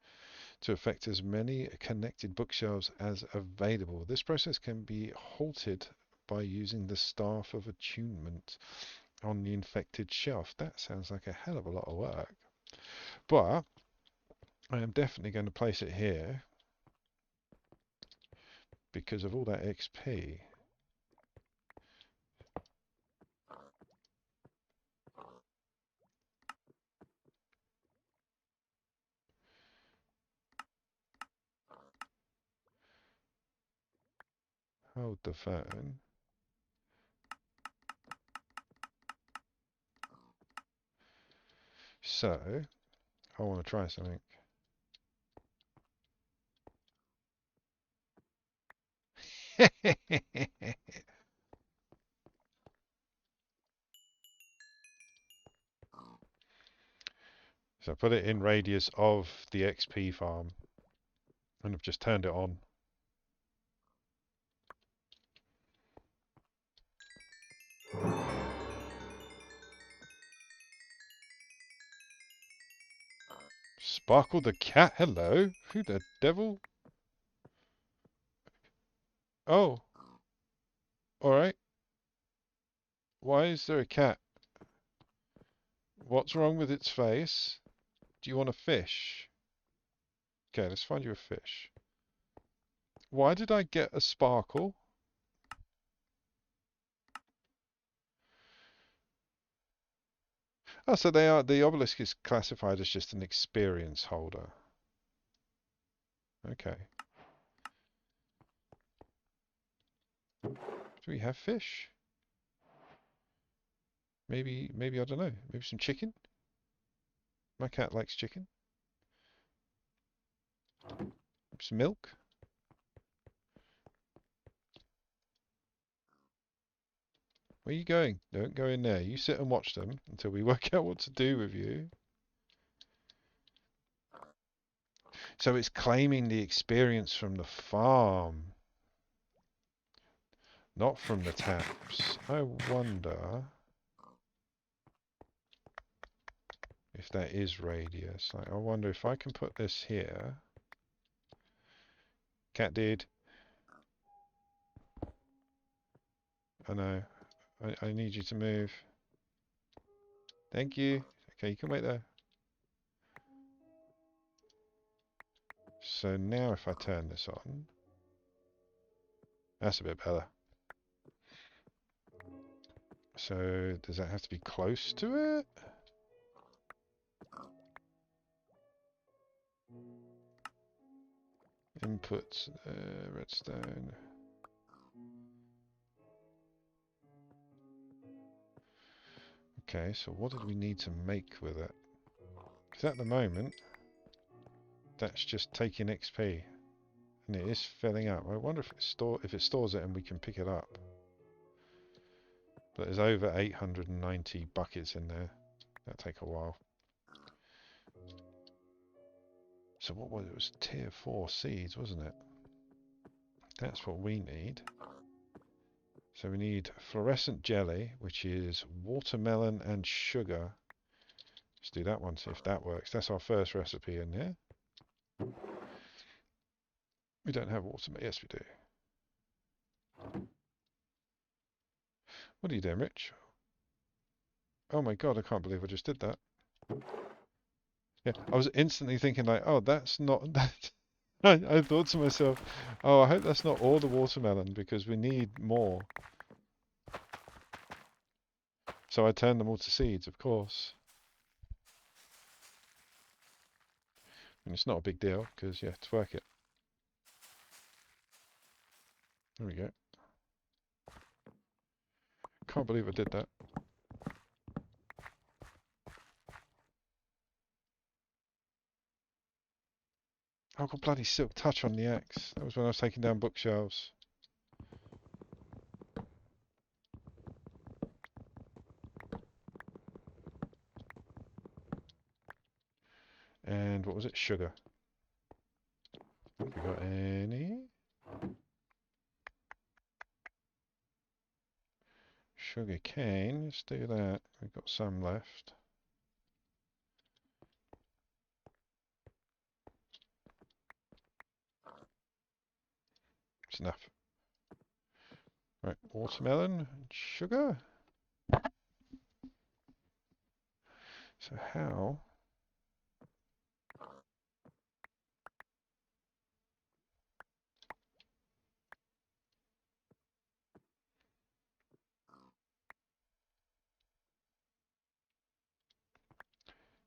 to affect as many connected bookshelves as available. This process can be halted by using the Staff of Attunement on the infected shelf. That sounds like a hell of a lot of work. But I am definitely going to place it here because of all that XP. Hold the phone. So, I want to try something. So put it in radius of the XP farm, and I've just turned it on. Sparkle the cat, hello? Who the devil? Oh, alright. Why is there a cat? What's wrong with its face? Do you want a fish? Okay, let's find you a fish. Why did I get a sparkle? Oh, so they are, the obelisk is classified as just an experience holder. Okay. Do we have fish? Maybe, I don't know. Maybe some chicken? My cat likes chicken. Some milk? Where are you going? Don't go in there. You sit and watch them until we work out what to do with you. So it's claiming the experience from the farm, not from the taps. I wonder if that is radius. Like, I wonder if I can put this here. Cat did. I know. I need you to move. Thank you. Okay, you can wait there. So now if I turn this on, that's a bit better. So does that have to be close to it? Inputs, redstone. Okay, so what did we need to make with it? Because at the moment, that's just taking XP. And it is filling up. I wonder if it stores it and we can pick it up. But there's over 890 buckets in there. That'll take a while. So what was it? It was tier 4 seeds, wasn't it? That's what we need. So we need fluorescent jelly, which is watermelon and sugar. Let's do that one, see if that works. That's our first recipe in here. We don't have watermelon. Yes, we do. What are you doing, Rich? Oh my god, I can't believe I just did that. Yeah, I was instantly thinking like, oh, that's not that. I thought to myself, oh, I hope that's not all the watermelon because we need more. So I turned them all to seeds, of course. And it's not a big deal because, yeah, to work it. There we go. Can't believe I did that. Oh, I got bloody silk touch on the axe. That was when I was taking down bookshelves. And what was it? Sugar. Have we got any? Sugar cane. Let's do that. We've got some left. It's enough. Right, watermelon, sugar. So how?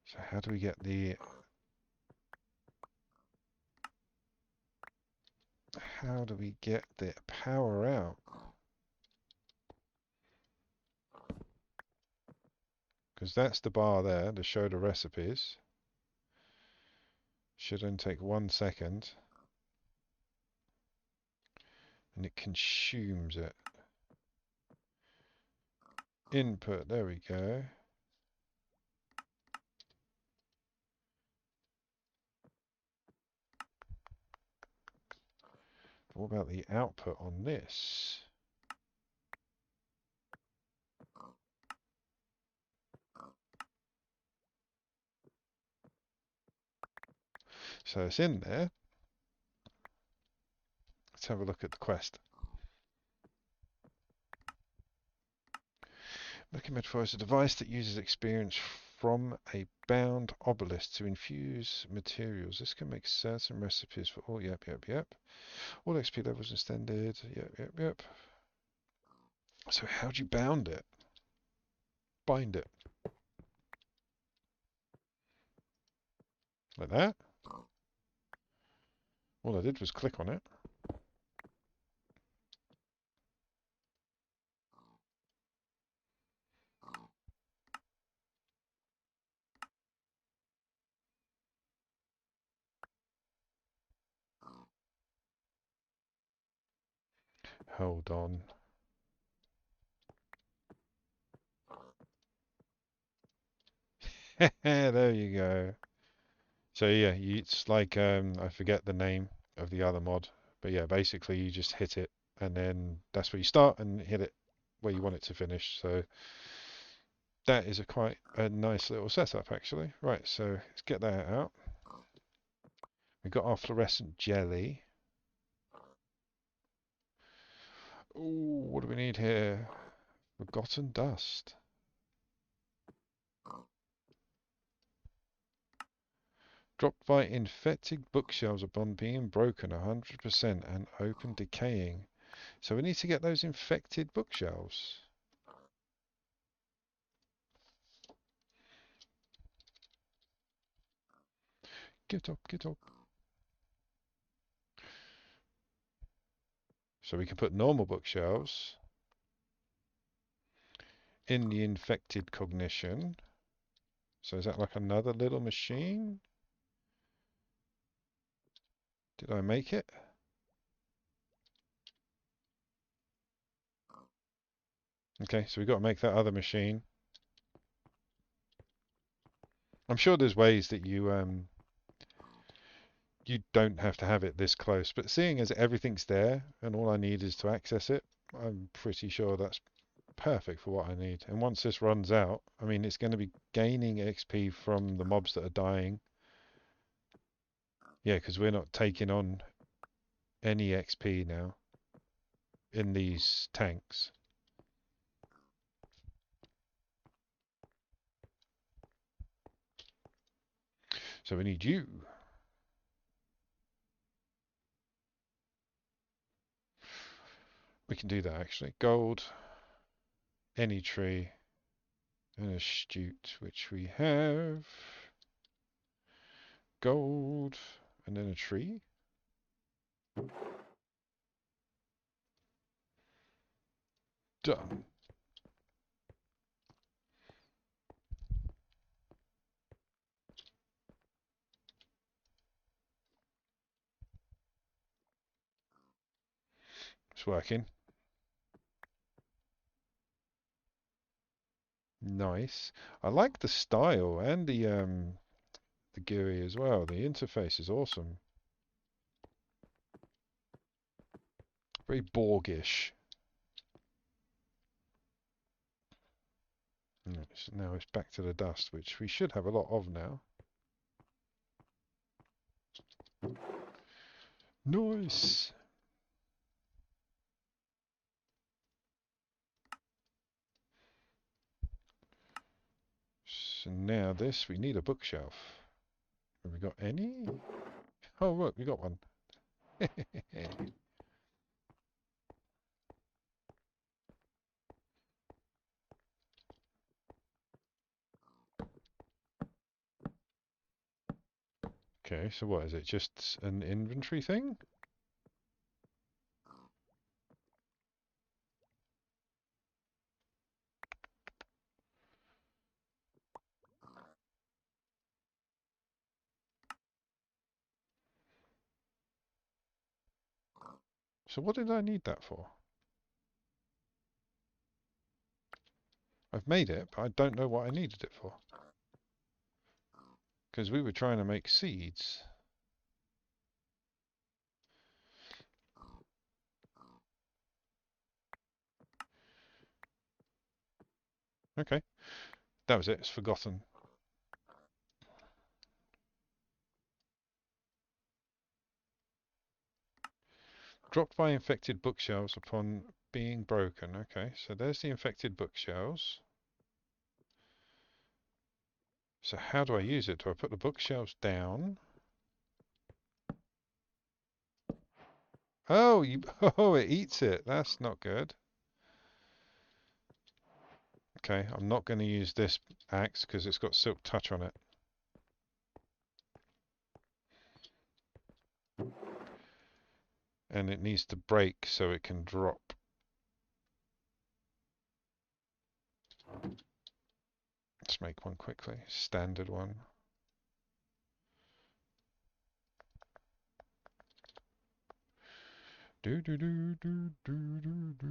So how do we get the? How do we get the power out? Because that's the bar there to show the recipes. Should only take 1 second. And it consumes it. Input, there we go. What about the output on this? So it's in there. Let's have a look at the quest. Looking Metaphor is a device that uses experience from a bound obelisk to infuse materials. This can make certain recipes for all. Yep. All XP levels extended. Yep. So how'd you bound it? Bind it. Like that? All I did was click on it. Hold on. There you go. So yeah, it's like I forget the name of the other mod, but yeah, basically you just hit it, and then that's where you start, and hit it where you want it to finish. So that is quite a nice little setup, actually. Right, so let's get that out. We've got our fluorescent jelly. Ooh, what do we need here? Forgotten dust. Dropped by infected bookshelves upon being broken 100% and open decaying. So we need to get those infected bookshelves. Get up. So we can put normal bookshelves in the infected cognition. So is that like another little machine? Did I make it? Okay, so we've got to make that other machine. I'm sure there's ways that you don't have to have it this close, but seeing as everything's there and all I need is to access it, I'm pretty sure that's perfect for what I need. And once this runs out, I mean, it's going to be gaining XP from the mobs that are dying. Yeah, because we're not taking on any XP now in these tanks. So we need you. We can do that actually. Gold, any tree, and astute, which we have. Gold, and then a tree. Done. It's working. Nice. I like the style and the GUI as well. The interface is awesome. Very Borgish. Now it's back to the dust, which we should have a lot of now. Nice. So now this, we need a bookshelf. Have we got any? Oh, look, we got one. Okay, so what is it? Just an inventory thing? So what did I need that for? I've made it, but I don't know what I needed it for. Because we were trying to make seeds. Okay. That was it. It's forgotten. Dropped by infected bookshelves upon being broken. Okay, so there's the infected bookshelves. So how do I use it? Do I put the bookshelves down? Oh, oh, it eats it. That's not good. Okay, I'm not going to use this axe because it's got silk touch on it. And it needs to break so it can drop. Let's make one quickly. Standard one. Do do do do do do do.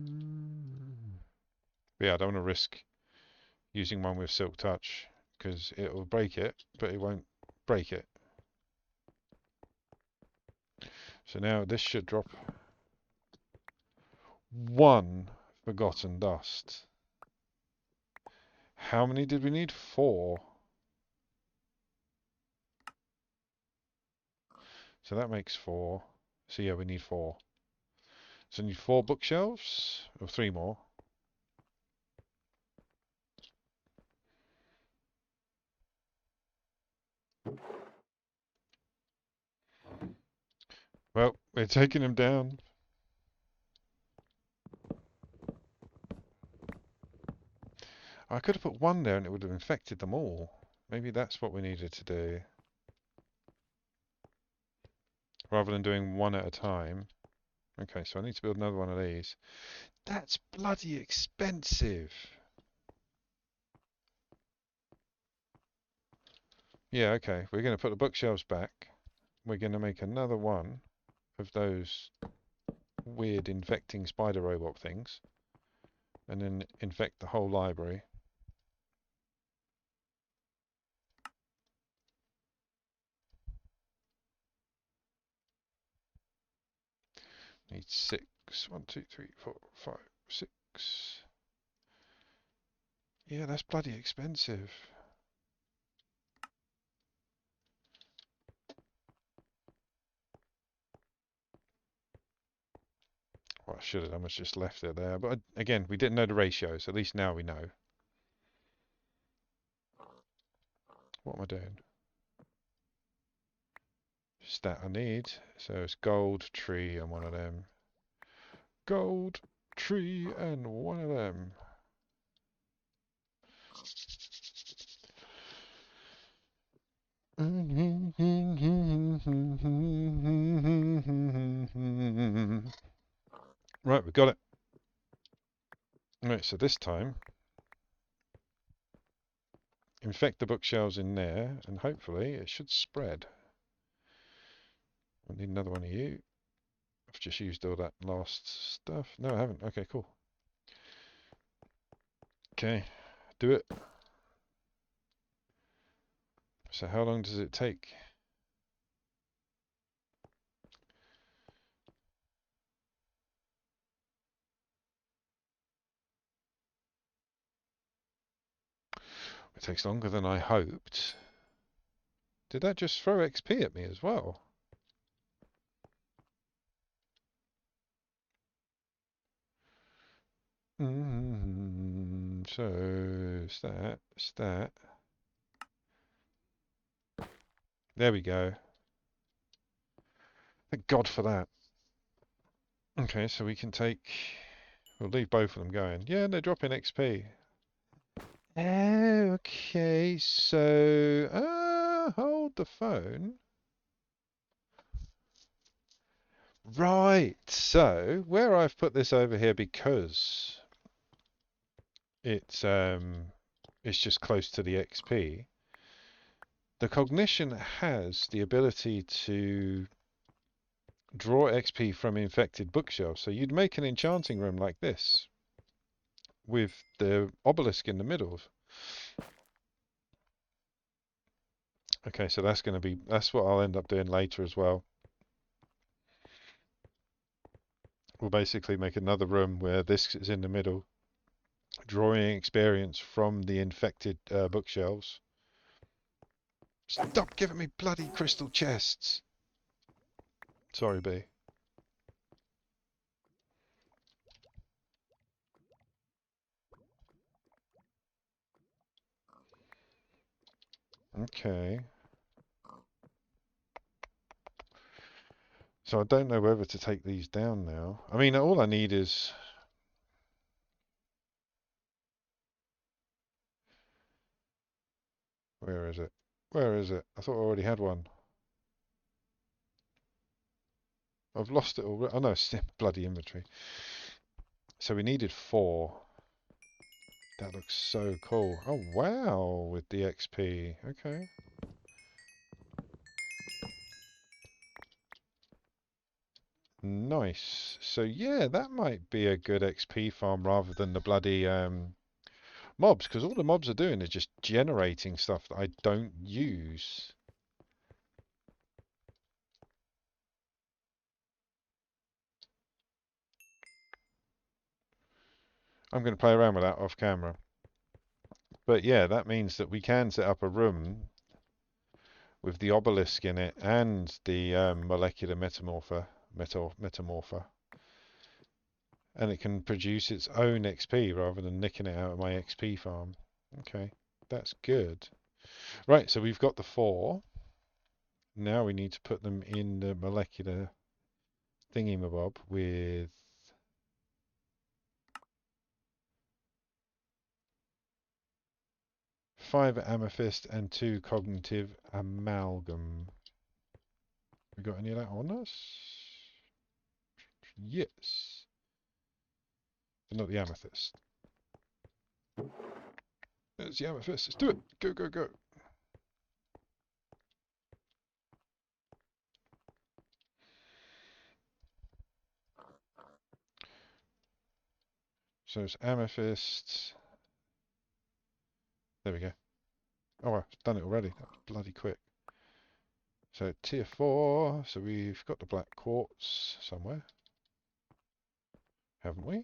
But yeah, I don't want to risk using one with silk touch because it will break it, but it won't break it. So now this should drop one forgotten dust. How many did we need? 4. So that makes 4. So yeah, we need 4. So we need 4 bookshelves, or 3 more. Well, we're taking them down. I could have put 1 there and it would have infected them all. Maybe that's what we needed to do. Rather than doing 1 at a time. Okay, so I need to build another one of these. That's bloody expensive. Yeah, okay. We're going to put the bookshelves back. We're going to make another one of those weird infecting spider robot things. And then infect the whole library. Need 6. 1, 2, 3, 4, 5, 6. Yeah, that's bloody expensive. Well, I should have done was just left it there. But again, we didn't know the ratios. At least now we know. What am I doing? Stat I need. So it's gold, tree, and one of them. Gold, tree, and one of them. Right, we got it. Right, so this time, infect the bookshelves in there, and hopefully it should spread. I need another one of you. I've just used all that last stuff. No, I haven't. Okay, cool. Okay, do it. So how long does it take? It takes longer than I hoped. Did that just throw XP at me as well? So, stat. There we go. Thank God for that. Okay, so we can take... We'll leave both of them going. Yeah, they're dropping XP. Okay, so... hold the phone. Right, so where I've put this over here because it's just close to the XP. The cognition has the ability to draw XP from infected bookshelves. So you'd make an enchanting room like this with the obelisk in the middle. Okay, so that's what I'll end up doing later as well. We'll basically make another room where this is in the middle, drawing experience from the infected bookshelves. Stop giving me bloody crystal chests! Sorry, B. Okay. So I don't know whether to take these down now. I mean, all I need is... Where is it? Where is it? I thought I already had one. I've lost it already. Oh no, it's in bloody inventory. So we needed 4. That looks so cool. Oh wow, with the XP. Okay. Nice. So yeah, that might be a good XP farm rather than the bloody mobs, because all the mobs are doing is just generating stuff that I don't use. I'm going to play around with that off camera. But yeah, that means that we can set up a room with the obelisk in it and the molecular metamorpher. And it can produce its own XP rather than nicking it out of my XP farm. Okay, that's good. Right, so we've got the 4. Now we need to put them in the molecular thingy-mabob with 5 amethyst and 2 cognitive amalgam. We got any of that on us? Yes. But not the amethyst. There's the amethyst. Let's do it. Go, go, go. So it's amethyst. There we go. Oh, I've done it already. That was bloody quick. So tier 4. So we've got the black quartz somewhere. Haven't we?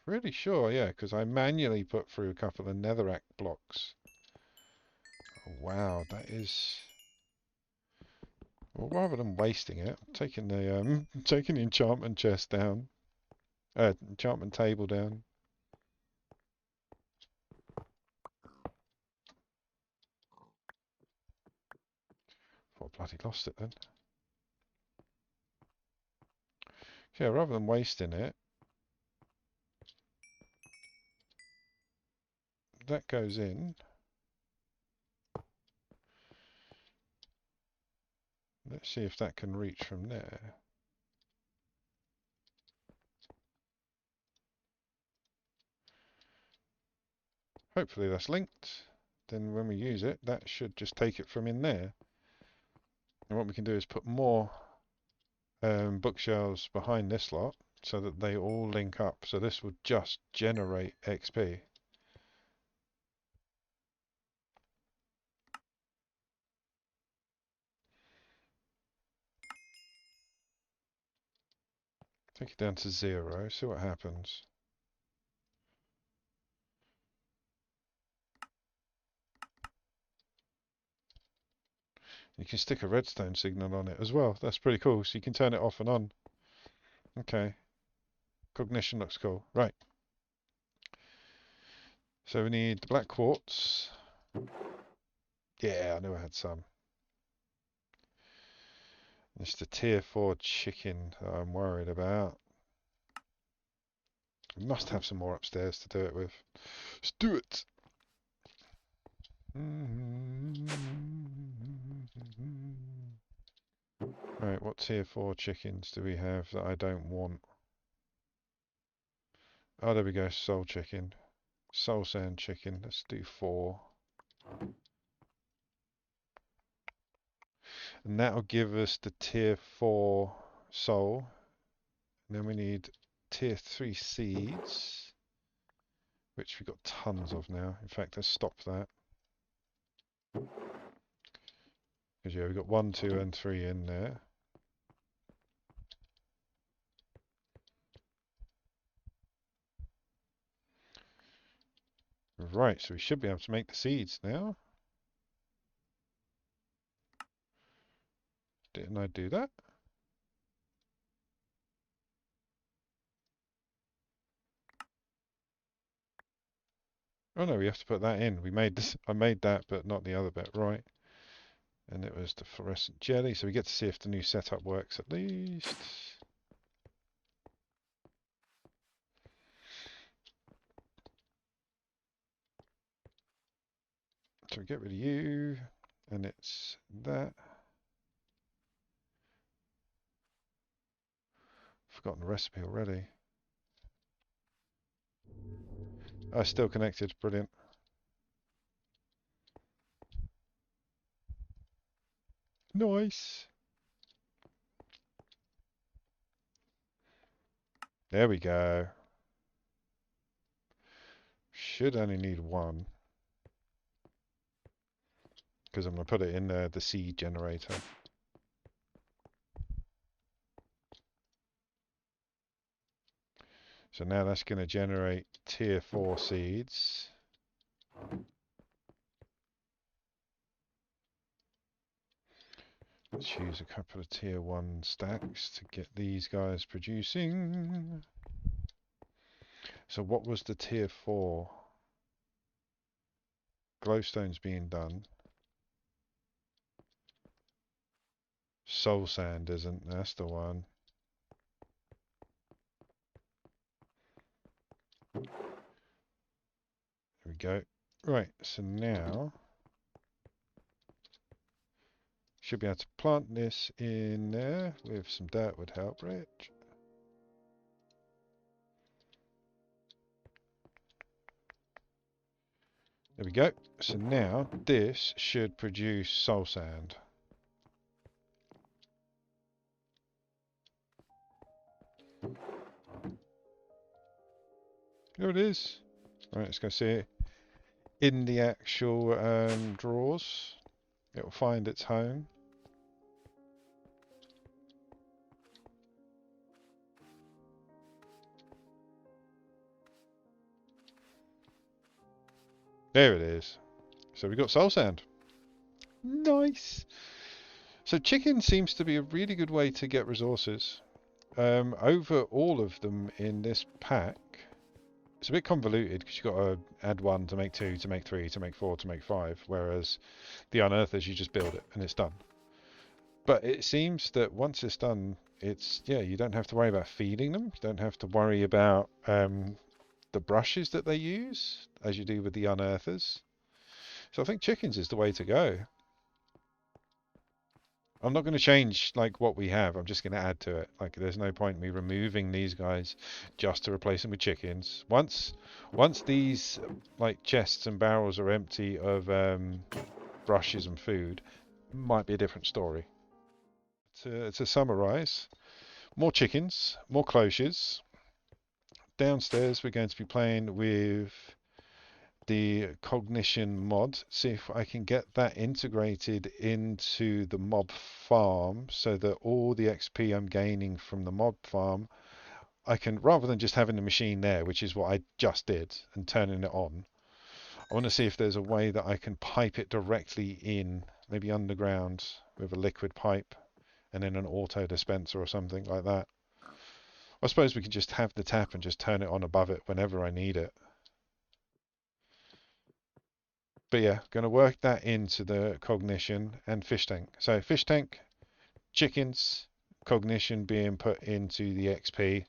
Pretty sure, yeah, because I manually put through a couple of netherrack blocks. Oh, wow, that is... Well, rather than wasting it, I'm taking the taking the enchantment chest down. Enchantment table down. Thought I bloody lost it then. Yeah, rather than wasting it, that goes in. Let's see if that can reach from there. Hopefully that's linked. Then when we use it, that should just take it from in there. And what we can do is put more bookshelves behind this lot so that they all link up. So this will just generate XP. Take it down to 0, see what happens. You can stick a redstone signal on it as well. That's pretty cool. So you can turn it off and on. Okay. Cognition looks cool. Right. So we need the black quartz. Yeah, I knew I had some. It's the tier 4 chicken that I'm worried about. We must have some more upstairs to do it with. Let's do it! Right, what tier 4 chickens do we have that I don't want? Oh, there we go, soul chicken. Soul sand chicken, let's do 4. And that'll give us the tier 4 soul. And then we need tier 3 seeds, which we've got tons of now. In fact, let's stop that. Because yeah, we've got 1, 2 and 3 in there. Right, so we should be able to make the seeds now. Didn't I do that? Oh no, we have to put that in. We made this. I made that, but not the other bit. Right. And it was the fluorescent jelly, so we get to see if the new setup works at least. So we get rid of you, and it's that. Forgotten the recipe already. Oh, still connected. Brilliant. Nice. There we go. Should only need one. Because I'm going to put it in the seed generator. So now that's going to generate tier 4 seeds. Let's use a couple of tier 1 stacks to get these guys producing. So what was the tier 4? Glowstone's being done. Soul sand isn't. That's the one. There we go. Right, so now should be able to plant this in there with some dirt would help, Rich. There we go. So now this should produce soul sand. There it is. Right, let's go see it in the actual drawers. It will find its home. There it is. So we got soul sand. Nice. So chicken seems to be a really good way to get resources. Over all of them in this pack, it's a bit convoluted because you've got to add 1 to make 2 to make 3 to make 4 to make 5, whereas the unearthers you just build it and it's done. But it seems that once it's done, it's, yeah, you don't have to worry about feeding them. You don't have to worry about the brushes that they use as you do with the unearthers. So I think chickens is the way to go. I'm not going to change like what we have. I'm just going to add to it. Like there's no point in me removing these guys just to replace them with chickens. Once these like chests and barrels are empty of brushes and food, might be a different story. To summarize, more chickens, more cloches. Downstairs we're going to be playing with the cognition mod, see if I can get that integrated into the mob farm so that all the XP I'm gaining from the mob farm, I can, rather than just having the machine there, which is what I just did, and turning it on, I want to see if there's a way that I can pipe it directly in, maybe underground with a liquid pipe and then an auto dispenser or something like that. I suppose we could just have the tap and just turn it on above it whenever I need it. But yeah, going to work that into the cognition and fish tank. So fish tank, chickens, cognition being put into the XP,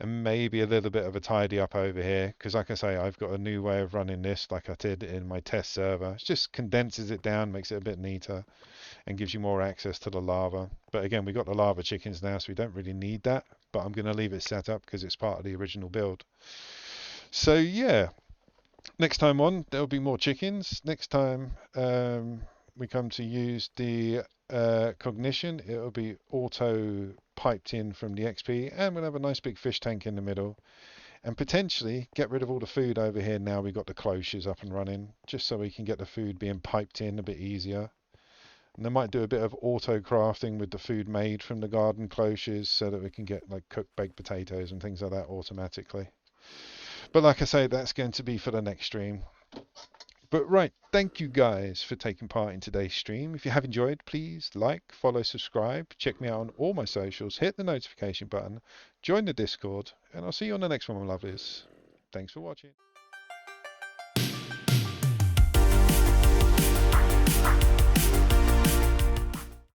and maybe a little bit of a tidy up over here. Because like I say, I've got a new way of running this like I did in my test server. It just condenses it down, makes it a bit neater, and gives you more access to the lava. But again, we got the lava chickens now, so we don't really need that. But I'm going to leave it set up because it's part of the original build. So yeah. Next time on, there'll be more chickens. Next time we come to use the cognition, it'll be auto piped in from the XP, and we'll have a nice big fish tank in the middle. And potentially get rid of all the food over here now we've got the cloches up and running, just so we can get the food being piped in a bit easier. And I might do a bit of auto crafting with the food made from the garden cloches so that we can get like cooked baked potatoes and things like that automatically. But like I say, that's going to be for the next stream. But right, thank you guys for taking part in today's stream. If you have enjoyed, please like, follow, subscribe, check me out on all my socials, hit the notification button, join the Discord, and I'll see you on the next one, my lovelies. Thanks for watching.